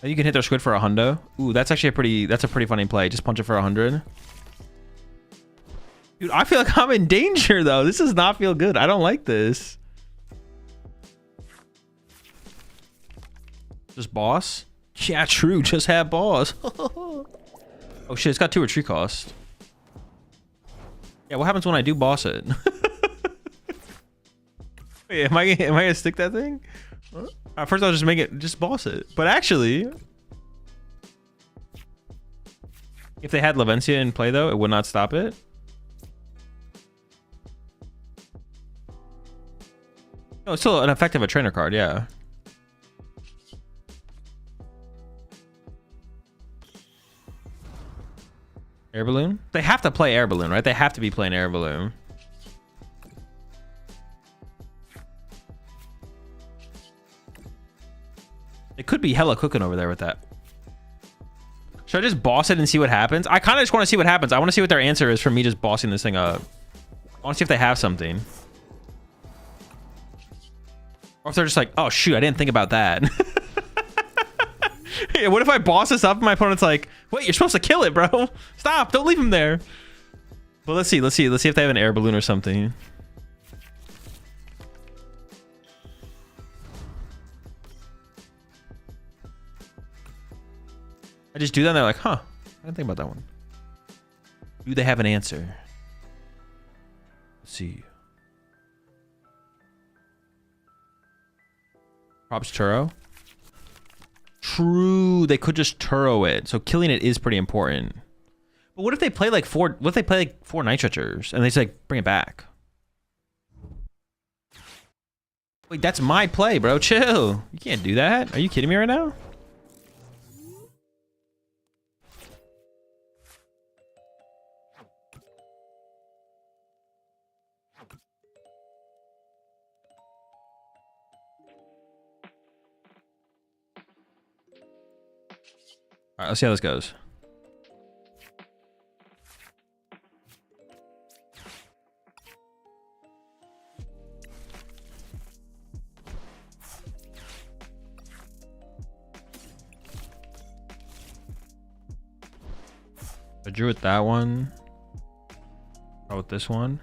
You can hit their squid for 100. Ooh, that's actually a pretty funny play. Just punch it for 100. Dude, I feel like I'm in danger though. This does not feel good. I don't like this. Just boss? Yeah, true. Just have boss. Oh shit, it's got 2 retreat cost. Yeah, what happens when I do boss it? Wait, am I gonna stick that thing? At first I'll just boss it. But actually, if they had Lavencia in play though, it would not stop it. No, it's still an effective a trainer card, yeah. Air Balloon? They have to play Air Balloon, right? They have to be playing Air Balloon. They could be hella cooking over there with that. Should I just boss it and see what happens? I kind of just want to see what happens. I want to see what their answer is for me just bossing this thing up. I want to see if they have something. Or if they're just like, oh shoot, I didn't think about that. Hey, what if I boss this up and my opponent's like, wait, you're supposed to kill it, bro. Stop, don't leave him there. Well, let's see if they have an air balloon or something. I just do that and they're like, huh, I didn't think about that one. Do they have an answer? Let's see. Props Turo. True, they could just Turo it. So killing it is pretty important. But what if they play like four Night Stretchers and they just like bring it back? Wait, that's my play, bro. Chill. You can't do that. Are you kidding me right now? All right, let's see how this goes. I drew with that one. How with this one?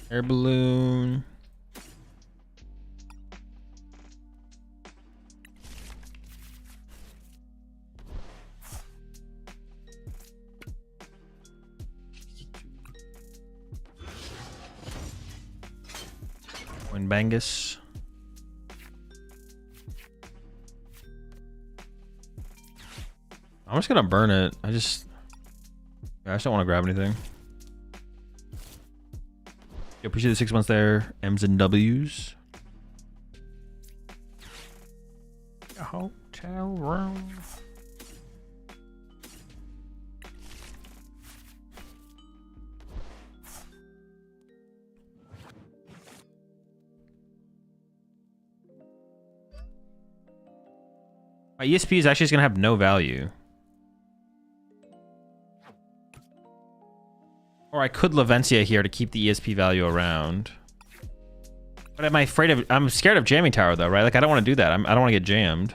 Air balloon. Bangus. I'm just gonna burn it. I just don't want to grab anything. Yo, appreciate the 6 months there. M's and W's. A hotel room. My ESP is actually just gonna have no value. Or I could Lavencia here to keep the ESP value around. But I'm scared of jamming tower though, right? Like I don't want to do that. I don't want to get jammed.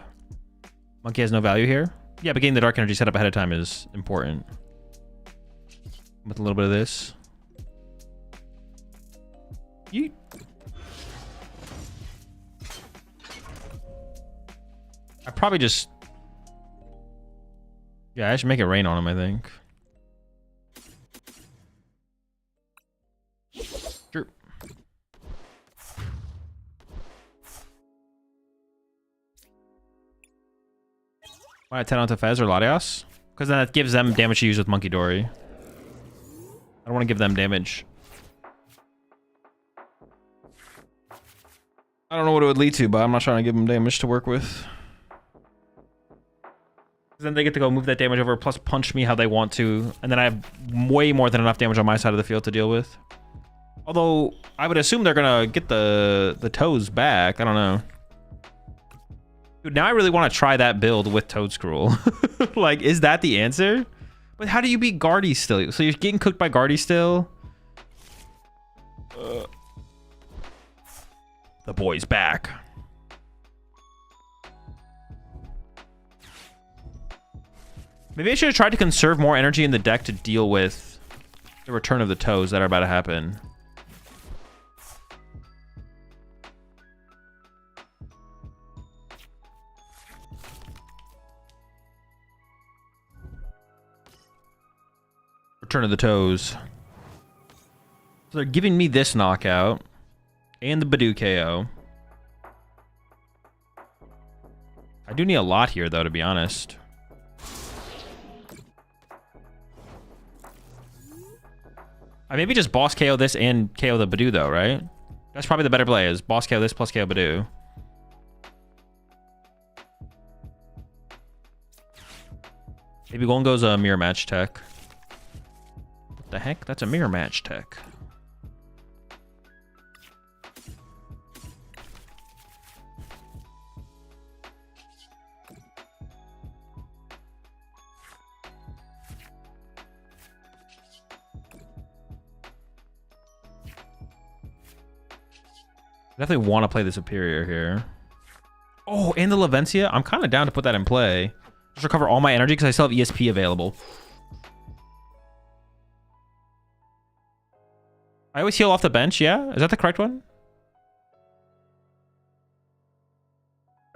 Monkey has no value here. Yeah, but getting the dark energy set up ahead of time is important. With a little bit of this. Yeet. I probably just... Yeah, I should make it rain on him, I think. Sure. Why not 10 onto Fez or Latios? Because then that gives them damage to use with Monkey Dory. I don't want to give them damage. I don't know what it would lead to, but I'm not trying to give them damage to work with. Then they get to go move that damage over, plus punch me how they want to, and then I have way more than enough damage on my side of the field to deal with. Although I would assume they're gonna get the toes back. I don't know. Dude, now I really want to try that build with Toedscruel. Like, is that the answer? But how do you beat Gardy still? So you're getting cooked by Gardy still? The boy's back. Maybe I should have tried to conserve more energy in the deck to deal with the return of the toes that are about to happen. Return of the toes. So they're giving me this knockout and the Badoo KO. I do need a lot here, though, to be honest. I maybe just boss KO this and KO the Badoo though, right? That's probably the better play, is boss KO this plus KO Badoo. Maybe Gholdengo's a mirror match tech. What the heck? That's a mirror match tech. Definitely want to play the Superior here. Oh, and the Lavencia? I'm kind of down to put that in play. Just recover all my energy because I still have ESP available. I always heal off the bench, yeah? Is that the correct one?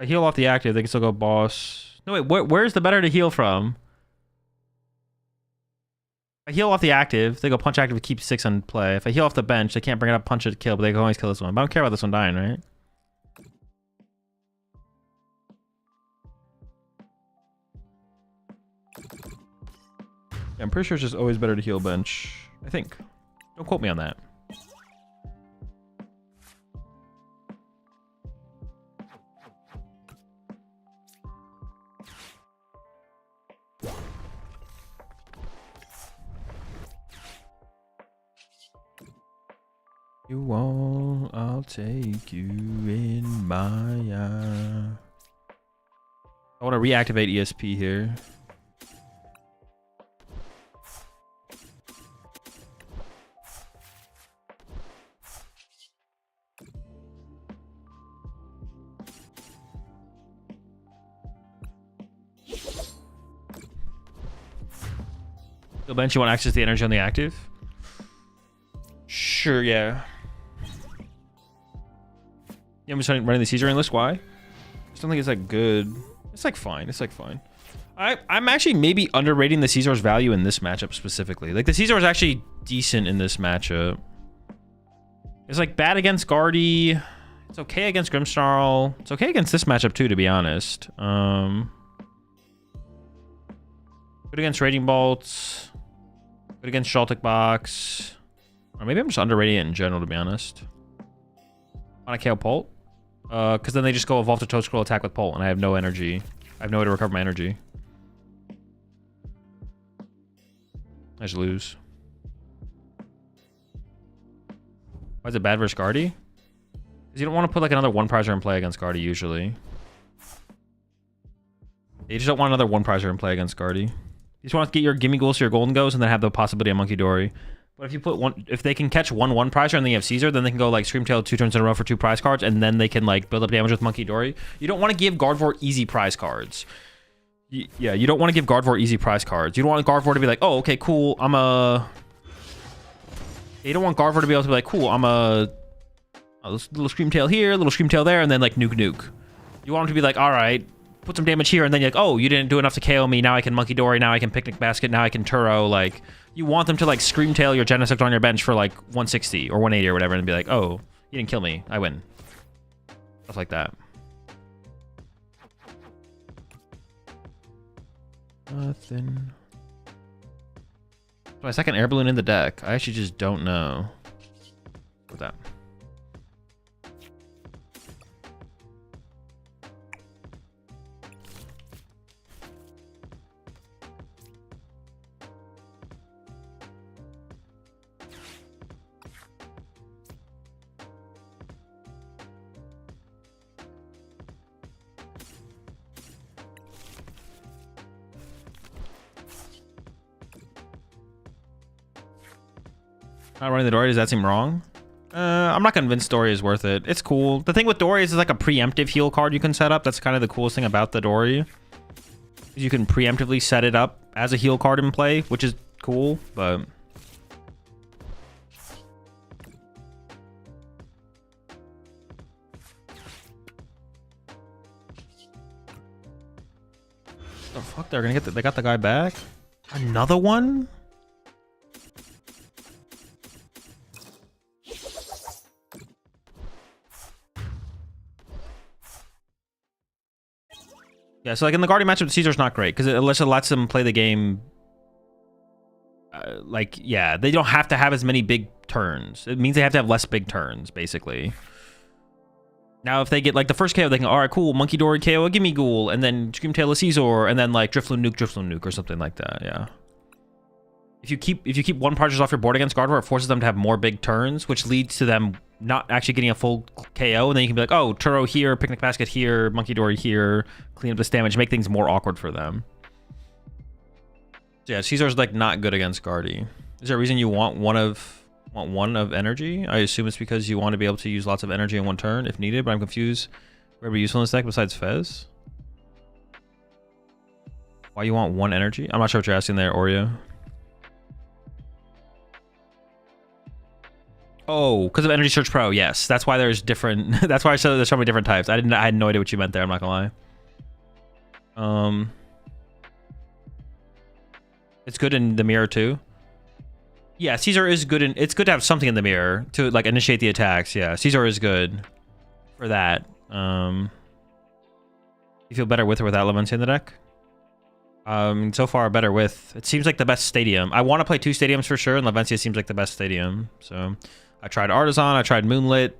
If I heal off the active, they can still go boss. No, wait, where's the better to heal from? If I heal off the active, they go punch active, keep 6 in play. If I heal off the bench, they can't bring it up, punch it, kill, but they can always kill this one. But I don't care about this one dying, right? Yeah, I'm pretty sure it's just always better to heal bench. I think. Don't quote me on that. You want, I'll take you in my eye. I want to reactivate ESP here. So bench, you want access to the energy on the active? Sure, yeah. Yeah, I'm just running the Caesar list. Why? I just don't think it's that good. It's like fine. It's like fine. I'm actually maybe underrating the Caesar's value in this matchup specifically. Like the Caesar is actually decent in this matchup. It's like bad against Guardy. It's okay against Grimmsnarl. It's okay against this matchup too, to be honest. Good against Raging Bolts. Good against Shaltic Box. Or maybe I'm just underrating it in general, to be honest. On a KO Pult. Because then they just go evolve to Toad Scroll, attack with Pult, and I have no energy. I have no way to recover my energy. I just lose. Why is it bad versus Guardy? Because you don't want to put like another one prizer in play against Guardy usually. You just don't want another one prizer in play against Guardy. You just want to get your Gimme Ghouls to your Gholdengos and then have the possibility of Monkey Dory. But if you put one, if they can catch one prizer and then you have Caesar, then they can go like Screamtail 2 turns in a row for 2 prize cards, and then they can like build up damage with Monkey Dory. You don't want to give Gardevoir easy prize cards. Yeah, you don't want to give Gardevoir easy prize cards. You don't want Gardevoir to be like, oh, okay, cool, I'm a... You don't want Gardevoir to be able to be like, cool, I'm a little Screamtail here, little Screamtail there, and then like nuke. You want him to be like, all right, put some damage here, and then you're like, oh, you didn't do enough to KO me, now I can Monkey Dory, now I can Picnic Basket, now I can Turo, like... You want them to like Screamtail your Genesect on your bench for like 160 or 180 or whatever and be like, oh, you didn't kill me, I win. Stuff like that. Nothing. My second air balloon in the deck. I actually just don't know. With that. Not running the Dory, does that seem wrong? I'm not convinced Dory is worth it. It's cool. The thing with Dory is it's like a preemptive heal card you can set up. That's kind of the coolest thing about the Dory. You can preemptively set it up as a heal card in play, which is cool, but... The fuck, they're gonna get they got the guy back? Another one? Yeah, so like in the Guardian matchup, Caesar's not great because unless it lets him play the game like, yeah, they don't have to have as many big turns. It means they have to have less big turns, basically. Now, if they get, like, the first KO, they can, all right, cool, Monkey Dory KO, Gimme Ghoul, and then Screamtail of Caesar, and then, like, Drifloon Nuke, or something like that, yeah. If you keep one Partridge off your board against Gardevoir, it forces them to have more big turns, which leads to them not actually getting a full KO, and then you can be like, oh, Turo here, Picnic Basket here, Monkey Dory here, clean up this damage, make things more awkward for them. So yeah, Caesar's, like, not good against Guardy. Is there a reason you want one of energy? I assume it's because you want to be able to use lots of energy in one turn if needed, but I'm confused. Where be useful in this deck besides Fez? Why you want one energy? I'm not sure what you're asking there, Oreo. Oh, because of Energy Search Pro, yes. That's why there's different that's why I said there's so many different types. I had no idea what you meant there, I'm not gonna lie. It's good in the mirror too. Yeah, Caesar is good, it's good to have something in the mirror to, like, initiate the attacks. Yeah, Caesar is good for that. You feel better with or without Lavencia in the deck? So far better with. It seems like the best stadium. I want to play 2 stadiums for sure, and Lavencia seems like the best stadium. So I tried Artisan, I tried Moonlit.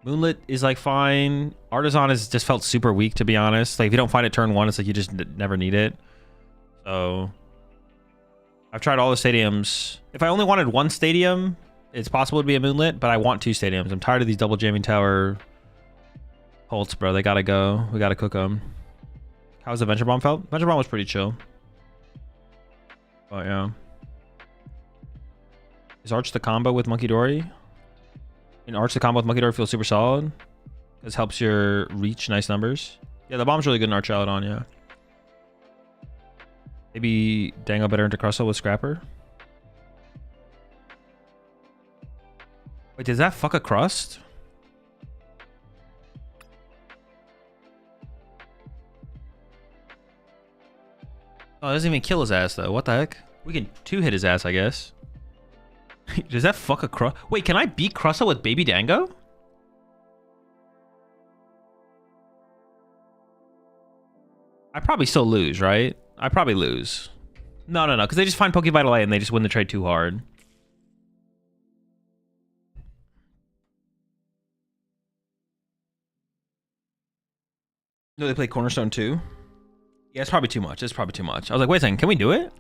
Moonlit is, like, fine. Artisan has just felt super weak, to be honest. Like, if you don't find it turn 1, it's like you just never need it. So I've tried all the stadiums. If I only wanted 1 stadium, it's possible to be a Moonlit, but I want 2 stadiums. I'm tired of these double jamming tower Holts, bro. They gotta go. We gotta cook them. How's the Venture Bomb felt? Venture Bomb was pretty chill. But yeah. Is Arch the combo with Monkey Dory? And Arch the combo with Monkey Dory feels super solid. This helps your reach nice numbers. Yeah, the bomb's really good in Arch on, yeah. Maybe Dango better into Crustle with Scrapper. Wait, does that fuck a Crust? Oh, it doesn't even kill his ass, though. What the heck? We can 2-hit his ass, I guess. Does that fuck a Crust? Wait, can I beat Crustle with Baby Dango? I probably still lose, right? I probably lose. No, because they just find Pokevital and they just win the trade too hard. No, they play Cornerstone too? Yeah, it's probably too much. It's probably too much. I was like, wait a second, can we do it?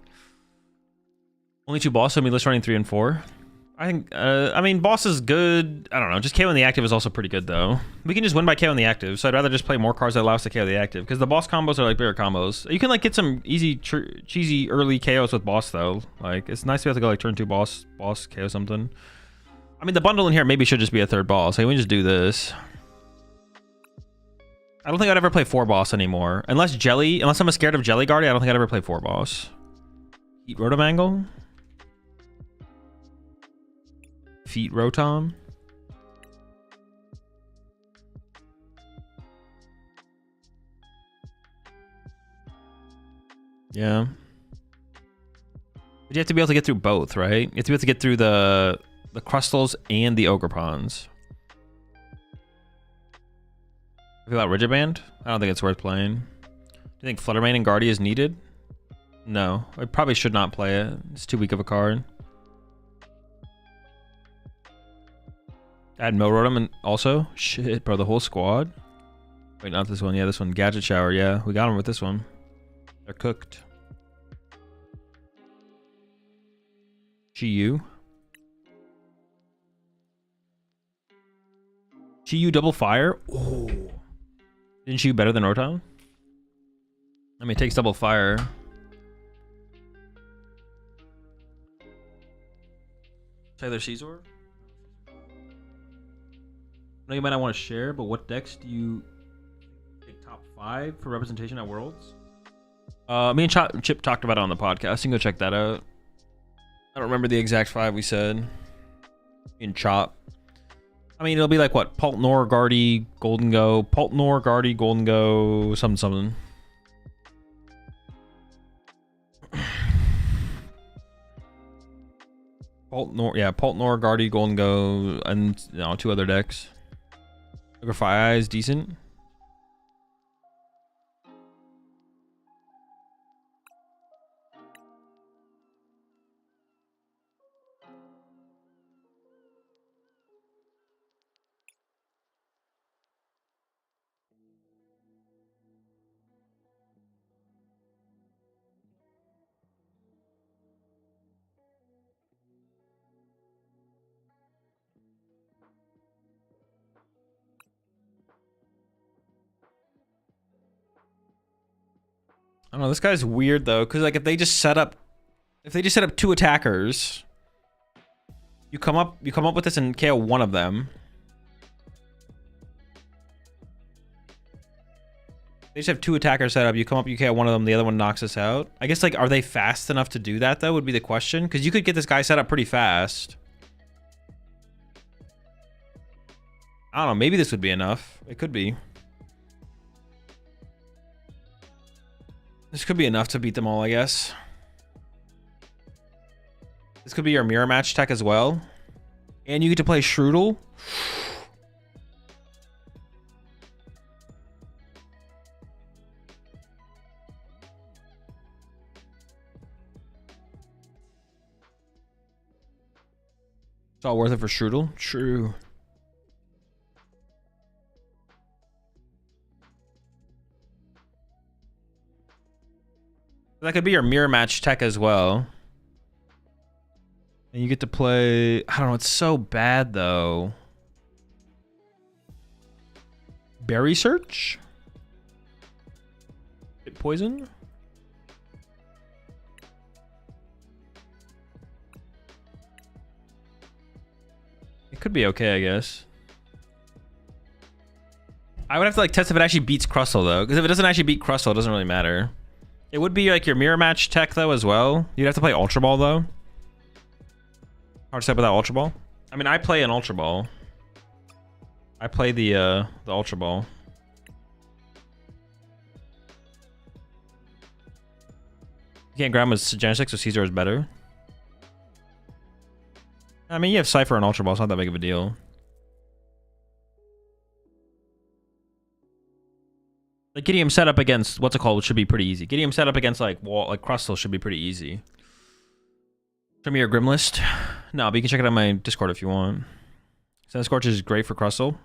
Only 2 boss, so me list running 3 and 4. I think, I mean, boss is good. I don't know. Just KOing the active is also pretty good, though. We can just win by KOing the active, so I'd rather just play more cards that allow us to KO the active, because the boss combos are, like, bigger combos. You can, like, get some easy, cheesy early KOs with boss, though. Like, it's nice to be able to go, like, turn 2 boss KO something. I mean, the bundle in here maybe should just be a 3rd boss. Like, we can just do this. I don't think I'd ever play 4 boss anymore. Unless I'm scared of Jelly Guardy, I don't think I'd ever play 4 boss. Eat Rotomangle. Feet Rotom. Yeah. But you have to be able to get through both, right? You have to be able to get through the Crustals and the Ogrepons. Feel about Rigiband? I don't think it's worth playing. Do you think Fluttermane and Guardy is needed? No. I probably should not play it. It's too weak of a card. Add Milrotom and also? Shit, bro, the whole squad? Wait, not this one. Yeah, this one. Gadget Shower, yeah. We got him with this one. They're cooked. Chi-Yu. Chi-Yu double fire? Oh. Didn't Chi-Yu better than Rotom? I mean, it takes double fire. Tyler Caesar? I know you might not want to share, but what decks do you take top 5 for representation at Worlds? Me and Chip talked about it on the podcast. You can go check that out. I don't remember the exact 5 we said. In Chop. I mean, it'll be like what? Paltnor, Guardy, Gholdengo. Paltnor, Guardy, Gholdengo, something. Paltnor, Guardy, Gholdengo, and 2 other decks. Grafai is decent. I don't know. This guy's weird though, because like if they just set up 2 attackers, you come up with this and KO one of them. They just have 2 attackers set up. You come up, you KO one of them, the other one knocks us out. I guess like, are they fast enough to do that though? Would be the question, because you could get this guy set up pretty fast. I don't know. Maybe this would be enough. It could be. This could be enough to beat them all, I guess. This could be your mirror match tech as well. And you get to play Shroodle. It's all worth it for Shroodle. True. That could be your mirror match tech as well. And you get to play... I don't know, it's so bad though. Berry Search? Hit poison? It could be okay, I guess. I would have to like test if it actually beats Crustle though. Because if it doesn't actually beat Crustle, it doesn't really matter. It would be like your mirror match tech though as well. You'd have to play Ultra Ball though. Hard step without Ultra Ball. I mean, I play an Ultra Ball. I play the Ultra Ball. You can't grab him as Gen 6, so Caesar is better. I mean, you have Cypher and Ultra Ball. It's not that big of a deal. Like getting him set up against what's it called should be pretty easy. Getting him set up against like Crustle should be pretty easy. Show me your Grim list. No, but you can check it out on my Discord if you want. Scorch is great for Crustle.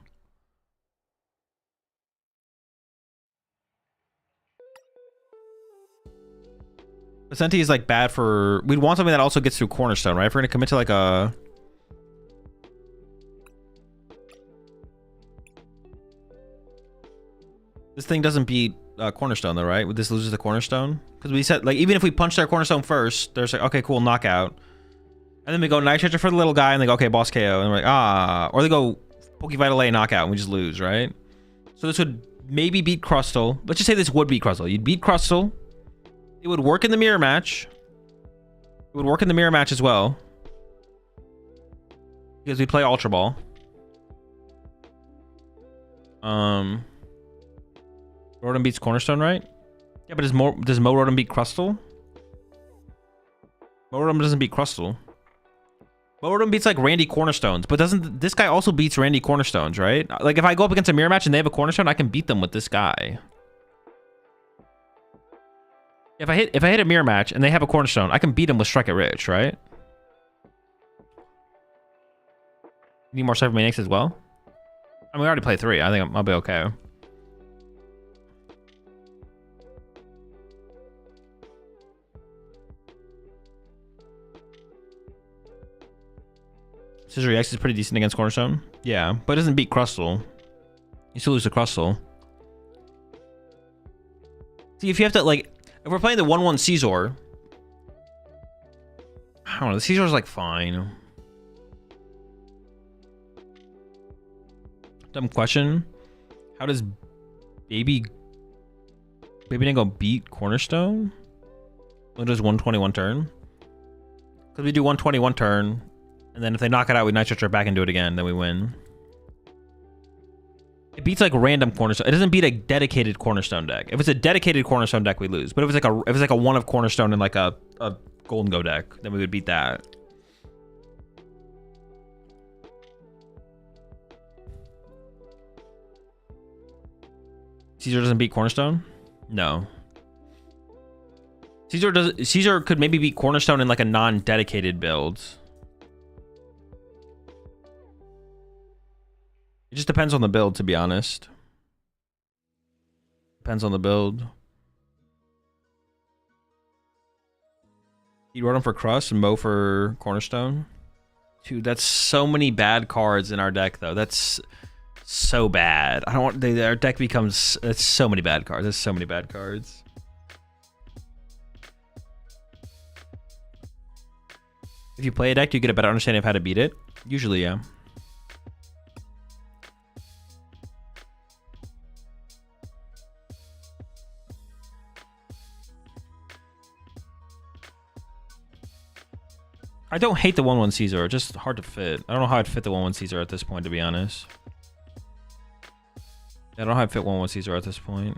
Vicente is like bad for... We'd want something that also gets through Cornerstone, right? If we're gonna commit to like a... This thing doesn't beat Cornerstone though, right? This loses the Cornerstone? Because we said, like, even if we punch their Cornerstone first, there's like, okay, cool, knockout. And then we go Night Charger for the little guy, and they go, okay, boss KO. And we're like, ah. Or they go Poke Vital A knockout, and we just lose, right? So this would maybe beat Crustle. Let's just say this would beat Crustle. You'd beat Crustle. It would work in the mirror match. It would work in the mirror match as well. Because we play Ultra Ball. Rotom beats Cornerstone, right? Yeah, but does Mo Rotom beat Crustle? Mo Rotom doesn't beat Crustle. Mo Rotom beats like Randy Cornerstones, but doesn't this guy also beats Randy Cornerstones, right? Like if I go up against a mirror match and they have a Cornerstone, I can beat them with this guy. If I hit a mirror match and they have a Cornerstone, I can beat them with Strike It Rich, right? Need more Cypher Maniacs as well? I mean, we already played 3. I think I'll be okay. Scissor EX is pretty decent against Cornerstone. Yeah, but it doesn't beat Crustle. You still lose to Crustle. See, if you have to, like... If we're playing the 1-1 Caesar... I don't know, the Caesar's, like, fine. Dumb question. How does Baby Dingo beat Cornerstone? When does 121 turn? Because we do 121 turn... And then if they knock it out, we Night Charger back and do it again. Then we win. It beats like random Cornerstone. It doesn't beat a dedicated Cornerstone deck. If it's a dedicated Cornerstone deck, we lose. But if it's like a one of Cornerstone and like a Gholdengo deck, then we would beat that. Caesar doesn't beat Cornerstone? No. Caesar could maybe beat Cornerstone in like a non-dedicated build. It just depends on the build, to be honest. Depends on the build. You wrote him for Crust and Mo for Cornerstone. Dude, that's so many bad cards in our deck, though. That's so bad. I don't want... our deck becomes... It's so many bad cards. There's so many bad cards. If you play a deck, you get a better understanding of how to beat it. Usually, yeah. I don't hate the 1/1 Caesar. It's just hard to fit. I don't know how I'd fit the 1/1 Caesar at this point, to be honest. I don't know how I'd fit 1/1 Caesar at this point.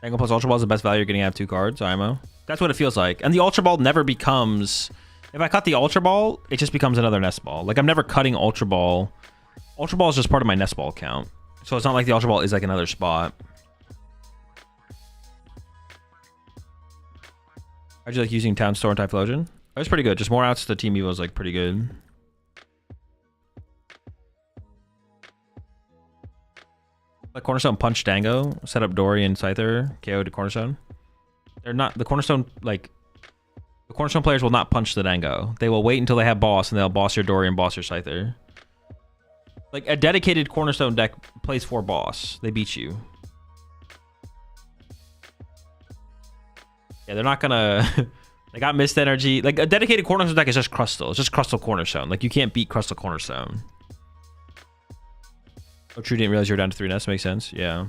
Dangle plus Ultra Ball is the best value you're getting out of 2 cards, IMO. That's what it feels like. And the Ultra Ball never becomes... If I cut the Ultra Ball, it just becomes another Nest Ball. Like, I'm never cutting Ultra Ball. Ultra Ball is just part of my Nest Ball count. So it's not like the Ultra Ball is like another spot. How'd you like using Town Store and Typhlosion? It was pretty good. Just more outs to Team Evo was like pretty good. Like Cornerstone punch Dango, set up Dory and Scyther, KO to Cornerstone. They're not the Cornerstone, like the Cornerstone players will not punch the Dango. They will wait until they have boss and they'll boss your Dory and boss your Scyther. Like a dedicated Cornerstone deck plays for boss. They beat you. Yeah, they're not gonna they got missed energy. Like a dedicated Cornerstone deck is just Crustle. It's just Crustle Cornerstone. Like you can't beat Crustle Cornerstone. Oh, true, didn't realize you were down to 3 nests. Makes sense. Yeah.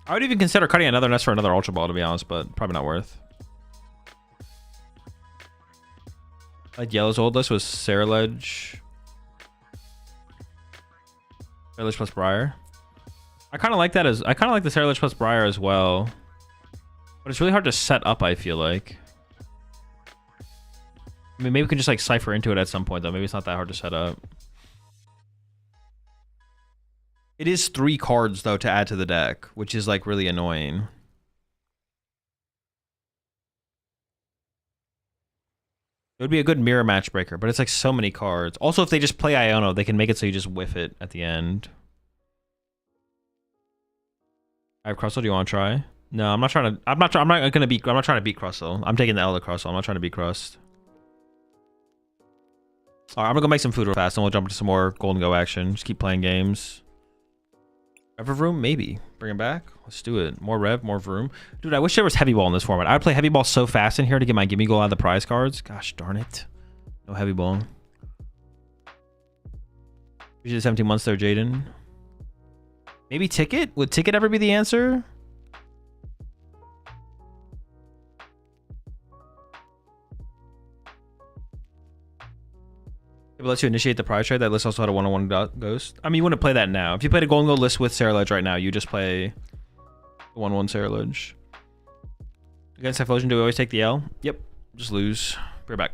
I would even consider cutting another nest for another Ultra Ball, to be honest, but probably not worth. Like Yellow's old list was Saraledge. Saraledge plus Briar. I kind of like that as... I kind of like the Saraledge plus Briar as well. But it's really hard to set up, I feel like. I mean, maybe we can just like Cypher into it at some point, though. Maybe it's not that hard to set up. It is 3 cards, though, to add to the deck, which is, like, really annoying. It would be a good mirror match breaker, but it's, like, so many cards. Also, if they just play Iono, they can make it so you just whiff it at the end. I have Crustle. Do you want to try? No, I'm not trying to... I'm not trying to beat Crustle. I'm taking the L to Crustle. I'm not trying to beat Crust. Alright, I'm gonna go make some food real fast, and we'll jump into some more Gholdengo action. Just keep playing games. Rev Room? Maybe. Bring him back? Let's do it. More Rev, more Vroom. Dude, I wish there was Heavy Ball in this format. I would play Heavy Ball so fast in here to get my Gimme Goal out of the prize cards. Gosh darn it. No Heavy Ball. Usually 17 months there, Jaden. Maybe Ticket? Would Ticket ever be the answer? It lets you initiate the prize trade. That list also had a 1/1 ghost. I mean, you wouldn't play that now. If you played a Gholdengo list with Saraledge right now, you just play the 1/1 Saraledge. Against Typhlosion, do we always take the L? Yep. Just lose. Be right back.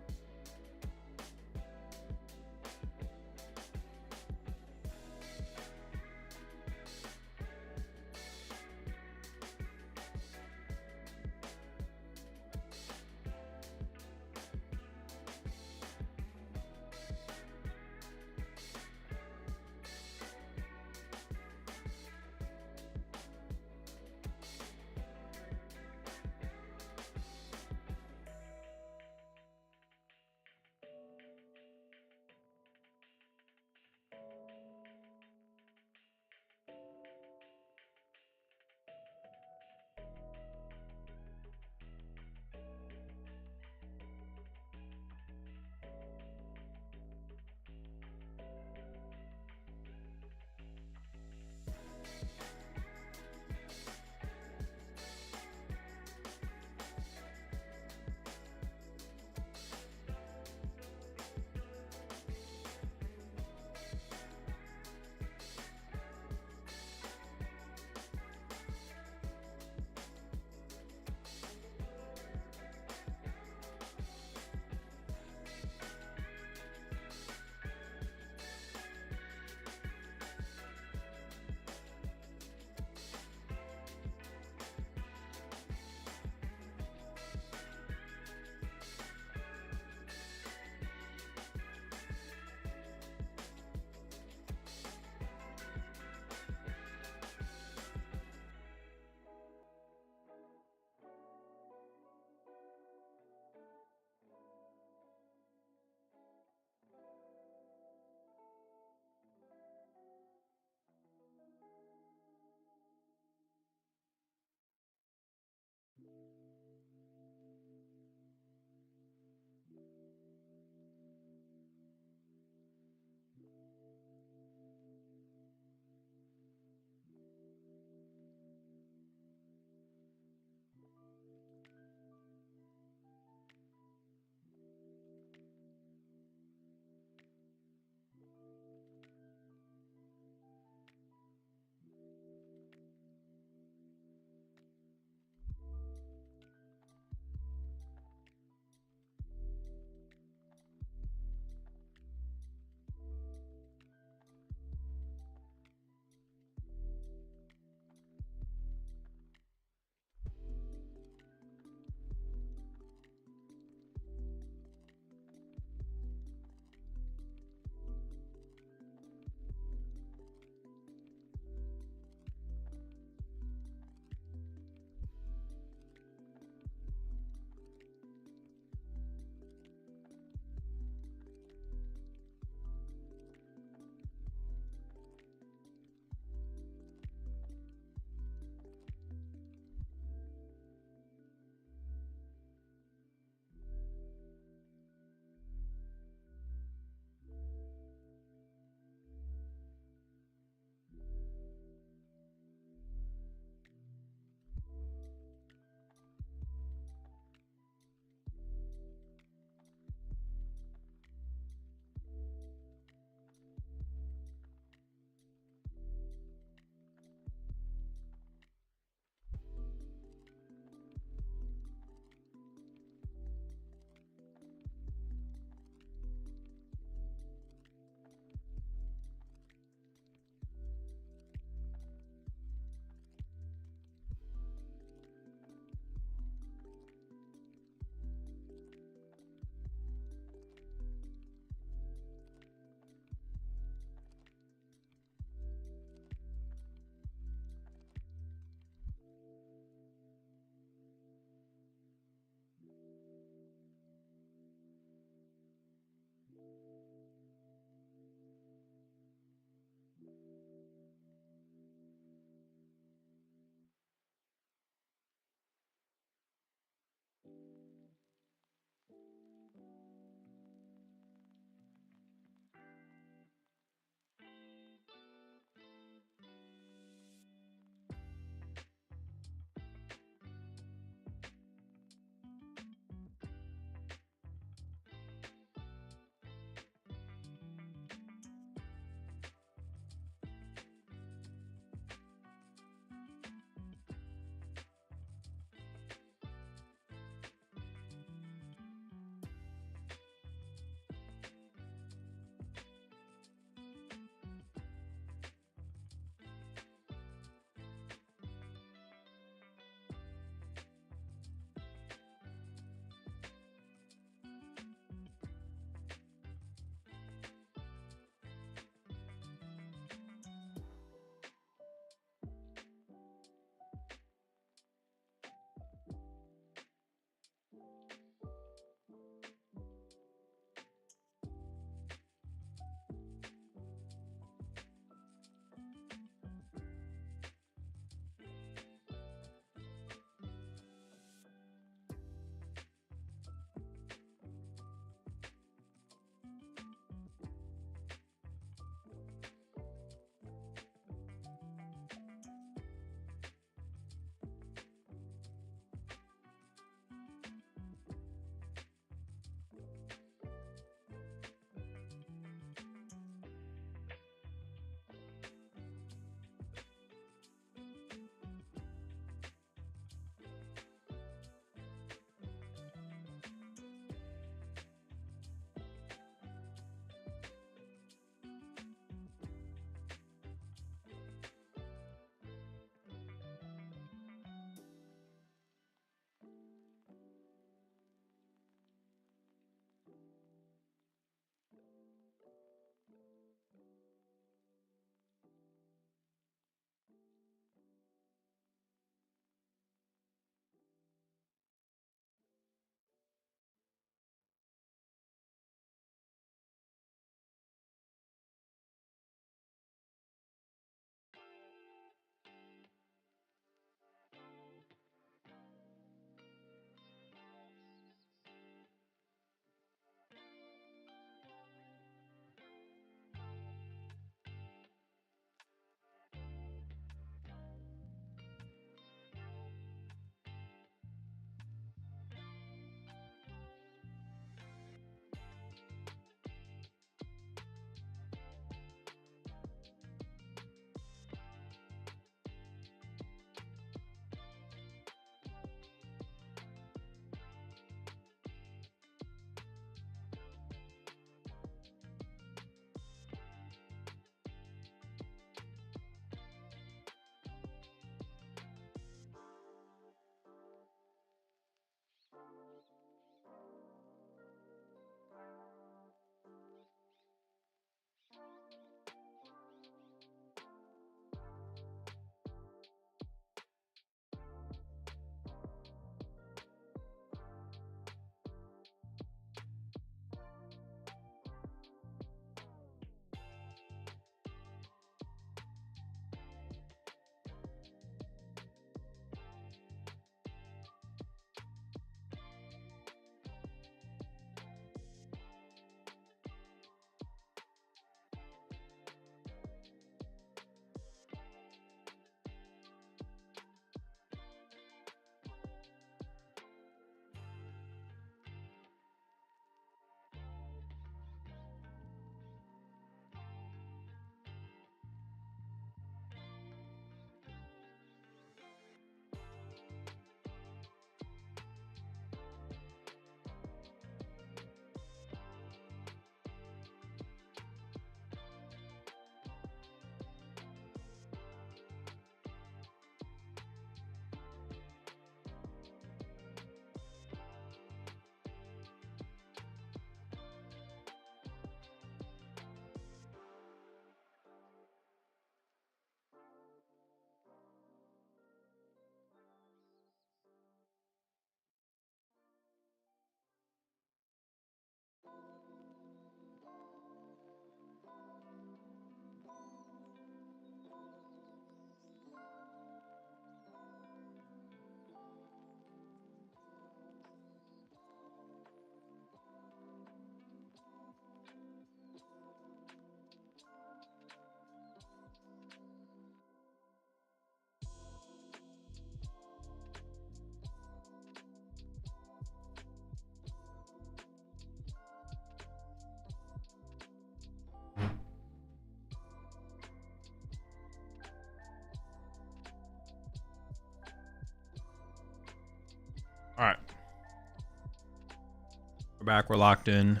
We're back. We're locked in.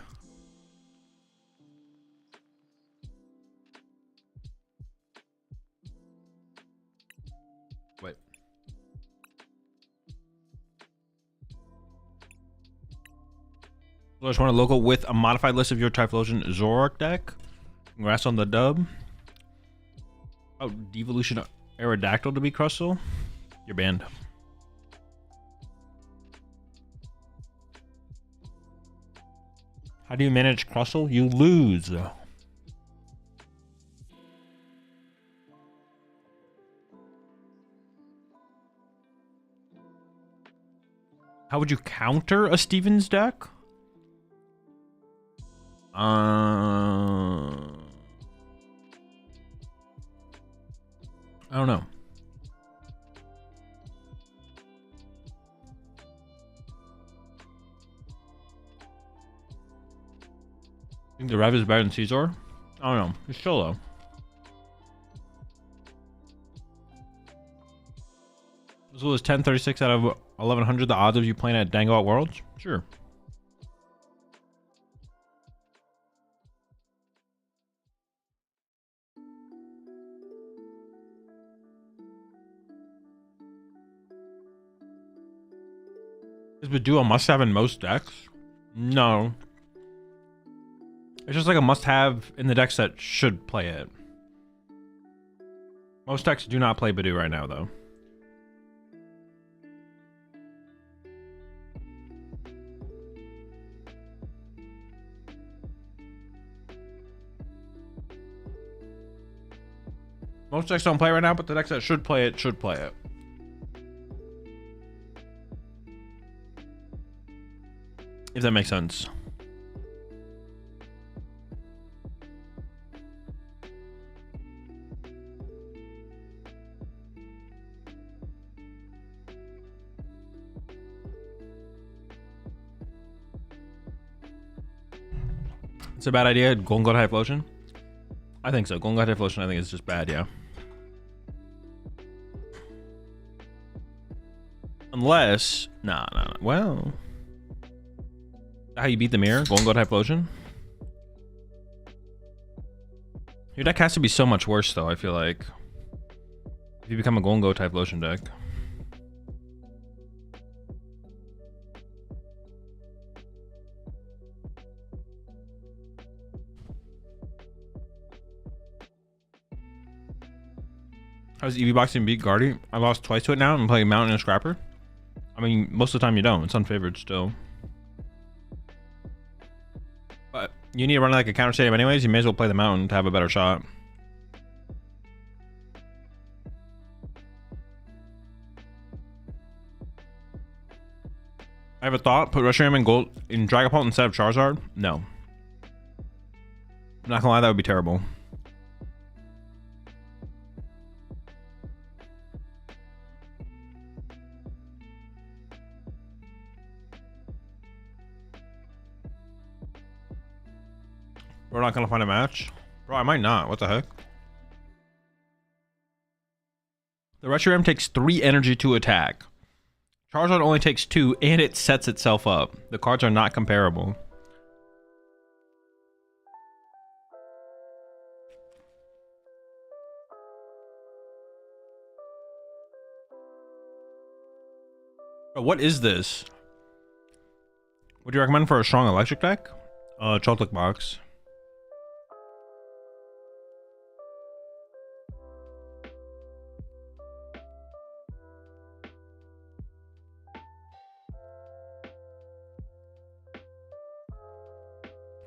Wait. I just want a local with a modified list of your Typhlosion Zoroark deck. Congrats on the dub. Oh, Devolution Aerodactyl to be Crustle. You're banned. How do you manage Crustle? You lose. How would you counter a Stevens deck? I don't know. I think the Rev is better than Caesar. I don't know. It's still low. This was 1036 out of 1100. The odds of you playing at Dango at Worlds? Sure. Is Badoo a must-have in most decks? No. It's just like a must-have in the decks that should play it. Most decks do not play Badoo right now, though. Most decks don't play right now, but the decks that should play it should play it. If that makes sense. It's a bad idea. Gholdengo Typhlosion? I think so. Gholdengo Typhlosion, I think it's just bad, yeah. Unless... Nah. Well... How you beat the mirror? Gholdengo Typhlosion? Your deck has to be so much worse, though, I feel like. If you become a Gholdengo Typhlosion deck. How's Eevee boxing beat Guardy? I lost twice to it now. I'm playing Mountain and Scrapper. I mean, most of the time you don't. It's unfavored still. But you need to run like a counter stadium anyways. You may as well play the Mountain to have a better shot. I have a thought. Put Reshiram in Dragapult instead of Charizard? No. I'm not gonna lie, that would be terrible. We're not gonna find a match? Bro, I might not. What the heck? The Reshiram takes 3 energy to attack. Charizard only takes 2 and it sets itself up. The cards are not comparable. Bro, what is this? Would you recommend for a strong electric deck? Chocolate box.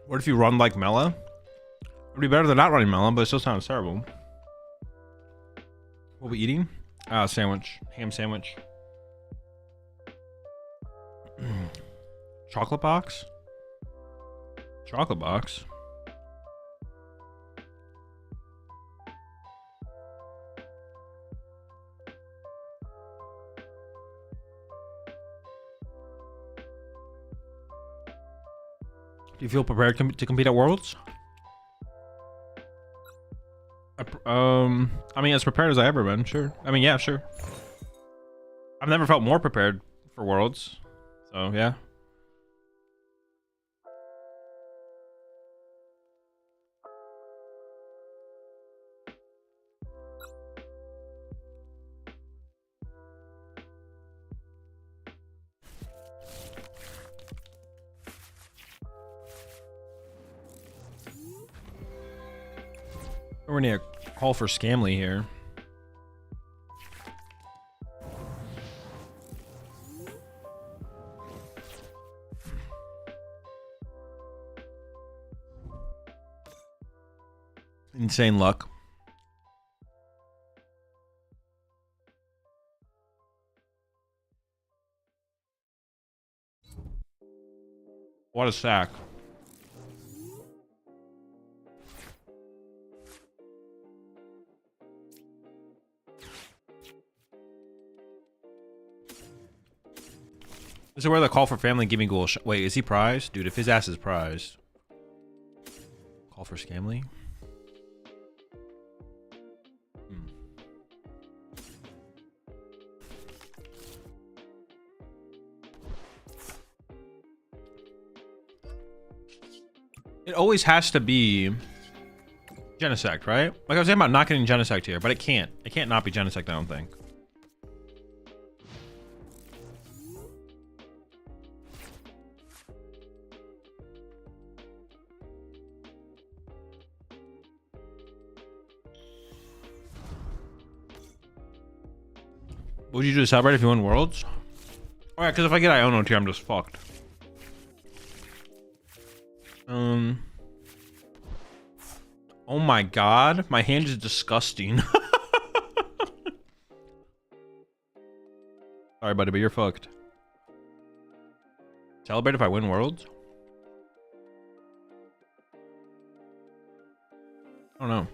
What if you run like Mela? It'd be better than not running Mela, but it still sounds terrible. What are we eating? Sandwich. Ham sandwich. Chocolate box? Chocolate box? Do you feel prepared to compete at Worlds? I mean, as prepared as I ever been, sure. I mean, yeah, sure. I've never felt more prepared for Worlds, so yeah. We're gonna call for Scamly here. Insane luck. What a sack. This is where the call for family give me ghoul. Wait, is he prized? Dude, if his ass is prized. Call for Scamly. It always has to be Genesect, right? Like I was saying about not getting Genesect here, but it can't. It can't not be Genesect, I don't think. What would you do to celebrate if you win Worlds? Oh yeah, because if I get Iono tier, I'm just fucked. Oh my god, my hand is disgusting. Sorry, buddy, but you're fucked. Celebrate if I win Worlds? I don't know.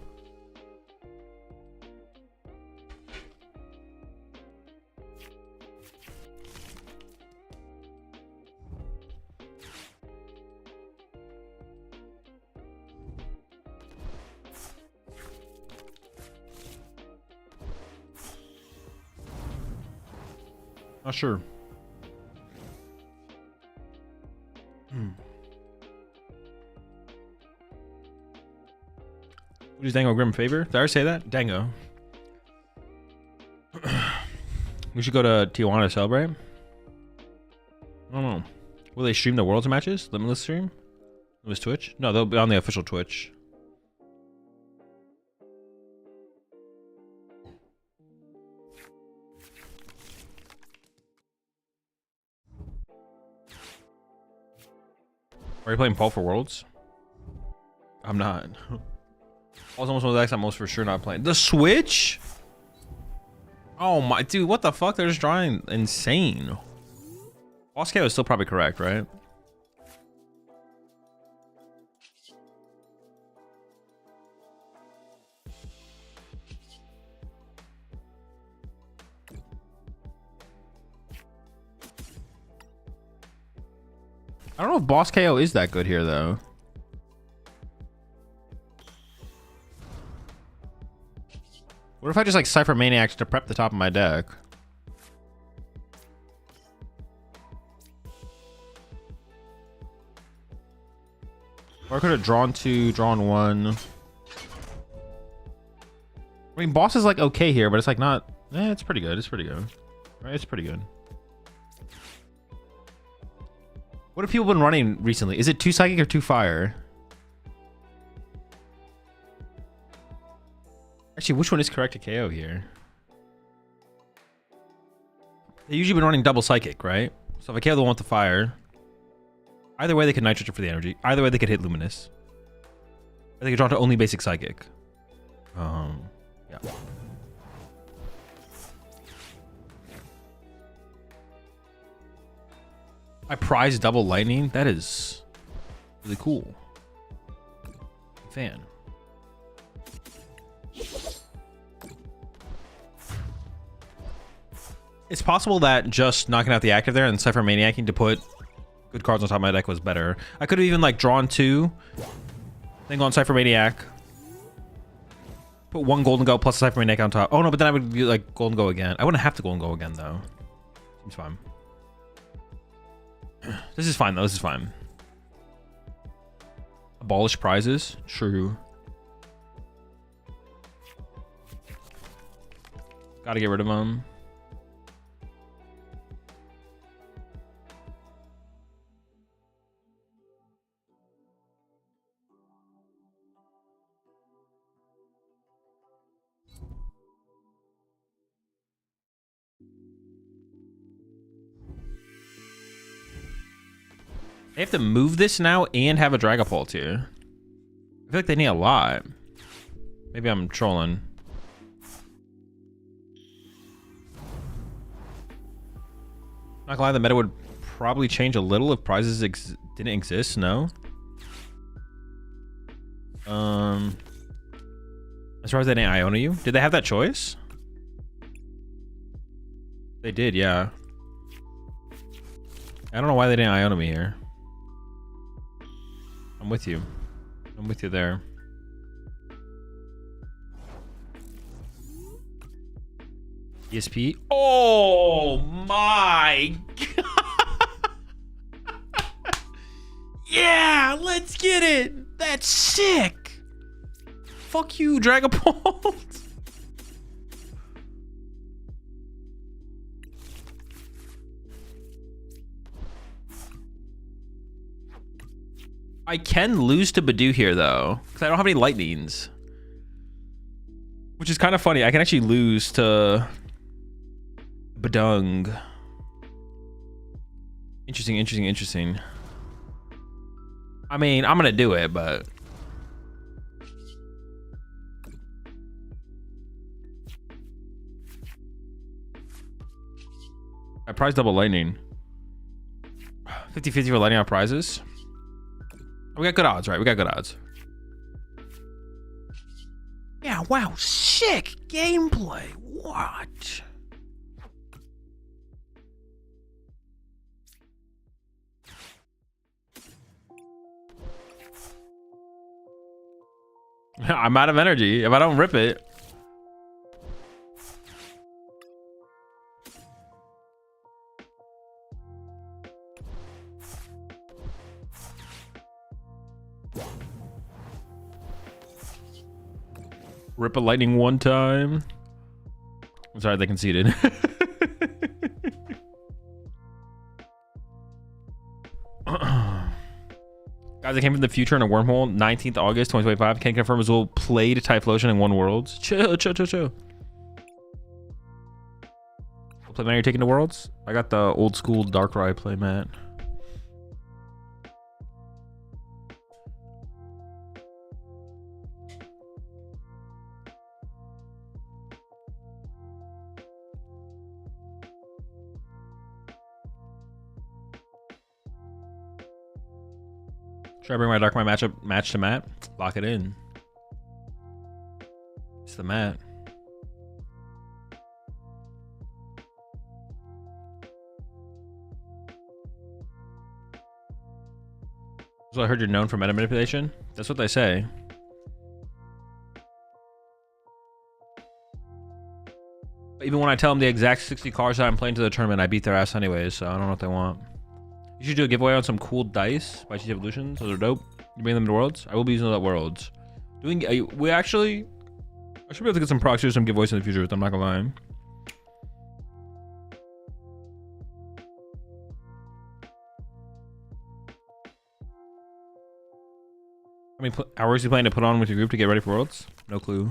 Not sure. What does Dango Grim favor? Did I already say that? Dango. We should go to Tijuana to celebrate. I don't know. Will they stream the Worlds matches? Limitless stream? Limitless Twitch? No, they'll be on the official Twitch. Are you playing Paul for Worlds? I'm not. Paul's almost one of the decks I'm most for sure not playing. The Switch? Oh my, dude, what the fuck? They're just drawing insane. Boss KO is still probably correct, right? I don't know if Boss KO is that good here, though. What if I just like Cypher Maniacs to prep the top of my deck? Or I could have drawn two, drawn one. I mean, Boss is like okay here, but it's like not. It's pretty good. It's pretty good. Right? It's pretty good. What have people been running recently? Is it 2 Psychic or 2 Fire? Actually, which one is correct to KO here? They usually been running double Psychic, right? So if I KO the one with the Fire, either way they could Nitrogen for the energy. Either way they could hit Luminous. Or they could draw to only basic Psychic. Yeah. I prize double lightning. That is really cool. Fan. It's possible that just knocking out the active there and Cypher Maniacing to put good cards on top of my deck was better. I could have even like drawn two, then gone Cypher Maniac, put one Gholdengo plus a Cypher Maniac on top. Oh no, but then I would be like Gholdengo again. I wouldn't have to Gholdengo again though. Seems fine. This is fine though. This is fine. Abolish prizes. True. Gotta get rid of them. They have to move this now and have a Dragapult here. I feel like they need a lot. Maybe I'm trolling. Not gonna lie, the meta would probably change a little if prizes didn't exist. No. I'm surprised they didn't Iona you. Did they have that choice? They did, yeah. I don't know why they didn't Iona me here. I'm with you. I'm with you there. ESP. Oh my god. Yeah, let's get it. That's sick. Fuck you, Dragapult. I can lose to Badoo here though, because I don't have any lightnings. Which is kind of funny. I can actually lose to Badung. Interesting, interesting, interesting. I mean, I'm gonna do it, but I prize double lightning. 50-50 for lightning on prizes. We got good odds, right? We got good odds. Yeah, wow, sick gameplay. What? I'm out of energy if I don't rip it. Rip a lightning one time. I'm sorry, they conceded. Guys, I came from the future in a wormhole. 19th August 2025. Can confirm Azul played Typhlosion in one Worlds. Chill, chill, chill, chill. What play mat you're taking to Worlds? I got the old school Darkrai play mat. Should I bring my Darkrai match to mat? Lock it in. It's the mat. So I heard you're known for meta manipulation. That's what they say. Even when I tell them the exact 60 cards that I'm playing to the tournament, I beat their ass anyways, so I don't know what they want. You should do a giveaway on some cool dice by TC Evolutions. Those are dope. You bring them to Worlds? I will be using those at Worlds. I should be able to get some proxies or some giveaways in the future, I'm not gonna lie. How many hours you planning to put on with your group to get ready for Worlds? No clue.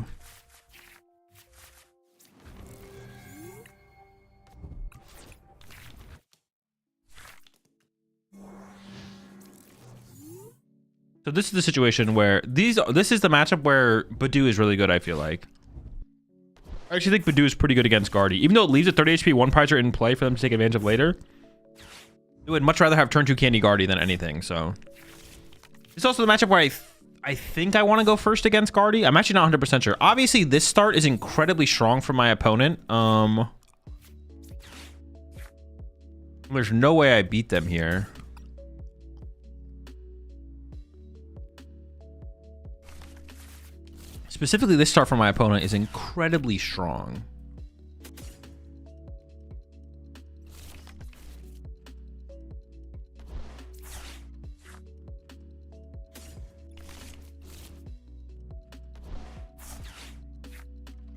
So this is the situation where this is the matchup where Badoo is really good, I feel like. I actually think Badoo is pretty good against Guardy. Even though it leaves a 30 HP one prizer in play for them to take advantage of later. I would much rather have turn 2 Candy Guardy than anything, so. It's also the matchup where I think I want to go first against Guardy. I'm actually not 100% sure. Obviously, this start is incredibly strong for my opponent. There's no way I beat them here. Specifically, this start from my opponent is incredibly strong.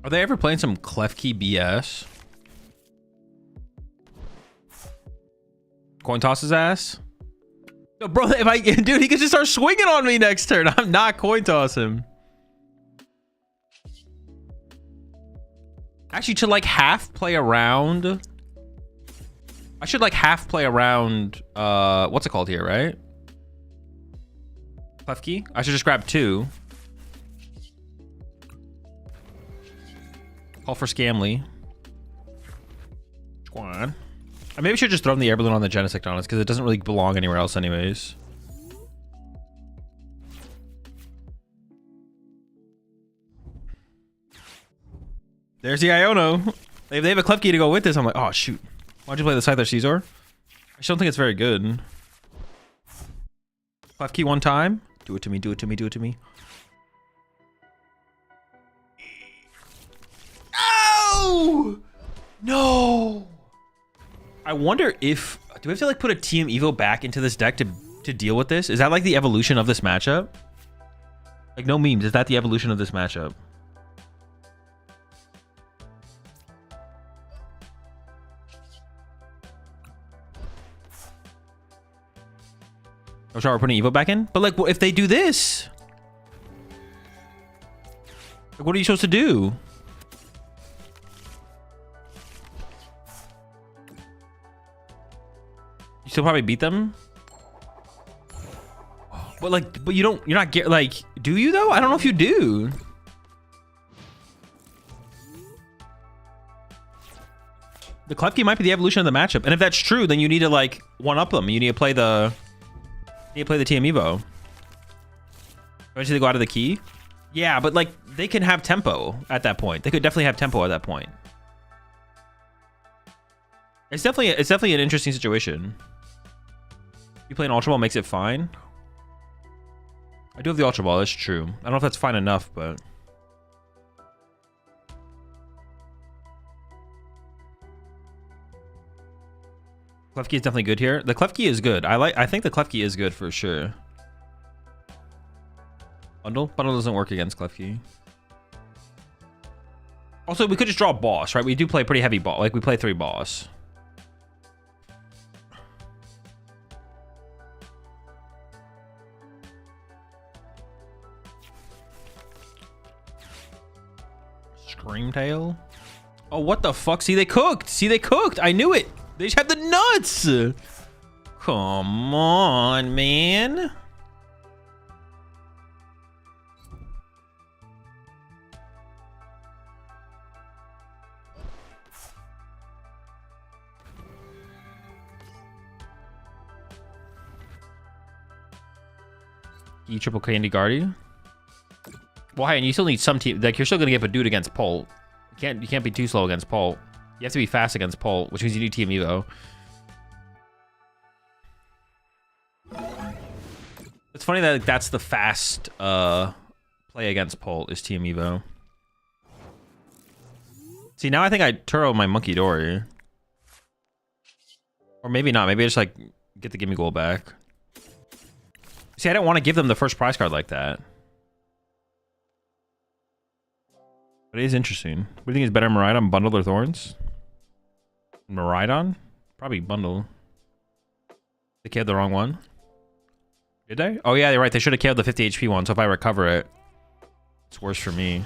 Are they ever playing some Klefki BS? Coin toss his ass? Yo, bro, dude, he could just start swinging on me next turn. I'm not coin toss him. Actually, to like half play around, I should like half play around, what's it called here, right? Klefki? I should just grab 2. Call for Scamly. Squad. I maybe should just throw in the air balloon on the Genesect, honest, because it doesn't really belong anywhere else anyways. There's the Iono. They have a Klefki to go with this. I'm like, oh shoot. Why'd you play the Scyther Caesar? I still don't think it's very good. Klefki one time. Do it to me, do it to me, do it to me. Oh! No! I wonder if... Do we have to like put a TM Evo back into this deck to deal with this? Is that like the evolution of this matchup? Like no memes, is that the evolution of this matchup? I'm sorry, we're putting Evo back in? But like, if they do this? Like, what are you supposed to do? You still probably beat them? But like, but you're not get like, do you though? I don't know if you do. The Klefki might be the evolution of the matchup. And if that's true, then you need to like one-up them. You need to play the... You play the TM Evo. Eventually they go out of the key. Yeah, but like they can have tempo at that point. They could definitely have tempo at that point. It's definitely an interesting situation. You play an Ultra Ball makes it fine. I do have the Ultra Ball, that's true. I don't know if that's fine enough, but Klefki is definitely good here. The Klefki is good. I think the Klefki is good for sure. Bundle doesn't work against Klefki. Also, we could just draw a boss, right? We do play pretty heavy ball. Like we play 3 boss. Screamtail. Oh, what the fuck? See, they cooked. See, they cooked. I knew it. They just have the nuts. Come on, man. You triple Candy Guardian. Why? And you still need some team. Like you're still gonna get a dude against Pult. You can't be too slow against Pult. You have to be fast against Pult, which means you need Team Evo. It's funny that that's the fast play against Pult is Team Evo. See, now I think I Turo my Monkey Dory. Or maybe not. Maybe I just like get the Gimme Goal back. See, I don't want to give them the first prize card like that. But it is interesting. What do you think is better, Miraidon, Bundle, or Thorns? Miraidon? Probably Bundle. They killed the wrong one. Did they? Oh yeah, they're right. They should have killed the 50 HP one, so if I recover it, it's worse for me.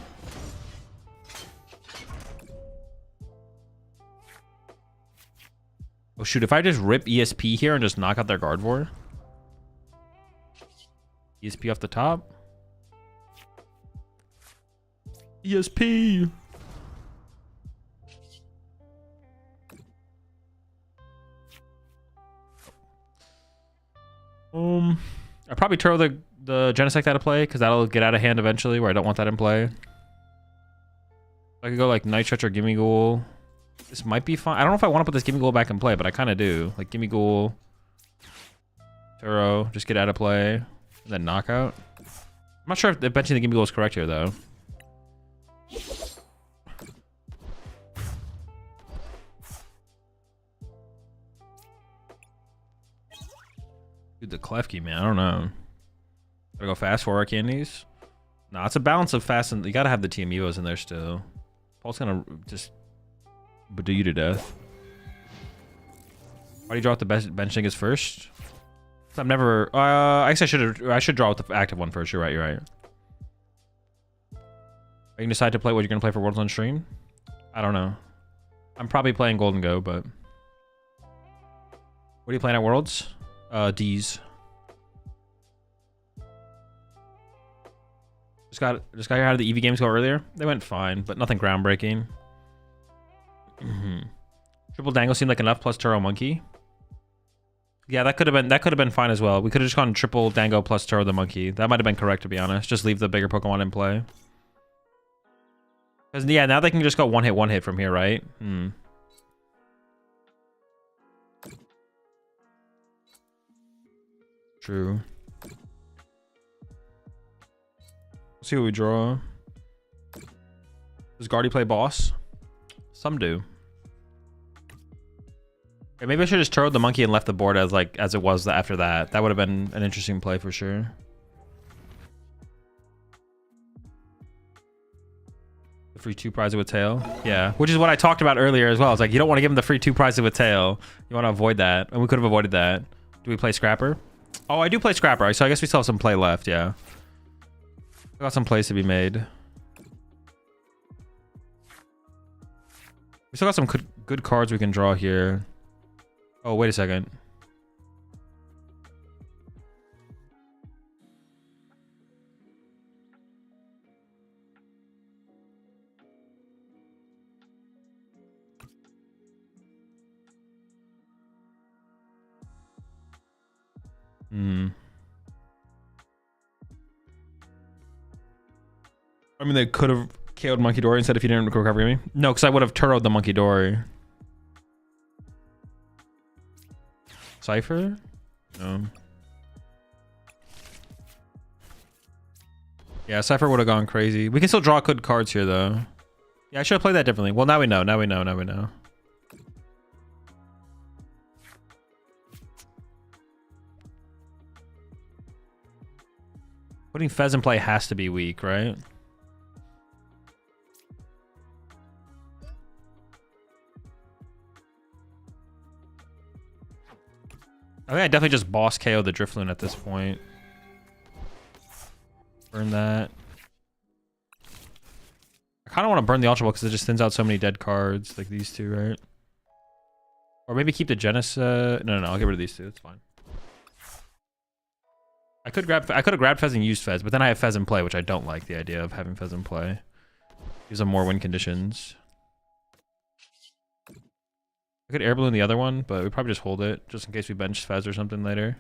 Oh shoot, if I just rip ESP here and just knock out their Gardevoir? ESP off the top? ESP! I probably throw the Genesect out of play because that'll get out of hand eventually where I don't want that in play. I could go like Night Stretch or Gimme Ghoul. This might be fine. I don't know if I want to put this Gimme Ghoul back in play, but I kind of do. Like Gimme Ghoul, Turo, just get out of play, and then knockout. I'm not sure if benching the Gimme Ghoul is correct here though. Dude, the Klefki, man, I don't know. Gotta go fast for our candies. Nah, it's a balance of fast and you gotta have the Team Evos in there still. Paul's gonna just do you to death. Why do you draw with the bench niggas first? I'm never. I guess I should draw with the active one first. You're right. You're right. Are you gonna decide to play what you're gonna play for Worlds on stream? I don't know. I'm probably playing Gholdengo, but what are you playing at Worlds? D's. Just got here. How did the Eevee games go earlier? They went fine, but nothing groundbreaking. Triple Dango seemed like enough plus Turo Monkey. Yeah, that could have been fine as well. We could have just gone triple Dango plus Turo the Monkey. That might have been correct, to be honest. Just leave the bigger Pokemon in play. Because yeah, now they can just go one hit from here, right? True. Let's see what we draw. Does Guardy play boss? Some do. Okay, maybe I should have just Turo the Monkey and left the board as it was after that. That would have been an interesting play for sure. The free 2 prize with tail. Yeah, which is what I talked about earlier as well. It's like you don't want to give him the free 2 prize with tail. You want to avoid that, and we could have avoided that. Do we play Scrapper? Oh, I do play Scrapper, so I guess we still have some play left. Yeah, we got some plays to be made. We still got some good cards we can draw here. Oh, wait a second. I mean, they could have KO'd Monkey Dory instead if you didn't recover me. No, because I would have Turo'd the Monkey Dory. Cypher? No. Yeah, Cypher would have gone crazy. We can still draw good cards here, though. Yeah, I should have played that differently. Well, now we know. Now we know. Now we know. Putting Fez in play has to be weak, right? I think I definitely just boss KO the Drifloon at this point. Burn that. I kind of want to burn the Ultra Ball because it just thins out so many dead cards, like these two, right? Or maybe keep the Genesis. No, I'll get rid of these two. It's fine. I could have grabbed Fez and used Fez, but then I have Fez in play, which I don't like the idea of having Fez in play. Gives them more win conditions. I could air balloon the other one, but we probably just hold it just in case we bench Fez or something later.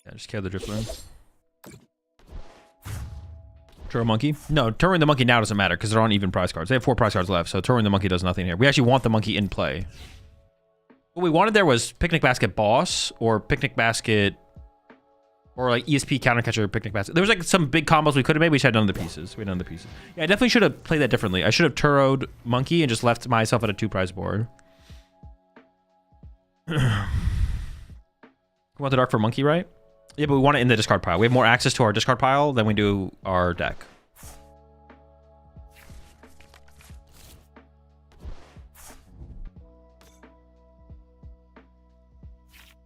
Yeah, just kill the Drifloon. Turo Monkey? No, Turoing the Monkey now doesn't matter because they're on even prize cards. They have 4 prize cards left, so Turoing the Monkey does nothing here. We actually want the Monkey in play. What we wanted there was Picnic Basket Boss or Picnic Basket or like ESP Countercatcher Picnic Basket. There was like some big combos we could have made. We just had none of the pieces. We had none of the pieces. Yeah, I definitely should have played that differently. I should have Turoed Monkey and just left myself at a 2 prize board. We want the Dark for Monkey, right? Yeah, but we want it in the discard pile. We have more access to our discard pile than we do our deck.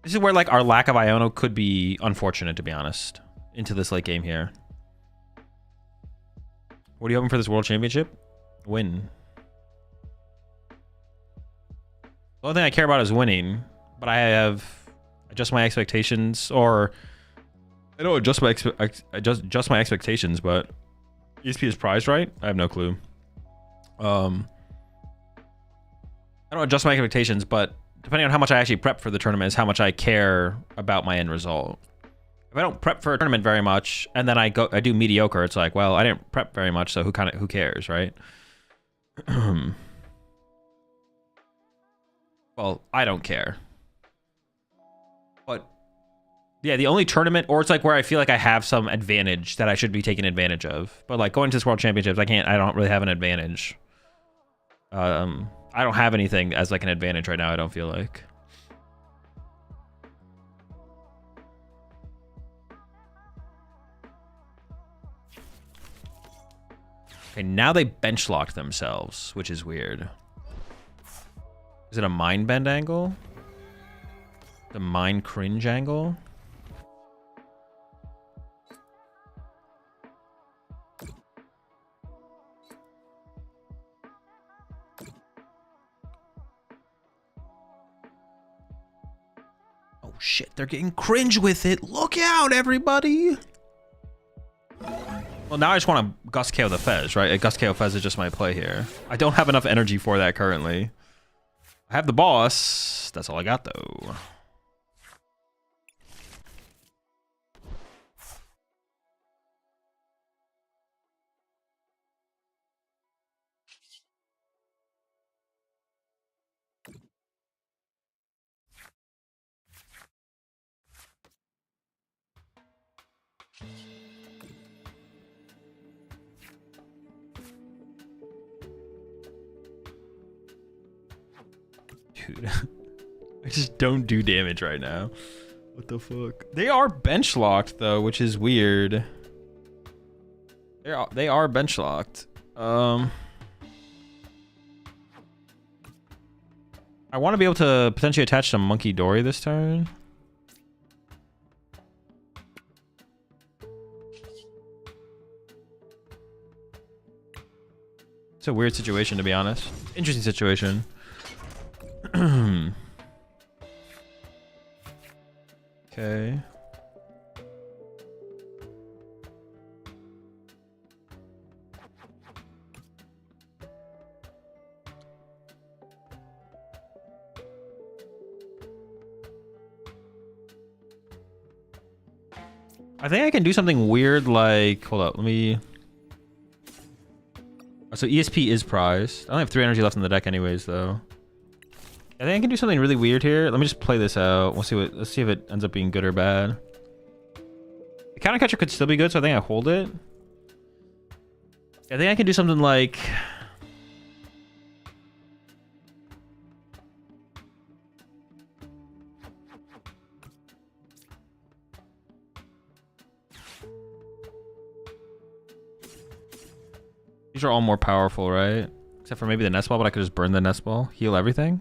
This is where like our lack of Iono could be unfortunate, to be honest, into this late game here. What are you hoping for this World Championship? Win. The only thing I care about is winning, but I have adjust my expectations, or I don't adjust my expectations, but ESP is prized, right? I have no clue. I don't adjust my expectations, but depending on how much I actually prep for the tournament is how much I care about my end result. If I don't prep for a tournament very much and then I do mediocre, it's like, well, I didn't prep very much, so who cares, right? Well, I don't care. But yeah, the only tournament, or it's like where I feel like I have some advantage that I should be taking advantage of. But like going to this World Championships, I don't really have an advantage. I don't have anything as like an advantage right now, I don't feel like. Okay, now they bench locked themselves, which is weird. Is it a mind bend angle? The mind cringe angle? shit, they're getting cringe with it. Look out, everybody. Well, now I just want to Gust KO the Fez, right? A Gust KO Fez is just my play here. I don't have enough energy for that currently. I have the boss. That's all I got, though. Dude, I just don't do damage right now. What the fuck? They are bench locked though, which is weird. They are bench locked. I want to be able to potentially attach to Monkey Dory this turn. It's a weird situation, to be honest. Interesting situation. Okay. I think I can do something weird like, hold up, let me... So ESP is prized. I only have 3 energy left in the deck anyways, though. I think I can do something really weird here. Let me just play this out. Let's see if it ends up being good or bad. The counter catcher could still be good, so I think I hold it. I think I can do something like... These are all more powerful, right? Except for maybe the nest ball, but I could just burn the nest ball. Heal everything?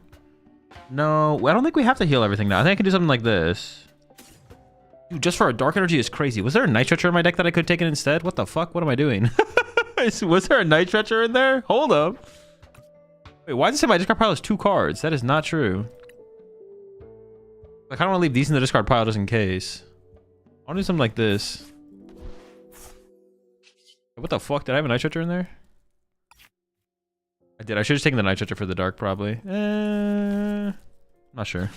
No, I don't think we have to heal everything now. I think I can do something like this. Dude, just for a dark energy is crazy. Was there a night stretcher in my deck that I could have taken instead? What the fuck? What am I doing? Was there a night stretcher in there? Hold up. Wait, why does it say my discard pile has 2 cards? That is not true. I kind of want to leave these in the discard pile just in case. I want to do something like this. What the fuck? Did I have a night stretcher in there? I did. I should have taken the night stretcher for the dark, probably. Not sure.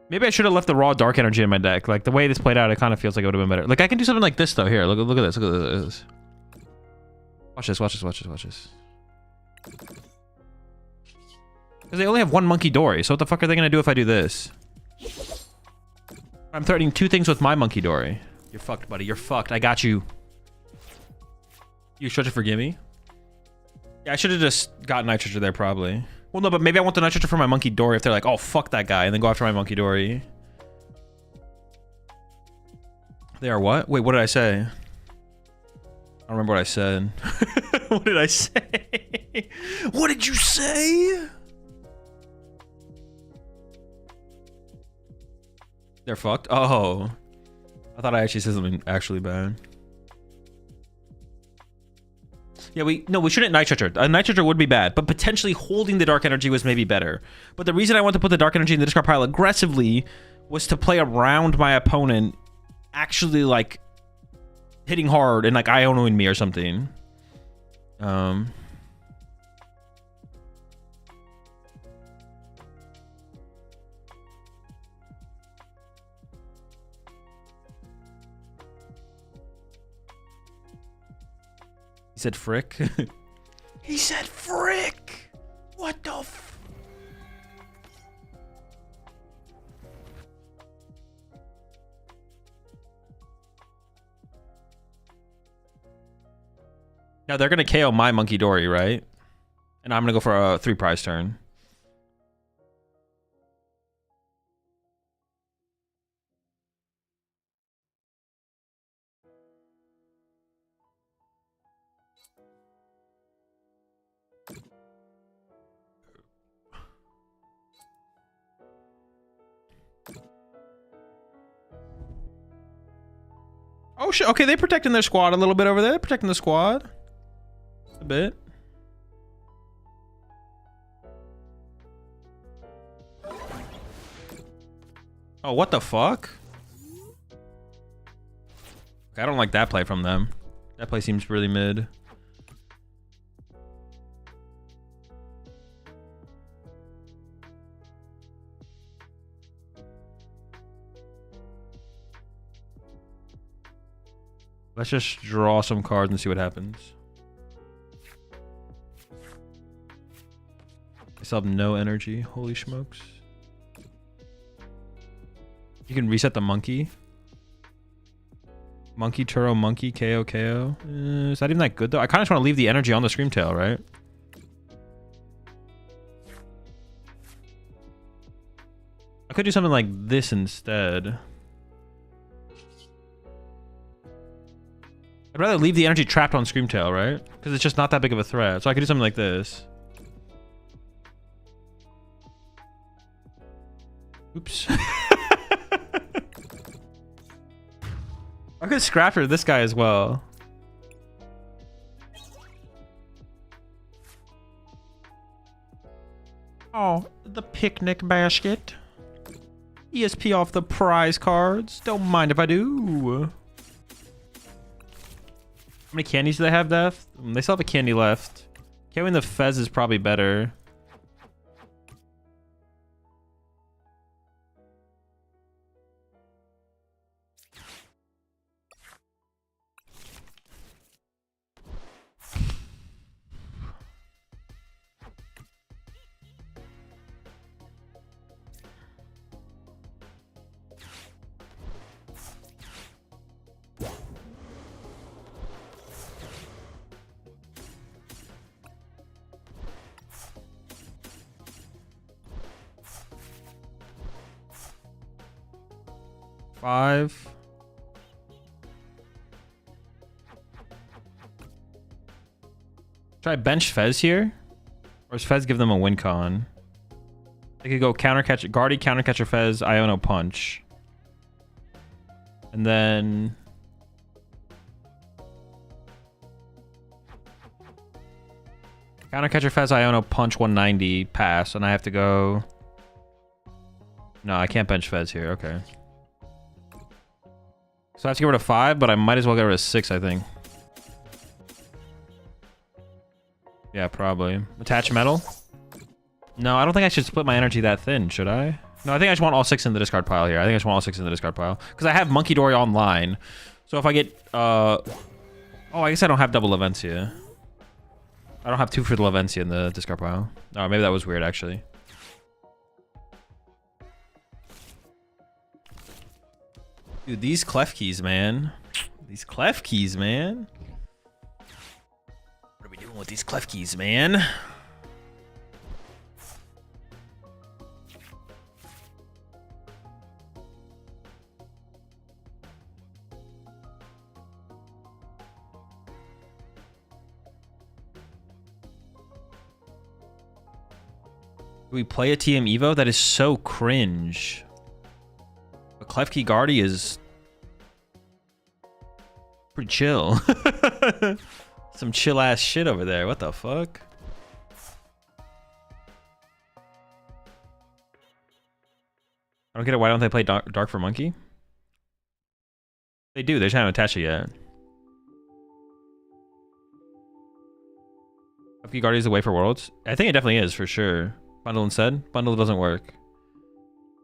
Maybe I should have left the raw dark energy in my deck. Like, the way this played out, it kind of feels like it would have been better. Like, I can do something like this, though. Here, look at this. Look at this. Watch this, watch this, watch this, watch this. Because they only have 1 Monkey Dory, so what the fuck are they going to do if I do this? I'm threatening 2 things with my Monkey Dory. You're fucked, buddy. You're fucked. I got you. You stretch it for gimme? Yeah, I should have just got Night Stretcher there, probably. Well, no, but maybe I want the Night Stretcher for my Monkey Dory if they're like, oh, fuck that guy, and then go after my Monkey Dory. They are what? Wait, what did I say? I don't remember what I said. What did I say? What did you say? They're fucked? Oh. I thought I actually said something actually bad. Yeah, we shouldn't Night Stretcher. A Night Stretcher would be bad, but potentially holding the Dark Energy was maybe better. But the reason I want to put the Dark Energy in the discard pile aggressively was to play around my opponent actually, like, hitting hard and, like, Ionoing me or something. He said frick. He said frick. What the f... Now they're gonna KO my Monkey Dory, right? And I'm gonna go for a 3 prize turn. Oh shit, okay, they're protecting their squad a little bit over there. They're protecting the squad. A bit. Oh, what the fuck? I don't like that play from them. That play seems really mid. Let's just draw some cards and see what happens. I still have no energy. Holy smokes. You can reset the monkey. Monkey, Turo, monkey, KO, KO. Is that even that good though? I kind of just want to leave the energy on the Screamtail, right? I could do something like this instead. I'd rather leave the energy trapped on Screamtail, right? Because it's just not that big of a threat. So I could do something like this. Oops. I could Scrapper this guy as well. Oh, the picnic basket. ESP off the prize cards. Don't mind if I do. How many candies do they have left? They still have a candy left. Carrying the Fez is probably better. Five. Try bench Fez here? Or does Fez give them a win con? They could go counter catcher, Guardy, counter catcher Fez, Iono punch. And then counter catcher Fez, Iono punch 190, pass, and I have to go. No, I can't bench Fez here. Okay. So I have to get rid of 5, but I might as well get rid of 6, I think. Yeah, probably. Attach metal? No, I don't think I should split my energy that thin, should I? No, I think I just want all 6 in the discard pile here. I think I just want all 6 in the discard pile. Because I have Monkey Dory online. So if I get... Oh, I guess I don't have double Lavencia. I don't have 2 for the Lavencia in the discard pile. Oh, maybe that was weird, actually. Dude, these clef keys, man. These clef keys, man. What are we doing with these clef keys, man? Do we play a TM Evo? That is so cringe. But Klefki Guardy is pretty chill. Some chill ass shit over there. What the fuck? I don't get it. Why don't they play Dark for Monkey? They do. They just haven't attached it yet. Klefki Guardy is away for Worlds. I think it definitely is for sure. Bundle instead. Bundle doesn't work.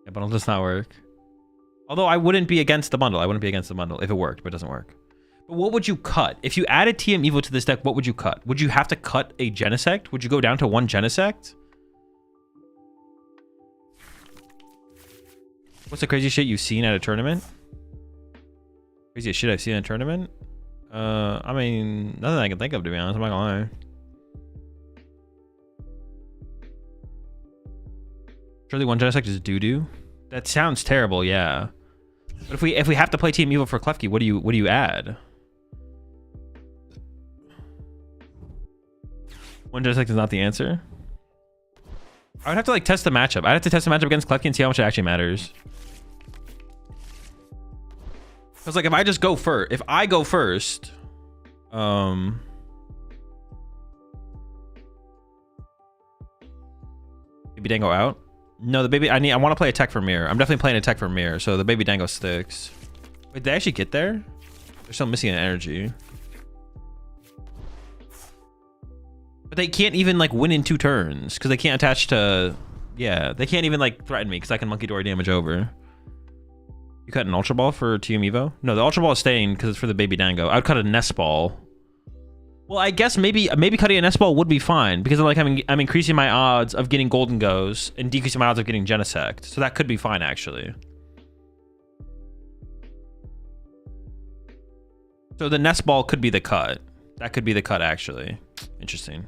Yeah, bundle does not work. Although I wouldn't be against the bundle. I wouldn't be against the bundle if it worked, but it doesn't work. But what would you cut? If you added TM Evo to this deck, what would you cut? Would you have to cut a Genesect? Would you go down to 1 Genesect? What's the crazy shit you've seen at a tournament? Craziest shit I've seen at a tournament? I mean, nothing I can think of, to be honest. I'm not gonna lie. Surely 1 Genesect is doo-doo? That sounds terrible, yeah. But if we have to play Team Evo for Klefki, what do you add? 1 Genesect is not the answer. I would have to like test the matchup. I'd have to test the matchup against Klefki and see how much it actually matters. Because like if I just go first, if I go first, maybe Dango out. No, the baby. I want to play a tech for mirror. I'm definitely playing a tech for mirror. So the baby dango sticks. Wait, did they actually get there? They're still missing an energy. But they can't even like win in 2 turns because they can't attach to. Yeah, they can't even like threaten me because I can monkey dory damage over. You cut an ultra ball for Team Evo? No, the ultra ball is staying because it's for the baby dango. I would cut a nest ball. Well, I guess maybe cutting a nest ball would be fine because like I'm increasing my odds of getting Gholdengos and decreasing my odds of getting Genesect. So that could be fine actually. So the nest ball could be the cut. That could be the cut actually. Interesting.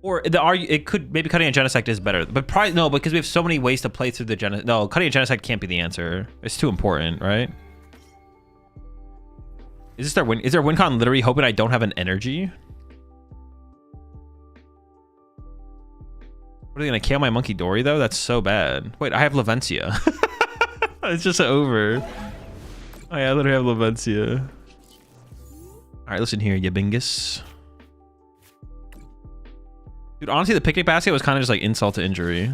Or it could maybe cutting a Genesect is better, but probably no because we have so many ways to play through the Genesect. No, cutting a Genesect can't be the answer. It's too important, right? Is this their win? Is their win con literally hoping I don't have an energy? What are they gonna KO my monkey dory though? That's so bad. Wait, I have Lavencia. It's just over. Oh yeah, I literally have Lavencia. All right, listen here, you bingus. Dude, honestly, the picnic basket was kind of just like insult to injury.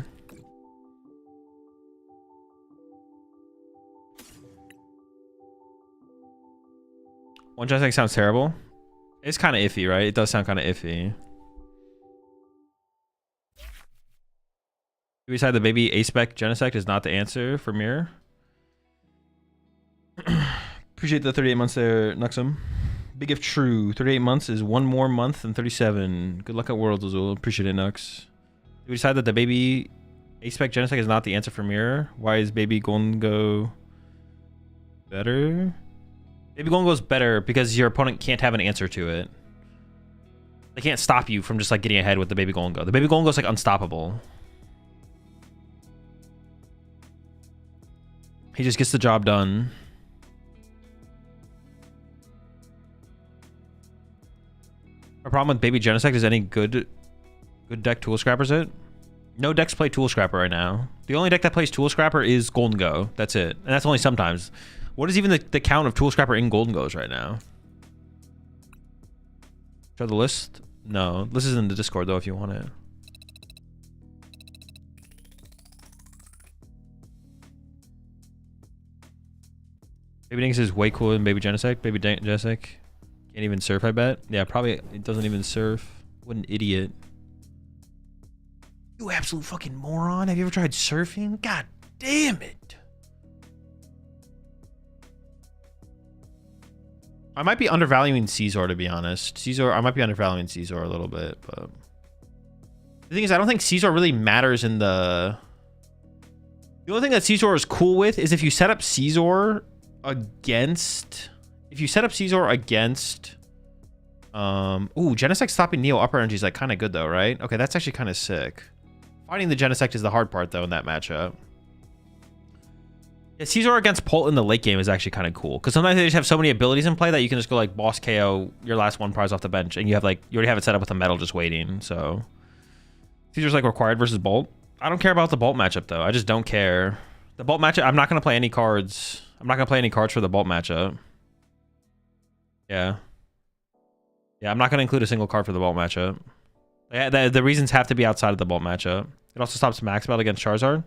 One Genesect sounds terrible. It's kind of iffy, right? It does sound kind of iffy. We decide the baby A-Spec Genesect is not the answer for mirror. Appreciate the 38 months there, Nuxum. Big if true. 38 months is 1 more month than 37. Good luck at Worlds, Azul. Appreciate it, Nux. We decide that the baby A-Spec Genesect is not the answer for mirror. Why is baby Gholdengo better? Baby Gholdengo's better because your opponent can't have an answer to it. They can't stop you from just like getting ahead with the baby Gholdengo. The baby Gholdengo's like unstoppable. He just gets the job done. Our problem with baby Genesect is any good deck Tool Scrappers it? No decks play Tool Scrapper right now. The only deck that plays Tool Scrapper is Gholdengo. That's it. And that's only sometimes. What is even the count of Tool Scrapper in Gholdengos right now? Show the list? No. This is in the Discord though if you want it. Baby Dingus is way cooler than Baby Genesect. Baby Genesect can't even surf, I bet. Yeah, probably it doesn't even surf. What an idiot. You absolute fucking moron. Have you ever tried surfing? God damn it. I might be undervaluing Caesar, to be honest. I might be undervaluing Caesar a little bit, but the thing is, I don't think Caesar really matters in the only thing that Caesar is cool with is if you set up Caesar against ooh, Genesect stopping Neo upper energy is like kind of good though, right? Okay, that's actually kind of sick. Fighting the Genesect is the hard part though in that matchup. Yeah, Caesar against Polt in the late game is actually kind of cool because sometimes they just have so many abilities in play that you can just go like boss KO your last 1 prize off the bench and you already have it set up with a metal just waiting. So Caesar's like required versus Bolt. I don't care about the Bolt matchup though. I just don't care. The Bolt matchup, I'm not going to play any cards. I'm not going to play any cards for the Bolt matchup. Yeah. Yeah, I'm not going to include a single card for the Bolt matchup. Yeah, the reasons have to be outside of the Bolt matchup. It also stops Max Belt against Charizard.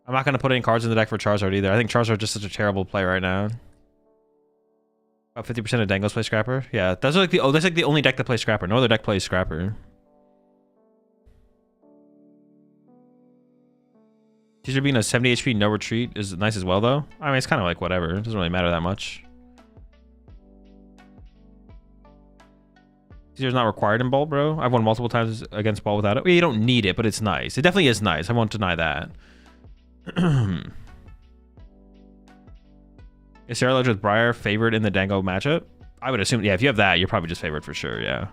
I'm not going to put any cards in the deck for Charizard either. I think Charizard is just such a terrible play right now. About 50% of Dangos play Scrapper. Yeah, that's like the only deck that plays Scrapper. No other deck plays Scrapper. Caesar being a 70 HP no retreat is nice as well though. I mean, it's kind of like whatever. It doesn't really matter that much. Caesar's not required in Bolt, bro. I've won multiple times against Bolt without it. Well, you don't need it, but it's nice. It definitely is nice. I won't deny that. Is Sarah Ledge with Briar favored in the Dango matchup? I would assume, yeah, if you have that, you're probably just favored for sure, yeah.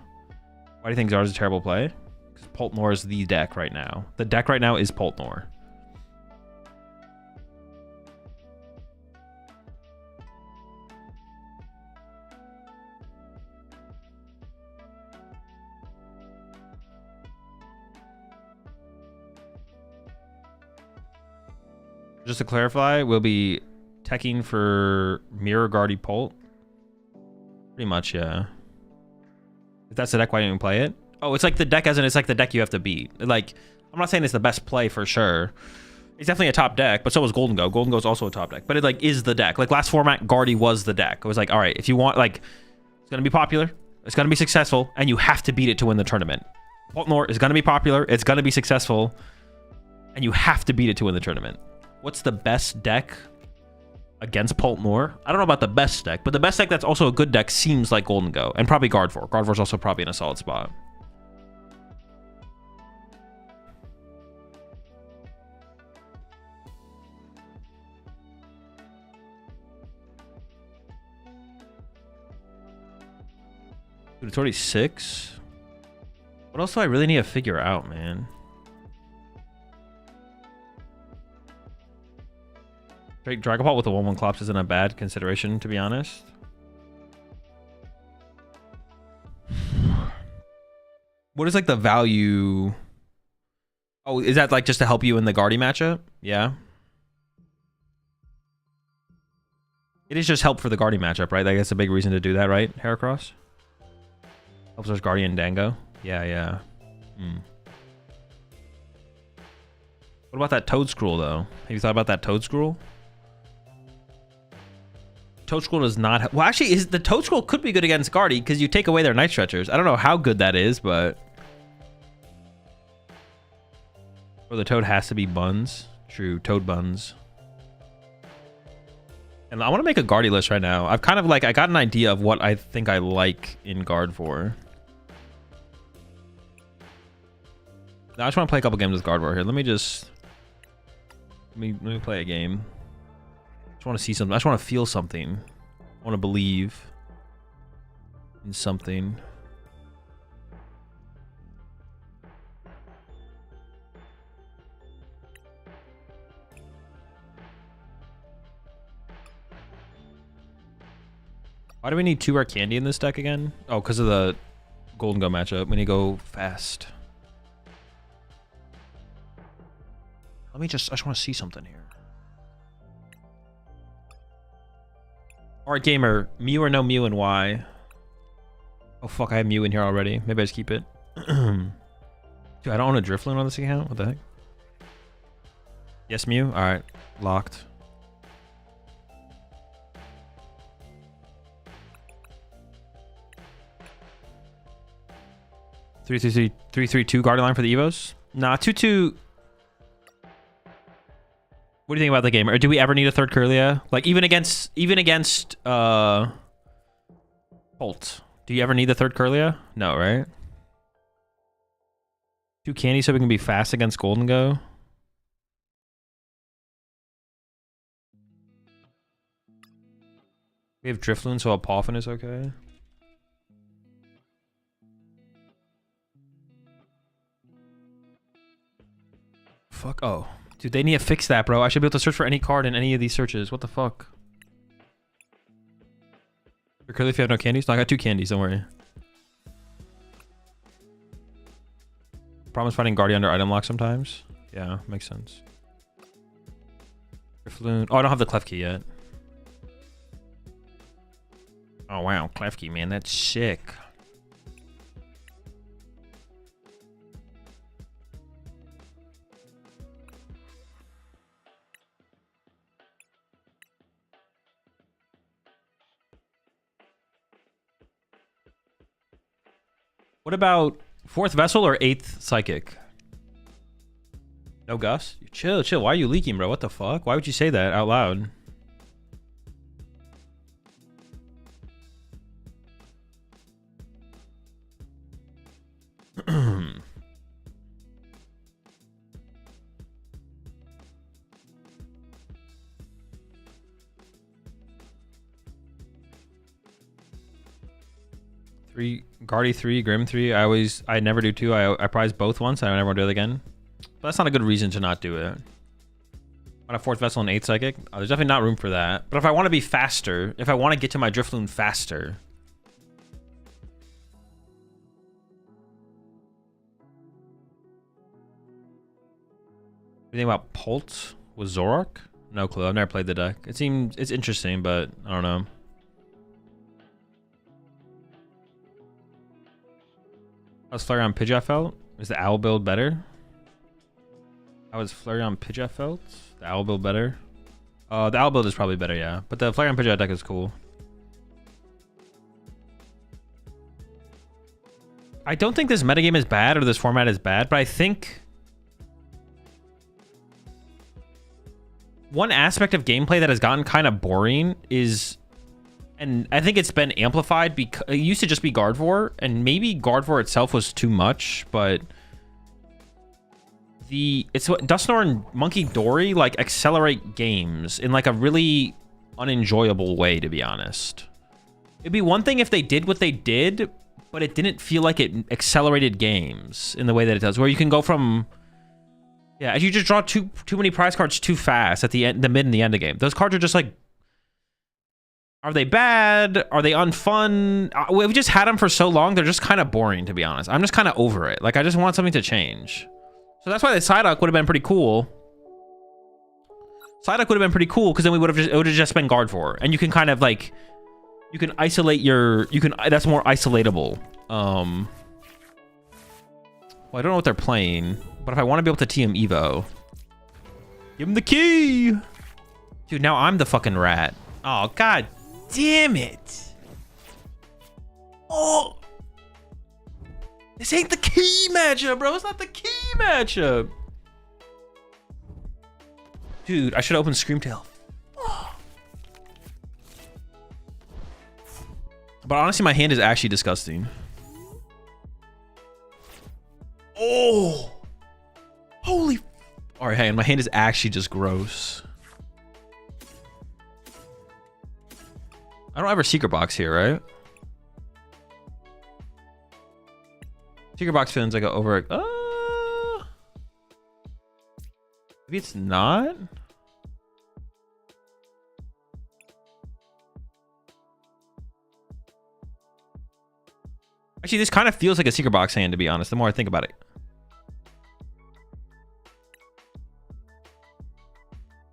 Why do you think Zar's a terrible play? Because Poltnor is the deck right now. The deck right now is Poltnor. Just to clarify, we'll be teching for Mirror Guardy Polt. Pretty much, yeah. If that's the deck, why didn't we play it? Oh, it's like the deck as in it's like the deck you have to beat. Like, I'm not saying it's the best play for sure. It's definitely a top deck, but so was Gholdengo. Gholdengo is also a top deck, but it like is the deck. Like last format, Guardy was the deck. It was like, all right, if you want, like, it's gonna be popular, it's gonna be successful, and you have to beat it to win the tournament. Poltnor is gonna be popular, it's gonna be successful, and you have to beat it to win the tournament. What's the best deck against Poltnor? I don't know about the best deck, but the best deck that's also a good deck seems like Gholdengo, and probably Gardevoir. Gardevoir's also probably in a solid spot. Dude, it's already 6. What else do I really need to figure out, man? Straight Dragapult with a 1/1 Clops isn't a bad consideration, to be honest. What is like the value? Oh, is that like just to help you in the Guardy matchup? Yeah. It is just help for the Guardy matchup, right? Like that's a big reason to do that, right? Heracross? Helps us Guardian Dango. Yeah, yeah. What about that Toedscruel, though? Have you thought about that Toedscruel? Toedscruel does not... Well, actually, the Toedscruel could be good against Guardy because you take away their Night Stretchers. I don't know how good that is, but... Or the Toad has to be Buns. True, Toad Buns. And I want to make a Guardy list right now. I've kind of like... I got an idea of what I think I like in Gardevoir. I just want to play a couple games with Gardevoir here. Let me just... Let me play a game. I just want to see something. I just want to feel something. I want to believe in something. Why do we need 2 rare candy in this deck again? Oh, because of the Gholdengo matchup. We need to go fast. I just want to see something here. Alright, gamer. Mew or no Mew and why? Oh, fuck. I have Mew in here already. Maybe I just keep it. Dude, I don't own a Drifloon on this account. What the heck? Yes, Mew? Alright. Locked. Three, 3-3-2 Guardian line for the Evos? Nah, 2-2... What do you think about the game? Or do we ever need a third Kirlia? Like even against Bolt. Do you ever need the third Kirlia? No, right? 2 candy so we can be fast against Gholdengo. We have Drifloon, so a Poffin is okay. Fuck. Oh. Dude, they need to fix that, bro. I should be able to search for any card in any of these searches. What the fuck? Curly, if you have no candies? No, I got 2 candies. Don't worry. Problem is finding Guardian under item lock sometimes. Yeah, makes sense. Drifloon. Oh, I don't have the Klefki yet. Oh, wow. Klefki, man. That's sick. What about 4th Vessel or 8th Psychic? No Gus? Chill, chill. Why are you leaking, bro? What the fuck? Why would you say that out loud? Guardy 3, Grim 3. I never do 2. I prize both once and I never want to do it again. But that's not a good reason to not do it. On a 4th Vessel and 8th Psychic? Oh, there's definitely not room for that. But if I want to be faster, if I want to get to my Drifloon faster. What do you think about Polt with Zoroark? No clue. I've never played the deck. It's interesting, but I don't know. How's Flareon Pidgeot? Is the owl build better? How is Flareon Pidgeot? The owl build better? The owl build is probably better, yeah. But the Flareon Pidgeot deck is cool. I don't think this metagame is bad or this format is bad, but I think one aspect of gameplay that has gotten kind of boring is, and I think it's been amplified because it used to just be Gardevoir, and maybe Gardevoir itself was too much, but it's what Dusknoir and Monkey Dory like accelerate games in like a really unenjoyable way, to be honest. It'd be one thing if they did what they did, but it didn't feel like it accelerated games in the way that it does, where you can go from, yeah, if you just draw too many prize cards too fast at the end, the mid and the end of the game. Those cards are just like, are they bad? Are they unfun? We've just had them for so long, they're just kind of boring, to be honest. I'm just kind of over it. Like, I just want something to change. So that's why the Psyduck would have been pretty cool. Psyduck would have been pretty cool, because then it would have just been Gardevoir. And you can kind of like, you can isolate your, that's more isolatable. Well, I don't know what they're playing, but if I want to be able to TM Evo, give him the key. Dude, now I'm the fucking rat. Oh, god damn it. Oh, this ain't the key matchup, bro. It's not the key matchup. Dude, I should open Screamtail. But honestly, my hand is actually disgusting. Oh, holy. All right, hang on. My hand is actually just gross. I don't have a secret box here, right? Secret box feelings like over. Maybe it's not. Actually, this kind of feels like a secret box hand, to be honest, the more I think about it.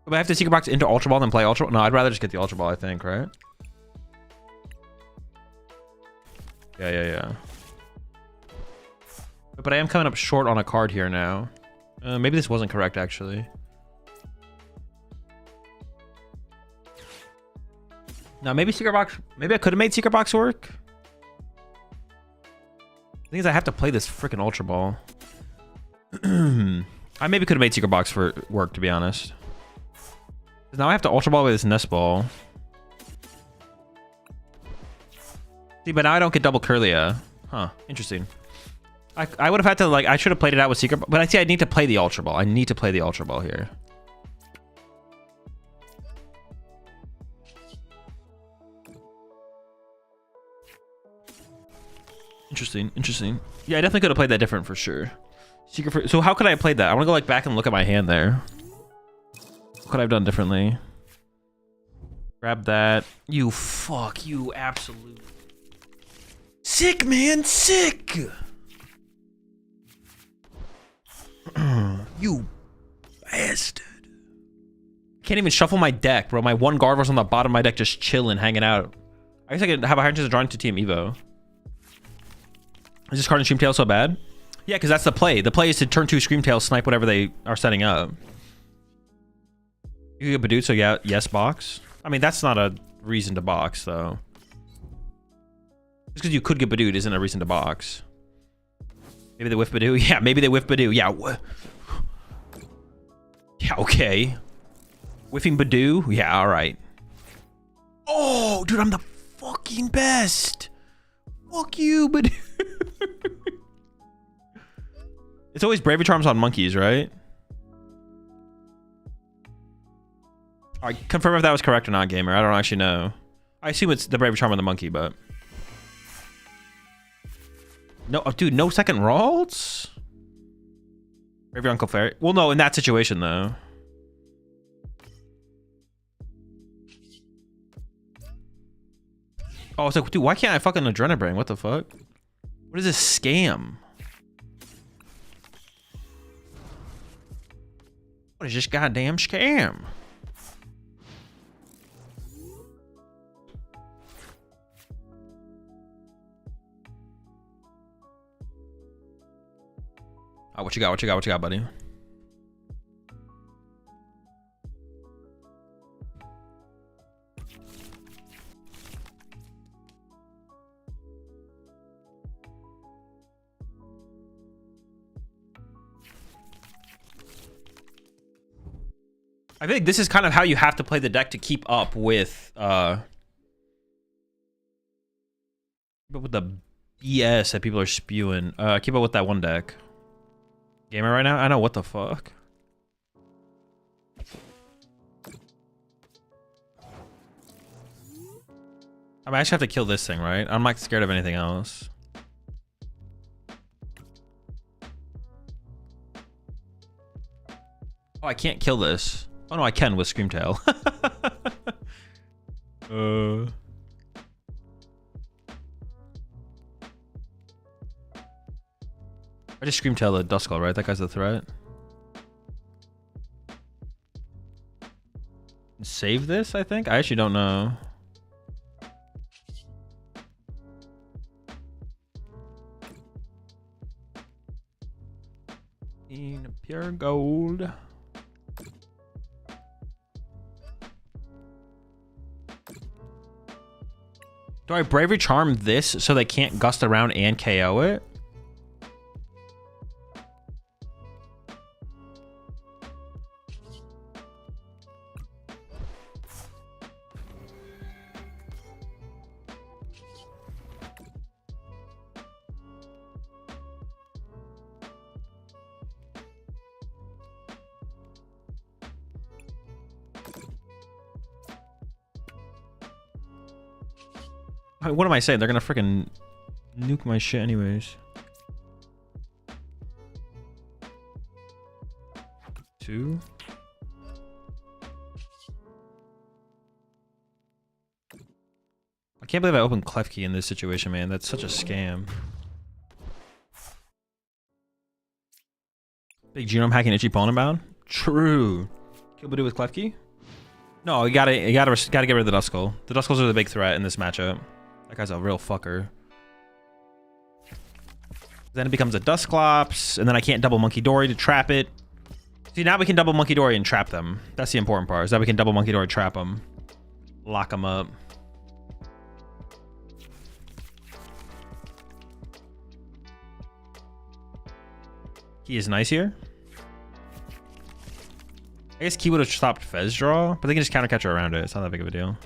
But I have to secret box into Ultra Ball than play Ultra Ball? No, I'd rather just get the Ultra Ball, I think, right? Yeah. But I am coming up short on a card here now. Maybe this wasn't correct, actually. No, maybe secret box. Maybe I could have made secret box work. The thing is, I have to play this freaking Ultra Ball. I maybe could have made secret box for work, to be honest. Now I have to Ultra Ball with this Nest Ball. See, but now I don't get double Curlia. Huh, interesting. I would have had to, like, I should have played it out with secret, but I see I need to play the Ultra Ball. I need to play the Ultra Ball here. Interesting. Yeah, I definitely could have played that different for sure. So how could I have played that? I want to go like back and look at my hand there. What could I have done differently? Grab that. You absolute sick, man, sick. You bastard. Can't even shuffle my deck, bro. My one Gardevoir's on the bottom of my deck just chilling, hanging out. I guess I could have a higher chance of drawing to Team Evo. Is this card in Screamtail so bad? Yeah, because that's the play. The play is to turn 2 Screamtail, snipe whatever they are setting up. You could get Badoo, so yeah, yes, box. I mean, that's not a reason to box, though. Just because you could get Badooed isn't a reason to box. Maybe they whiff Badoo? Yeah, maybe they whiff Badoo. Yeah. Yeah, okay. Whiffing Badoo? Yeah, alright. Oh, dude, I'm the fucking best. Fuck you, Badoo. It's always Bravery Charms on monkeys, right? Alright, confirm if that was correct or not, gamer. I don't actually know. I assume it's the Bravery Charm on the monkey, but... No, oh, dude, no second rolls? Bravery Uncle Fairy? Well, no, in that situation, though. Oh, it's like, dude, why can't I fucking Adrenabrain? What the fuck? What is this scam? What is this goddamn scam? Oh, what you got? What you got? What you got, buddy? I feel like this is kind of how you have to play the deck to keep up with the BS that people are spewing. Keep up with that one deck. Gamer right now? I know, what the fuck? I mean, I actually have to kill this thing, right? I'm not scared of anything else. Oh, I can't kill this. Oh no, I can with Screamtail. I just Screamtail the Duskull, right? That guy's the threat. Save this, I think? I actually don't know. In pure gold. Do I Bravery Charm this so they can't gust around and KO it? What am I saying? They're gonna freaking nuke my shit anyways. 2. I can't believe I opened Klefki in this situation, man. That's such a scam. Big Genome hacking itchy opponent bound? True. Kill Budu with Klefki? No, you gotta get rid of the Duskull. The Duskulls are the big threat in this matchup. That guy's a real fucker. Then it becomes a Dusclops, and then I can't double Monkey Dory to trap it. See, now we can double Monkey Dory and trap them. That's the important part, is that we can double Monkey Dory, trap them. Lock them up. He is nice here. I guess Key would have stopped Fez draw, but they can just counter catcher around it. It's not that big of a deal.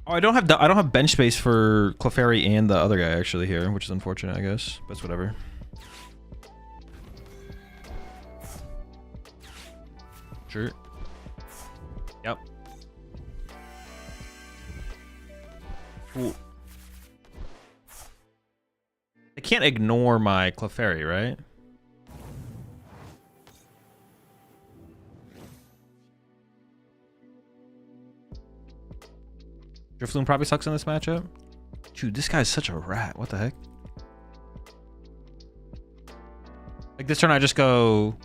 Oh, I don't have bench space for Clefairy and the other guy actually here, which is unfortunate, I guess. But it's whatever. Sure. Yep. Ooh. I can't ignore my Clefairy, right? Drifloon probably sucks in this matchup. Dude, this guy's such a rat. What the heck? Like this turn, I just go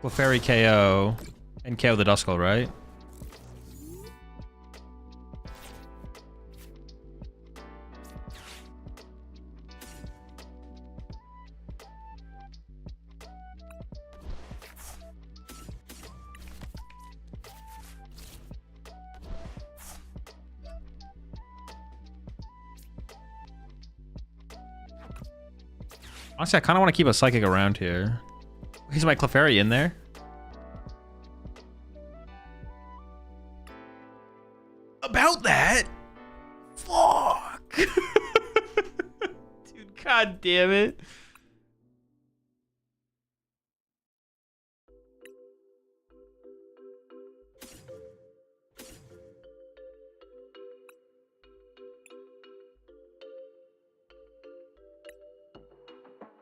Clefairy KO and KO the Duskull, right? Honestly, I kind of want to keep a Psychic around here. Is my Clefairy in there? About that? Fuck! Dude, god damn it.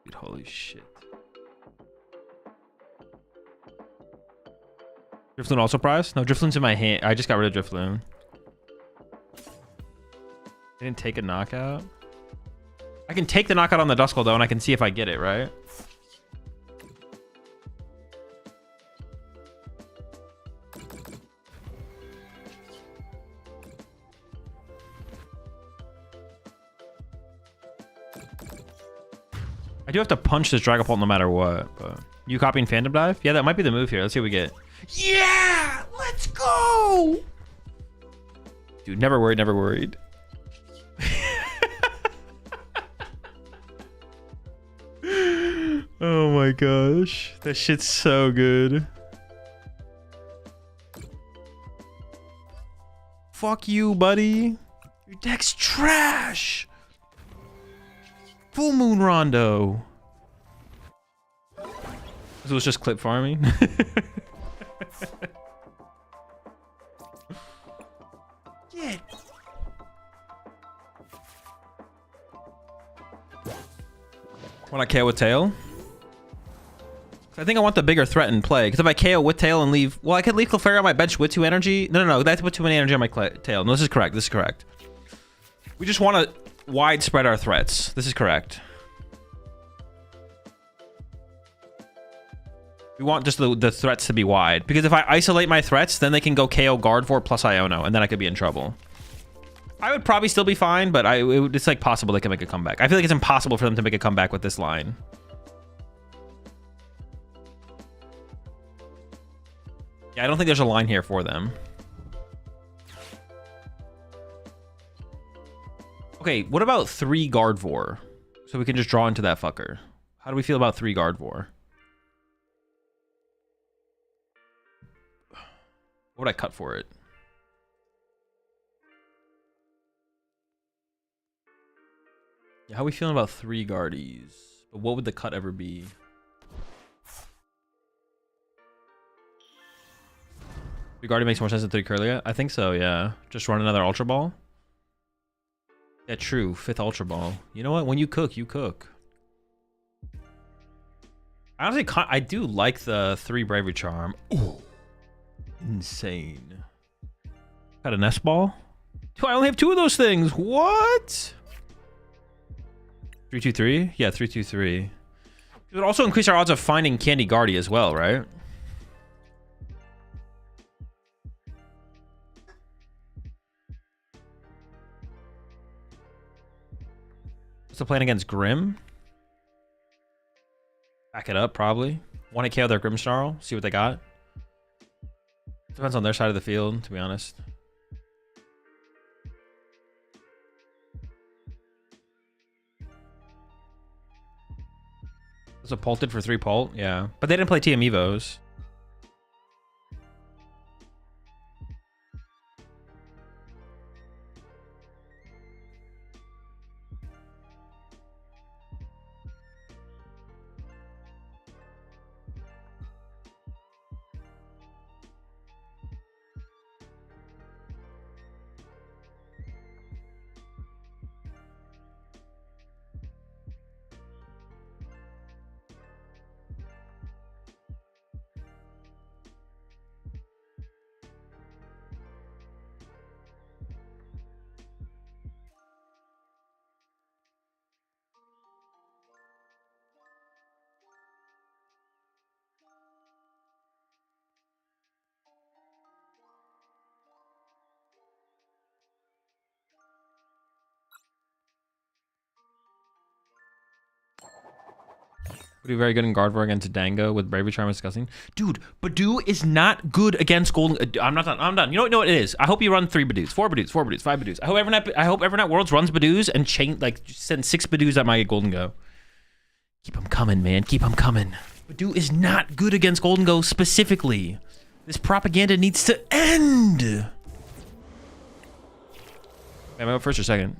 Dude, holy shit. Drifloon also prize? No, Drifloon's in my hand. I just got rid of Drifloon. I didn't take a knockout. I can take the knockout on the Duskull though, and I can see if I get it, right? I do have to punch this Dragapult no matter what, but... You copying Phantom Dive? Yeah, that might be the move here. Let's see what we get. Yeah! Let's go! Dude, never worried, never worried. Oh my gosh. That shit's so good. Fuck you, buddy. Your deck's trash. Full Moon Rondo. This was just clip farming. Get. When I KO with tail? I think I want the bigger threat in play. Because if I KO with tail and leave... Well, I could leave Clefairy on my bench with 2 energy. No. That's with too many energy on my tail. No, this is correct. This is correct. We just want to widespread our threats. This is correct. We want just the threats to be wide. Because if I isolate my threats, then they can go KO Gardevoir plus Iono. And then I could be in trouble. I would probably still be fine, but it's like possible they can make a comeback. I feel like it's impossible for them to make a comeback with this line. Yeah, I don't think there's a line here for them. Okay, what about 3 Gardevoir? So we can just draw into that fucker. How do we feel about 3 Gardevoir? What would I cut for it? Yeah, how are we feeling about 3 Guardies? But what would the cut ever be? 3 Guardian makes more sense than 3 Curlia? I think so, yeah. Just run another Ultra Ball? Yeah, true. 5th Ultra Ball. You know what? When you cook, you cook. Honestly, I do like the 3 Bravery Charm. Ooh. Insane. Got a Nest Ball? Dude, I only have 2 of those things. What? 3-2-3? Yeah, 3-2-3. It would also increase our odds of finding Candy Guardy as well, right? What's the plan against Grim? Back it up, probably. Want to KO their Grimmsnarl? See what they got? Depends on their side of the field, to be honest. Was it Pulted for 3 Pult? Yeah. But they didn't play TM Evos. Would be very good in Gardevoir against Dango with Bravery Charm discussing. Dude, Badoo is not good against Golden. I'm not done. I'm done. You know what it is? I hope you run 3 Badoos, 4 Badoos, 4 Badoos, 5 Badoos. I hope Evernet Worlds runs Badoos and send 6 Badoos at my Gholdengo. Keep them coming, man. Keep them coming. Badoo is not good against Gholdengo specifically. This propaganda needs to end. Am I up first or second?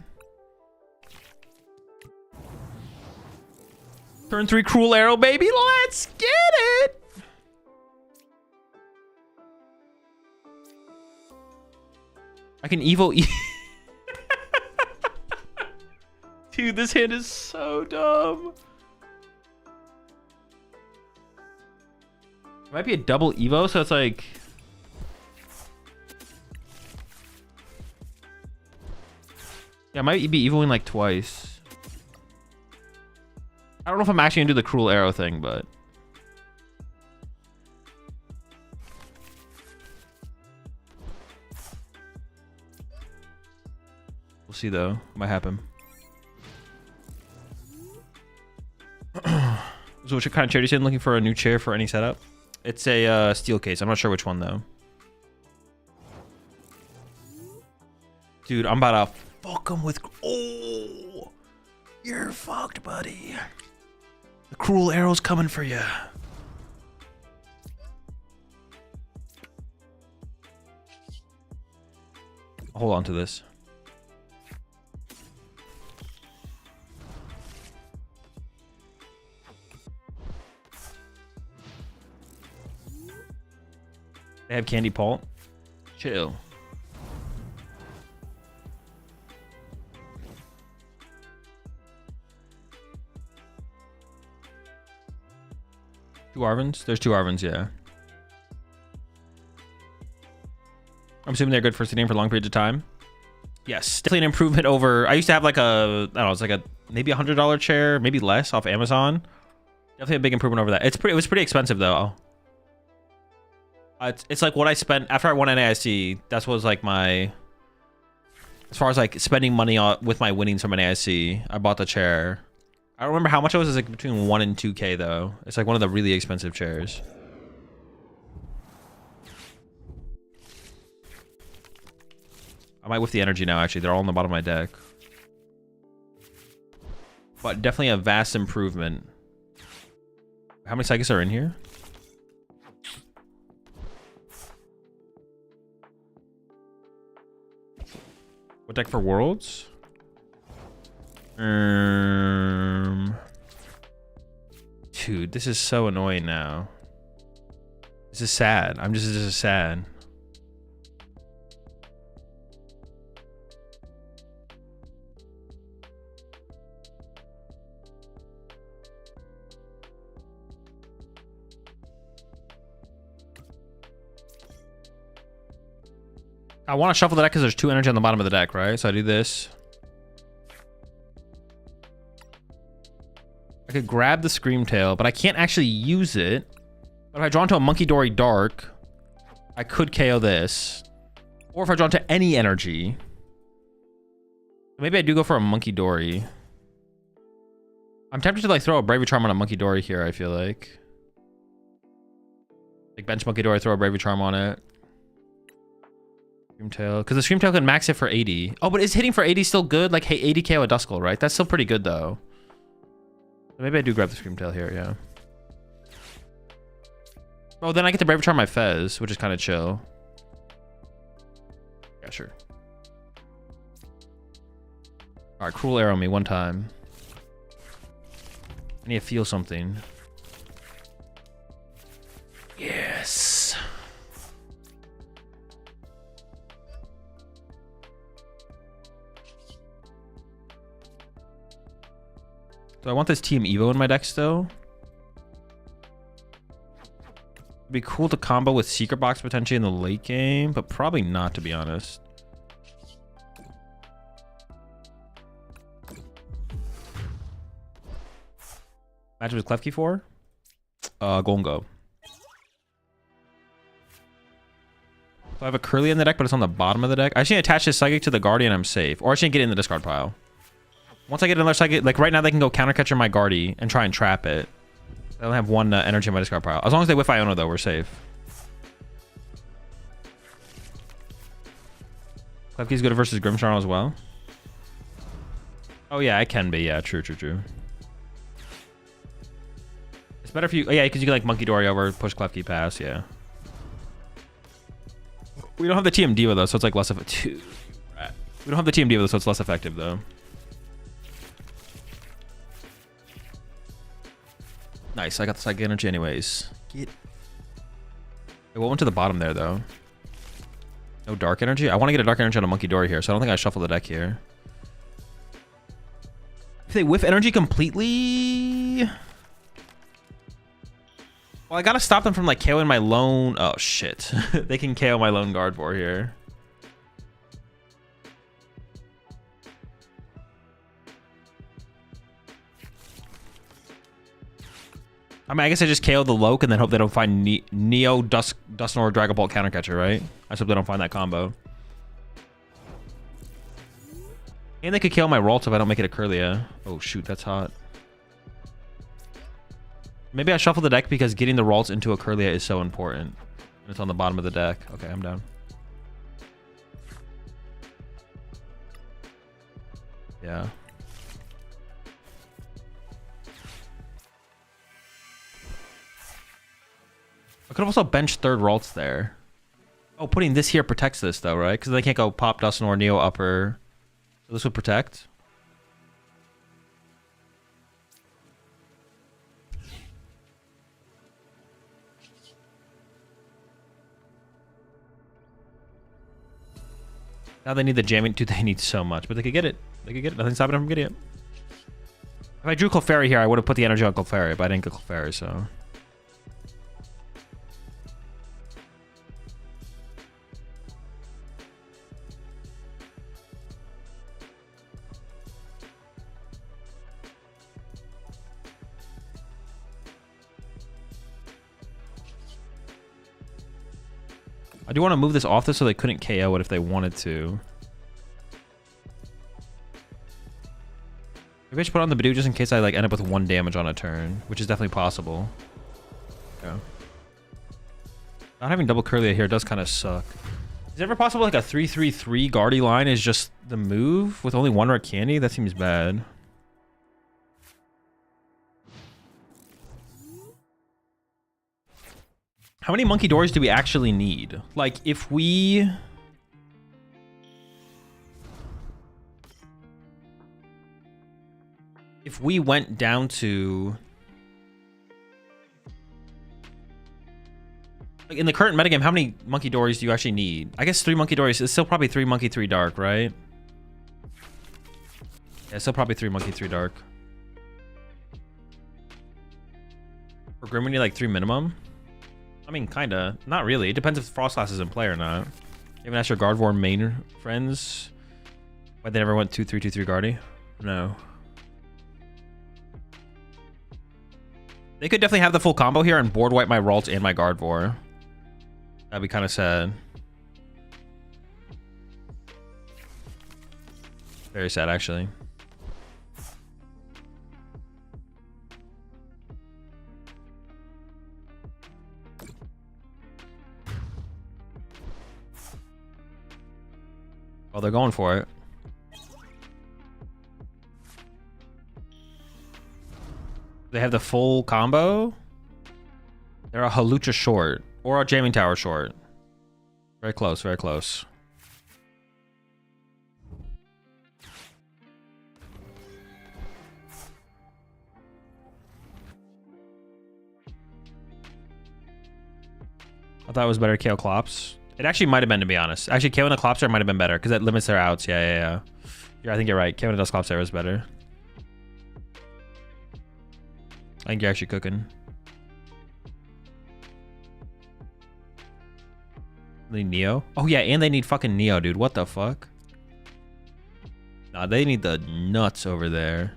Turn 3 Cruel Arrow, baby. Let's get it. I can Evo. Dude, this hand is so dumb. It might be a double Evo, so it's like... Yeah, I might be Evoing like twice. I don't know if I'm actually gonna do the Cruel Arrow thing, but... We'll see, though. Might happen. So what kind of chair are you saying? Looking for a new chair for any setup? It's a steel case. I'm not sure which one though. Dude, I'm about to fuck him with... Oh! You're fucked, buddy. The cruel arrow's coming for you. Hold on to this. They have candy pulp. Chill. Two Arvins? There's two Arvins, yeah. I'm assuming they're good for sitting for long periods of time. Yes, definitely an improvement over... I used to have like a... I don't know, it's like a maybe $100 chair, maybe less off Amazon. Definitely a big improvement over that. It was pretty expensive though. It's like what I spent after I won NAIC. That's what was like my... As far as like spending money on, with my winnings from NAIC, I bought the chair. I don't remember how much it was. It's like between 1 and 2K though. It's like one of the really expensive chairs. I might whiff the energy now, actually. They're all on the bottom of my deck. But definitely a vast improvement. How many psychics are in here? What deck for Worlds? Dude, this is so annoying now. This is sad. This is sad. I want to shuffle the deck because there's 2 energy on the bottom of the deck, right? So I do this. I could grab the Screamtail, but I can't actually use it. But if I draw into a Monkey Dory Dark, I could KO this. Or if I draw into any energy. Maybe I do go for a Monkey Dory. I'm tempted to like throw a Bravery Charm on a Monkey Dory here, I feel like. Like bench Monkey Dory, throw a Bravery Charm on it. Screamtail, because the Screamtail can max it for 80. Oh, but is hitting for 80 still good? Like, hey, 80 KO a Duskull, right? That's still pretty good though. Maybe I do grab the Screamtail here, yeah. Oh, then I get to Bravery Charm my Fez, which is kind of chill. Yeah, sure. All right, Cruel Arrow me one time. I need to feel something. Yes. Do I want this Team Evo in my deck still? It'd be cool to combo with Secret Box potentially in the late game, but probably not, to be honest. Match with Klefki for? Gholdengo. So I have a Curly in the deck, but it's on the bottom of the deck. I just need to attach this Psychic to the Guardian, I'm safe. Or I should get it in the discard pile. Once I get another Psychic, like right now they can go Counter Catcher my Guardy and try and trap it. I only have 1 energy in my discard pile. As long as they whiff Iono though, we're safe. Klefki's good versus Grimmsnarl as well. Oh yeah, it can be. Yeah, true. It's better if you... Oh, yeah, because you can like Monkey Dory over, push Klefki pass, yeah. We don't have the TM Diva though, so it's like less effective. We don't have the TM Diva though, so it's less effective though. Nice, I got the Psychic Energy anyways. Wait, what went to the bottom there though? No Dark Energy? I want to get a Dark Energy on a Monkey Dory here, so I don't think I shuffle the deck here. If they whiff energy completely... Well, I gotta stop them from like KOing my lone... Oh shit. They can KO my lone Gardevoir here. I mean, I guess I just KO the Loke and then hope they don't find Neo, Dusknoir, Dragon Ball Countercatcher, right? I just hope they don't find that combo. And they could KO my Ralt if I don't make it a Curlia. Oh shoot, that's hot. Maybe I shuffle the deck because getting the Ralts into a Kirlia is so important. And it's on the bottom of the deck. Okay, I'm down. Yeah. I could have also benched third Ralts there. Oh, putting this here protects this though, right? Because they can't go pop Dusknoir or Neo Upper. So this would protect. Now they need the jamming. Dude, they need so much, but they could get it. They could get it. Nothing's stopping them from getting it. If I drew Clefairy here, I would have put the energy on Clefairy, but I didn't get Clefairy, so. I do want to move this off this so they couldn't KO it if they wanted to. Maybe I should put on the Badoo just in case I like end up with 1 damage on a turn, which is definitely possible. Yeah. Not having double Kirlia here does kind of suck. Is it ever possible like a 3-3-3 Guardy line is just the move with only 1 rare candy? That seems bad. How many Monkey Doors do we actually need? Like, if we... If we went down to... Like, in the current metagame, how many Monkey Dories do you actually need? I guess 3 Monkey Dories. It's still probably 3 Monkey, 3 Dark, right? Yeah, still probably 3 Monkey, 3 Dark. For Grim, we need like 3 minimum. I mean, kinda. Not really. It depends if Frostlass is in play or not. You haven't asked your Gardevoir main friends why they never went 2-3-2-3 Guardy? No. They could definitely have the full combo here and board wipe my Ralts and my Gardevoir. That'd be kind of sad. Very sad, actually. Oh, they're going for it. They have the full combo. They're a Halucha short or a Jamming Tower short. Very close, very close. I thought it was better KO Clops. It actually might have been, to be honest. Actually, KO and the Clopster might have been better because that limits their outs. Yeah. I think you're right. KO and the Clopster is better. I think you're actually cooking. They need Neo. Oh yeah, and they need fucking Neo, dude. What the fuck? Nah, they need the nuts over there.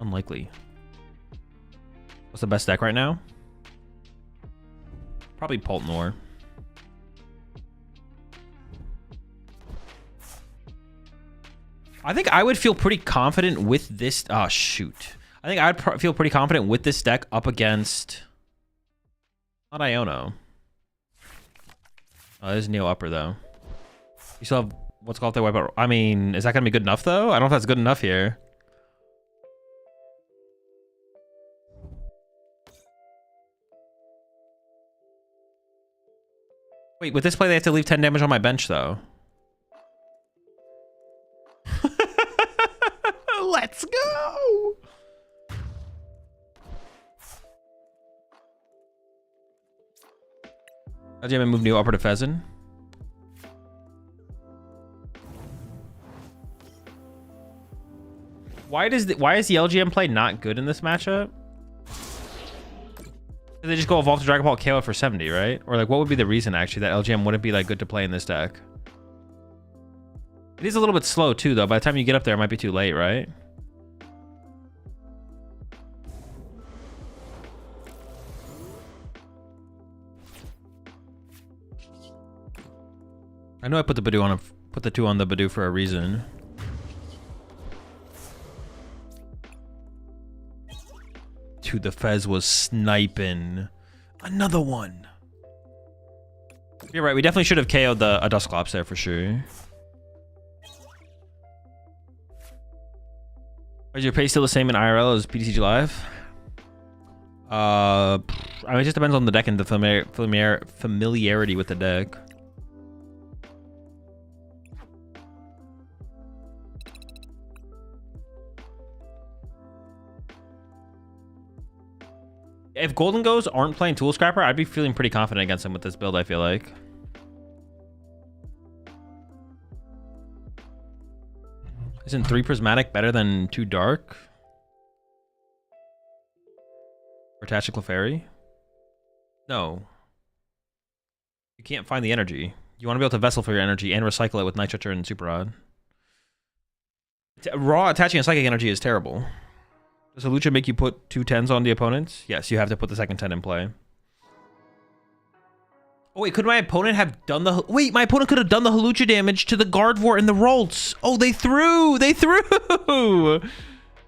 Unlikely. What's the best deck right now? Probably Poltnor. I think I would feel pretty confident with this. Oh, shoot. I think I'd feel pretty confident with this deck up against... Not Iono. Oh, there's Neo Upper, though. You still have... What's called the wipe out? I mean, is that going to be good enough, though? I don't know if that's good enough here. Wait, with this play, they have to leave 10 damage on my bench, though. Let's go! LGM move Neo Upper to Pheasant. Why is the LGM play not good in this matchup? Did they just go evolve to Dragon Ball KO for 70, right? Or like, what would be the reason actually that LGM wouldn't be like good to play in this deck? It is a little bit slow too, though. By the time you get up there, it might be too late, right? I know I put the Badoo on put the 2 on the Badoo for a reason. dude, the Fez was sniping. Another one. You're right. We definitely should have KO'd the Dusclops there for sure. Is your pace still the same in IRL as PTCG Live? I mean, it just depends on the deck and the familiarity with the deck. If Gholdengos aren't playing Tool Scrapper, I'd be feeling pretty confident against him with this build, I feel like. Isn't 3 Prismatic better than 2 Dark? Or Tactical Clefairy? No. You can't find the energy. You want to be able to Vessel for your energy and recycle it with Nitro and Super Rod. Raw attaching a Psychic Energy is terrible. Does Hawlucha make you put 2 10s on the opponents? Yes, you have to put the second 10 in play. Oh wait, could my opponent have done the... Wait, my opponent could have done the Hawlucha damage to the Gardevoir and the Ralts. Oh, they threw! They threw!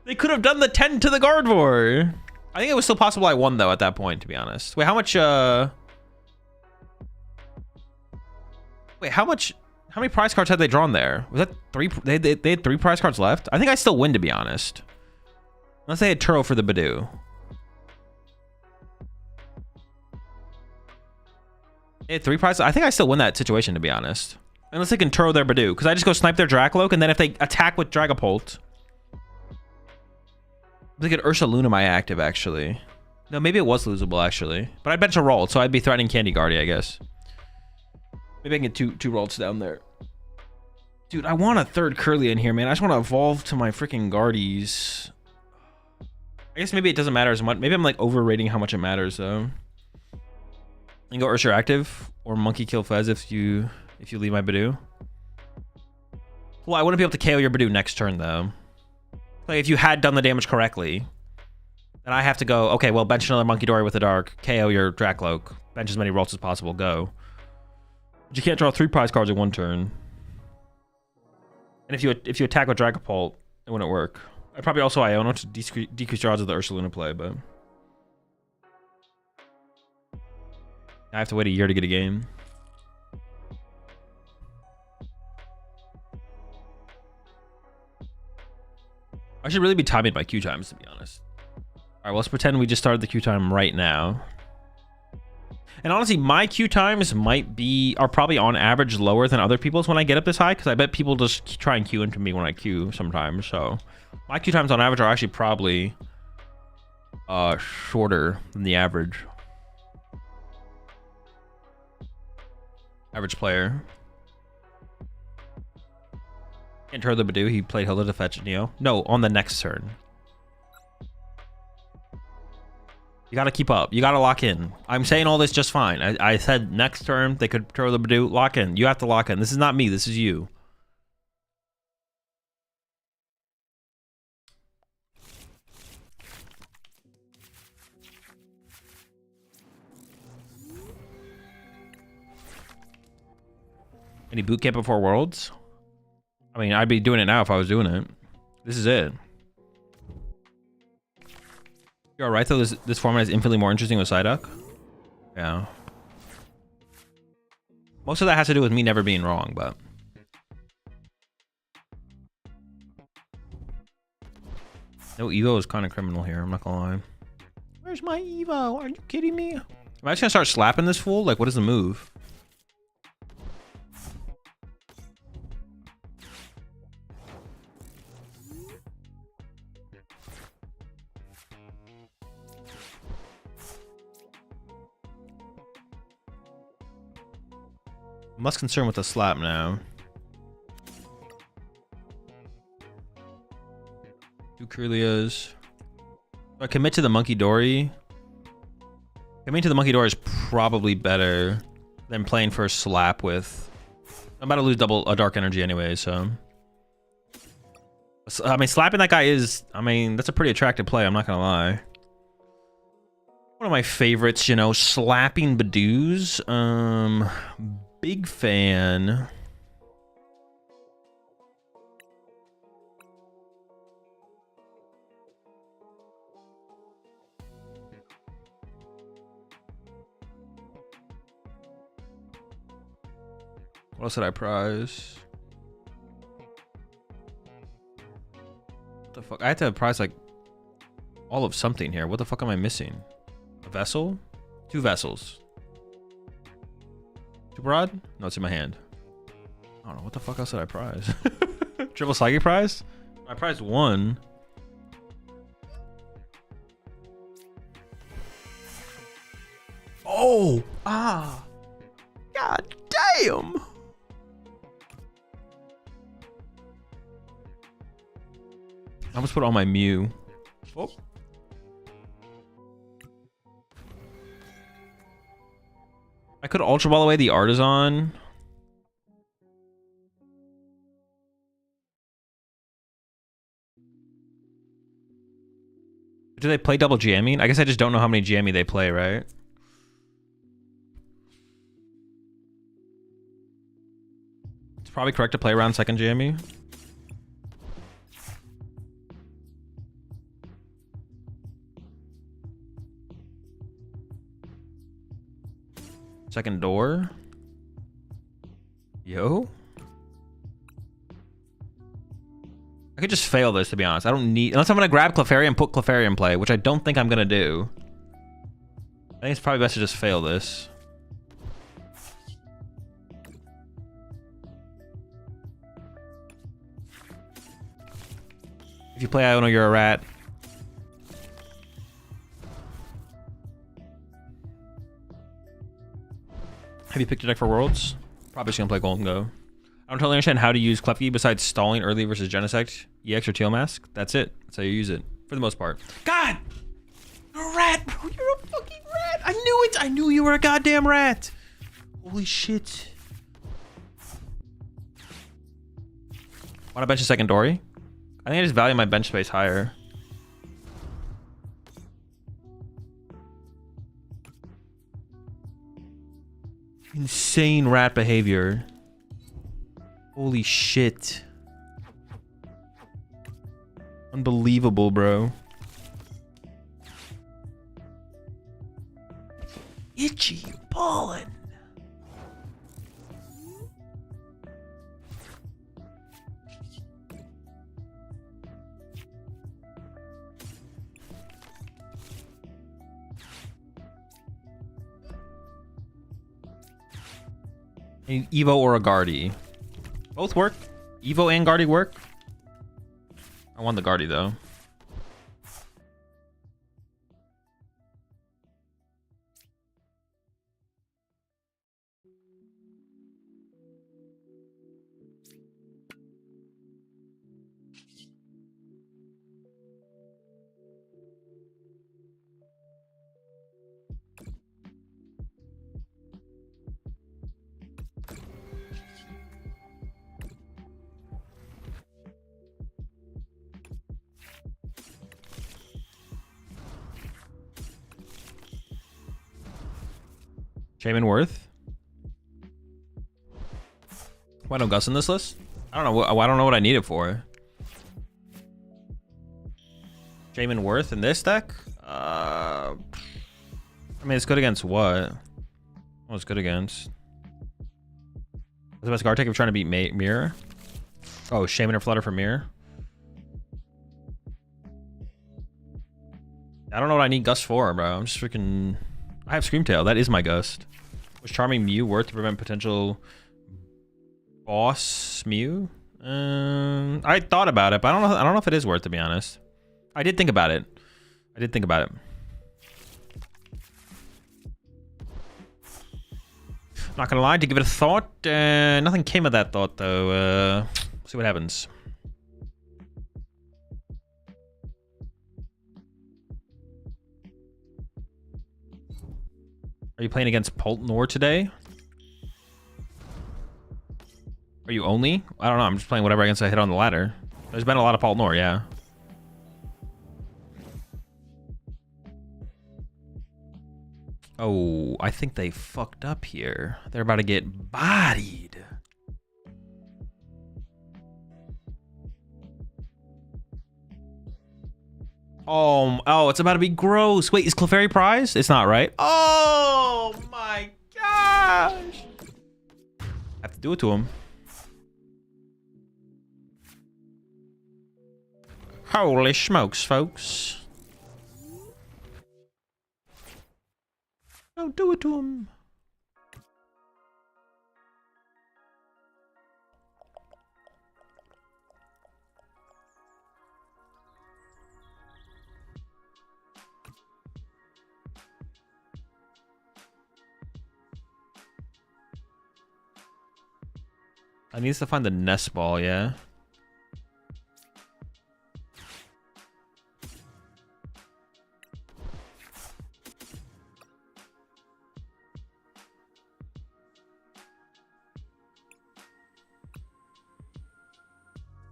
They could have done the 10 to the Gardevoir. I think it was still possible I won, though, at that point, to be honest. Wait, how much... Wait, how many prize cards had they drawn there? Was that 3... They had 3 prize cards left? I think I still win, to be honest. Unless they had Turo for the Badoo. They had 3 prizes. I think I still win that situation, to be honest. Unless they can Turo their Badoo. Because I just go snipe their Dracloak, and then if they attack with Dragapult... They could Ursaluna my active, actually. No, maybe it was losable, actually. But I'd bench a Ralt, so I'd be threatening Candy Guardia, I guess. Maybe I can get two Ralts down there. Dude, I want a 3rd Curly in here, man. I just want to evolve to my freaking Guardies. I guess maybe it doesn't matter as much. Maybe I'm like overrating how much it matters though. You can go Ursher active or Monkey Kill Fez if you leave my Badoo. Well, I wouldn't be able to KO your Badoo next turn though. Like if you had done the damage correctly, then I have to go, okay, well, bench another Monkey Dory with a Dark, KO your Dracloak, bench as many Ralts as possible, go. But you can't draw 3 prize cards in 1 turn. And if you attack with Dragapult, it wouldn't work. I'd probably also Iono to decrease your odds of the Ursaluna play, but... I have to wait a year to get a game. I should really be timing my queue times, to be honest. Alright, well, let's pretend we just started the queue time right now. And honestly, my queue times are probably on average lower than other people's when I get up this high, because I bet people just try and queue into me when I queue sometimes, so... My queue times on average are actually probably shorter than the average player. Can't turn the Badoo. He played Hilda to fetch Neo. No, on the next turn. You gotta keep up. You gotta lock in. I'm saying all this just fine. I said next turn they could throw the Badoo. Lock in. You have to lock in. This is not me. This is you. Any boot camp before Worlds? I mean, I'd be doing it now if I was doing it. This is it. You're alright though, this format is infinitely more interesting with Psyduck. Yeah. Most of that has to do with me never being wrong, but... No, Evo is kind of criminal here, I'm not gonna lie. Where's my Evo? Are you kidding me? Am I just gonna start slapping this fool? Like, what is the move? I'm less concerned with the slap now. 2 Kirlias. I commit to the Monkey Dory. Committing to the Monkey Dory is probably better than playing for a slap with... I'm about to lose a Dark Energy anyway, so... I mean, slapping that guy is... I mean, that's a pretty attractive play, I'm not gonna lie. One of my favorites, you know, slapping Badoos. Big fan. What else did I prize? What the fuck? I had to prize like all of something here. What the fuck am I missing? A vessel? 2 vessels. Super rod? No, it's in my hand. I don't know. What the fuck else did I prize? Triple psychic prize? I prized 1. Oh! Ah! God damn! I almost put on my Mew. Oh. I could Ultra Ball away the Artisan. Do they play double jamming? I guess I just don't know how many jammy they play, right? It's probably correct to play around second jammy. Second door. Yo. I could just fail this, to be honest. I don't need... Unless I'm going to grab Clefairy and put Clefairy in play, which I don't think I'm going to do. I think it's probably best to just fail this. If you play Iono, you're a rat. Have you picked a deck for Worlds? Probably just gonna play Gholdengo. I don't totally understand how to use Klefki besides stalling early versus Genesect, EX, or Teal Mask. That's it. That's how you use it, for the most part. God! You're a rat, bro. You're a fucking rat. I knew it. I knew you were a goddamn rat. Holy shit. Want to bench a second Dory? I think I just value my bench space higher. Insane rat behavior. Holy shit. Unbelievable, bro. Itchy pollen. An Evo or a Guardy. Both work. Evo and Guardy work. I want the Guardy though. Shaman Worth. Why no Gus in this list? I don't know. I don't know what I need it for. Shaman Worth in this deck? I mean, it's good against what? What it's good against? What's the best card take if you're trying to beat Mirror? Oh, Shaman or Flutter for Mirror? I don't know what I need Gust for, bro. I'm just freaking... I have Screamtail. That is my Gust. Was Charming Mew worth to prevent potential boss Mew? I thought about it, but I don't know if it is worth, to be honest. I did think about it. Not gonna lie, to give it a thought. Nothing came of that thought though. See what happens. Are you playing against Poltnor today? Are you only? I don't know. I'm just playing whatever against I hit on the ladder. There's been a lot of Poltnor, yeah. Oh, I think they fucked up here. They're about to get bodied. Oh, it's about to be gross. Wait, is Clefairy prize? It's not, right? Oh my gosh. I have to Do it to him. Holy smokes, folks. Don't do it to him. I need to find the nest ball, yeah.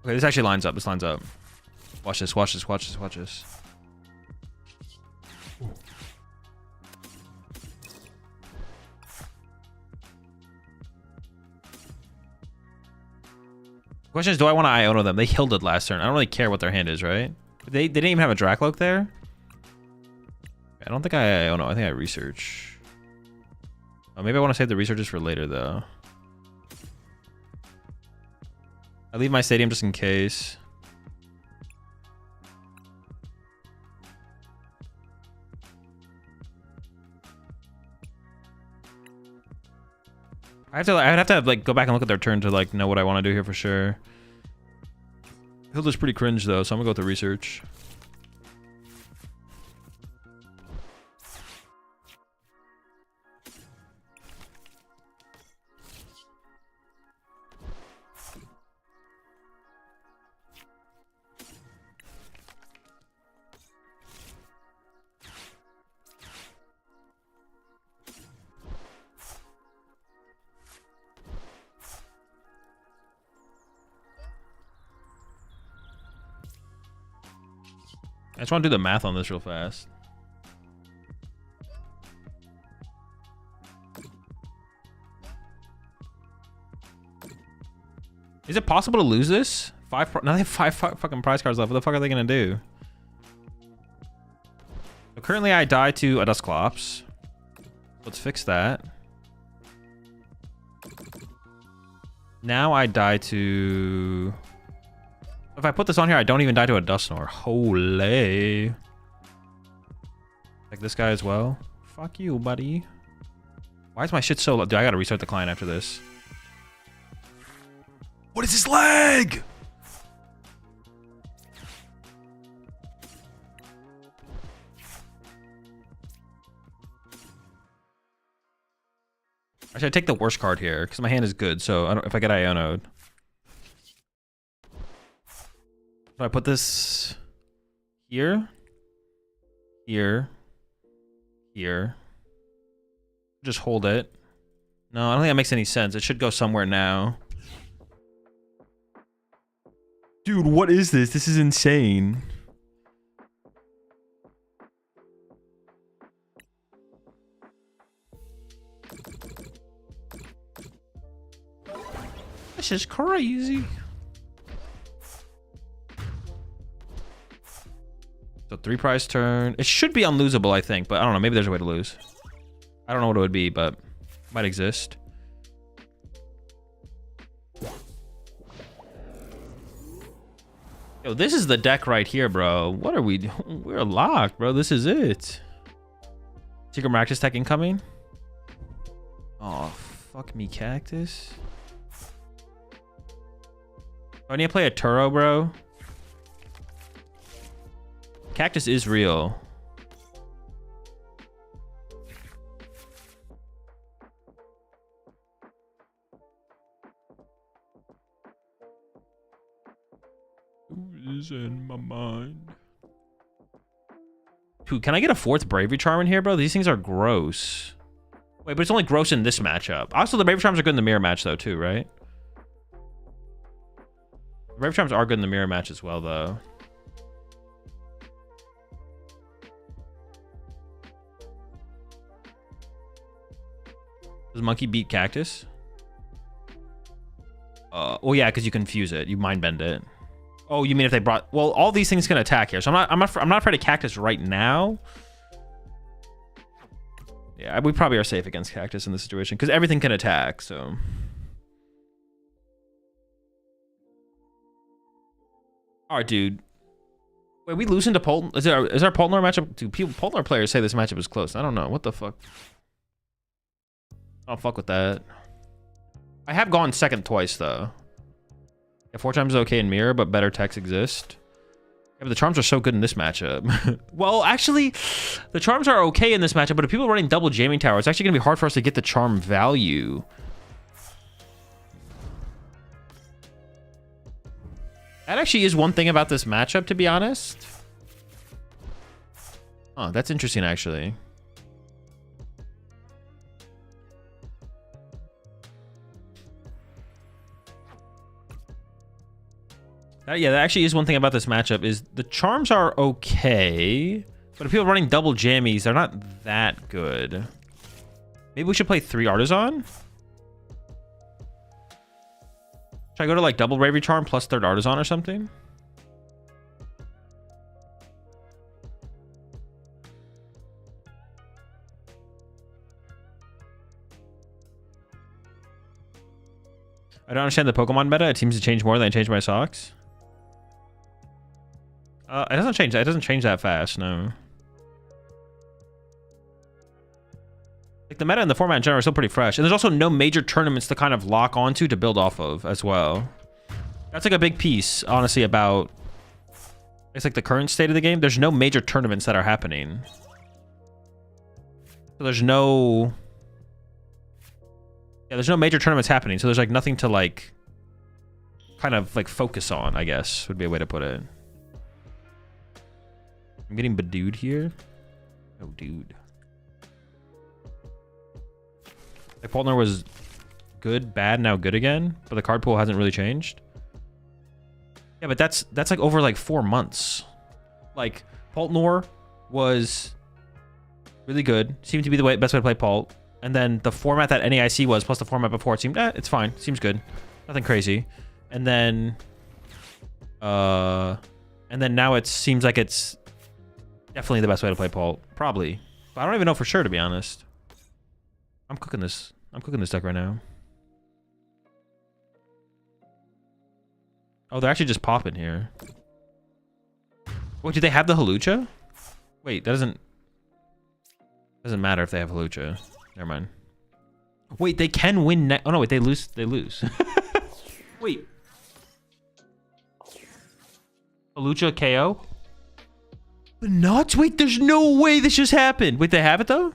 Okay, this actually lines up. This lines up. Watch this, watch this, watch this, watch this. Question is, do I want to Iono them? They killed it last turn. I don't really care what their hand is, right? They didn't even have a Dracloak there? I don't think I Iono. I think I research. Oh, maybe I want to save the researches for later, though. I leave my stadium just in case. I'd have to like go back and look at their turn to like know what I want to do here for sure. Hilda's pretty cringe though, so I'm gonna go with the research. I just want to do the math on this real fast. Is it possible to lose this? Now they have five fucking prize cards left. What the fuck are they gonna do? So currently I die to a Dusclops. Let's fix that. Now I die to... If I put this on here, I don't even die to a Dusknoir. Holy. Like this guy as well. Fuck you, buddy. Why is my shit so low? Dude, I gotta restart the client after this. What is this lag? Actually, I take the worst card here because my hand is good. So if I get Iono'd. So I put this here, here, here. Just hold it. No, I don't think that makes any sense. It should go somewhere now. Dude, what is this? This is insane. This is crazy. So 3 prize turn. It should be unlosable, I think, but I don't know. Maybe there's a way to lose. I don't know what it would be, but it might exist. Yo, this is the deck right here, bro. What are we doing? We're locked, bro. This is it. Secret Maractus tech incoming. Oh, fuck me, Cactus. I need to play a Turo, bro. Cactus is real. Who is in my mind? Dude, can I get a 4th Bravery Charm in here, bro? These things are gross. Wait, but it's only gross in this matchup. Also, the Bravery Charms are good in the mirror match, though, too, right? The Bravery Charms are good in the mirror match as well, though. Does Monkey beat Cactus? Well, yeah, because you confuse it. You mind bend it. Oh, you mean if they brought... Well, all these things can attack here, so I'm not afraid of Cactus right now. Yeah, we probably are safe against Cactus in this situation because everything can attack. So All right, dude. Wait, we losing to Polton? Is our Poltnor matchup? Dude, Poltnor players say this matchup is close. I don't know. What the fuck? I don't fuck with that. I have gone second twice, though. Yeah, 4 times is okay in Mirror, but better techs exist. Yeah, but the charms are so good in this matchup. Well, actually, the charms are okay in this matchup, but if people are running double jamming tower, it's actually going to be hard for us to get the charm value. That actually is one thing about this matchup, to be honest. Oh, that's interesting, actually. Yeah, that actually is one thing about this matchup is the charms are okay, but if people are running double jammies, they're not that good. Maybe we should play 3 Artisan? Should I go to like double Bravery Charm plus 3rd Artisan or something? I don't understand the Pokemon meta. It seems to change more than I change my socks. It doesn't change. It doesn't change that fast. No. Like the meta and the format in general are still pretty fresh, and there's also no major tournaments to kind of lock onto to build off of as well. That's like a big piece, honestly, about it's like the current state of the game. There's no major tournaments that are happening, so there's no. Yeah, there's no major tournaments happening, so there's like nothing to like kind of like focus on, I guess would be a way to put it. I'm getting bedewed here. Oh, dude. Like Poltner was good, bad, now good again, but the card pool hasn't really changed. Yeah, but that's like over like 4 months. Like Poltner was really good, seemed to be the best way to play Palt. And then the format that NAIC was, plus the format before, it seemed, it's fine. Seems good. Nothing crazy. And then now it seems like it's definitely the best way to play Palt. Probably. But I don't even know for sure, to be honest. I'm cooking this deck right now. Oh, they're actually just popping here. Wait, do they have the Halucha? Wait, that doesn't matter if they have Halucha. Never mind. Wait, they can win. Oh no, wait, they lose. They lose. Wait. Halucha KO? The nuts? Wait, there's no way this just happened. Wait, they have it though?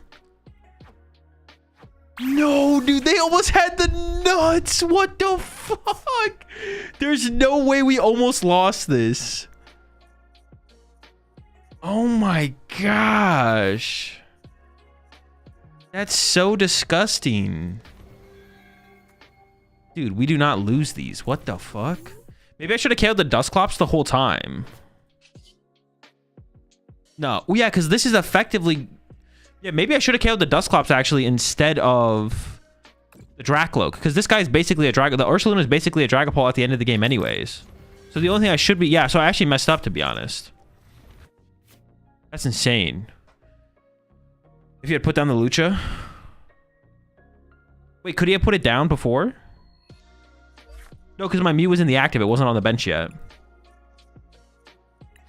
No, dude, they almost had the nuts. What the fuck? There's no way we almost lost this. Oh my gosh. That's so disgusting. Dude, we do not lose these. What the fuck? Maybe I should have killed the Dusclops the whole time. No. Oh, yeah, because this is effectively... Yeah, maybe I should have killed the Dusclops actually instead of the Dracloak. Because this guy's basically a Dragon... The Ursaluna is basically a Dragapult at the end of the game anyways. So the only thing I should be... Yeah, so I actually messed up, to be honest. That's insane. If you had put down the Lucha. Wait, could he have put it down before? No, because my Mew was in the active. It wasn't on the bench yet.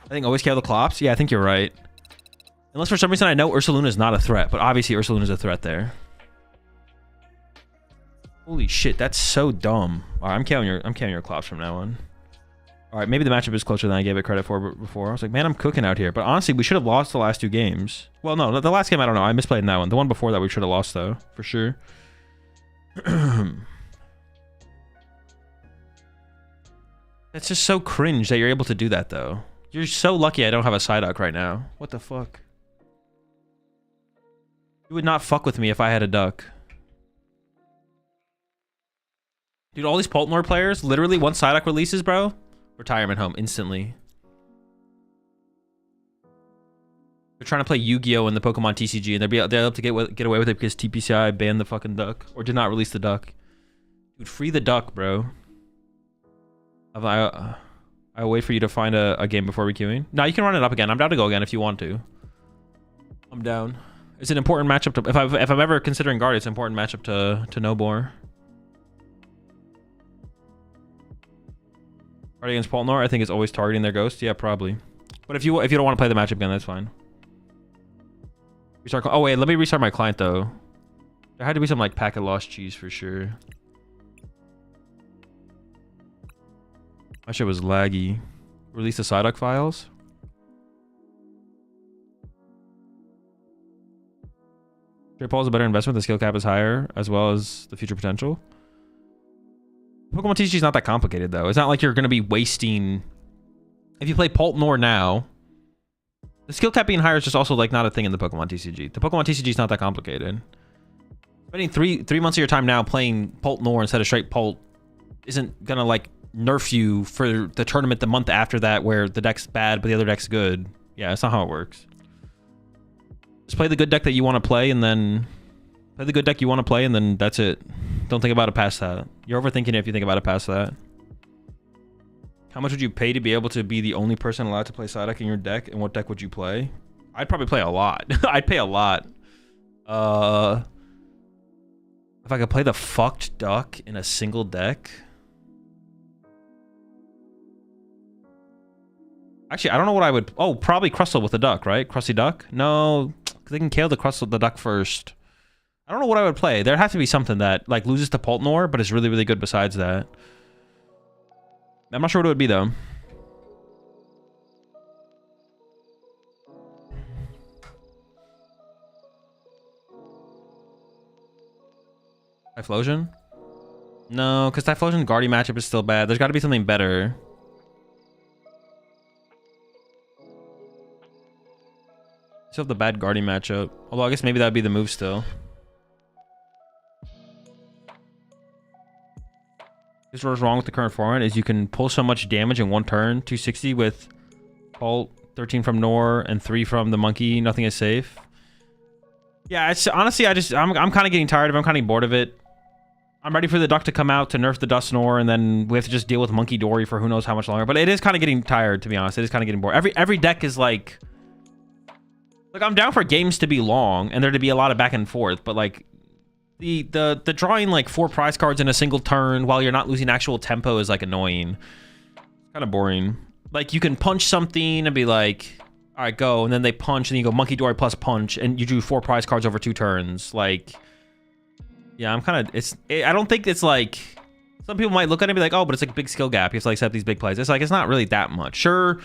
I think always kill the Clops. Yeah, I think you're right. Unless for some reason I know Ursaluna is not a threat. But obviously Ursaluna is a threat there. Holy shit, that's so dumb. Alright, I'm counting your Clops from now on. Alright, maybe the matchup is closer than I gave it credit for before. I was like, man, I'm cooking out here. But honestly, we should have lost the last 2 games. Well, no, the last game, I don't know. I misplayed in that one. The one before that, we should have lost, though. For sure. That's just so cringe that you're able to do that, though. You're so lucky I don't have a Psyduck right now. What the fuck? You would not fuck with me if I had a duck. Dude, all these Poltnor players, literally, once Psyduck releases, bro, retirement home instantly. They're trying to play Yu-Gi-Oh in the Pokemon TCG, and they're able to get away with it because TPCI banned the fucking duck or did not release the duck. Dude, free the duck, bro. I'll wait for you to find a game before requeuing. No, you can run it up again. I'm down to go again if you want to. I'm down. It's an important matchup to if I'm ever considering guard. It's an important matchup to no more. Party against Poltnor, I think it's always targeting their ghost. Yeah, probably. But if you don't want to play the matchup again, that's fine. Restart. Oh wait, let me restart my client though. There had to be some like packet lost cheese for sure. My shit was laggy. Release the Psyduck files. Trade Paul is a better investment. The skill cap is higher, as well as the future potential. Pokemon TCG is not that complicated though. It's not like you're going to be wasting. If you play Poltnor now, the skill cap being higher is just also like not a thing in the Pokemon TCG. The Pokemon TCG is not that complicated. Spending three months of your time now playing Poltnor instead of straight Polt isn't gonna like nerf you for the tournament the month after that where the deck's bad but the other deck's good. Yeah, that's not how it works. Just play the good deck that you want to play and then that's it. Don't think about it past that. You're overthinking it if you think about it past that. How much would you pay to be able to be the only person allowed to play Psyduck in your deck, and what deck would you play? I'd probably play a lot. I'd pay a lot. If I could play the fucked duck in a single deck. Actually, I don't know what I would. Oh, probably Crustle with the duck, right? Crusty duck? No, because they can kill the duck first. I don't know what I would play. There'd have to be something that like loses to Poltnor, but is really, really good besides that. I'm not sure what it would be though. Typhlosion? No, because Typhlosion Guardian matchup is still bad. There's got to be something better. Still have the bad Guardian matchup. Although I guess maybe that would be the move still. This is what's wrong with the current format is you can pull so much damage in one turn. 260 with Bolt, 13 from Nor, and 3 from the monkey. Nothing is safe. Yeah, it's honestly I'm kind of getting tired of it. I'm kind of bored of it. I'm ready for the duck to come out to nerf the Dusknoir, and then we have to just deal with Monkey Dory for who knows how much longer. But it is kind of getting tired, to be honest. It is kind of getting bored. Every deck is like I'm down for games to be long and there to be a lot of back and forth, but like the drawing like 4 prize cards in a single turn while you're not losing actual tempo is like annoying. It's kind of boring. Like you can punch something and be like, all right, go, and then they punch and then you go Monkey Dory plus punch and you drew 4 prize cards over 2 turns. Like, yeah, I'm kind of I don't think it's like, some people might look at it and be like, oh, but it's like a big skill gap. You have to like accept these big plays. It's like, it's not really that much. Sure,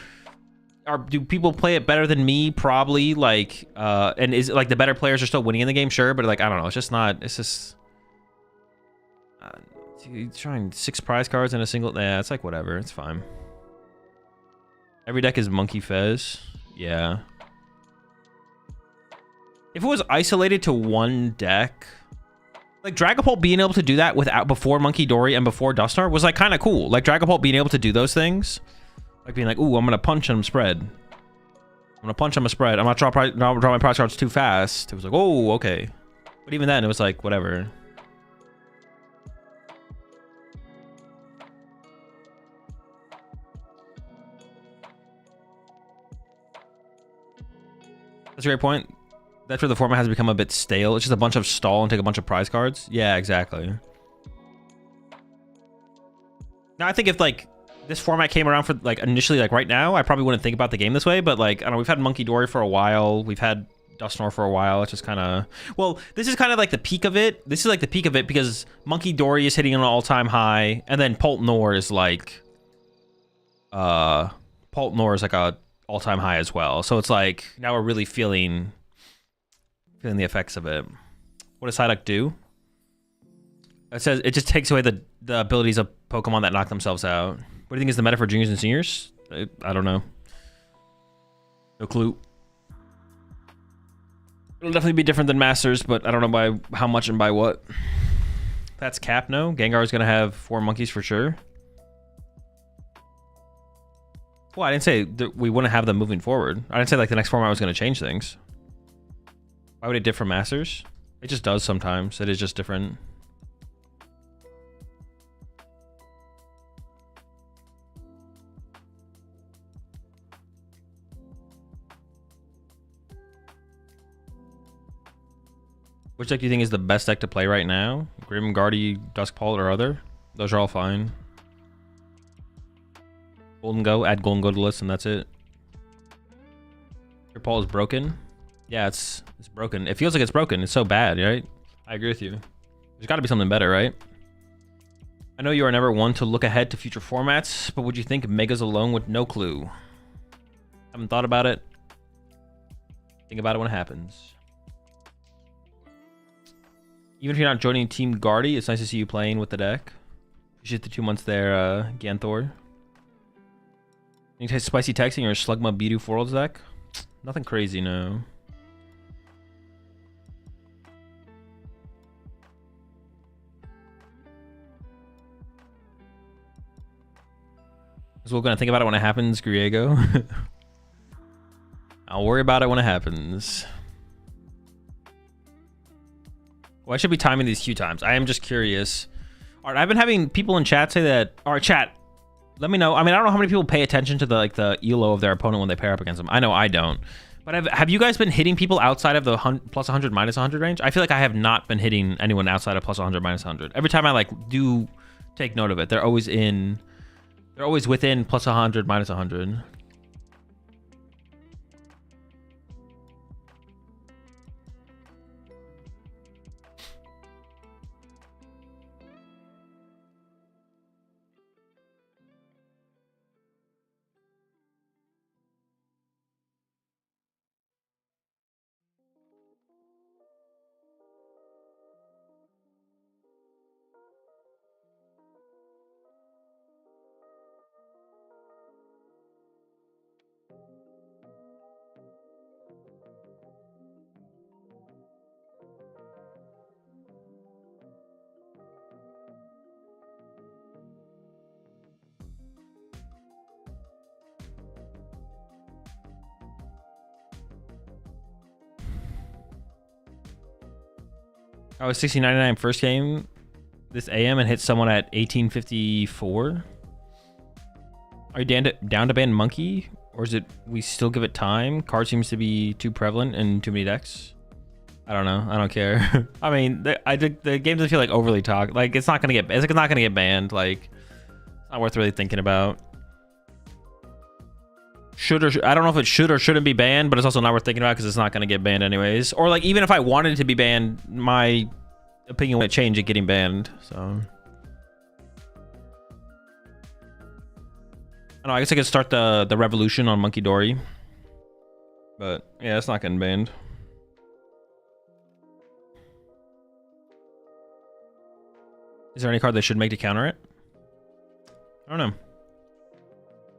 do people play it better than me? Probably. Like, and is it like the better players are still winning in the game? Sure, but like, I don't know. It's just not. It's just trying 6 prize cards in a single. Yeah, it's like whatever. It's fine. Every deck is Monkey Fez. Yeah. If it was isolated to one deck, like Dragapult being able to do that before Monkey Dory and before Dusknoir was like kind of cool. Like Dragapult being able to do those things. Like being like, ooh, I'm gonna punch him spread. I'm gonna punch him a spread. I'm not draw my prize cards too fast. It was like, oh, okay. But even then, it was like, whatever. That's a great point. That's where the format has become a bit stale. It's just a bunch of stall and take a bunch of prize cards. Yeah, exactly. Now, I think if like this format came around for like initially, like right now, I probably wouldn't think about the game this way. But like, I don't know, we've had Monkey Dory for a while. We've had Dusknoir for a while. It's just kind of, well, this is kind of like the peak of it. This is like the peak of it because Monkey Dory is hitting an all-time high, and then Poltnor is like, Poltnor is like a all-time high as well. So it's like now we're really feeling the effects of it. What does Psyduck do? It says it just takes away the abilities of Pokemon that knock themselves out. What do you think is the meta for juniors and seniors? I don't know. No clue. It'll definitely be different than Masters, but I don't know by how much and by what. That's cap, no? Gengar is going to have 4 monkeys for sure. Well, I didn't say that we wouldn't have them moving forward. I didn't say like the next format was going to change things. Why would it differ from Masters? It just does sometimes. It is just different. Which deck do you think is the best deck to play right now? Grim, Guardy, Duskpalt, or other? Those are all fine. Gholdengo, add Gholdengo to the list, and that's it. Your Paul is broken. Yeah, it's broken. It feels like it's broken. It's so bad, right? I agree with you. There's got to be something better, right? I know you are never one to look ahead to future formats, but would you think Mega's alone with no clue? Haven't thought about it. Think about it when it happens. Even if you're not joining Team Guardy, it's nice to see you playing with the deck. Appreciate the 2 months there, Ganthor. Any spicy texting or Slugma Beedoo for Worlds deck? Nothing crazy, no. So we're gonna think about it when it happens, Griego. I'll worry about it when it happens. Well, I should be timing these queue times. I am just curious. All right, I've been having people in chat say that. All right, chat. Let me know. I mean, I don't know how many people pay attention to the ELO of their opponent when they pair up against them. I know I don't. But have you guys been hitting people outside of the plus 100, minus 100 range? I feel like I have not been hitting anyone outside of plus 100, minus 100. Every time I like do take note of it, they're always within plus 100, minus 100. I was 16.99 first game this AM and hit someone at 1854. Are you down to ban Monkey? Or is it we still give it time? Card seems to be too prevalent in too many decks. I don't know. I don't care. I mean, the game doesn't feel like overly talk. Like it's not gonna get banned. Like it's not worth really thinking about. I don't know if it should or shouldn't be banned, but it's also not worth thinking about because it's not going to get banned anyways. Or like even if I wanted it to be banned, my opinion would change it getting banned. So I don't know. I guess I could start the revolution on Monkey Dory, but yeah, it's not getting banned. Is there any card they should make to counter it? I don't know.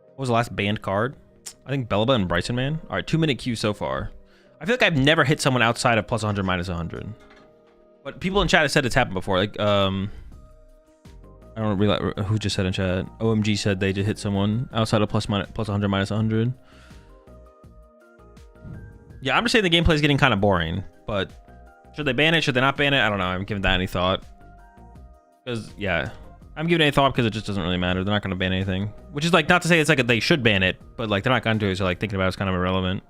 What was the last banned card? I think Bellaba and Bryson Man. All right, 2-minute queue so far. I feel like I've never hit someone outside of plus 100, minus 100. But people in chat have said it's happened before. Like, I don't realize who just said in chat. OMG said they just hit someone outside of plus 100, minus 100. Yeah, I'm just saying the gameplay is getting kind of boring. But should they ban it? Should they not ban it? I don't know. I haven't given that any thought. Because, yeah. I'm giving it any thought because it just doesn't really matter. They're not going to ban anything. Which is like, not to say it's like they should ban it, but like they're not going to, so like thinking about it's kind of irrelevant.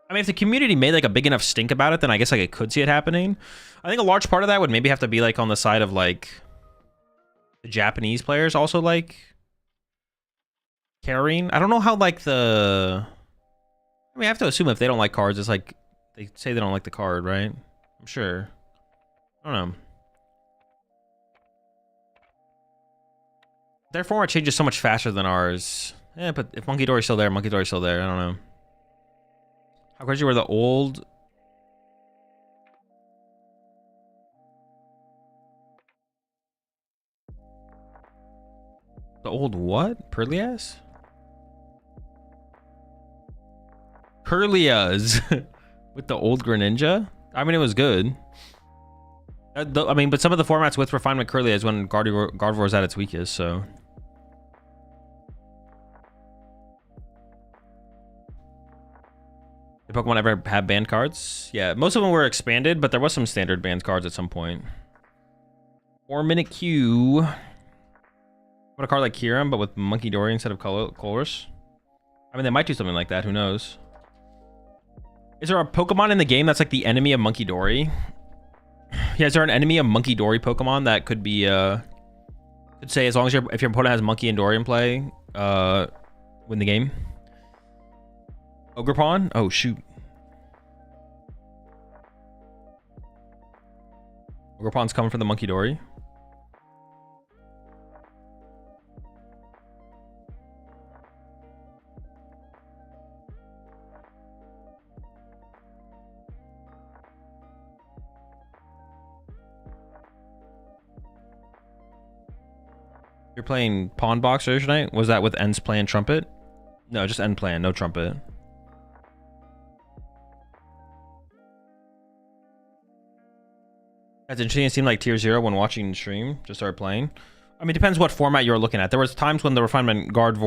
I mean, if the community made like a big enough stink about it, then I guess like I could see it happening. I think a large part of that would maybe have to be like on the side of like the Japanese players also like carrying. I don't know how like I mean, I have to assume if they don't like cards, it's like they say they don't like the card, right? I'm sure. I don't know. Their format changes so much faster than ours. Yeah, but if Monkey Dory's still there, Monkey Dory's still there. I don't know. How crazy were the old... The old what? Perlias? Perlias with the old Greninja? I mean, it was good. I mean, but some of the formats with refinement Curlia is when Gardevoir is at its weakest, so... Did Pokemon ever have banned cards? Yeah, most of them were expanded, but there was some standard banned cards at some point. 4-minute queue. What a card like Kyurem, but with Monkey Dory instead of Colress? I mean, they might do something like that. Who knows? Is there a Pokemon in the game that's like the enemy of Monkey Dory? Yeah, is there an enemy of Monkey Dory Pokemon that could be, could say as long as if your opponent has Monkey and Dory in play, win the game. Ogerpon? Oh shoot. Ogerpon's coming for the Monkey Dory. You're playing Pawn Box Thursday night? Was that with Ends Plan Trumpet? No, just End Plan, no Trumpet. That's interesting. It seemed like Tier 0 when watching the stream just started playing. I mean, it depends what format you're looking at. There was times when the Refinement Curlia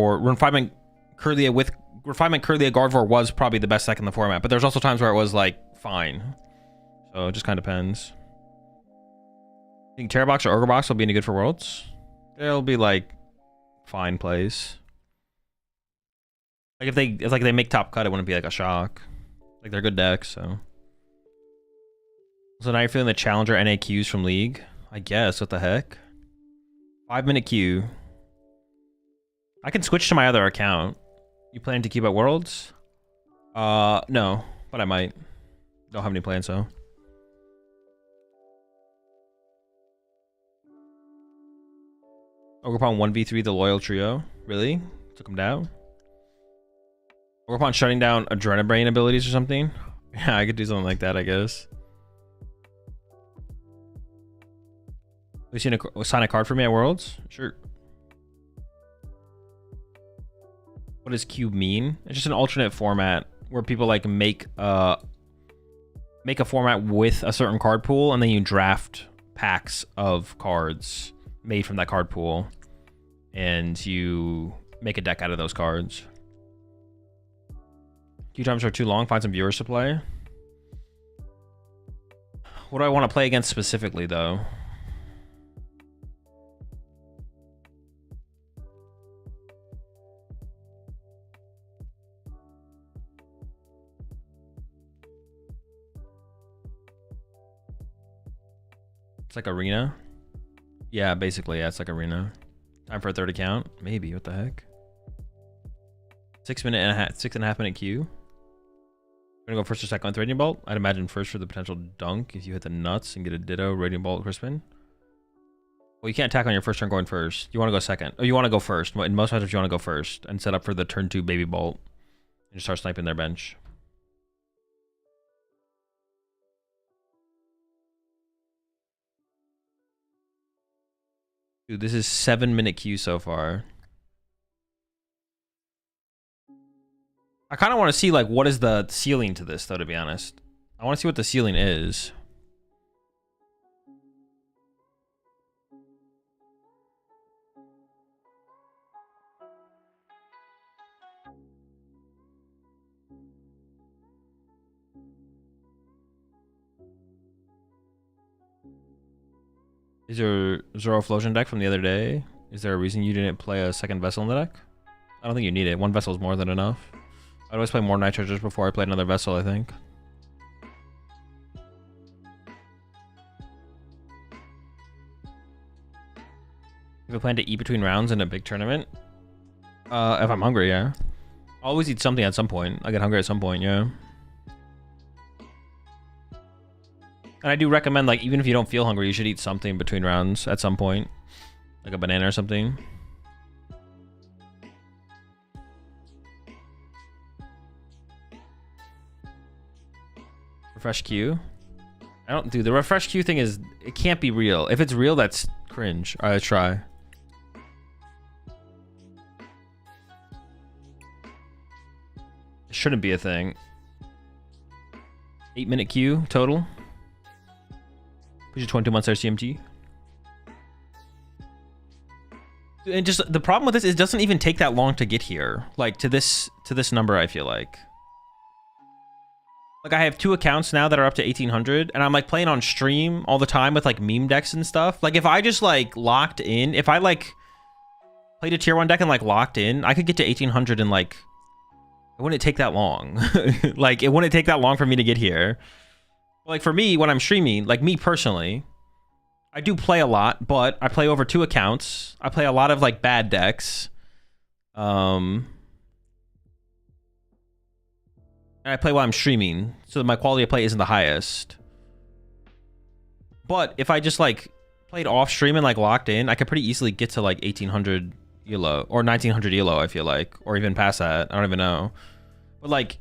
Gardevoir was probably the best deck in the format, but there's also times where it was like fine. So it just kind of depends. I think Terra Box or Ogre Box will be any good for Worlds. They'll be like fine plays. Like if they make top cut, it wouldn't be like a shock. Like they're good decks, so. So now you're feeling the Challenger NA queues from League? I guess, what the heck? 5-minute queue. I can switch to my other account. You planning to keep at Worlds? No, but I might. Don't have any plans, so. Ogerpon 1v3 the Loyal Trio. Really? Took him down? Ogerpon shutting down Adrenabrain abilities or something? Yeah, I could do something like that, I guess. You seen sign a card for me at Worlds? Sure. What does Cube mean? It's just an alternate format where people like make a format with a certain card pool, and then you draft packs of cards made from that card pool, and you make a deck out of those cards. Queue times are too long. Find some viewers to play. What do I want to play against specifically, though? It's like Arena. Yeah, basically, yeah, it's like Arena. Time for a third account? Maybe, what the heck? 6.5 minute queue. Gonna go first or second with Radiant Bolt? I'd imagine first for the potential dunk if you hit the nuts and get a Ditto, Radiant Bolt, Crispin. Well, you can't attack on your first turn going first. You want to go second. Oh, you want to go first. In most matchups, you want to go first and set up for the turn 2 Baby Bolt. And just start sniping their bench. Dude, this is 7-minute queue so far. I kind of want to see, like, what is the ceiling to this, though, to be honest. I want to see what the ceiling is. Is your Zoro Flosion deck from the other day? Is there a reason you didn't play a second vessel in the deck? I don't think you need it. One vessel is more than enough. I'd always play more Nitro just before I played another vessel, I think. If I plan to eat between rounds in a big tournament? If I'm hungry, yeah. I'll always eat something at some point. I get hungry at some point, yeah. And I do recommend, like, even if you don't feel hungry, you should eat something between rounds at some point. Like a banana or something. Refresh queue. I don't do the refresh queue thing is, it can't be real. If it's real, that's cringe. All right, let's try. It shouldn't be a thing. 8-minute queue total. Push you 22 months RCMT. And just the problem with this is it doesn't even take that long to get here. Like to this number, I feel like. Like I have 2 accounts now that are up to 1800, and I'm like playing on stream all the time with like meme decks and stuff. Like if I just like locked in, if I like played a tier 1 deck and like locked in, I could get to 1800 in like, it wouldn't take that long. Like it wouldn't take that long for me to get here. Like for me, when I'm streaming, like me personally, I do play a lot, but I play over 2 accounts. I play a lot of like bad decks. And I play while I'm streaming, so my quality of play isn't the highest. But if I just like played off stream and like locked in, I could pretty easily get to like 1800 elo or 1900 elo, I feel like, or even past that. I don't even know. But like,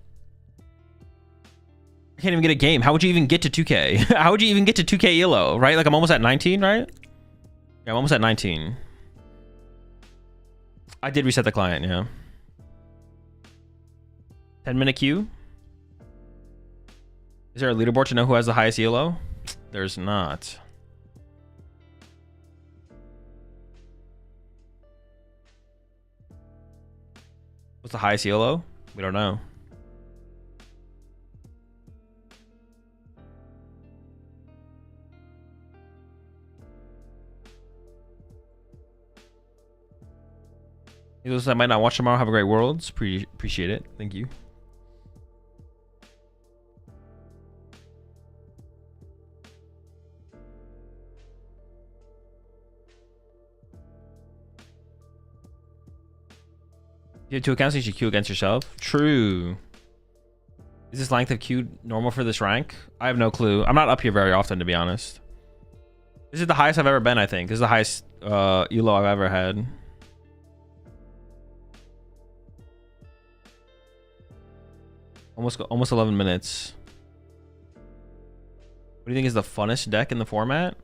I can't even get a game. How would you even get to 2K? How would you even get to 2K elo, right? Like I'm almost at 19, right? Yeah, I'm almost at 19. I did reset the client, yeah. 10-minute queue. Is there a leaderboard to know who has the highest elo? There's not. What's the highest elo? We don't know. Those I might not watch tomorrow. Have a great Worlds. Appreciate it. Thank you. You have two accounts, you should queue against yourself. True. Is this length of queue normal for this rank? I have no clue. I'm not up here very often, to be honest. This is the highest I've ever been, I think. This is the highest elo I've ever had. Almost 11 minutes. What do you think is the funnest deck in the format?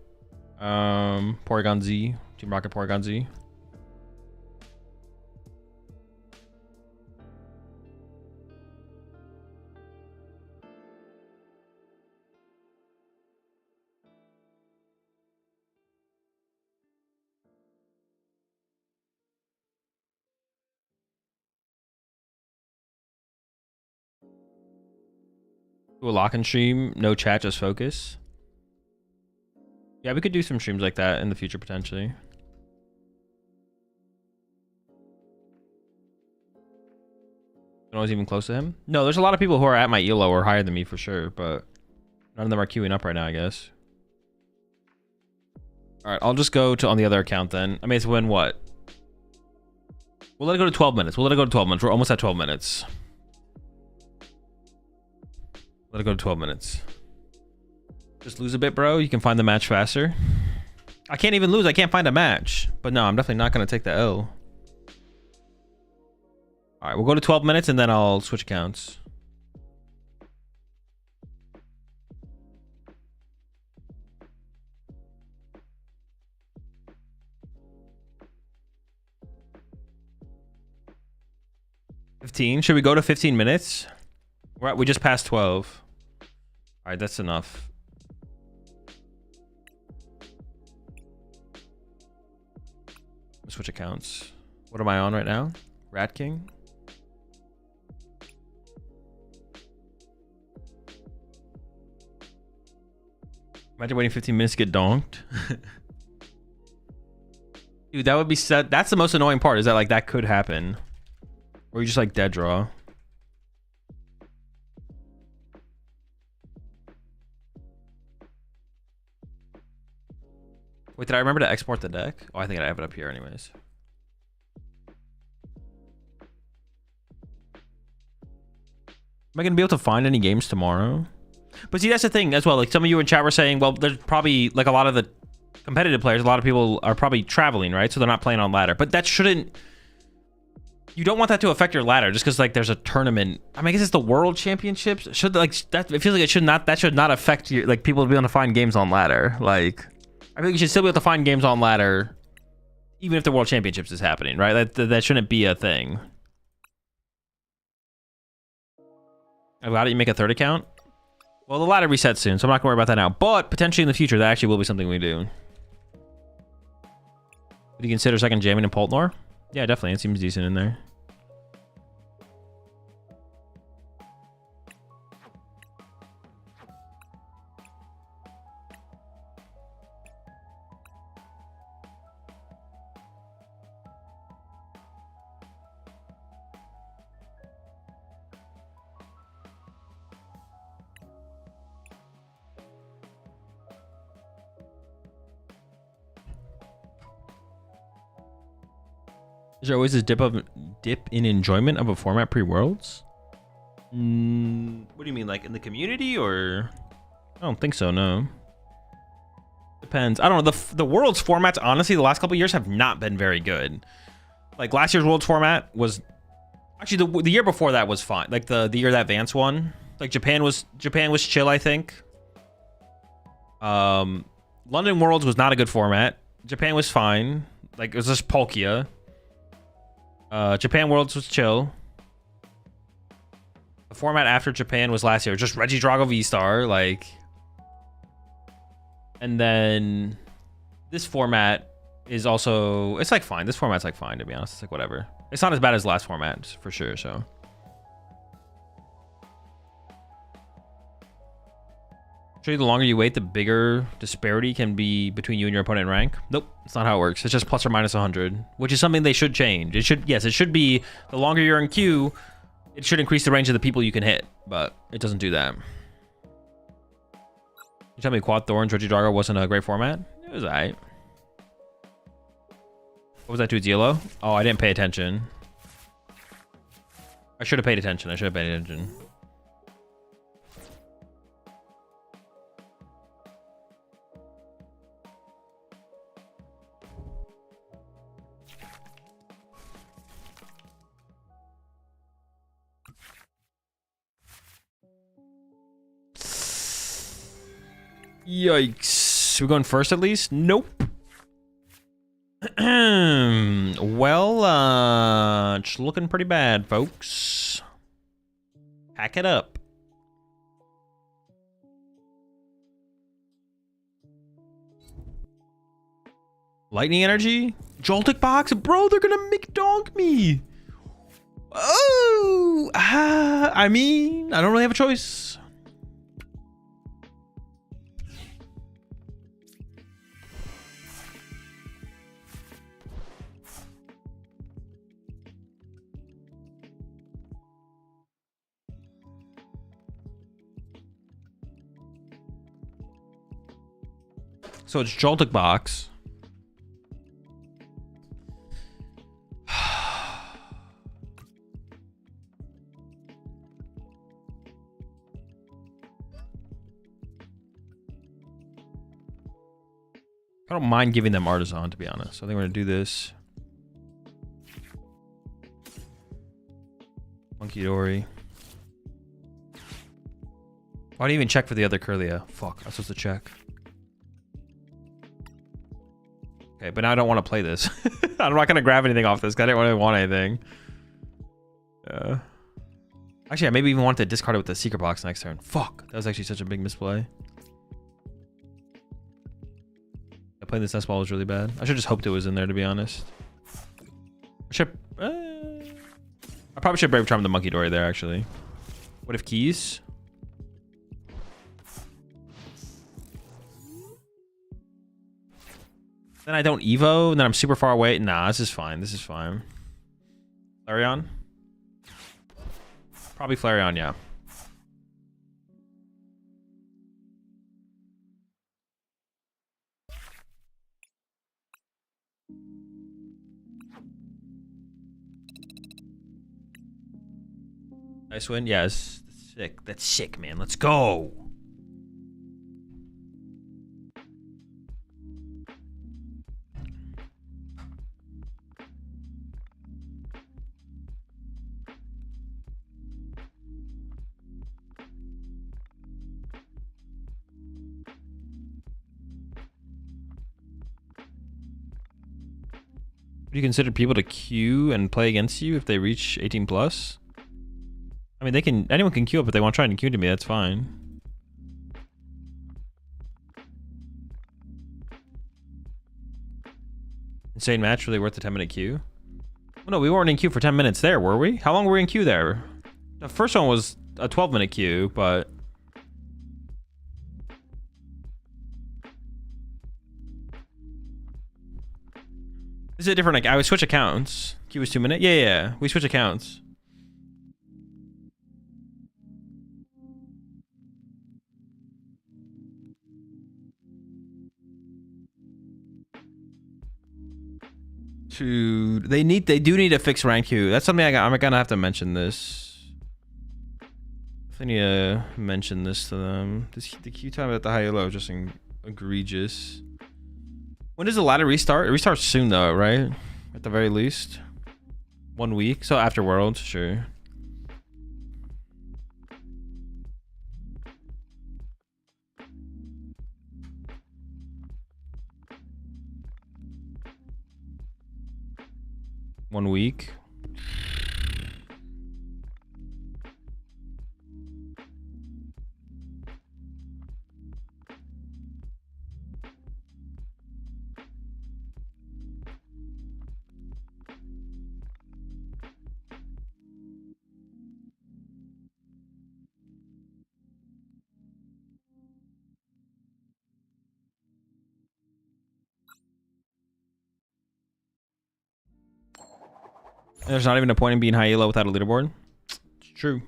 Porygon Z. Team Rocket Porygon Z. Do a lock and stream, no chat, just focus. Yeah, we could do some streams like that in the future potentially. I was even close to him. No, there's a lot of people who are at my elo or higher than me for sure, but none of them are queuing up right now, I guess. All right, I'll just go to on the other account then. I mean, it's when what? We'll let it go to 12 minutes. We'll let it go to 12 minutes. We're almost at 12 minutes. Let it go to 12 minutes. Just lose a bit, bro. You can find the match faster. I can't even lose. I can't find a match. But no, I'm definitely not going to take the L. All right, we'll go to 12 minutes and then I'll switch accounts. Should we go to 15 minutes? We just passed 12. All right, that's enough. Switch accounts. What am I on right now? Rat King. Imagine waiting 15 minutes to get donked. Dude, that would be sad. That's the most annoying part, is that like that could happen. Or you just like dead draw. Wait, did I remember to export the deck? Oh, I think I have it up here anyways. Am I going to be able to find any games tomorrow? But see, that's the thing as well. Like some of you in chat were saying, well, there's probably like a lot of the competitive players, a lot of people are probably traveling, right? So they're not playing on ladder. But that shouldn't... You don't want that to affect your ladder just because like there's a tournament. I mean, I guess it's the World Championships. Should like that? It feels like it should not. That should not affect your like people to be able to find games on ladder. Like, I think you should still be able to find games on ladder, even if the World Championships is happening, right? That shouldn't be a thing. Why don't you make a third account? Well, the ladder resets soon, so I'm not gonna worry about that now. But potentially in the future, that actually will be something we do. Would you consider second jamming in Poltnor? Yeah, definitely. It seems decent in there. Is there always this dip in enjoyment of a format pre-worlds? What do you mean, like in the community, or? I don't think so. No. Depends. I don't know. The worlds formats, honestly, the last couple of years have not been very good. Like last year's worlds format was actually the year before that was fine. Like the year that Vance won, like Japan was chill, I think. London Worlds was not a good format. Japan was fine. Like it was just Palkia. Japan Worlds was chill. The format after Japan was last year, just Regidrago V-Star, like. And then this format is also, it's like fine. This format's like fine, to be honest. It's like whatever. It's not as bad as the last format for sure, so. Show you the longer you wait, the bigger disparity can be between you and your opponent in rank. Nope, that's not how it works. It's just plus or minus 100, which is something they should change. It should, yes, it should be the longer you're in queue, it should increase the range of the people you can hit, but it doesn't do that. You tell me Quad Thorns, Regidrago wasn't a great format? It was alright. What was that dude's yellow? Oh, I didn't pay attention. I should have paid attention. Yikes. We're going first at least? Nope. Well, it's looking pretty bad, folks. Pack it up. Lightning energy? Joltic box? Bro, they're gonna McDonk me. Oh, I mean, I don't really have a choice. So it's Joltic box. I don't mind giving them Artisan, to be honest. I think we're gonna do this. Monkey Dory. Why didn't you even check for the other Curlia? Fuck, I was supposed to check. Okay, but now I don't want to play this. I'm not gonna grab anything off this because I didn't really want anything. Actually, I maybe even wanted to discard it with the secret box next turn. Fuck, that was actually such a big misplay. Playing this nest ball was really bad. I should just hoped it was in there, to be honest. I probably should Brave Charm the Monkey Dory there, actually. What if keys? Then I don't Evo, and then I'm super far away. Nah, this is fine. This is fine. Flareon? Probably Flareon, yeah. Nice win. Yeah, it's sick. That's sick, man. Let's go. Would you consider people to queue and play against you if they reach 18 plus? I mean, anyone can queue up if they want to try and queue to me, that's fine. Insane match, really worth the 10-minute queue? Oh, no, we weren't in queue for 10 minutes there, were we? How long were we in queue there? The first one was a 12-minute queue, but... This is a different, like, I would switch accounts. Queue was 2 minutes? Yeah, we switch accounts. Dude, they do need to fix rank Q. That's something I'm gonna have to mention this. I need to mention this to them. The Q time at the high low is just egregious. When does the ladder restart? It restarts soon though, right? At the very least. 1 week. So after Worlds, sure. One week. There's not even a point in being high elo without a leaderboard. It's true.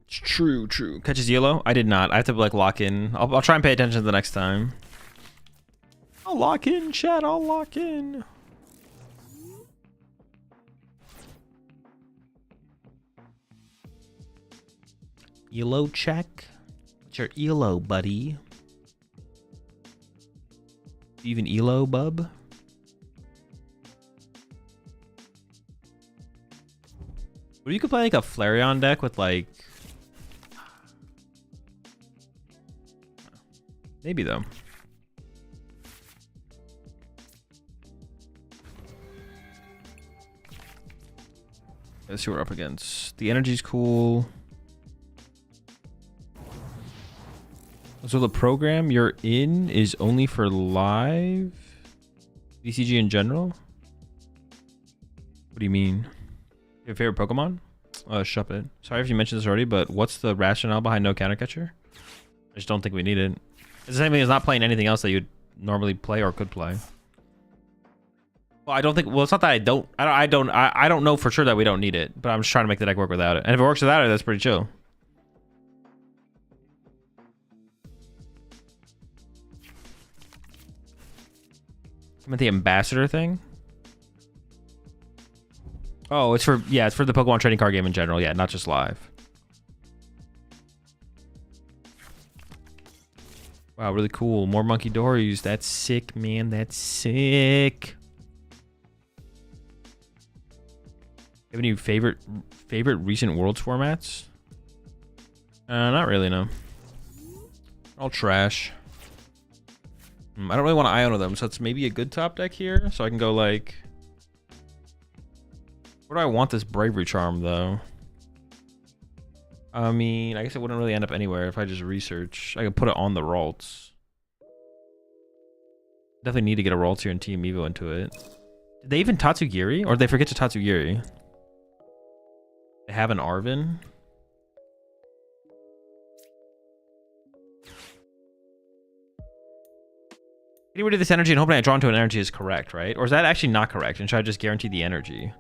It's true. Catches yellow? I did not. I have to like lock in. I'll try and pay attention the next time. I'll lock in, chat. I'll lock in. Elo check. What's your elo, buddy? Even elo, bub? Or you could play like a Flareon deck with like... Maybe though. Let's see what we're up against. The energy's cool. So the program you're in is only for live? TCG in general? What do you mean? Your favorite Pokemon? Shuppet. Sorry if you mentioned this already, but what's the rationale behind no counter catcher? I just don't think we need it. It's the same thing as not playing anything else that you'd normally play or could play. Well, I don't think. Well, it's not that I don't know for sure that we don't need it, but I'm just trying to make the deck work without it. And if it works without it, that's pretty chill. I meant the ambassador thing. Oh, it's for the Pokemon trading card game in general. Yeah, not just live. Wow, really cool. More Monkey Dories. That's sick, man. That's sick. Have any favorite recent Worlds formats? Not really, no. All trash. I don't really want to Iono them, so it's maybe a good top deck here. So I can go like... Where do I want this Bravery Charm, though? I mean, I guess it wouldn't really end up anywhere if I just research. I could put it on the Ralts. Definitely need to get a Ralts here and Team Evo into it. Did they even Tatsugiri? Or did they forget to Tatsugiri? They have an Arvin. Getting rid of this energy and hoping I draw into an energy is correct, right? Or is that actually not correct? And should I just guarantee the energy?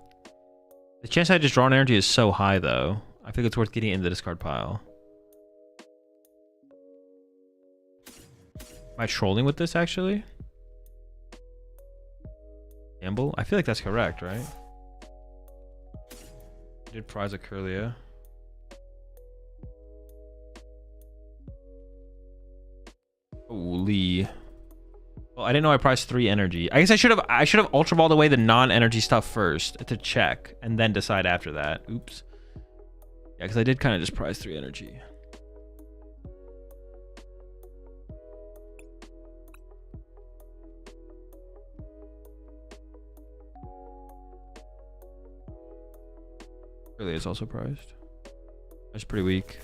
The chance I just draw an energy is so high, though. I think it's worth getting it in the discard pile. Am I trolling with this, actually? Gamble? I feel like that's correct, right? Did prize a Curlia. Holy. Well, I didn't know I priced 3 energy. I guess I should have Ultra Balled away the non-energy stuff first to check and then decide after that. Oops. Yeah, because I did kind of just prize 3 energy. Really is also prized. That's pretty weak.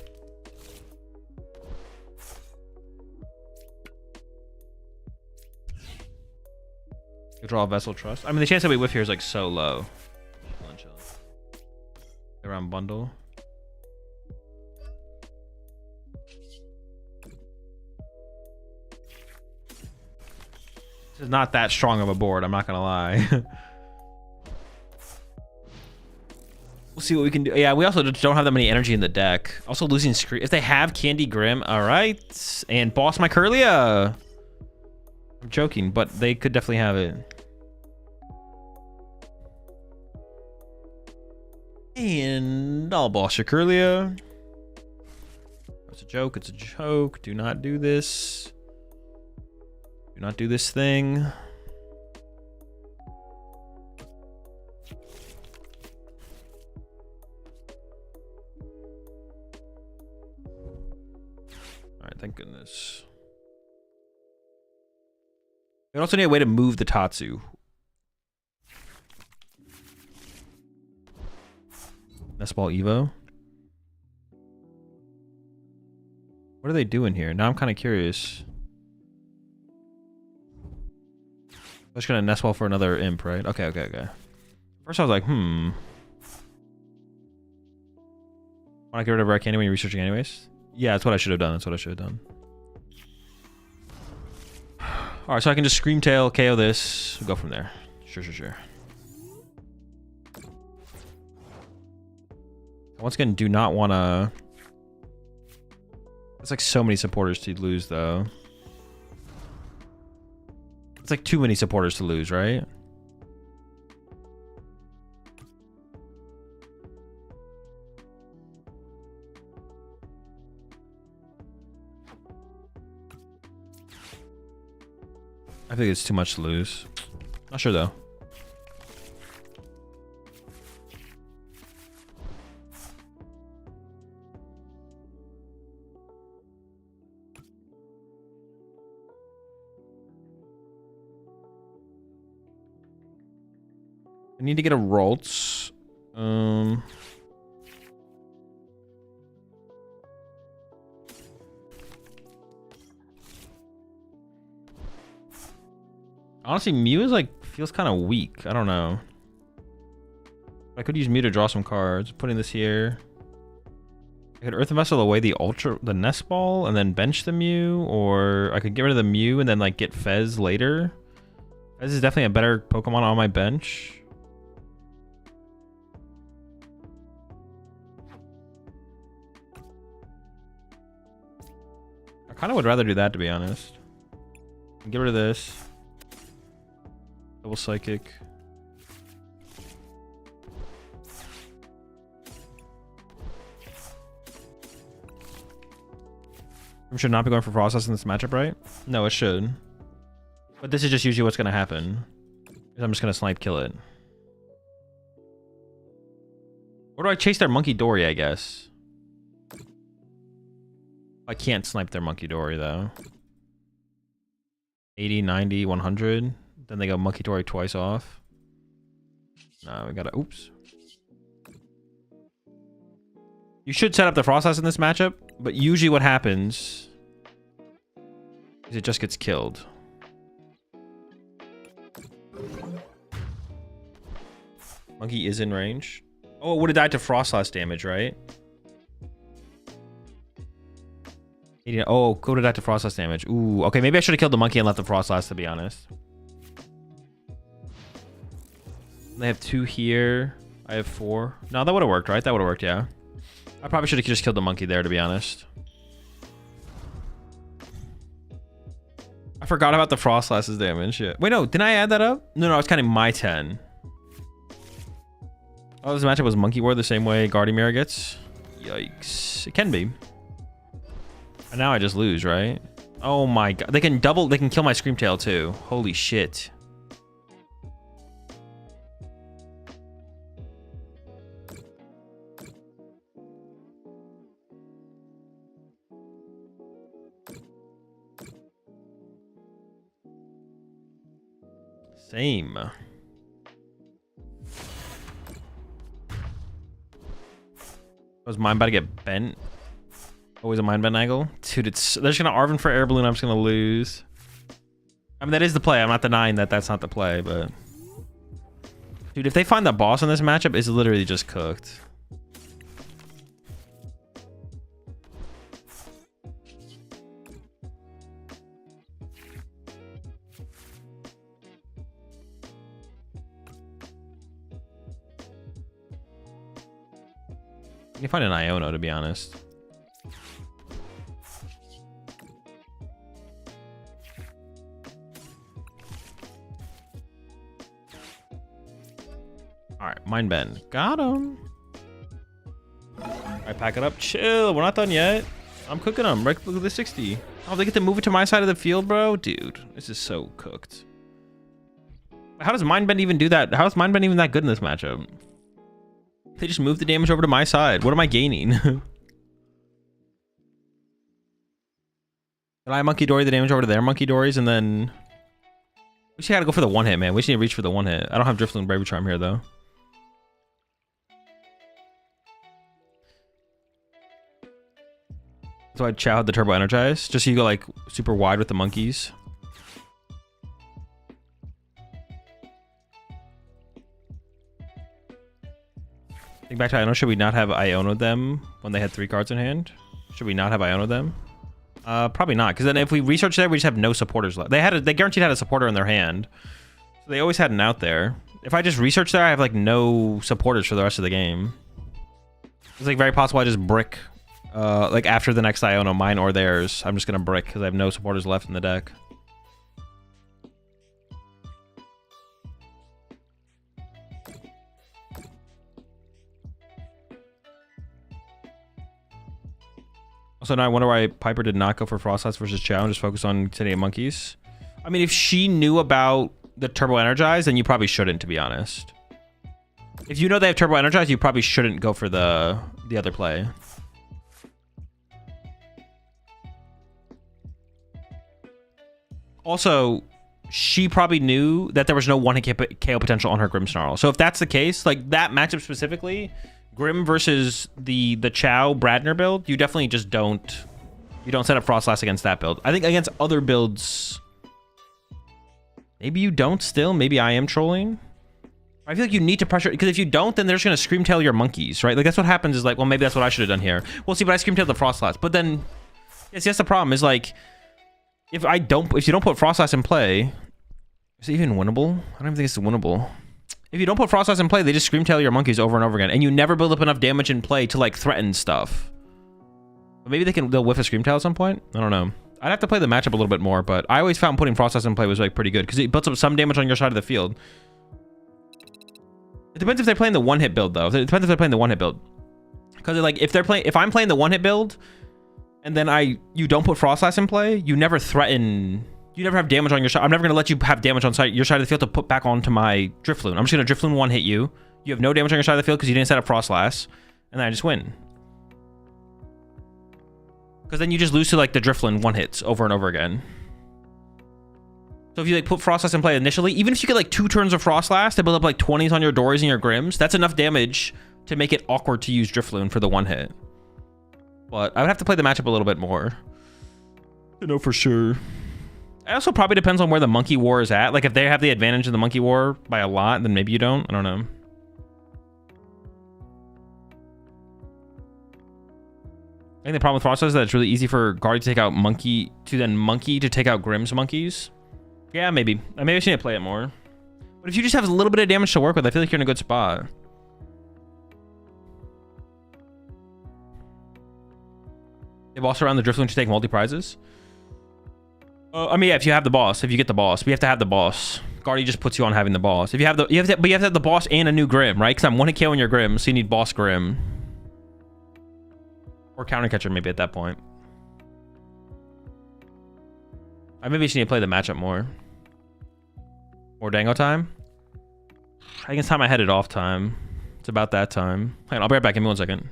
You draw a Vessel Trust. I mean, the chance that we whiff here is like so low. Around bundle. This is not that strong of a board, I'm not gonna lie. We'll see what we can do. Yeah, we also just don't have that many energy in the deck. Also losing screen. If they have Candy Grim, all right. And Boss my Curlia. I'm joking, but they could definitely have it. And I'll boss your Curlia. It's a joke. It's a joke. Do not do this. Do not do this thing. Alright, thank goodness. We also need a way to move the Tatsu. Nest Ball Evo. What are they doing here? Now I'm kind of curious. I'm just gonna Nest Ball for another imp, right? Okay. First I was like, Want to get rid of Rare Candy when you're researching anyways? Yeah, that's what I should have done. Alright, so I can just Scream Tail, KO this, we'll go from there. Sure. Once again, do not want to... It's like so many supporters to lose, though. It's like too many supporters to lose, right? I think it's too much to lose. Not sure, though. I need to get a Ralts. Honestly, Mew is like feels kind of weak. I don't know. I could use Mew to draw some cards. Putting this here. I could Earthen Vessel away the Nest Ball and then bench the Mew, or I could get rid of the Mew and then like get Fez later. Fez is definitely a better Pokemon on my bench. I kind of would rather do that, to be honest. Get rid of this. Double Psychic. We should not be going for Process in this matchup, right? No, it should. But this is just usually what's going to happen. I'm just going to Snipe kill it. Or do I chase their Monkey Dory, I guess? I can't Snipe their Monkey Dory, though. 80, 90, 100. Then they go Monkey Dory twice off. No, we gotta... Oops. You should set up the Frost House in this matchup, but usually what happens is it just gets killed. Monkey is in range. Oh, it would have died to Frost House damage, right? Oh, go to die to Frost House damage. Ooh, okay, maybe I should have killed the monkey and left the Frost House, to be honest. They have 2 here. I have 4. No, that would have worked, right? That would have worked, yeah. I probably should have just killed the monkey there, to be honest. I forgot about the Frost Last's damage. Yeah. Wait, no. Didn't I add that up? No, I was counting my 10. Oh, this matchup was Monkey War the same way Gardevoir gets? Yikes. It can be. And now I just lose, right? Oh my god. They can kill my Scream Tail too. Holy shit. Same. Was mine about to get bent? Always a mind bent angle? Dude, they're just gonna Arven for Air Balloon. I'm just gonna lose. I mean, that is the play. I'm not denying that that's not the play, but... Dude, if they find the boss in this matchup, it's literally just cooked. You can find an Iono, to be honest. All right, Mind Bend. Got him. All right, pack it up. Chill. We're not done yet. I'm cooking them. Right, look at the 60. Oh, they get to move it to my side of the field, bro? Dude, this is so cooked. How does Mind Bend even do that? How is Mind Bend even that good in this matchup? They just move the damage over to my side. What am I gaining? Can I Monkey Dory the damage over to their Monkey Dories and then... We just gotta go for the one hit, man. We just need to reach for the one hit. I don't have Drifloon Bravery Charm here, though. So I Chow had the Turbo Energize, just so you go like super wide with the monkeys. Think back to Iono, should we not have Iono them when they had 3 cards in hand? Should we not have Iono them? Probably not, because then if we research there, we just have no supporters left. They guaranteed had a supporter in their hand. So they always had an out there. If I just research there, I have like no supporters for the rest of the game. It's like very possible I just brick like after the next Iono, mine or theirs. I'm just gonna brick because I have no supporters left in the deck. Also, now I wonder why Piper did not go for Frostlass versus Chow and just focus on Canadian Monkeys. I mean, if she knew about the Turbo Energize, then you probably shouldn't, to be honest. If you know they have Turbo Energize, you probably shouldn't go for the other play. Also, she probably knew that there was no one-hit KO potential on her Grimmsnarl. So if that's the case, like that matchup specifically, Grim versus the Chow Bradner build, you definitely just don't set up Frostlass against that build. I think against other builds, maybe you don't still. Maybe I am trolling. I feel like you need to pressure, because if you don't, then they're just gonna Screamtail your monkeys, right? Like that's what happens is like, well, maybe that's what I should have done here. Well, see, but I Screamtailed the Frostlass. But then, yes, that's the problem is like, if you don't put Frostlass in play, is it even winnable? I don't even think it's winnable. If you don't put Frostlass in play, they just Screamtail your monkeys over and over again, and you never build up enough damage in play to like threaten stuff. But maybe they'll whiff a Screamtail at some point. I don't know. I'd have to play the matchup a little bit more, but I always found putting Frostlass in play was like pretty good because it builds up some damage on your side of the field. It depends if they're playing the one-hit build though. It depends if they're playing the one-hit build. Because like if I'm playing the one-hit build, and then you don't put Frostlass in play, you never threaten. You never have damage on your side. I'm never going to let you have damage on your side of the field to put back onto my Drifloon. I'm just going to Drifloon one hit you. You have no damage on your side of the field because you didn't set up Frostlass. And then I just win. Because then you just lose to like the Drifloon one hits over and over again. So if you like put Frostlass in play initially, even if you get like 2 turns of Frostlass to build up like 20s on your Dories and your Grimms, that's enough damage to make it awkward to use Drifloon for the one hit. But I would have to play the matchup a little bit more to know for sure. It also probably depends on where the Monkey War is at. Like if they have the advantage in the Monkey War by a lot, then maybe you don't. I don't know. I think the problem with Frostlass is that it's really easy for Guardy to take out Monkey to take out Grimm's monkeys. Yeah, maybe. Maybe I should need to play it more. But if you just have a little bit of damage to work with, I feel like you're in a good spot. They boss around the Drifloon to take multi-prizes. I mean, yeah, if you have the boss, if you get the boss, we have to have the boss. Guardy just puts you on having the boss. If you have the, but you have to have the boss and a new Grimm, right? Because I'm one-hit KOing your Grimm, so you need boss Grimm. Or counter catcher maybe at that point. I maybe just need to play the matchup more. More Dango time? I think it's time I headed off time. It's about that time. Hang on, I'll be right back. Give me 1 second.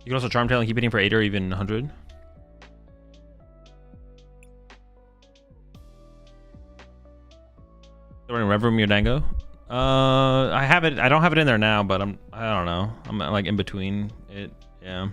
You can also Charm Tail and keep hitting for 8 or even 100. Running Rev Room Gholdengo. I have it. I don't have it in there now, but I don't know. I'm like in between it. Yeah.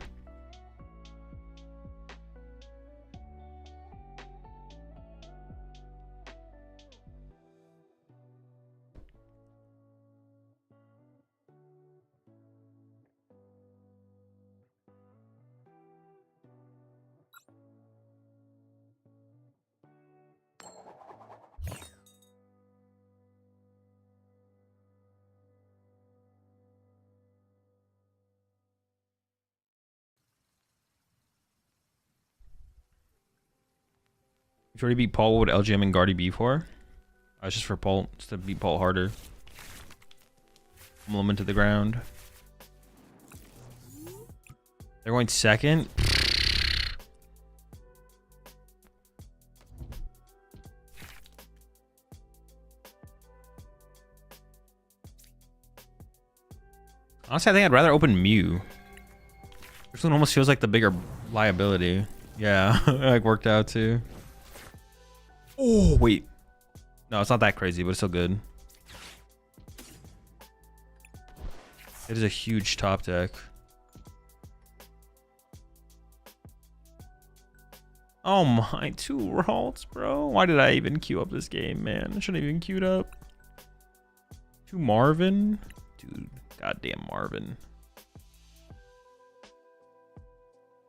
If you already beat Paul, what would LGM and Guardy be for? It's just for Paul, just to beat Paul harder. Pummel him into the ground. They're going second. Honestly, I think I'd rather open Mew. This one almost feels like the bigger liability. Yeah, it like worked out too. Oh, wait. No, it's not that crazy, but it's still good. It is a huge top deck. Oh my, 2 Ralts, bro. Why did I even queue up this game, man? I shouldn't have even queued up. 2 Marvin? Dude, goddamn Marvin.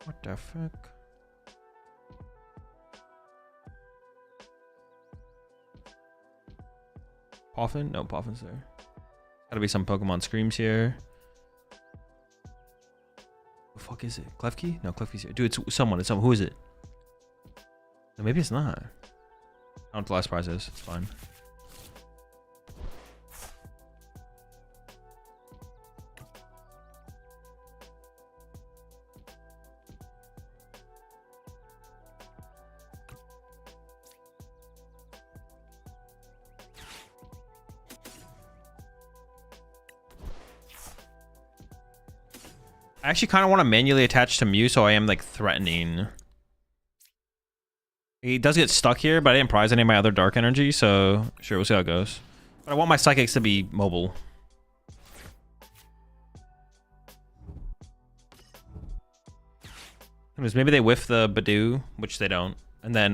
What the fuck? Poffin? No, Poffin's there. Gotta be some Pokemon Screams here. The fuck is it? Klefki? No, Klefki's here. Dude, it's someone. It's someone. Who is it? No, maybe it's not. I don't know what the last prize is. It's fine. I actually kind of want to manually attach to Mew, so I am like threatening. He does get stuck here, but I didn't prize any of my other dark energy, so sure, we'll see how it goes. But I want my psychics to be mobile. Maybe they whiff the Badoo, which they don't, and then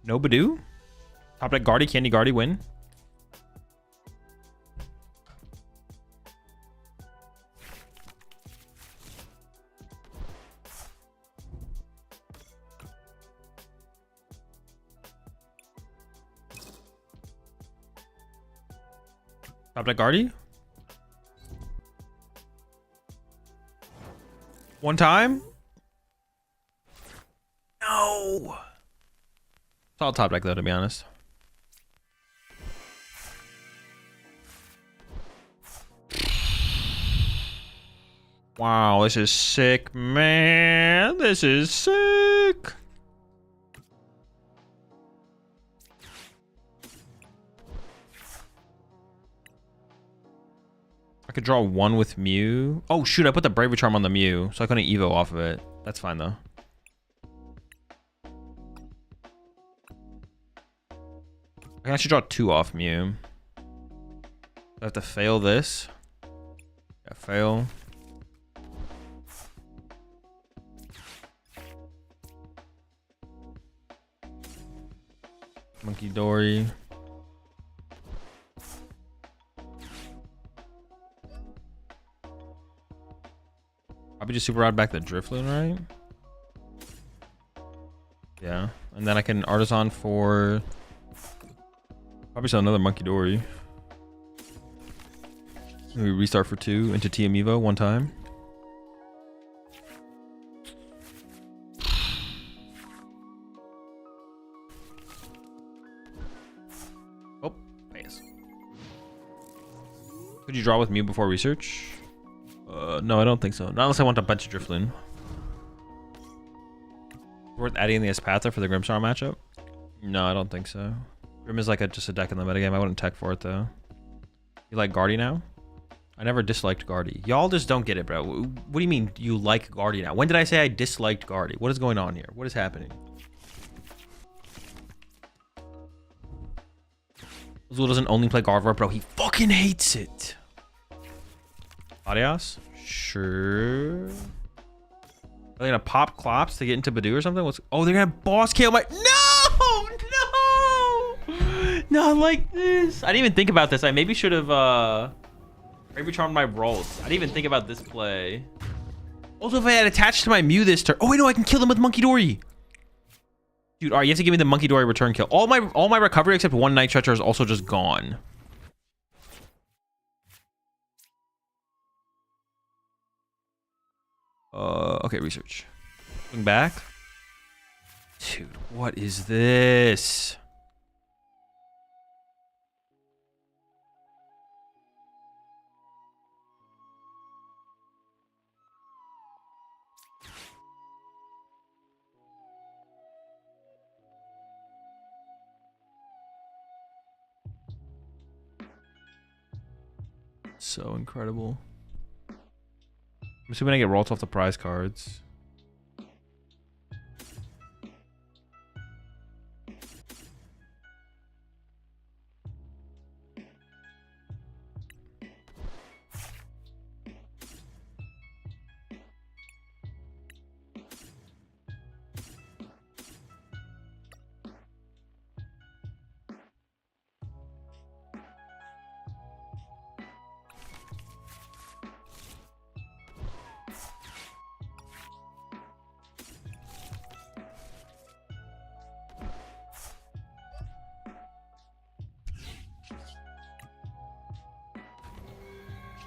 no Badoo? Top deck Guardy, Candy Guardy win? Top deck Guardy? One time? No! It's all top deck though, to be honest. Wow, this is sick, man. This is sick. I could draw 1 with Mew. Oh shoot, I put the Bravery Charm on the Mew, so I couldn't Evo off of it. That's fine though. I can actually draw 2 off Mew. I have to fail this. Yeah, fail. Monkey Dory. Probably just super rod back the Drifloon, right? Yeah. And then I can Artisan for probably sell another Monkey Dory. We restart for 2 into TM Evo 1 time. Oh, pass. Could you draw with Mew before research? No, I don't think so. Not unless I want a bunch of Drifloon. Worth adding the Espatha for the Grimmsnarl matchup? No, I don't think so. Grim is like just a deck in the metagame. I wouldn't tech for it though. You like Guardy now? I never disliked Guardy. Y'all just don't get it, bro. What do you mean you like Guardy now? When did I say I disliked Guardy? What is going on here? What is happening? Azul doesn't only play Gardevoir, bro. He fucking hates it. Adios? Sure. Are they gonna pop Clops to get into Badoo or something? Oh, they're gonna boss KO my... No! No! Not like this. I didn't even think about this. I maybe should have, Maybe charmed my rolls. I didn't even think about this play. Also, if I had attached to my Mew this turn... Oh, wait, no, I can kill them with Monkey Dory. Dude, all right, you have to give me the Monkey Dory return kill. All my recovery except one Night Stretcher is also just gone. Okay, research. Going back. Dude, what is this? So incredible. I'm assuming I get rolled off the prize cards.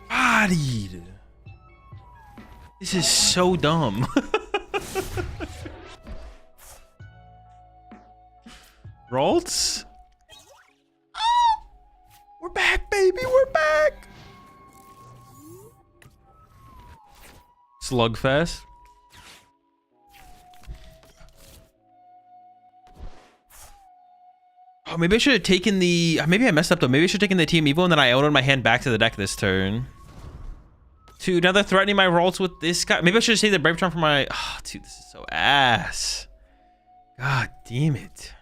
Bodied. This is so dumb. Rolls? Oh, we're back, baby. We're back. Slugfest. Oh, maybe I should have taken the... Maybe I messed up, though. Maybe I should have taken the Team Evo and then I owned my hand back to the deck this turn. Dude, now they're threatening my rolls with this guy. Maybe I should have saved the Brave Charm for my... Oh, dude, this is so ass. God damn it.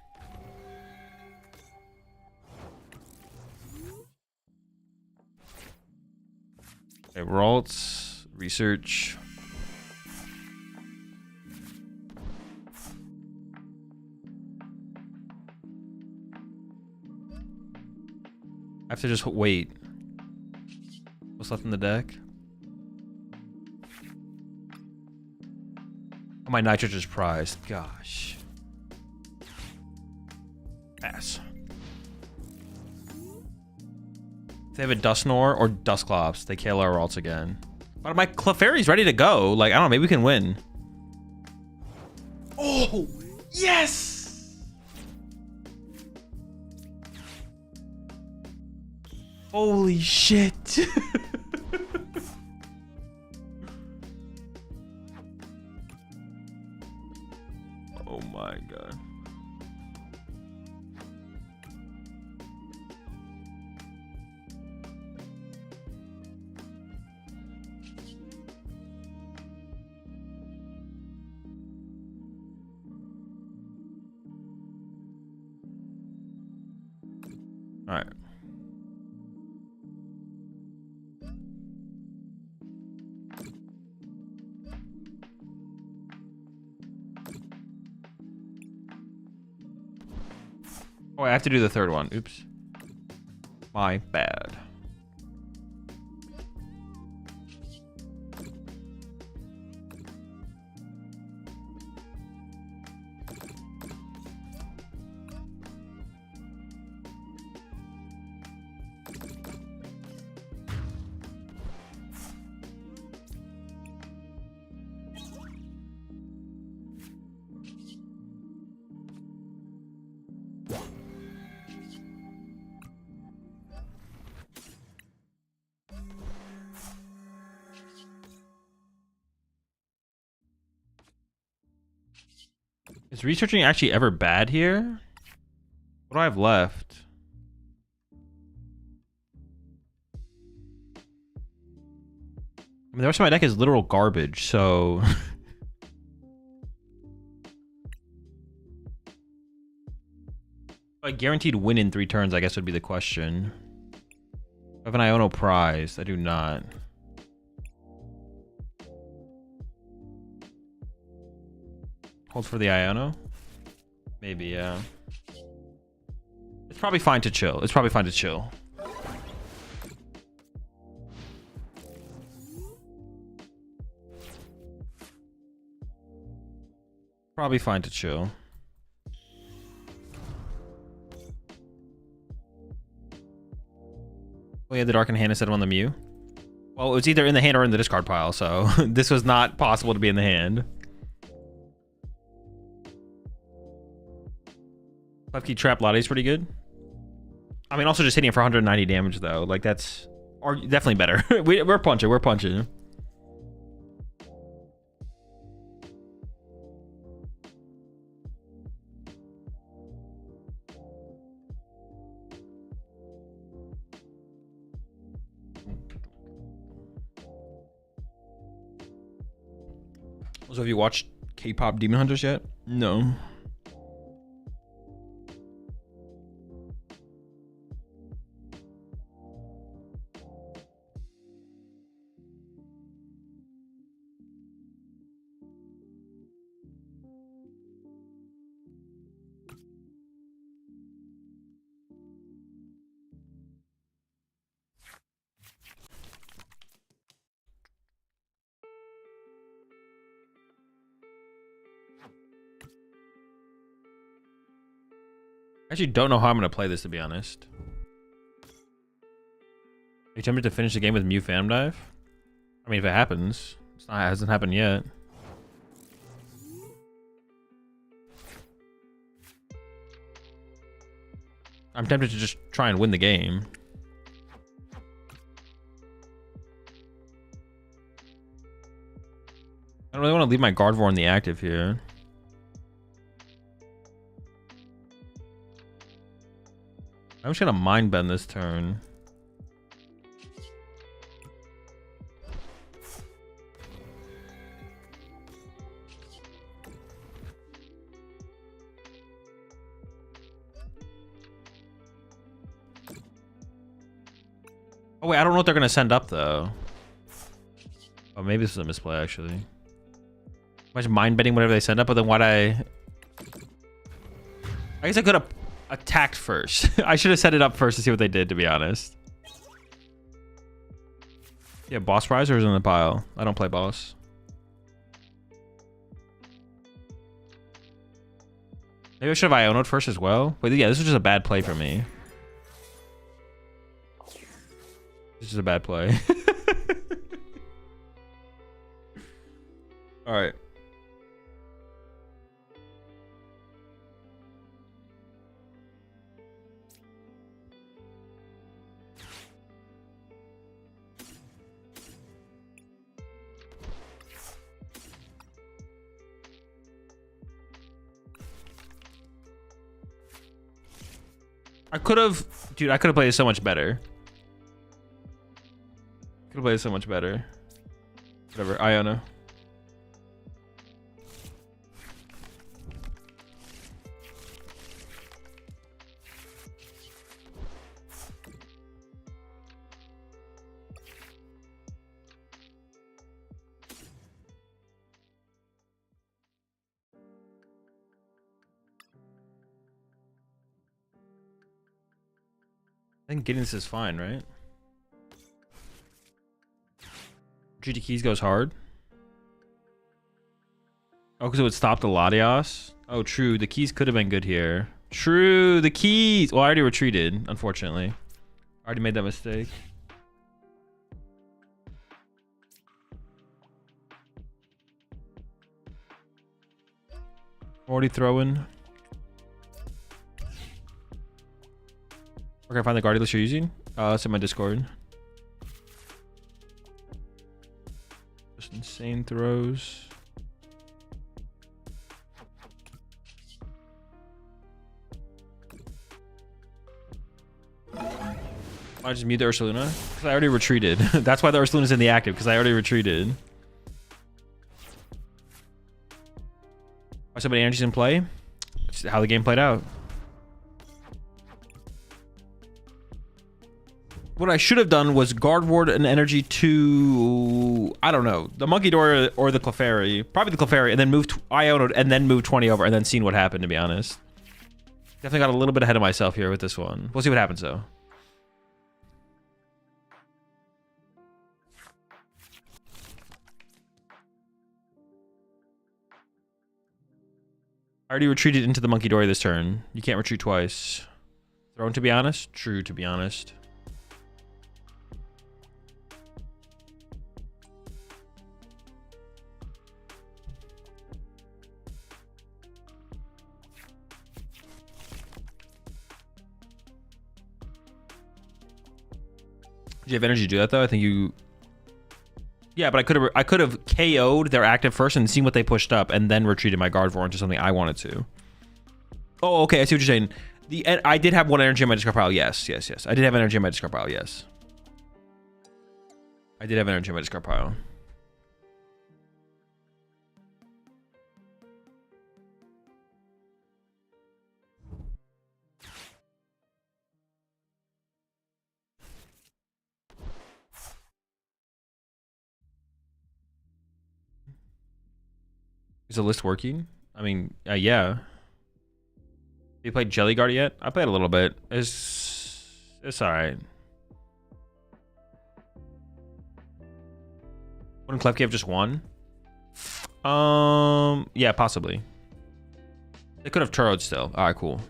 Okay, Ralts, research. I have to just wait. What's left in the deck? Oh, my Nitrogen is prized. Gosh. Pass. If they have a Dusknoir or Dusclops, they kill our Ralts again. But my Clefairy's ready to go. Like, I don't know, maybe we can win. Oh, yes! Holy shit. Oh my god. All right. Oh, I have to do the third one. Oops. My bad. Is researching actually ever bad here? What do I have left? I mean, the rest of my deck is literal garbage, so... I guaranteed win in 3 turns, I guess would be the question. I have an Iono prize. I do not. Hold for the Iono? Maybe, yeah. It's probably fine to chill. It's probably fine to chill. Probably fine to chill. Oh yeah, the Dark in hand instead of on the Mew. Well, it was either in the hand or in the discard pile, so this was not possible to be in the hand. 5-key Trap Lottie is pretty good. I mean, also just hitting it for 190 damage though. Like that's definitely better. We're punching. We're punching. So have you watched K-pop Demon Hunters yet? No. I actually don't know how I'm going to play this, to be honest. Are you tempted to finish the game with Mew Phantom Dive? I mean, if it happens. It hasn't happened yet. I'm tempted to just try and win the game. I don't really want to leave my Gardevoir in the active here. I'm just gonna mind bend this turn. Oh wait, I don't know what they're gonna send up though. Oh, maybe this is a misplay actually. Imagine mind bending whatever they send up, but then why'd I guess I could have attacked first. I should have set it up first to see what they did, to be honest. Yeah, boss prize or is it in the pile? I don't play boss. Maybe I should have Iono'd first as well. But yeah, this was just a bad play for me. This is a bad play. All right. I could have played it so much better. Could have played it so much better. Whatever, Iona. I think getting this is fine, right? GT Keys goes hard. Oh, because it would stop the Latios? Oh, true. The keys could have been good here. True. The keys. Well, I already retreated, unfortunately. I already made that mistake. Already throwing. Where can I find the Guardian list you're using? It's in my Discord. Just insane throws. I just mute the Ursaluna? Because I already retreated. That's why the Ursaluna's in the active, because I already retreated. Why so many energies in play? That's how the game played out. What I should have done was guard ward an energy to, I don't know, the Monkey Door or the Clefairy. Probably the Clefairy, and then move Iono and then move 20 over and then seen what happened, to be honest. Definitely got a little bit ahead of myself here with this one. We'll see what happens, though. I already retreated into the Monkey Dory this turn. You can't retreat twice. Thrown, to be honest? True, to be honest. Do you have energy to do that, though? I think you... Yeah, but I could have KO'd their active first and seen what they pushed up and then retreated my Gardevoir into something I wanted to. Oh, okay, I see what you're saying. I did have one energy in my discard pile. Yes. I did have energy in my discard pile, yes. I did have energy in my discard pile. Is the list working? I mean, yeah. You played Jelly Guard yet? I played a little bit. It's alright. Wouldn't Clef give just one? Yeah, possibly. They could have turrowed still. Alright, cool.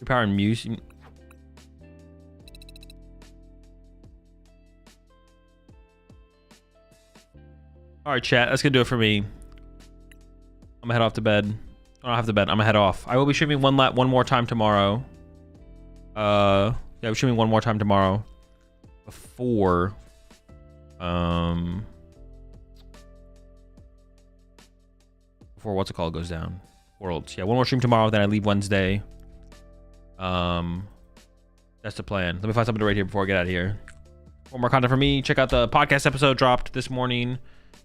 Power and Muse. All right, chat. That's gonna do it for me. I'm gonna head off to bed. I don't have to bed. I'm gonna head off. I will be streaming one more time tomorrow. Yeah, we're streaming one more time tomorrow. Before what's it called goes down. Worlds. Yeah, one more stream tomorrow. Then I leave Wednesday. That's the plan. Let me find something to write here before I get out of here. One more content for me. Check out the podcast episode dropped this morning.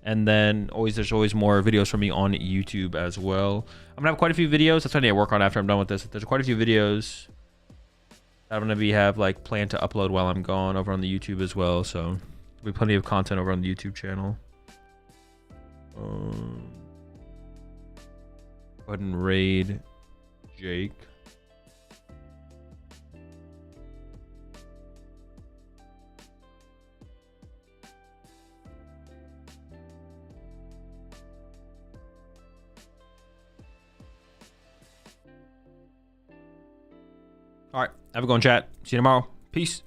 And then there's always more videos from me on YouTube as well. I'm gonna have quite a few videos. That's what I need to work on after I'm done with this. There's quite a few videos that I'm gonna have like planned to upload while I'm gone over on the YouTube as well. So there'll be plenty of content over on the YouTube channel. Go ahead and raid Jake. All right, have a good one, chat. See you tomorrow. Peace.